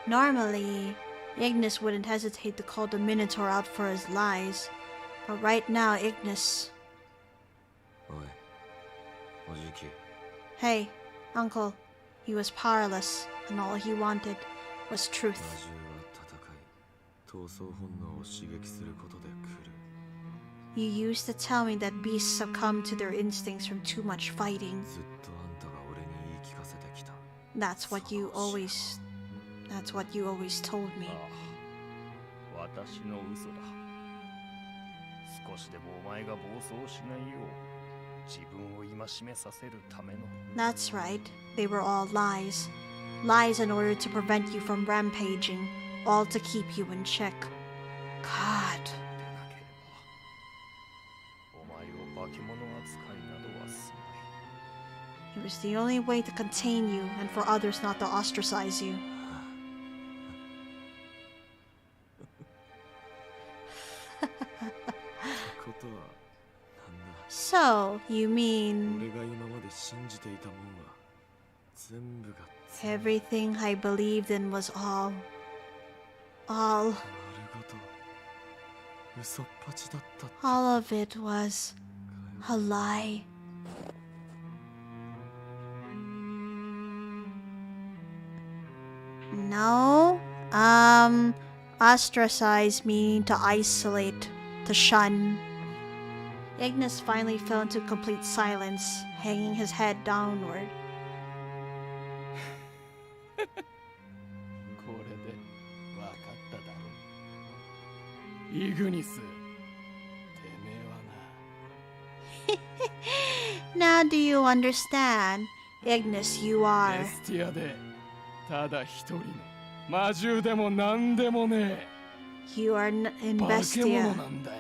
Normally, Ignis wouldn't hesitate to call the Minotaur out for his lies. But right now, Ignis... おい、おじき。 Hey, Uncle. He was powerless, and all he wanted was truth. 魔獣は戦い、闘争本能を刺激することで来る。 You used to tell me that beasts succumb to their instincts from too much fighting. ずっとあんたが俺に言い聞かせてきた。That's what you always told me. ああ、私の嘘だ。少しでもお前が暴走しないよう、自分を戒めさせるための。 That's right. They were all lies. Lies in order to prevent you from rampaging, all to keep you in check. God. でなければ、お前を化け物扱いなどはすまい。 It was the only way to contain you and for others not to ostracize you. ことはなんだ。 So, you mean 俺が今まで信じていたもんは全部が everything I believed in was all... 丸ごと嘘っぱちだったって。 all of it was a lie. No. Ostracize meaning to isolate, to shun. Ignis finally fell into complete silence, hanging his head downward. これで分かっただろう。イグニス、てめえはな。 Now do you understand? Ignis, you ベ are. スティアでただ一人の魔獣でもなんでもね You are in え。化け物 Bestia. なんだよ。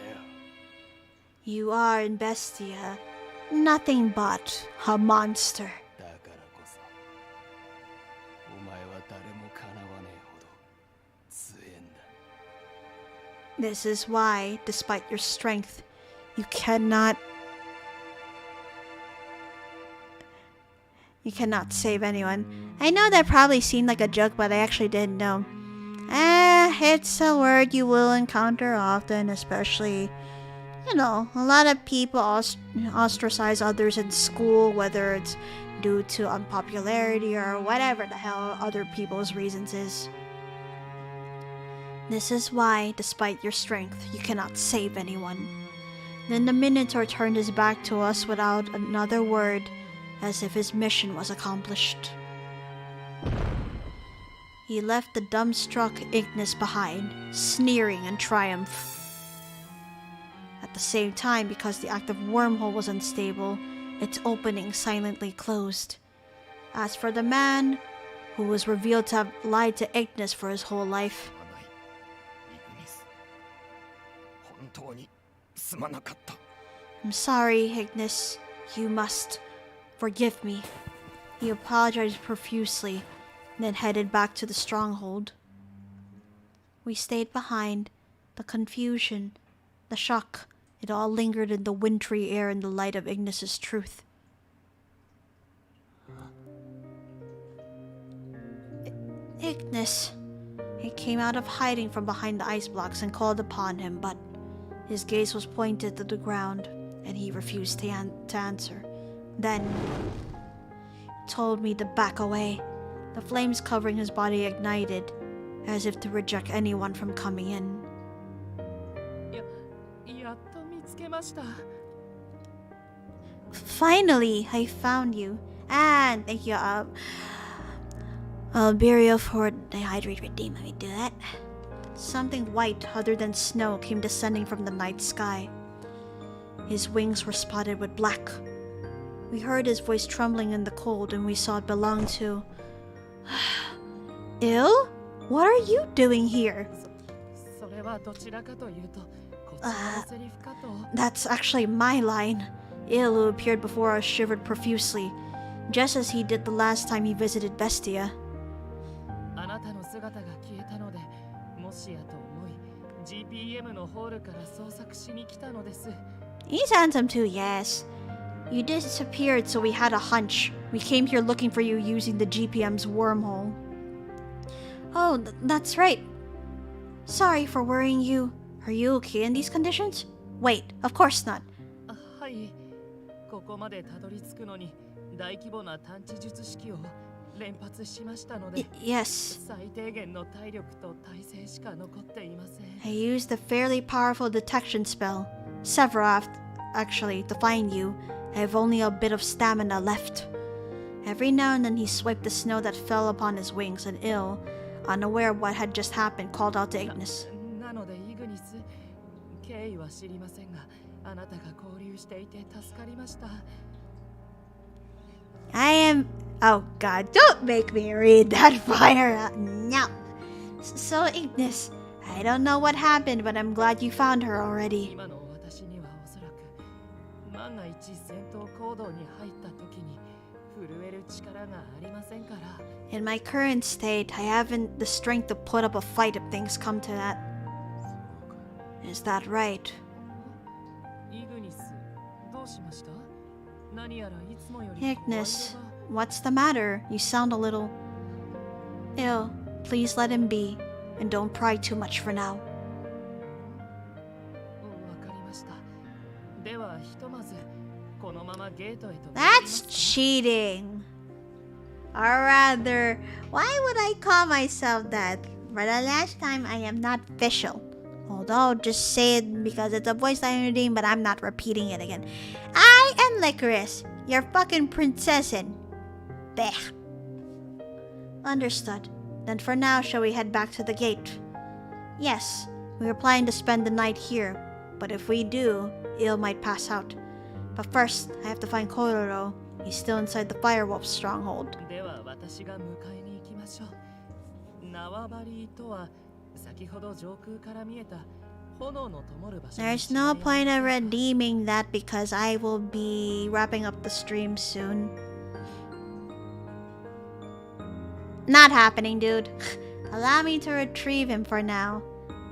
You are in Bestia. Nothing but a monster. だからこそ、お前は誰もかなわねえほど強えんだ。 This is why, despite your strength, you cannot save anyone. I know that probably seemed like a joke, but I actually didn't know. It's a word you will encounter often, especially, you know, a lot of people ostracize others in school, whether it's due to unpopularity or whatever the hell other people's reasons is. This is why, despite your strength, you cannot save anyone. Then the Minotaur turned his back to us without another word, as if his mission was accomplished. He left the dumbstruck Ignis behind, sneering in triumph. At the same time, because the active wormhole was unstable, its opening silently closed. As for the man, who was revealed to have lied to Ignis for his whole life, イグニス、本当にすまなかった。 I'm sorry, Ignis. You must forgive me. He apologized profusely, then headed back to the stronghold. We stayed behind. The confusion, the shock, it all lingered in the wintry air in the light of Ignis's truth. Ignis. He came out of hiding from behind the ice blocks and called upon him, but his gaze was pointed to the ground, and he refused to answer. Then told me to back away. The flames covering his body ignited, as if to reject anyone from coming in. やっと見つけました。 Finally, I found you. And thank you, Alberia for dehydrate redeem. Let me do that. Something white, other than snow, came descending from the night sky. His wings were spotted with black. We heard his voice trembling in the cold, and we saw it belonged to... Ill? What are you doing here? それはどちらかというと、こちらのセリフかと。 That's actually my line. Ill, who appeared before us, shivered profusely, just as he did the last time he visited Bestia. あなたの姿が消えたので、もしやと思い、GPM のホールから捜索しに来たのです。 He's handsome too, yes. You disappeared, so we had a hunch. We came here looking for you using the GPM's wormhole. Oh, that's right. Sorry for worrying you. Are you okay in these conditions? Wait, of course not. はい。ここまでたどり着くのに大規模な探知術式を連発しましたので、 Yes. 最低限の体力と耐性しか残っていません。 I used a fairly powerful detection spell. Several, actually, to find you. I have only a bit of stamina left. Every now and then he swiped the snow that fell upon his wings, and Ill, unaware of what had just happened, called out to Ignis. なのでイグニス、経緯は知りませんが、あなたが交流していて助かりました。 I am... Oh god, don't make me read that fire. No. So, Ignis, I don't know what happened, but I'm glad you found her already. 今の私にはおそらく万が一戦闘行動に入った時に震える力がありませんから。 In my current state, I haven't the strength to put up a fight if things come to that. Is that right? イグニス、どうしました？何やらいつもより Ignis, what's the matter? You sound a little... Ill, please let him be, and don't pry too much for now. わかりました。ではひとまずこのままゲートへと。 That's cheating! Or rather, why would I call myself that? For the last time, I am not official. Although, just say it because it's a voice line redeem, but I'm not repeating it again. I am Lycoris, your fucking princessin. Blech. Understood. Then for now, shall we head back to the gate? Yes, we were planning to spend the night here, but if we do, Il might pass out. But first, I have to find Kororo. He's still inside the firewolf stronghold. There's no point of redeeming that because I will be wrapping up the stream soon. Not happening, dude. Allow me to retrieve him for now.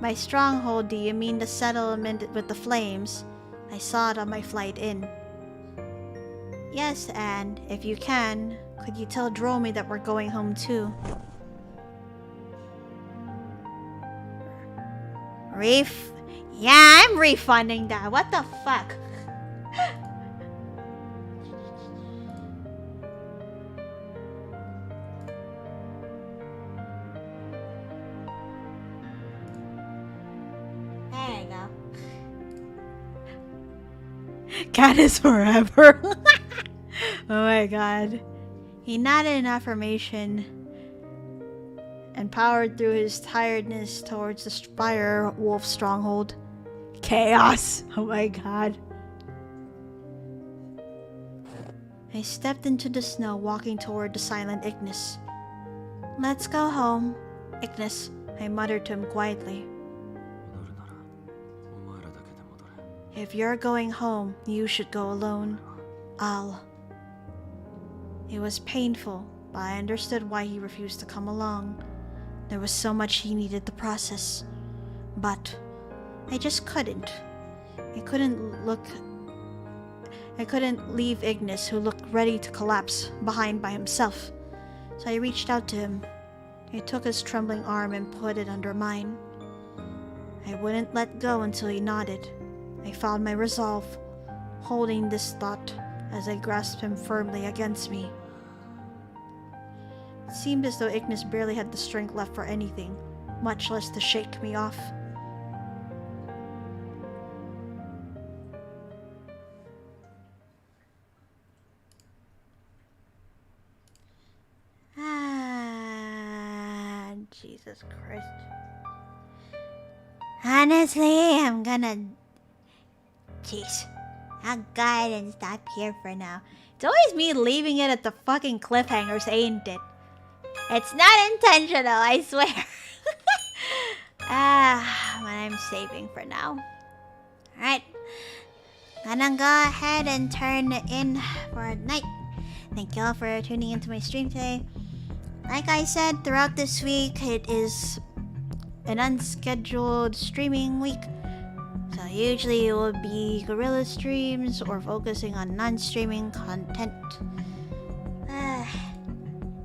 By stronghold, do you mean the settlement with the flames? I saw it on my flight in. Yes, and if you can, could you tell Dromi that we're going home too? Yeah, I'm refunding that. What the fuck? There you go. Cat is forever. Oh my god. He nodded in affirmation and powered through his tiredness towards the fire wolf stronghold. Chaos! Oh my god. I stepped into the snow, walking toward the silent Ignis. Let's go home, Ignis, I muttered to him quietly. If you're going home, you should go alone. It was painful, but I understood why he refused to come along. There was so much he needed to process. But I just couldn't. I couldn't leave Ignis, who looked ready to collapse, behind by himself. So I reached out to him. I took his trembling arm and put it under mine. I wouldn't let go until he nodded. I found my resolve, holding this thought as I grasped him firmly against me. It seemed as though Ignis barely had the strength left for anything, much less to shake me off. Jesus Christ. Honestly, I'm gonna... Jeez. I'll go ahead and stop here for now. It's always me leaving it at the fucking cliffhangers, ain't it? It's not intentional, I swear. But I'm saving for now. Alright. Gonna go ahead and turn in for night. Thank you all for tuning into my stream today. Like I said, throughout this week, it is an unscheduled streaming week. So usually it will be GUERRILLA or focusing on non-streaming content.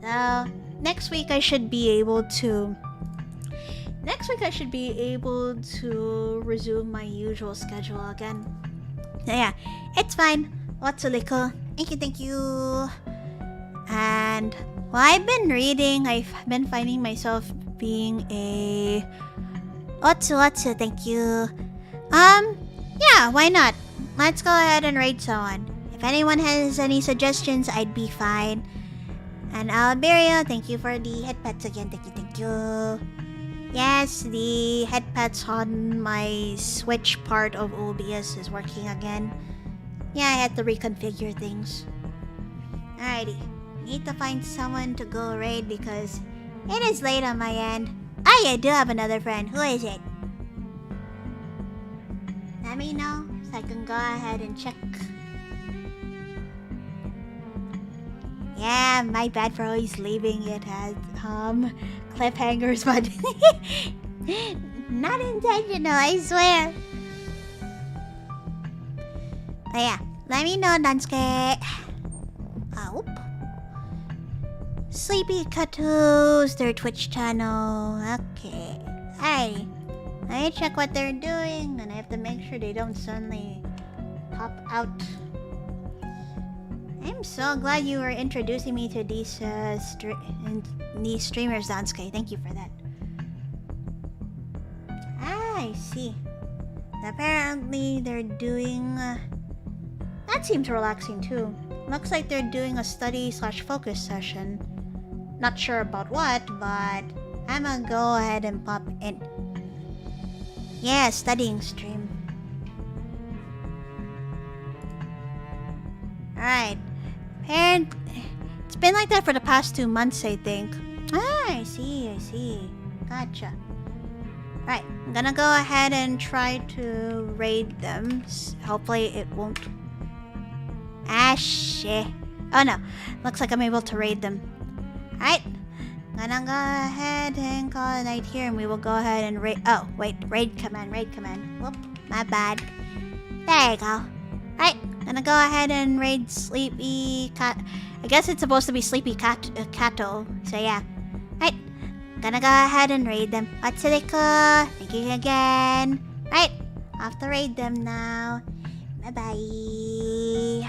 So next week I should be able to resume my usual schedule again. So yeah, it's fine. Watsuliko. Thank you. And while I've been reading, I've been finding myself being a Otsu, thank you. Yeah, why not? Let's go ahead and raid someone. If anyone has any suggestions, I'd be fine. And Alberio, thank you for the head pets again. Thank you. Yes, the head pets on my Switch part of OBS is working again. Yeah, I had to reconfigure things. Alrighty. Need to find someone to go raid because it is late on my end. Oh, I do have another friend. Who is it? Let me know so I can go ahead and check. Yeah, my bad for always leaving it as cliffhangers, but not intentional, I swear. But yeah, let me know, Dansuke. Oh. Sleepy Cuttles, their Twitch channel. Okay. Alrighty. Let me check what they're doing, and I have to make sure they don't suddenly pop out. I'm I'm so glad you were introducing me to these these streamers, Dansuke. Thank you for that. Ah, I see. Apparently they're doing... that seems relaxing too. Looks like they're doing a study/focus session. Not sure about what, but I'm gonna go ahead and pop in. Yeah, studying stream. Alright. It's been like that for the past 2 months, I think. Ah, I see. Gotcha. Right, I'm gonna go ahead and try to raid them. Hopefully it won't... ah, shit. Oh no, looks like I'm able to raid them. Alright, I'm gonna go ahead and call it night here and we will go ahead and raid... oh, wait, raid command. Whoop, my bad. There you go. Alright, gonna go ahead and raid Sleepy Cat. I guess it's supposed to be Sleepy Kato, so yeah. Alright, gonna go ahead and raid them. Atsuriko, thank you again. Alright, off to raid them now. Bye-bye.